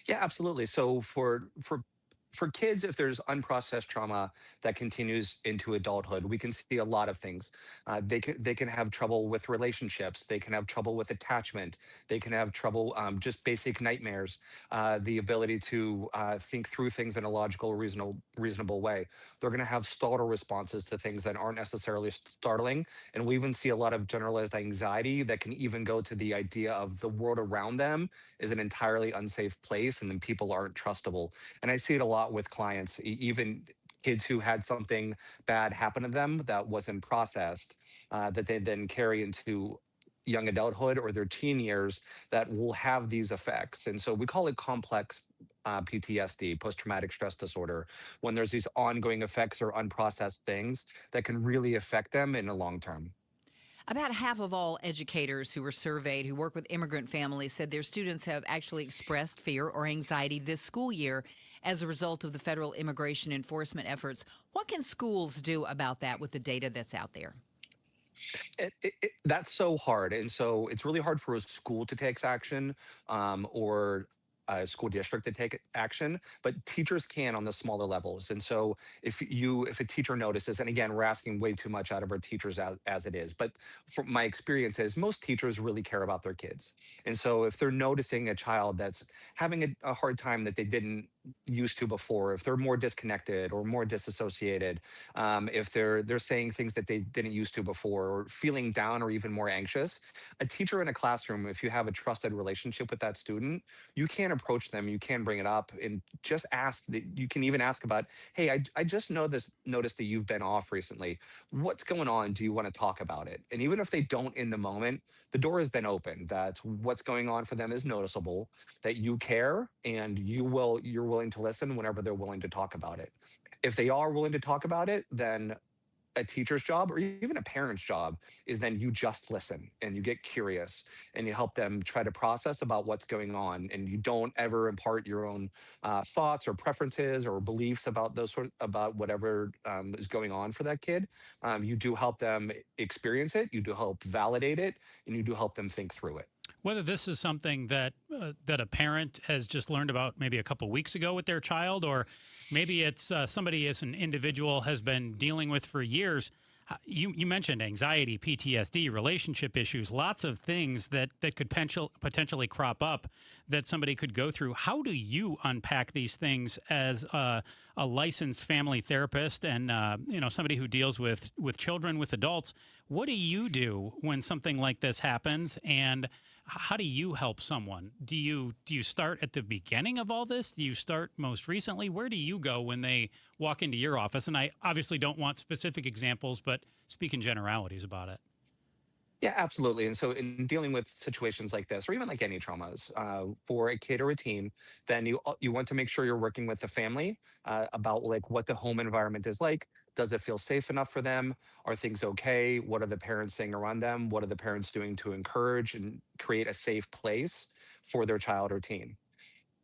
Yeah, absolutely. So for kids, if there's unprocessed trauma that continues into adulthood, we can see a lot of things. They can have trouble with relationships. They can have trouble with attachment. They can have trouble just basic nightmares. The ability to think through things in a logical, reasonable way. They're going to have startle responses to things that aren't necessarily startling, and we even see a lot of generalized anxiety that can even go to the idea of the world around them is an entirely unsafe place, and then people aren't trustable. And I see it a lot with clients, even kids who had something bad happen to them that wasn't processed, that they then carry into young adulthood or their teen years that will have these effects. And so we call it complex PTSD, post-traumatic stress disorder, when there's these ongoing effects or unprocessed things that can really affect them in the long term. About half of all educators who were surveyed who work with immigrant families said their students have actually expressed fear or anxiety this school year as a result of the federal immigration enforcement efforts. What can schools do about that with the data that's out there? That's so hard. And so it's really hard for a school to take action or a school district to take action, but teachers can on the smaller levels. And so if a teacher notices, and again, we're asking way too much out of our teachers as it is, but from my experience is most teachers really care about their kids. And so if they're noticing a child that's having a hard time that they didn't used to before, if they're more disconnected or more disassociated, if they're saying things that they didn't used to before, or feeling down or even more anxious, a teacher in a classroom, if you have a trusted relationship with that student, you can approach them, you can bring it up and just ask. You can even ask about, hey, I just noticed that you've been off recently. What's going on? Do you want to talk about it? And even if they don't in the moment, the door has been opened, that what's going on for them is noticeable, that you care, and you're willing to listen whenever they're willing to talk about it. If they are willing to talk about it, then a teacher's job or even a parent's job is then you just listen and you get curious and you help them try to process about what's going on, and you don't ever impart your own thoughts or preferences or beliefs about about whatever is going on for that kid. You do help them experience it, you do help validate it, and you do help them think through it. Whether this is something that a parent has just learned about maybe a couple weeks ago with their child, or maybe it's somebody as an individual has been dealing with for years. You mentioned anxiety, PTSD, relationship issues, lots of things that could potentially crop up that somebody could go through. How do you unpack these things as a licensed family therapist and somebody who deals with children, with adults? What do you do when something like this happens, and how do you help someone? Do you start at the beginning of all this? Do you start most recently? Where do you go when they walk into your office? And I obviously don't want specific examples, but speak in generalities about it. Yeah, absolutely. And so, in dealing with situations like this, or even like any traumas, for a kid or a teen, then you want to make sure you're working with the family about like what the home environment is like. Does it feel safe enough for them? Are things okay? What are the parents saying around them? What are the parents doing to encourage and create a safe place for their child or teen?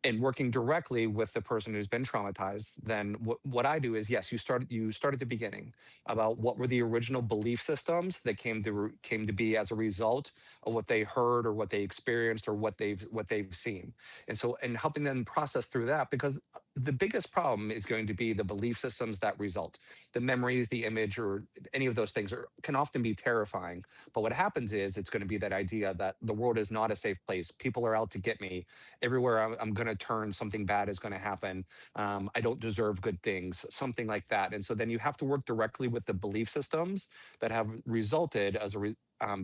And working directly with the person who's been traumatized, then what I do is, yes, you start at the beginning about what were the original belief systems that came to be as a result of what they heard or what they experienced or what they've seen. And so, and helping them process through that, because the biggest problem is going to be the belief systems that result. The memories, the image, or any of those things can often be terrifying. But what happens is it's going to be that idea that the world is not a safe place. People are out to get me. Everywhere I'm going to turn, something bad is going to happen. I don't deserve good things, something like that. And so then you have to work directly with the belief systems that have resulted as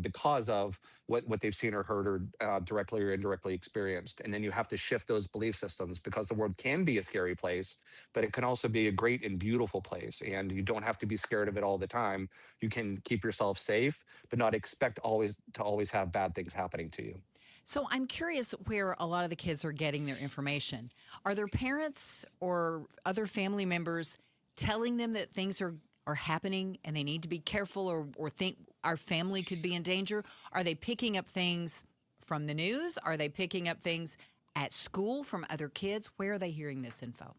because of what they've seen or heard or directly or indirectly experienced. And then you have to shift those belief systems, because the world can be a scary place, but it can also be a great and beautiful place. And you don't have to be scared of it all the time. You can keep yourself safe, but not expect to always have bad things happening to you. So I'm curious where a lot of the kids are getting their information. Are their parents or other family members telling them that things are happening and they need to be careful or think our family could be in danger? Are they picking up things from the news? Are they picking up things at school from other kids? Where are they hearing this info?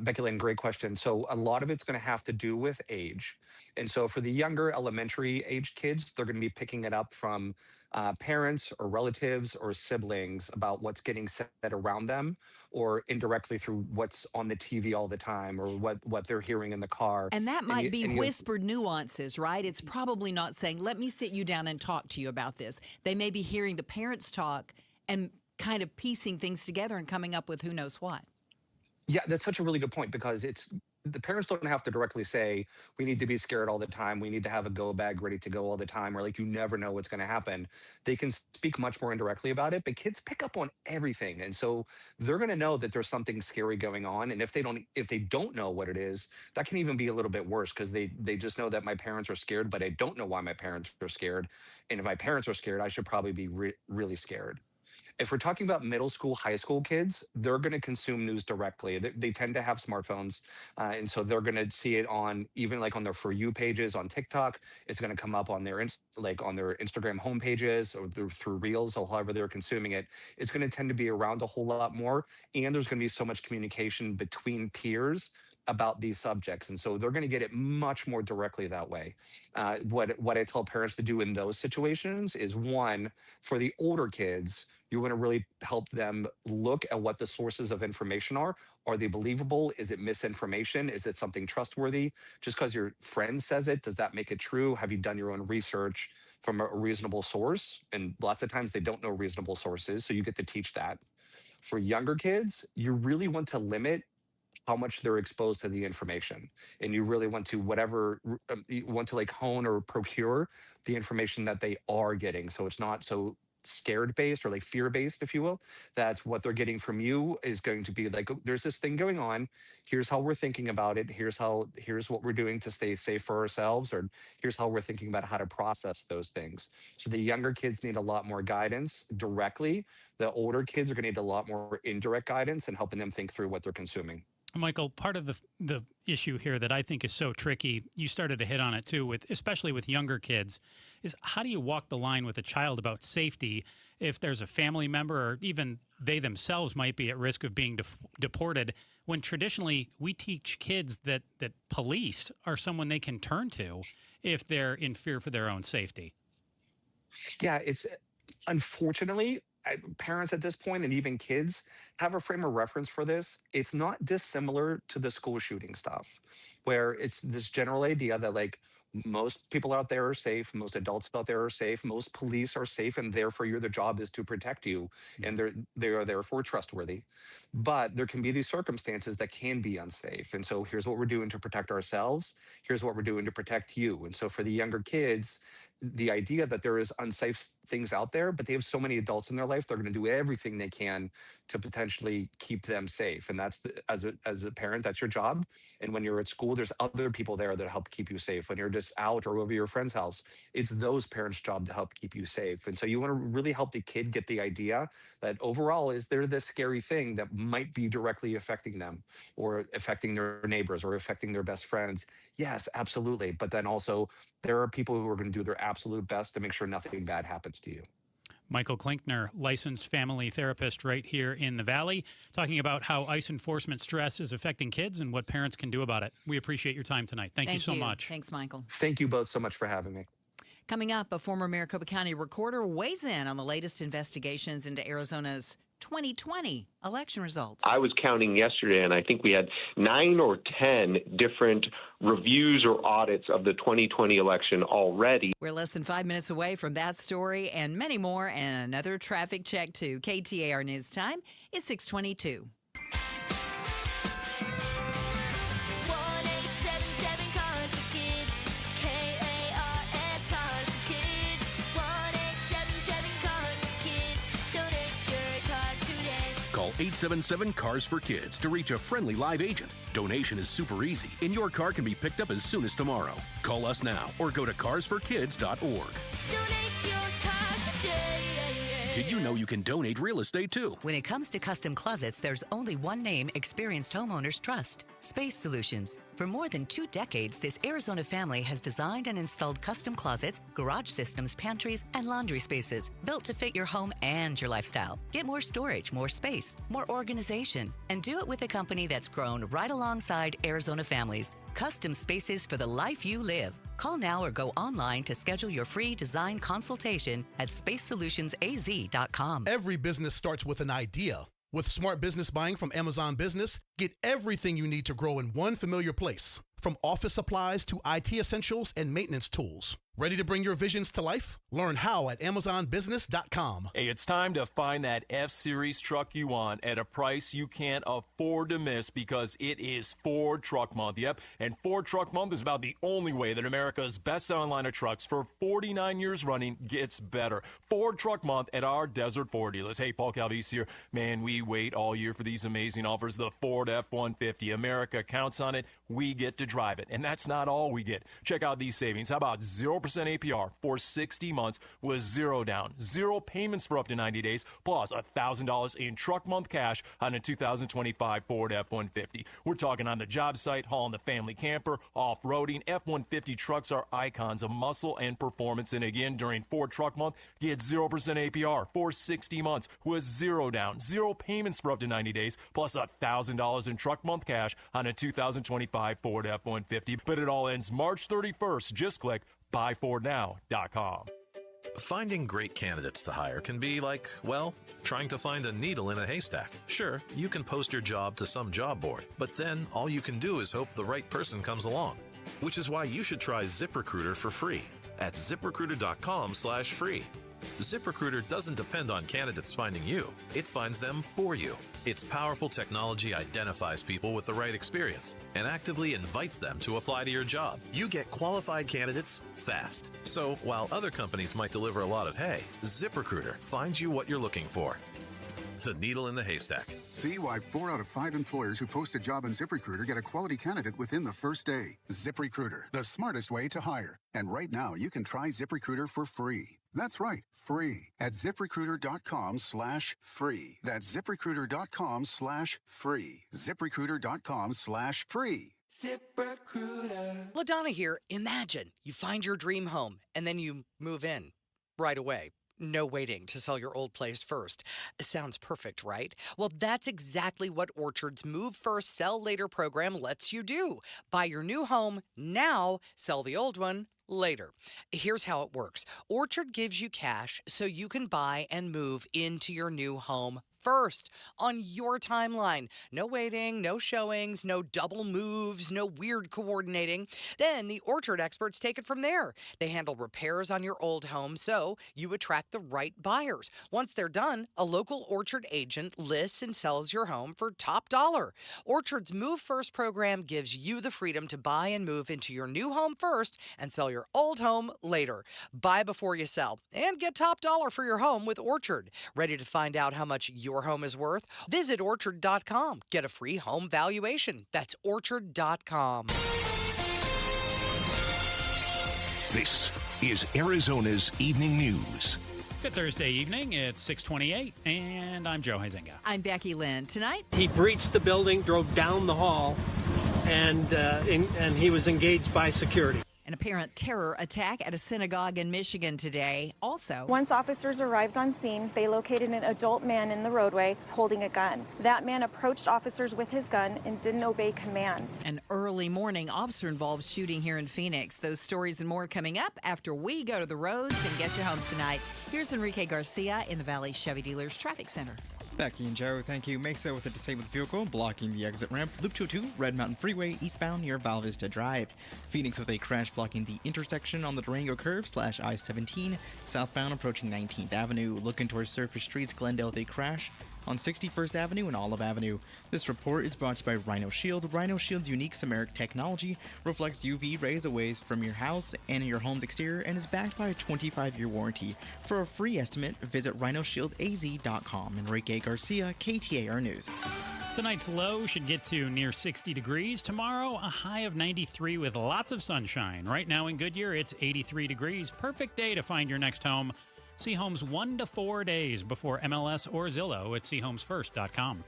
Becky Lynn, great question. So a lot of it's going to have to do with age. And so for the younger elementary age kids, they're going to be picking it up from parents or relatives or siblings about what's getting said around them, or indirectly through what's on the TV all the time, or what they're hearing in the car. And that might be whispered nuances, right? It's probably not saying, let me sit you down and talk to you about this. They may be hearing the parents talk and kind of piecing things together and coming up with who knows what. Yeah, that's such a really good point, because the parents don't have to directly say, we need to be scared all the time. We need to have a go bag ready to go all the time, or like, you never know what's going to happen. They can speak much more indirectly about it, but kids pick up on everything. And so they're going to know that there's something scary going on. And if they don't know what it is, that can even be a little bit worse, because they just know that my parents are scared, but I don't know why my parents are scared. And if my parents are scared, I should probably be really scared. If we're talking about middle school, high school kids, they're going to consume news directly. They tend to have smartphones. And so they're going to see it on, even like on their For You pages on TikTok. It's going to come up on their Instagram homepages, or through Reels, or however they're consuming it. It's going to tend to be around a whole lot more. And there's going to be so much communication between peers about these subjects. And so they're going to get it much more directly that way. What I tell parents to do in those situations is, one, for the older kids, you want to really help them look at what the sources of information are. Are they believable? Is it misinformation? Is it something trustworthy? Just because your friend says it, does that make it true? Have you done your own research from a reasonable source? And lots of times they don't know reasonable sources, so you get to teach that. For younger kids, you really want to limit how much they're exposed to the information. And you really want to like hone or procure the information that they are getting. So it's not so scared based or like fear based, if you will, that what they're getting from you is going to be like, oh, there's this thing going on. Here's how we're thinking about it. Here's what we're doing to stay safe for ourselves, or here's how we're thinking about how to process those things. So the younger kids need a lot more guidance directly. The older kids are going to need a lot more indirect guidance and helping them think through what they're consuming. Michael, part of the issue here that I think is so tricky, you started to hit on it too, especially with younger kids, is how do you walk the line with a child about safety if there's a family member, or even they themselves might be at risk of being deported, when traditionally we teach kids that police are someone they can turn to if they're in fear for their own safety? Yeah, it's unfortunately, parents at this point, and even kids, have a frame of reference for this. It's not dissimilar to the school shooting stuff, where it's this general idea that like most people out there are safe, most adults out there are safe, most police are safe, and therefore their job is to protect you, and they are therefore trustworthy. But there can be these circumstances that can be unsafe. And so here's what we're doing to protect ourselves. Here's what we're doing to protect you. And so for the younger kids, the idea that there is unsafe things out there, but they have so many adults in their life, they're going to do everything they can to potentially keep them safe. And that's as a parent, that's your job. And when you're at school, there's other people there that help keep you safe. When you're just out or over your friend's house, it's those parents' job to help keep you safe. And so you want to really help the kid get the idea that overall, is there this scary thing that might be directly affecting them or affecting their neighbors or affecting their best friends? Yes, absolutely. But then also, there are people who are going to do their absolute best to make sure nothing bad happens to you. Michael Klinkner, licensed family therapist right here in the Valley, talking about how ICE enforcement stress is affecting kids and what parents can do about it. We appreciate your time tonight. Thank you so much. Thanks, Michael. Thank you both so much for having me. Coming up, a former Maricopa County recorder weighs in on the latest investigations into Arizona's 2020 election results. I was counting yesterday, and I think we had 9 or 10 different reviews or audits of the 2020 election already. We're less than 5 minutes away from that story and many more, and another traffic check too. KTAR News Time is 6:22. Call 877-CARS-FOR-KIDS to reach a friendly live agent. Donation is super easy, and your car can be picked up as soon as tomorrow. Call us now or go to carsforkids.org. Did you know you can donate real estate too? When it comes to custom closets, there's only one name experienced homeowners trust: Space Solutions. For more than 2 decades, this Arizona family has designed and installed custom closets, garage systems, pantries, and laundry spaces built to fit your home and your lifestyle. Get more storage, more space, more organization, and do it with a company that's grown right alongside Arizona families. Custom spaces for the life you live. Call now or go online to schedule your free design consultation at spacesolutionsaz.com. Every business starts with an idea. With Smart Business Buying from Amazon Business, get everything you need to grow in one familiar place. From office supplies to IT essentials and maintenance tools. Ready to bring your visions to life? Learn how at AmazonBusiness.com. Hey, it's time to find that F-Series truck you want at a price you can't afford to miss, because it is Ford Truck Month. Yep, and Ford Truck Month is about the only way that America's best-selling line of trucks for 49 years running gets better. Ford Truck Month at our Desert Ford dealers. Hey, Paul Calvise here. Man, we wait all year for these amazing offers. The Ford F-150. America counts on it. We get to drive it. And that's not all we get. Check out these savings. How about 0% APR for 60 months with 0 down, 0 payments for up to 90 days, plus $1,000 in truck month cash on a 2025 Ford F-150. We're talking on the job site, hauling the family camper, off-roading. F-150 trucks are icons of muscle and performance. And again, during Ford Truck Month, get 0% APR for 60 months with 0 down, 0 payments for up to 90 days, plus $1,000 in truck month cash on a 2025 Ford F-150. But it all ends March 31st. Just click buyfordnow.com. Finding great candidates to hire can be like, well, trying to find a needle in a haystack. Sure, you can post your job to some job board, but then all you can do is hope the right person comes along. Which is why you should try ZipRecruiter for free at ZipRecruiter.com/free. ZipRecruiter doesn't depend on candidates finding you. It finds them for you. Its powerful technology identifies people with the right experience and actively invites them to apply to your job. You get qualified candidates fast. So while other companies might deliver a lot of hay, ZipRecruiter finds you what you're looking for. The needle in the haystack. See why 4 out of 5 employers who post a job on ZipRecruiter get a quality candidate within the first day. ZipRecruiter, the smartest way to hire. And right now, you can try ZipRecruiter for free. That's right, free at ZipRecruiter.com/free. That's ZipRecruiter.com/free. ZipRecruiter.com/free. ZipRecruiter. LaDonna here. Imagine you find your dream home and then you move in right away. No waiting to sell your old place first. Sounds perfect, right? Well, that's exactly what Orchard's Move First, Sell Later program lets you do. Buy your new home now, sell the old one later. Here's how it works. Orchard gives you cash so you can buy and move into your new home first on your timeline. No waiting, no showings, no double moves, no weird coordinating. Then the Orchard experts take it from there. They handle repairs on your old home so you attract the right buyers. Once they're done, a local Orchard agent lists and sells your home for top dollar. Orchard's Move First program gives you the freedom to buy and move into your new home first and sell your old home later. Buy before you sell and get top dollar for your home with Orchard. Ready to find out how much your home is worth? Visit Orchard.com. Get a free home valuation. That's Orchard.com. This is Arizona's Evening News. Good Thursday evening. It's 6:28, and I'm Joe Huizenga. I'm Becky Lynn. Tonight, he breached the building, drove down the hall, and he was engaged by security. An apparent terror attack at a synagogue in Michigan today. Also, once officers arrived on scene, they located an adult man in the roadway holding a gun. That man approached officers with his gun and didn't obey commands. An early morning officer-involved shooting here in Phoenix. Those stories and more coming up after we go to the roads and get you home tonight. Here's Enrique Garcia in the Valley Chevy Dealers Traffic Center. Becky and Joe, thank you. Mesa with a disabled vehicle blocking the exit ramp. Loop 202, Red Mountain Freeway, eastbound near Val Vista Drive. Phoenix with a crash blocking the intersection on the Durango curve / I-17, southbound approaching 19th Avenue. Looking towards surface streets, Glendale with a crash on 61st Avenue and Olive Avenue. This report is brought to you by Rhino Shield. Rhino Shield's unique Samaric technology reflects UV rays away from your house and your home's exterior and is backed by a 25-year warranty. For a free estimate, visit rhinoshieldaz.com. Enrique Garcia, KTAR News. Tonight's low should get to near 60 degrees. Tomorrow, a high of 93 with lots of sunshine. Right now in Goodyear, it's 83 degrees. Perfect day to find your next home. See homes 1 to 4 days before MLS or Zillow at seehomesfirst.com.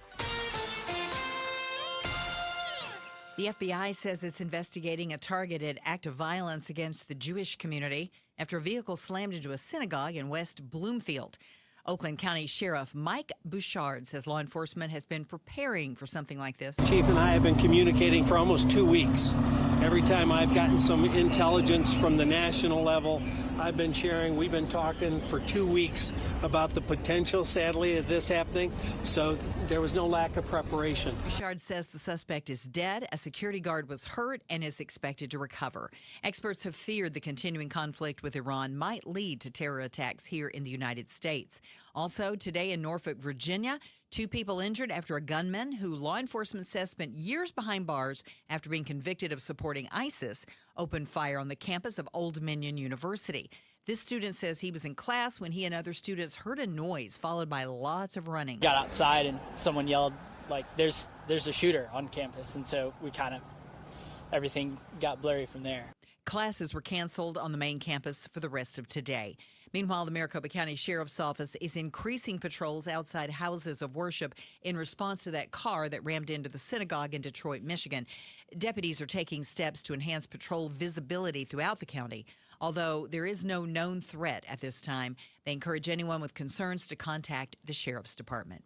The FBI says it's investigating a targeted act of violence against the Jewish community after a vehicle slammed into a synagogue in West Bloomfield. Oakland County Sheriff Mike Bouchard says law enforcement has been preparing for something like this. Chief and I have been communicating for almost 2 weeks. Every time I've gotten some intelligence from the national level, I've been sharing. We've been talking for 2 weeks about the potential, sadly, of this happening. So there was no lack of preparation. Bouchard says the suspect is dead. A security guard was hurt and is expected to recover. Experts have feared the continuing conflict with Iran might lead to terror attacks here in the United States. Also, today in Norfolk, Virginia, 2 people injured after a gunman who law enforcement says spent years behind bars after being convicted of supporting ISIS opened fire on the campus of Old Dominion University. This student says he was in class when he and other students heard a noise followed by lots of running. Got outside and someone yelled, like, there's a shooter on campus. And so everything got blurry from there. Classes were canceled on the main campus for the rest of today. Meanwhile, the Maricopa County Sheriff's Office is increasing patrols outside houses of worship in response to that car that rammed into the synagogue in Detroit, Michigan. Deputies are taking steps to enhance patrol visibility throughout the county. Although there is no known threat at this time, they encourage anyone with concerns to contact the Sheriff's Department.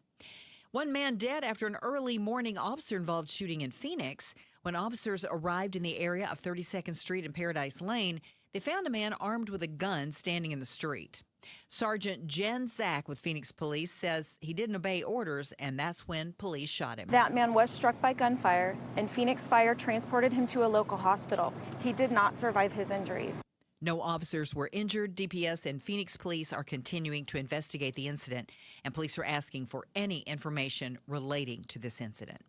One man dead after an early morning officer-involved shooting in Phoenix. When officers arrived in the area of 32nd Street and Paradise Lane, they found a man armed with a gun standing in the street. Sergeant Jen Zach with Phoenix Police says he didn't obey orders, and that's when police shot him. That man was struck by gunfire, and Phoenix Fire transported him to a local hospital. He did not survive his injuries. No officers were injured. DPS and Phoenix Police are continuing to investigate the incident, and police are asking for any information relating to this incident.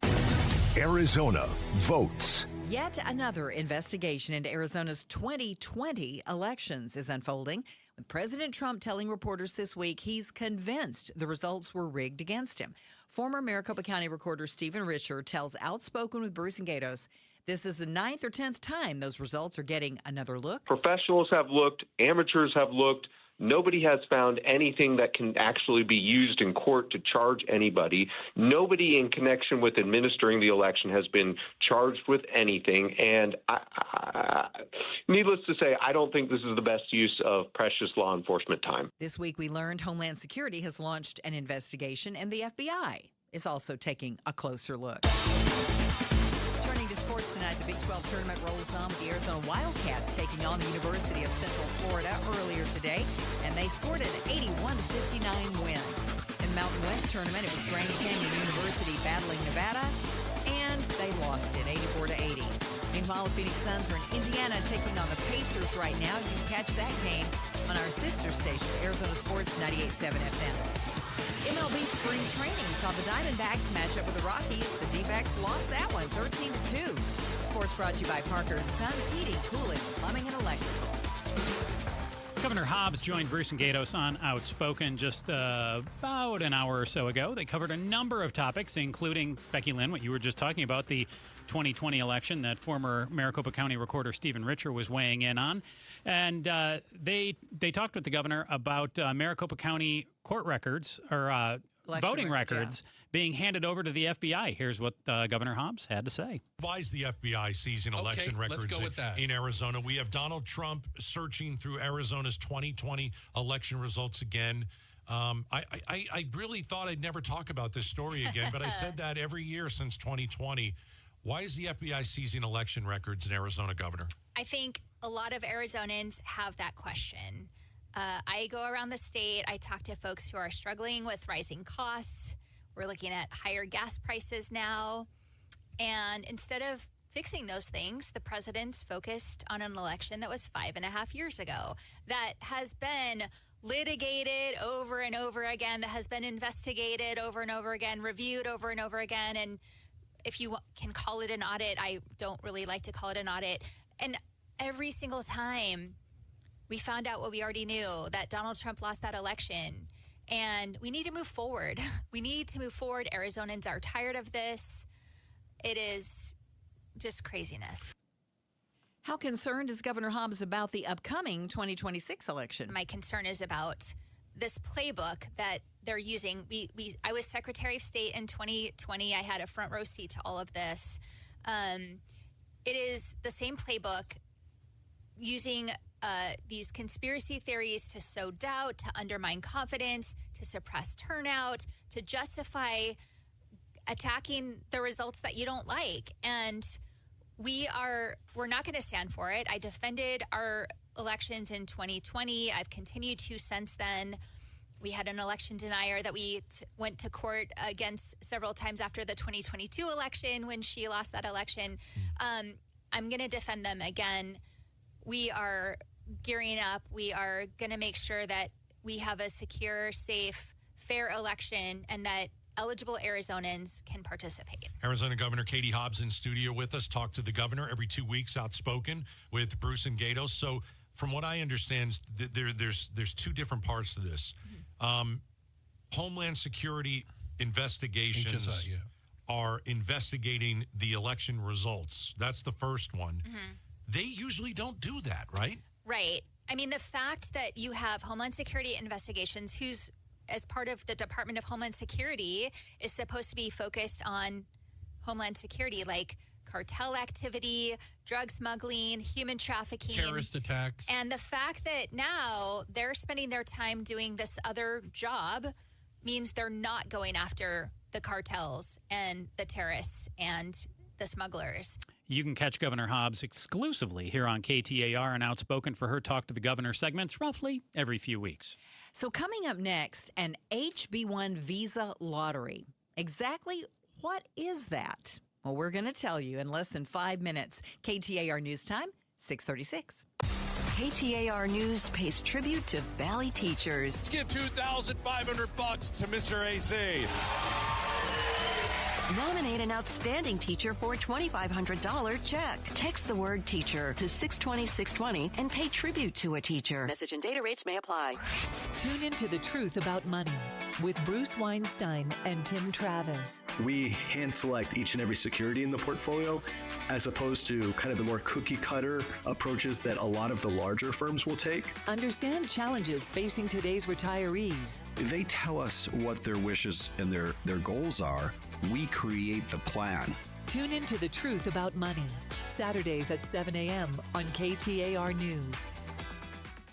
Arizona votes. Yet another investigation into Arizona's 2020 elections is unfolding, with President Trump telling reporters this week he's convinced the results were rigged against him. Former Maricopa County Recorder Stephen Richer tells Outspoken with Bruce and Gatos this is the 9th or 10th time those results are getting another look. Professionals have looked, amateurs have looked. Nobody has found anything that can actually be used in court to charge anybody. Nobody in connection with administering the election has been charged with anything. And needless to say, I don't think this is the best use of precious law enforcement time. This week we learned Homeland Security has launched an investigation, and the FBI is also taking a closer look. Turning to sports tonight, the Big 12 tournament rolls on with the Arizona Wildcats taking on the University of Central Florida earlier today, and they scored an 81-59 win. In the Mountain West, tournament. It was Grand Canyon University battling Nevada, and they lost it 84-80. Meanwhile, the Phoenix Suns are in Indiana taking on the Pacers right now. You can catch that game on our sister station, Arizona Sports 98.7 FM. MLB spring training saw the Diamondbacks match up with the Rockies. The D-backs lost that one 13-2. Sports brought to you by Parker & Sons Heating, Cooling, Plumbing, and Electrical. Governor Hobbs joined Bruce and Gatos on Outspoken just about an hour or so ago. They covered a number of topics, including, Becky Lynn, what you were just talking about, the 2020 election that former Maricopa County Recorder Stephen Richer was weighing in on. And they talked with the governor about Maricopa County court records, or voting records, being handed over to the FBI. Here's what Governor Hobbs had to say. Why is the FBI seizing election records in Arizona? We have Donald Trump searching through Arizona's 2020 election results again. I really thought I'd never talk about this story again, but I said that every year since 2020. Why is the FBI seizing election records in Arizona, Governor? I think a lot of Arizonans have that question. I go around the state. I talk to folks who are struggling with rising costs. We're looking at higher gas prices now. And instead of fixing those things, the president's focused on an election that was 5.5 years ago, that has been litigated over and over again, that has been investigated over and over again, reviewed over and over again. And if you can call it an audit, I don't really like to call it an audit. And every single time we found out what we already knew, that Donald Trump lost that election. And we need to move forward. We need to move forward. Arizonans are tired of this. It is just craziness. How concerned is Governor Hobbs about the upcoming 2026 election? My concern is about this playbook that they're using. I was Secretary of State in 2020. I had a front row seat to all of this. It is the same playbook using these conspiracy theories to sow doubt, to undermine confidence, to suppress turnout, to justify attacking the results that you don't like. And we're not going to stand for it. I defended our elections in 2020. I've continued to since then. We had an election denier that we went to court against several times after the 2022 election when she lost that election. I'm going to defend them again. We are gearing up. We are going to make sure that we have a secure, safe, fair election and that eligible Arizonans can participate. Arizona Governor Katie Hobbs in studio with us. Talk to the governor every 2 weeks, Outspoken with Bruce and Gatos. So from what I understand, there's two different parts to this. Homeland Security investigations HSI, are investigating the election results. That's the first one. Mm-hmm. They usually don't do that, right? Right. I mean, the fact that you have Homeland Security investigations, who's as part of the Department of Homeland Security, is supposed to be focused on Homeland Security, like cartel activity, drug smuggling, human trafficking, terrorist attacks. And the fact that now they're spending their time doing this other job means they're not going after the cartels and the terrorists and the smugglers. You can catch Governor Hobbs exclusively here on KTAR and Outspoken for her Talk to the Governor segments roughly every few weeks. So coming up next, an HB1 visa lottery. Exactly what is that? Well, we're going to tell you in less than 5 minutes. KTAR News Time, 6:36. KTAR News pays tribute to Valley teachers. Let's give $2,500 to Mr. AC. Nominate an outstanding teacher for a $2,500 check. Text the word teacher to 620-620 and pay tribute to a teacher. Message and data rates may apply. Tune into The Truth About Money with Bruce Weinstein and Tim Travis. We hand select each and every security in the portfolio as opposed to kind of the more cookie cutter approaches that a lot of the larger firms will take. Understand challenges facing today's retirees. They tell us what their wishes and their goals are. We create the plan. Tune into The Truth About Money, Saturdays at 7 a.m. on KTAR News.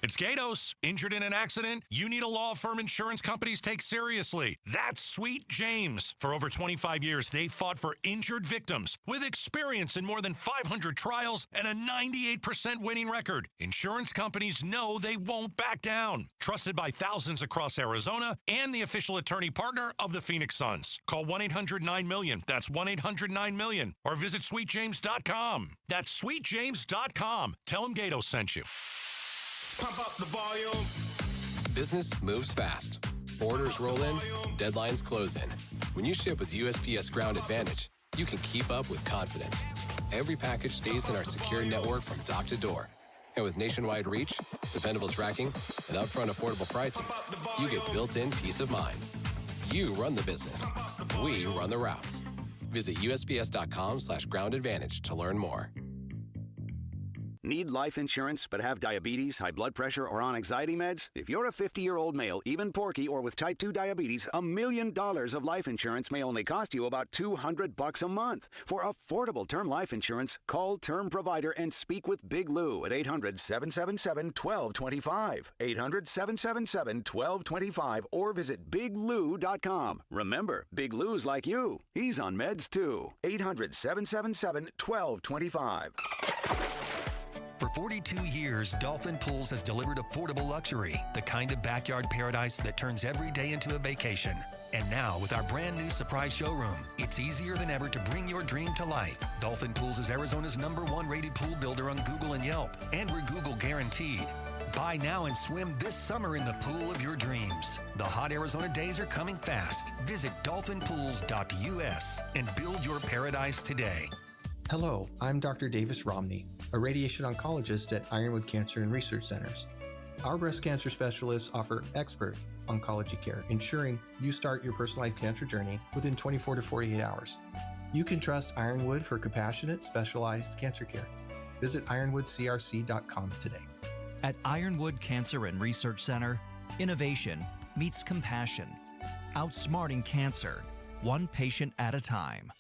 It's Gatos. Injured in an accident? You need a law firm insurance companies take seriously. That's Sweet James. For over 25 years, they fought for injured victims with experience in more than 500 trials and a 98% winning record. Insurance companies know they won't back down. Trusted by thousands across Arizona and the official attorney partner of the Phoenix Suns. Call 1-800-9-MILLION. That's 1-800-9-MILLION. Or visit sweetjames.com. That's sweetjames.com. Tell them Gatos sent you. Pump up the volume. Business moves fast. Orders roll in, deadlines close in. When you ship with USPS Ground Advantage, you can keep up with confidence. Every package stays in our secure network from dock to door. And with nationwide reach, dependable tracking, and upfront affordable pricing, you get built-in peace of mind. You run the business. We run the routes. Visit USPS.com/Ground Advantage to learn more. Need life insurance but have diabetes, high blood pressure, or on anxiety meds? If you're a 50-year-old male, even porky, or with type 2 diabetes, $1 million of life insurance may only cost you about $200 a month. For affordable term life insurance, call Term Provider and speak with Big Lou at 800-777-1225. 800-777-1225 or visit biglou.com. Remember, Big Lou's like you. He's on meds too. 800-777-1225. For 42 years, Dolphin Pools has delivered affordable luxury, the kind of backyard paradise that turns every day into a vacation. And now, with our brand new surprise showroom, it's easier than ever to bring your dream to life. Dolphin Pools is Arizona's #1 rated pool builder on Google and Yelp, and we're Google guaranteed. Buy now and swim this summer in the pool of your dreams. The hot Arizona days are coming fast. Visit dolphinpools.us and build your paradise today. Hello, I'm Dr. Davis Romney, a radiation oncologist at Ironwood Cancer and Research Centers. Our breast cancer specialists offer expert oncology care, ensuring you start your personalized cancer journey within 24 to 48 hours. You can trust Ironwood for compassionate, specialized cancer care. Visit ironwoodcrc.com today. At Ironwood Cancer and Research Center, innovation meets compassion, outsmarting cancer, one patient at a time.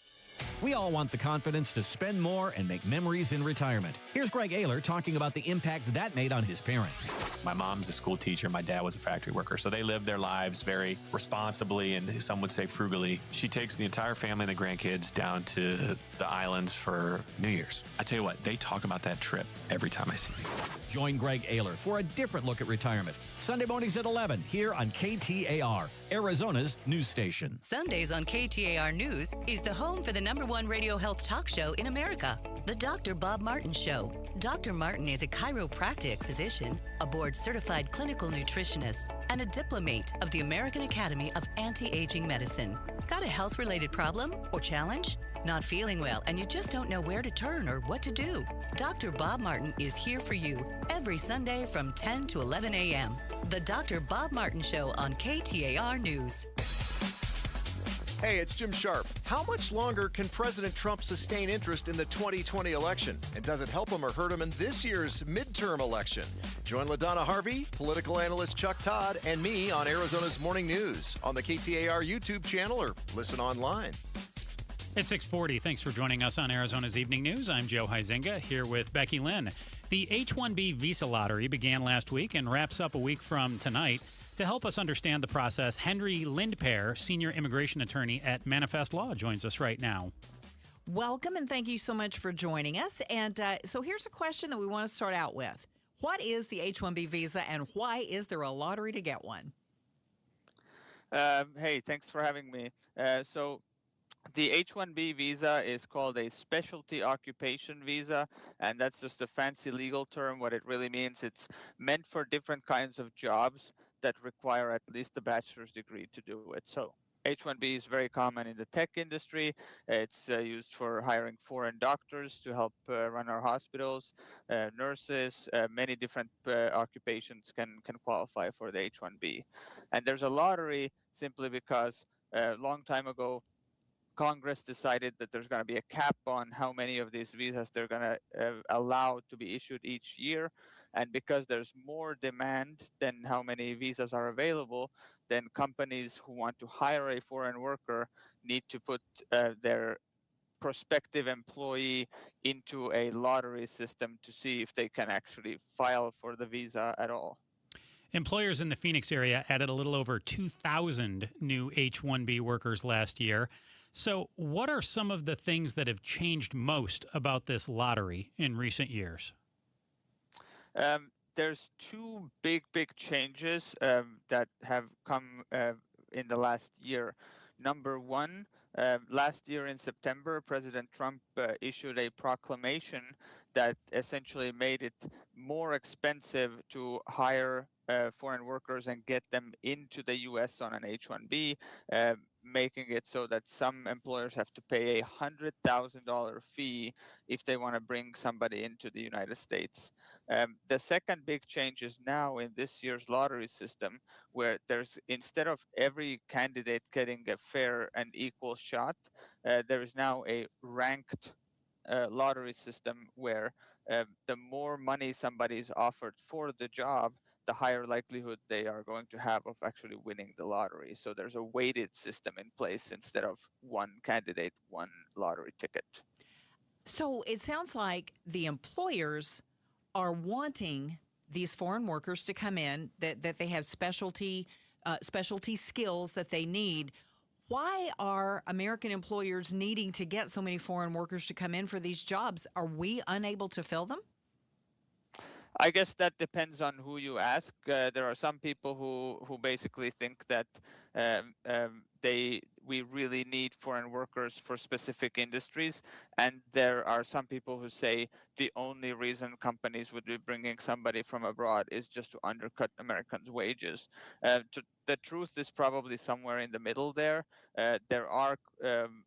We all want the confidence to spend more and make memories in retirement. Here's Greg Ayler talking about the impact that made on his parents. My mom's a school teacher. My dad was a factory worker. So they lived their lives very responsibly and some would say frugally. She takes the entire family and the grandkids down to the islands for New Year's. I tell you what, they talk about that trip every time I see them. Join Greg Ayler for a different look at retirement. Sunday mornings at 11 here on KTAR, Arizona's news station. Sundays on KTAR News is the home for the #1 radio health talk show in America, The Dr. Bob Martin Show. Dr. Martin is a chiropractic physician, a board-certified clinical nutritionist, and a diplomate of the American Academy of Anti-Aging Medicine. Got a health-related problem or challenge? Not feeling well and you just don't know where to turn or what to do? Dr. Bob Martin is here for you every Sunday from 10 to 11 a.m. The Dr. Bob Martin Show on KTAR News. Hey, it's Jim Sharp. How much longer can President Trump sustain interest in the 2020 election? And does it help him or hurt him in this year's midterm election? Join LaDonna Harvey, political analyst Chuck Todd, and me on Arizona's Morning News on the KTAR YouTube channel or listen online. It's 6:40. Thanks for joining us on Arizona's Evening News. I'm Joe Huizinga here with Becky Lynn. The H-1B visa lottery began last week and wraps up a week from tonight. To help us understand the process, Henry Lindpair, senior immigration attorney at Manifest Law, joins us right now. Welcome, and thank you so much for joining us. And so here's a question that we want to start out with. What is the H-1B visa, and why is there a lottery to get one? Hey, thanks for having me. So the H-1B visa is called a specialty occupation visa, and that's just a fancy legal term. What it really means, it's meant for different kinds of jobs that require at least a bachelor's degree to do it. So H-1B is very common in the tech industry. It's used for hiring foreign doctors to help run our hospitals, nurses, many different occupations can qualify for the H-1B. And there's a lottery simply because a long time ago, Congress decided that there's going to be a cap on how many of these visas they're going to allow to be issued each year. And because there's more demand than how many visas are available, then companies who want to hire a foreign worker need to put their prospective employee into a lottery system to see if they can actually file for the visa at all. Employers in the Phoenix area added a little over 2,000 new H-1B workers last year. So what are some of the things that have changed most about this lottery in recent years? There's two big changes that have come in the last year. Number one, last year in September, President Trump issued a proclamation that essentially made it more expensive to hire foreign workers and get them into the U.S. on an H-1B, making it so that some employers have to pay a $100,000 fee if they want to bring somebody into the United States. The second big change is now in this year's lottery system, where there's, instead of every candidate getting a fair and equal shot, there is now a ranked lottery system where the more money somebody is offered for the job, the higher likelihood they are going to have of actually winning the lottery. So there's a weighted system in place instead of one candidate, one lottery ticket. So it sounds like the employers are wanting these foreign workers to come in, that they have specialty skills that they need. Why are American employers needing to get so many foreign workers to come in for these jobs? Are we unable to fill them? I guess that depends on who you ask. There are some people who basically think that we really need foreign workers for specific industries, and there are some people who say the only reason companies would be bringing somebody from abroad is just to undercut Americans' wages. The truth is probably somewhere in the middle there. There are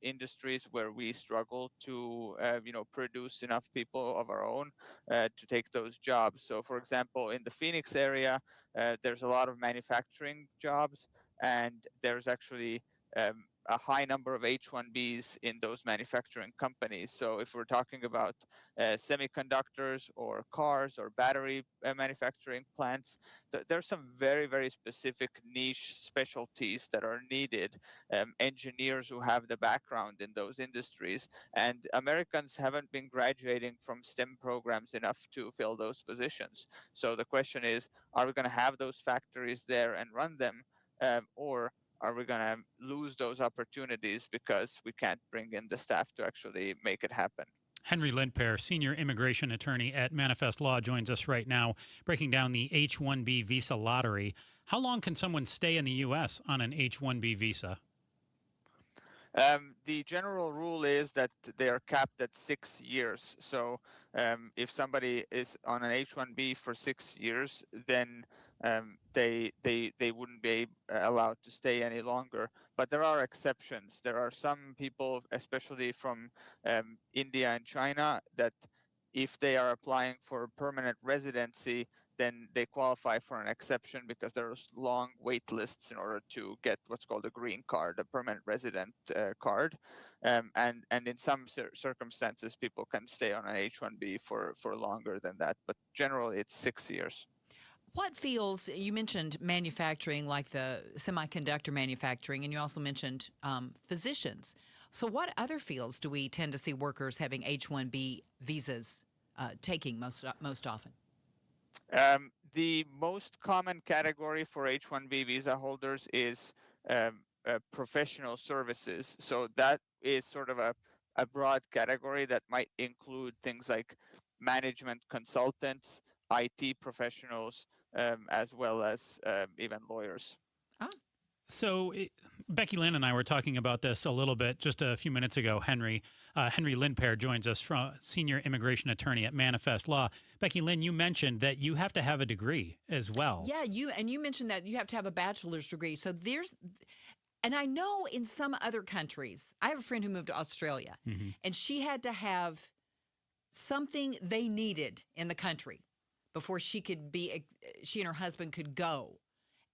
industries where we struggle to produce enough people of our own to take those jobs. So, for example, in the Phoenix area, there's a lot of manufacturing jobs, and there's actually a high number of H-1Bs in those manufacturing companies. So if we're talking about semiconductors or cars or battery manufacturing plants, there's some very specific niche specialties that are needed, engineers who have the background in those industries. And Americans haven't been graduating from STEM programs enough to fill those positions. So the question is, are we going to have those factories there and run them, or are we going to lose those opportunities because we can't bring in the staff to actually make it happen? Henry Lindpair, senior immigration attorney at Manifest Law, joins us right now, breaking down the H-1B visa lottery. How long can someone stay in the U.S. on an H-1B visa? The general rule is that they are capped at 6 years. So if somebody is on an H-1B for 6 years, then they wouldn't be allowed to stay any longer. But there are exceptions. There are some people, especially from India and China, that if they are applying for permanent residency, then they qualify for an exception because there's long wait lists in order to get what's called a green card, a permanent resident card. And in some circumstances, people can stay on an H-1B for longer than that. But generally, it's 6 years. What fields, you mentioned manufacturing, like the semiconductor manufacturing, and you also mentioned physicians. So what other fields do we tend to see workers having H-1B visas taking most often? The most common category for H-1B visa holders is professional services. So that is sort of a broad category that might include things like management consultants, IT professionals, as well as even lawyers. So Becky Lynn and I were talking about this a little bit just a few minutes ago. Henry Lindpair joins us, from senior immigration attorney at Manifest Law. Becky Lynn, you mentioned that you have to have a degree as well. Yeah, you mentioned that you have to have a bachelor's degree. So and I know in some other countries, I have a friend who moved to Australia, and she had to have something they needed in the country before she and her husband could go.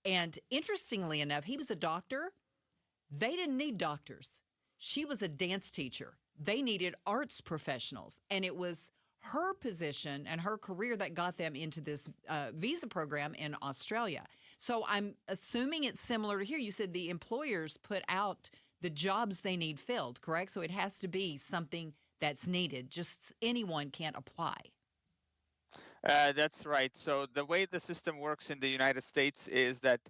And interestingly enough, he was a doctor. They didn't need doctors. She was a dance teacher. They needed arts professionals. And it was her position and her career that got them into this visa program in Australia. So I'm assuming it's similar to here. You said the employers put out the jobs they need filled, correct? So it has to be something that's needed. Just anyone can't apply. That's right. So the way the system works in the United States is that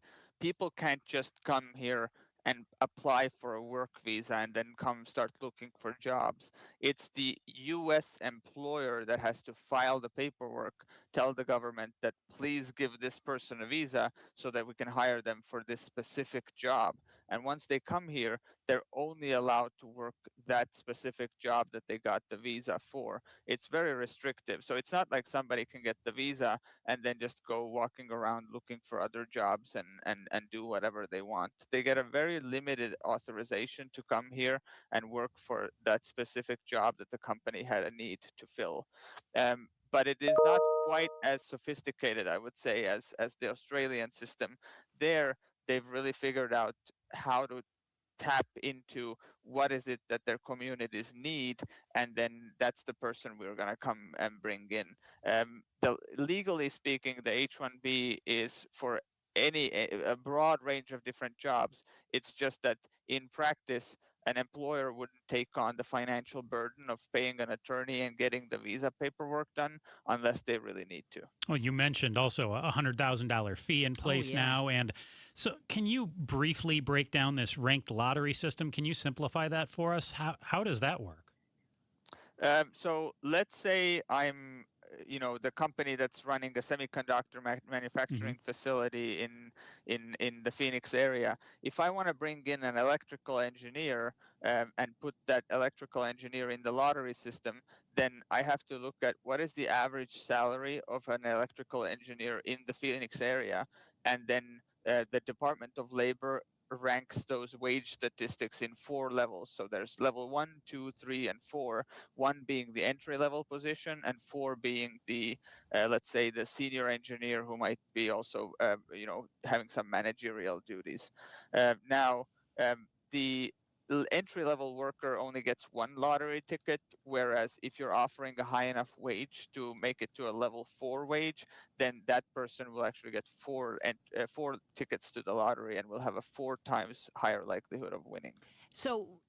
people can't just come here and apply for a work visa and then come start looking for jobs. It's the U.S. employer that has to file the paperwork, tell the government that please give this person a visa so that we can hire them for this specific job. And once they come here, they're only allowed to work that specific job that they got the visa for. It's very restrictive. So it's not like somebody can get the visa and then just go walking around looking for other jobs and do whatever they want. They get a very limited authorization to come here and work for that specific job that the company had a need to fill. But it is not quite as sophisticated, I would say, as the Australian system. There, they've really figured out how to tap into what is it that their communities need, and then that's the person we're going to come and bring in. Legally speaking, the H-1B is for a broad range of different jobs. It's just that in practice, an employer wouldn't take on the financial burden of paying an attorney and getting the visa paperwork done unless they really need to. Well, you mentioned also a $100,000 fee in place now. And so can you briefly break down this ranked lottery system? Can you simplify that for us? How does that work? So let's say I'm the company that's running a semiconductor manufacturing facility in the Phoenix area. If I want to bring in an electrical engineer and put that electrical engineer in the lottery system, then I have to look at what is the average salary of an electrical engineer in the Phoenix area, and then the Department of Labor ranks those wage statistics in 4 levels. So there's level 1, 2, 3, and 4, 1 being the entry-level position and 4 being the, let's say, the senior engineer who might be also, having some managerial duties. Now, the entry-level worker only gets 1 lottery ticket, whereas if you're offering a high enough wage to make it to a level 4 wage, then that person will actually get 4 tickets to the lottery and will have a 4 times higher likelihood of winning. So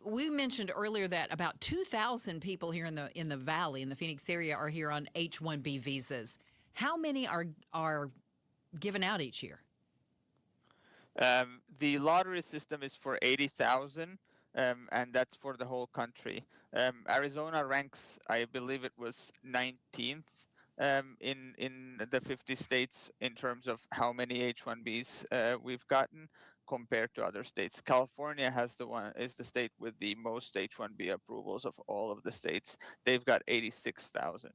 we mentioned earlier that about 2,000 people here in the Valley, in the Phoenix area, are here on H-1B visas. How many are given out each year? The lottery system is for 80,000, and that's for the whole country. Arizona ranks, I believe it was 19th in the 50 states in terms of how many H-1Bs we've gotten compared to other states. California is the state with the most H-1B approvals of all of the states. They've got 86,000.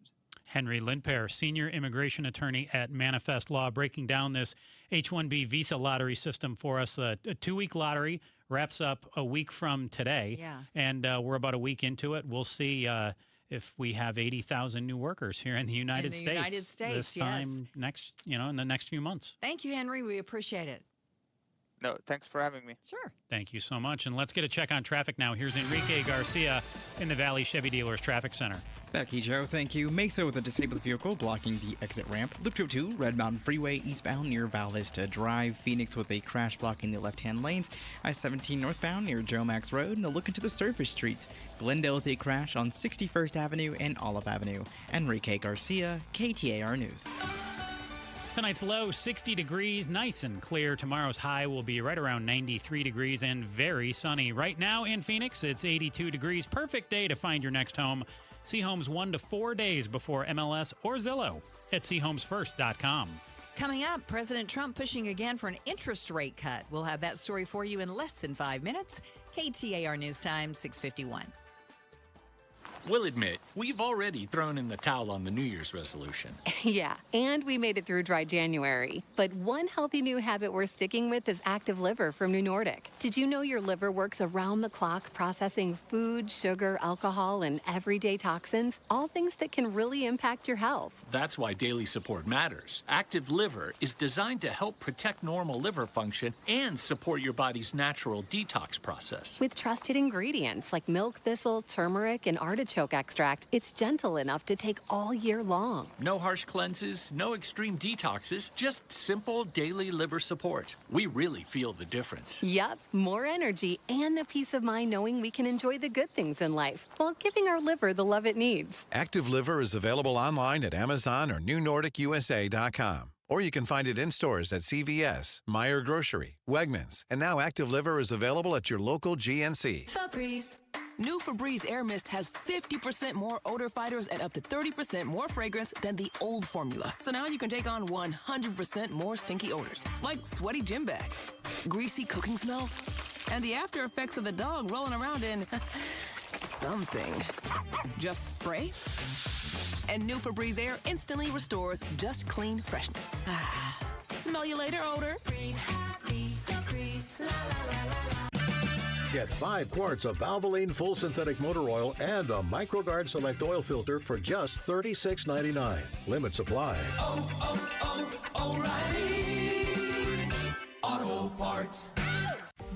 Henry Lindpair, senior immigration attorney at Manifest Law, breaking down this H-1B visa lottery system for us. A 2-week lottery wraps up a week from today, and we're about a week into it. We'll see if we have 80,000 new workers here in the United States. This time in the next few months. Thank you, Henry. We appreciate it. No, thanks for having me. Sure. Thank you so much. And let's get a check on traffic now. Here's Enrique Garcia in the Valley Chevy Dealers Traffic Center. Becky, Joe, thank you. Mesa with a disabled vehicle blocking the exit ramp. Loop 202, Red Mountain Freeway eastbound near Val Vista Drive. Phoenix with a crash blocking the left-hand lanes. I-17 northbound near Joe Max Road. And a look into the surface streets. Glendale with a crash on 61st Avenue and Olive Avenue. Enrique Garcia, KTAR News. Tonight's low, 60 degrees, nice and clear. Tomorrow's high will be right around 93 degrees and very sunny. Right now in Phoenix, it's 82 degrees. Perfect day to find your next home. See homes 1 to 4 days before MLS or Zillow at seehomesfirst.com. Coming up, President Trump pushing again for an interest rate cut. We'll have that story for you in less than 5 minutes. KTAR News Time, 6:51. We'll admit, we've already thrown in the towel on the New Year's resolution. Yeah, and we made it through dry January. But one healthy new habit we're sticking with is Active Liver from New Nordic. Did you know your liver works around the clock processing food, sugar, alcohol, and everyday toxins? All things that can really impact your health. That's why daily support matters. Active Liver is designed to help protect normal liver function and support your body's natural detox process. With trusted ingredients like milk thistle, turmeric, and artichoke artichoke extract, it's gentle enough to take all year long. No harsh cleanses, no extreme detoxes, just simple daily liver support. We really feel the difference. Yup, more energy and the peace of mind knowing we can enjoy the good things in life while giving our liver the love it needs. Active Liver is available online at Amazon or NewNordicUSA.com. Or you can find it in stores at CVS, Meijer Grocery, Wegmans, and now Active Liver is available at your local GNC. Febreze. New Febreze Air Mist has 50% more odor fighters and up to 30% more fragrance than the old formula. So now you can take on 100% more stinky odors, like sweaty gym bags, greasy cooking smells, and the after effects of the dog rolling around in something. Just spray, and new Febreze Air instantly restores just clean freshness. Smell you later, odor. Breathe happy, Febreze, la la la la. Get 5 quarts of Valvoline full synthetic motor oil and a MicroGuard Select oil filter for just $36.99. Limit supply. O'Reilly Auto Parts.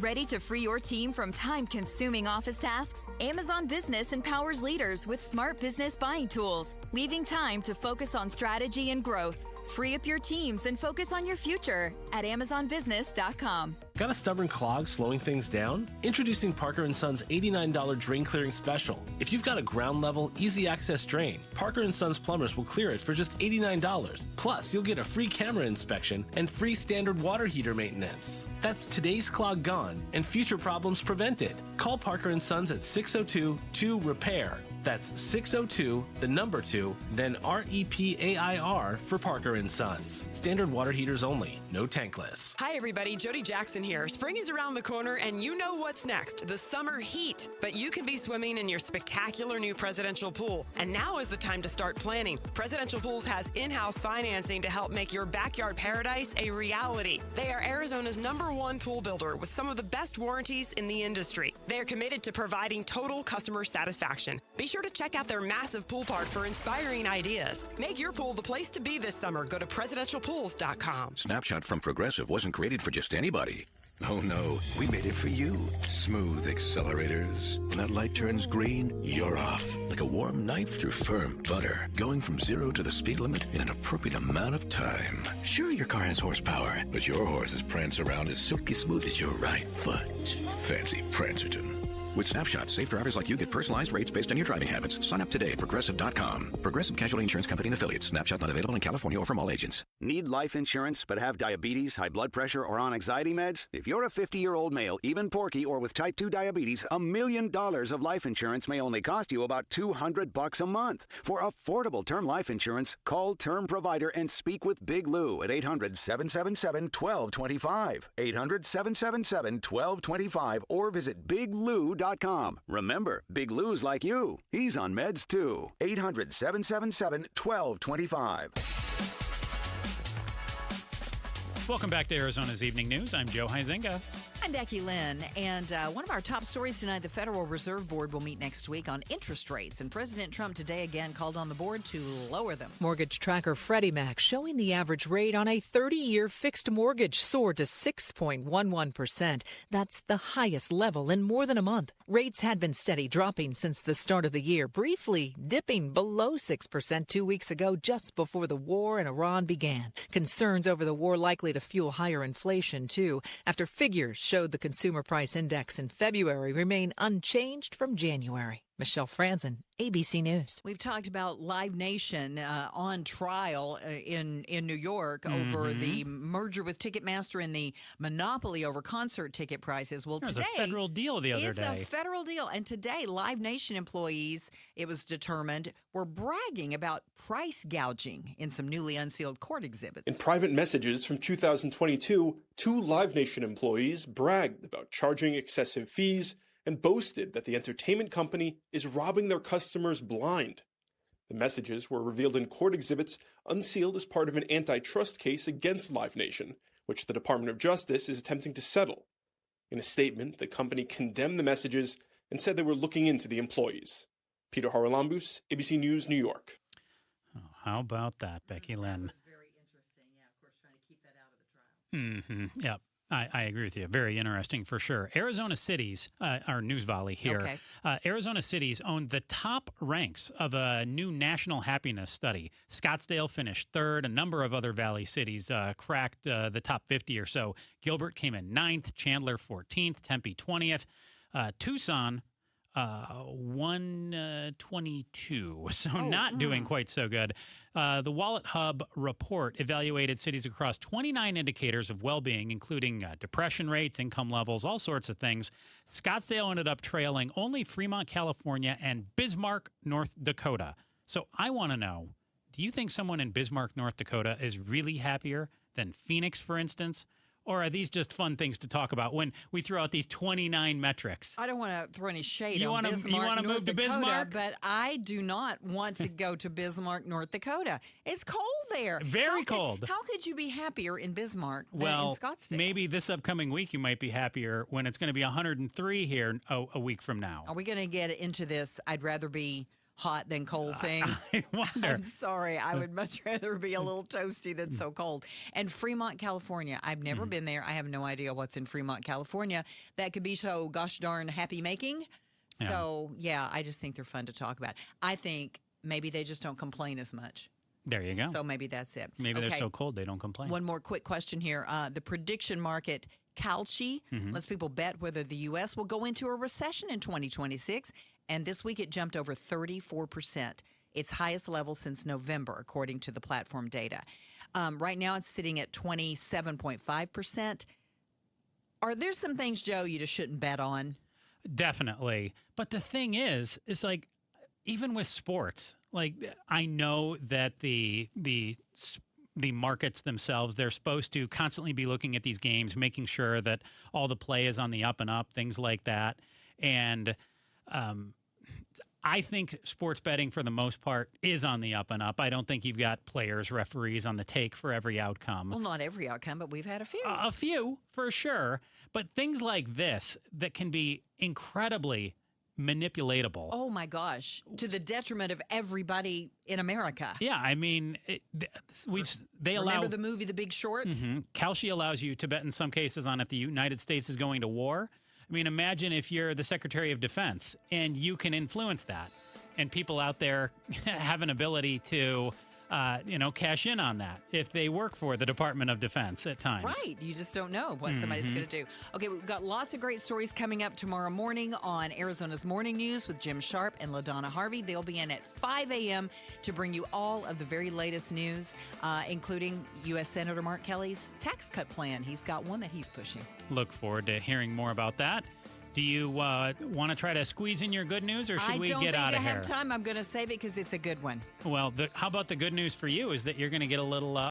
Ready to free your team from time-consuming office tasks? Amazon Business empowers leaders with smart business buying tools, leaving time to focus on strategy and growth. Free up your teams and focus on your future at AmazonBusiness.com. Got a stubborn clog slowing things down? Introducing Parker & Son's $89 drain clearing special. If you've got a ground-level, easy-access drain, Parker & Son's plumbers will clear it for just $89. Plus, you'll get a free camera inspection and free standard water heater maintenance. That's today's clog gone and future problems prevented. Call Parker & Sons at 602-2-REPAIR. That's 602, the number 2, then REPAIR for Parker & Sons. Standard water heaters only, no tankless. Hi everybody, Jody Jackson here. Spring is around the corner and you know what's next, the summer heat. But you can be swimming in your spectacular new Presidential Pool. And now is the time to start planning. Presidential Pools has in-house financing to help make your backyard paradise a reality. They are Arizona's #1 pool builder with some of the best warranties in the industry. They are committed to providing total customer satisfaction. Be sure to check out their massive pool park for inspiring ideas. Make your pool the place to be this summer. Go to presidentialpools.com. Snapshot from Progressive wasn't created for just anybody. Oh no, we made it for you. Smooth accelerators. When that light turns green, you're off. Like a warm knife through firm butter. Going from 0 to the speed limit in an appropriate amount of time. Sure, your car has horsepower, but your horses prance around as silky smooth as your right foot. Fancy Prancerton. With Snapshot, safe drivers like you get personalized rates based on your driving habits. Sign up today at Progressive.com. Progressive Casualty Insurance Company and Affiliates. Snapshot not available in California or from all agents. Need life insurance but have diabetes, high blood pressure, or on anxiety meds? If you're a 50-year-old male, even porky, or with type 2 diabetes, $1 million of life insurance may only cost you about $200 a month. For affordable term life insurance, call Term Provider and speak with Big Lou at 800-777-1225. 800-777-1225 or visit biglou.com. Remember, Big Lou's like you. He's on meds too. 800-777-1225. Welcome back to Arizona's Evening News. I'm Joe Huizenga. I'm Becky Lynn, and one of our top stories tonight, the Federal Reserve Board will meet next week on interest rates, and President Trump today again called on the board to lower them. Mortgage tracker Freddie Mac showing the average rate on a 30-year fixed mortgage soared to 6.11%. That's the highest level in more than a month. Rates had been steady, dropping since the start of the year, briefly dipping below 6% 2 weeks ago, just before the war in Iran began. Concerns over the war likely to fuel higher inflation, too, after figures showed the consumer price index in February remain unchanged from January. Michelle Franzen, ABC News. We've talked about Live Nation on trial in New York over the merger with Ticketmaster and the monopoly over concert ticket prices. Well, There's today a federal deal the other day. It's a federal deal. And today, Live Nation employees, it was determined, were bragging about price gouging in some newly unsealed court exhibits. In private messages from 2022, 2 Live Nation employees bragged about charging excessive fees and boasted that the entertainment company is robbing their customers blind. The messages were revealed in court exhibits unsealed as part of an antitrust case against Live Nation, which the Department of Justice is attempting to settle. In a statement, the company condemned the messages and said they were looking into the employees. Peter Haralambous, ABC News, New York. Oh, how about that, Becky Lynn? That was very interesting. Yeah, of course, trying to keep that out of the trial. Yep. I agree with you. Very interesting for sure. Arizona Cities, our news volley here. Okay. Arizona Cities owned the top ranks of a new national happiness study. Scottsdale finished third. A number of other Valley cities cracked the top 50 or so. Gilbert came in 9th, Chandler 14th, Tempe 20th, Tucson 122, so not doing quite so good. The Wallet Hub report evaluated cities across 29 indicators of well-being, including depression rates, income levels, all sorts of things. Scottsdale ended up trailing only Fremont, California, and Bismarck, North Dakota. So I want to know, do you think someone in Bismarck, North Dakota is really happier than Phoenix, for instance? Or are these just fun things to talk about when we throw out these 29 metrics? I don't want to throw any shade on Bismarck, you want to North move to Dakota, Bismarck? but I do not want to go to Bismarck, North Dakota. It's cold there. Very cold. How could you be happier in Bismarck than Well, in Scottsdale? maybe this upcoming week you might be happier when it's going to be 103 here a week from now. Are we going to get into this? I'd rather be hot than cold thing. I wonder. I'm sorry. I would much rather be a little toasty than so cold. And Fremont, California. I've never been there. I have no idea what's in Fremont, California. That could be so gosh darn happy making. Yeah. So, yeah, I just think they're fun to talk about. I think maybe they just don't complain as much. There you go. So maybe that's it. Maybe they're so cold they don't complain. One more quick question here. The prediction market Kalshi lets people bet whether the U.S. will go into a recession in 2026. And this week it jumped over 34%, its highest level since November, according to the platform data. Right now it's sitting at 27.5%. Are there some things, Joe, you just shouldn't bet on? Definitely. But the thing is, it's like, even with sports, like I know that the markets themselves, they're supposed to constantly be looking at these games, making sure that all the play is on the up and up, things like that. And I think sports betting, for the most part, is on the up and up. I don't think you've got players, referees on the take for every outcome. Well, not every outcome, but we've had a few. A few, for sure. But things like this that can be incredibly manipulatable. Oh, my gosh. To the detriment of everybody in America. Yeah, I mean, they allow... Remember the movie The Big Short? Kalshi allows you to bet in some cases on if the United States is going to war. I mean, imagine if you're the Secretary of Defense and you can influence that, and people out there have an ability to, cash in on that if they work for the Department of Defense at times. Right. You just don't know what somebody's going to do. Okay, we've got lots of great stories coming up tomorrow morning on Arizona's Morning News with Jim Sharp and LaDonna Harvey. They'll be in at 5 a.m. to bring you all of the very latest news, including U.S. Senator Mark Kelly's tax cut plan. He's got one that he's pushing. Look forward to hearing more about that. Do you want to try to squeeze in your good news, or should we get out of here? I don't think I have time. I'm going to save it because it's a good one. Well, how about the good news for you is that you're going to get a little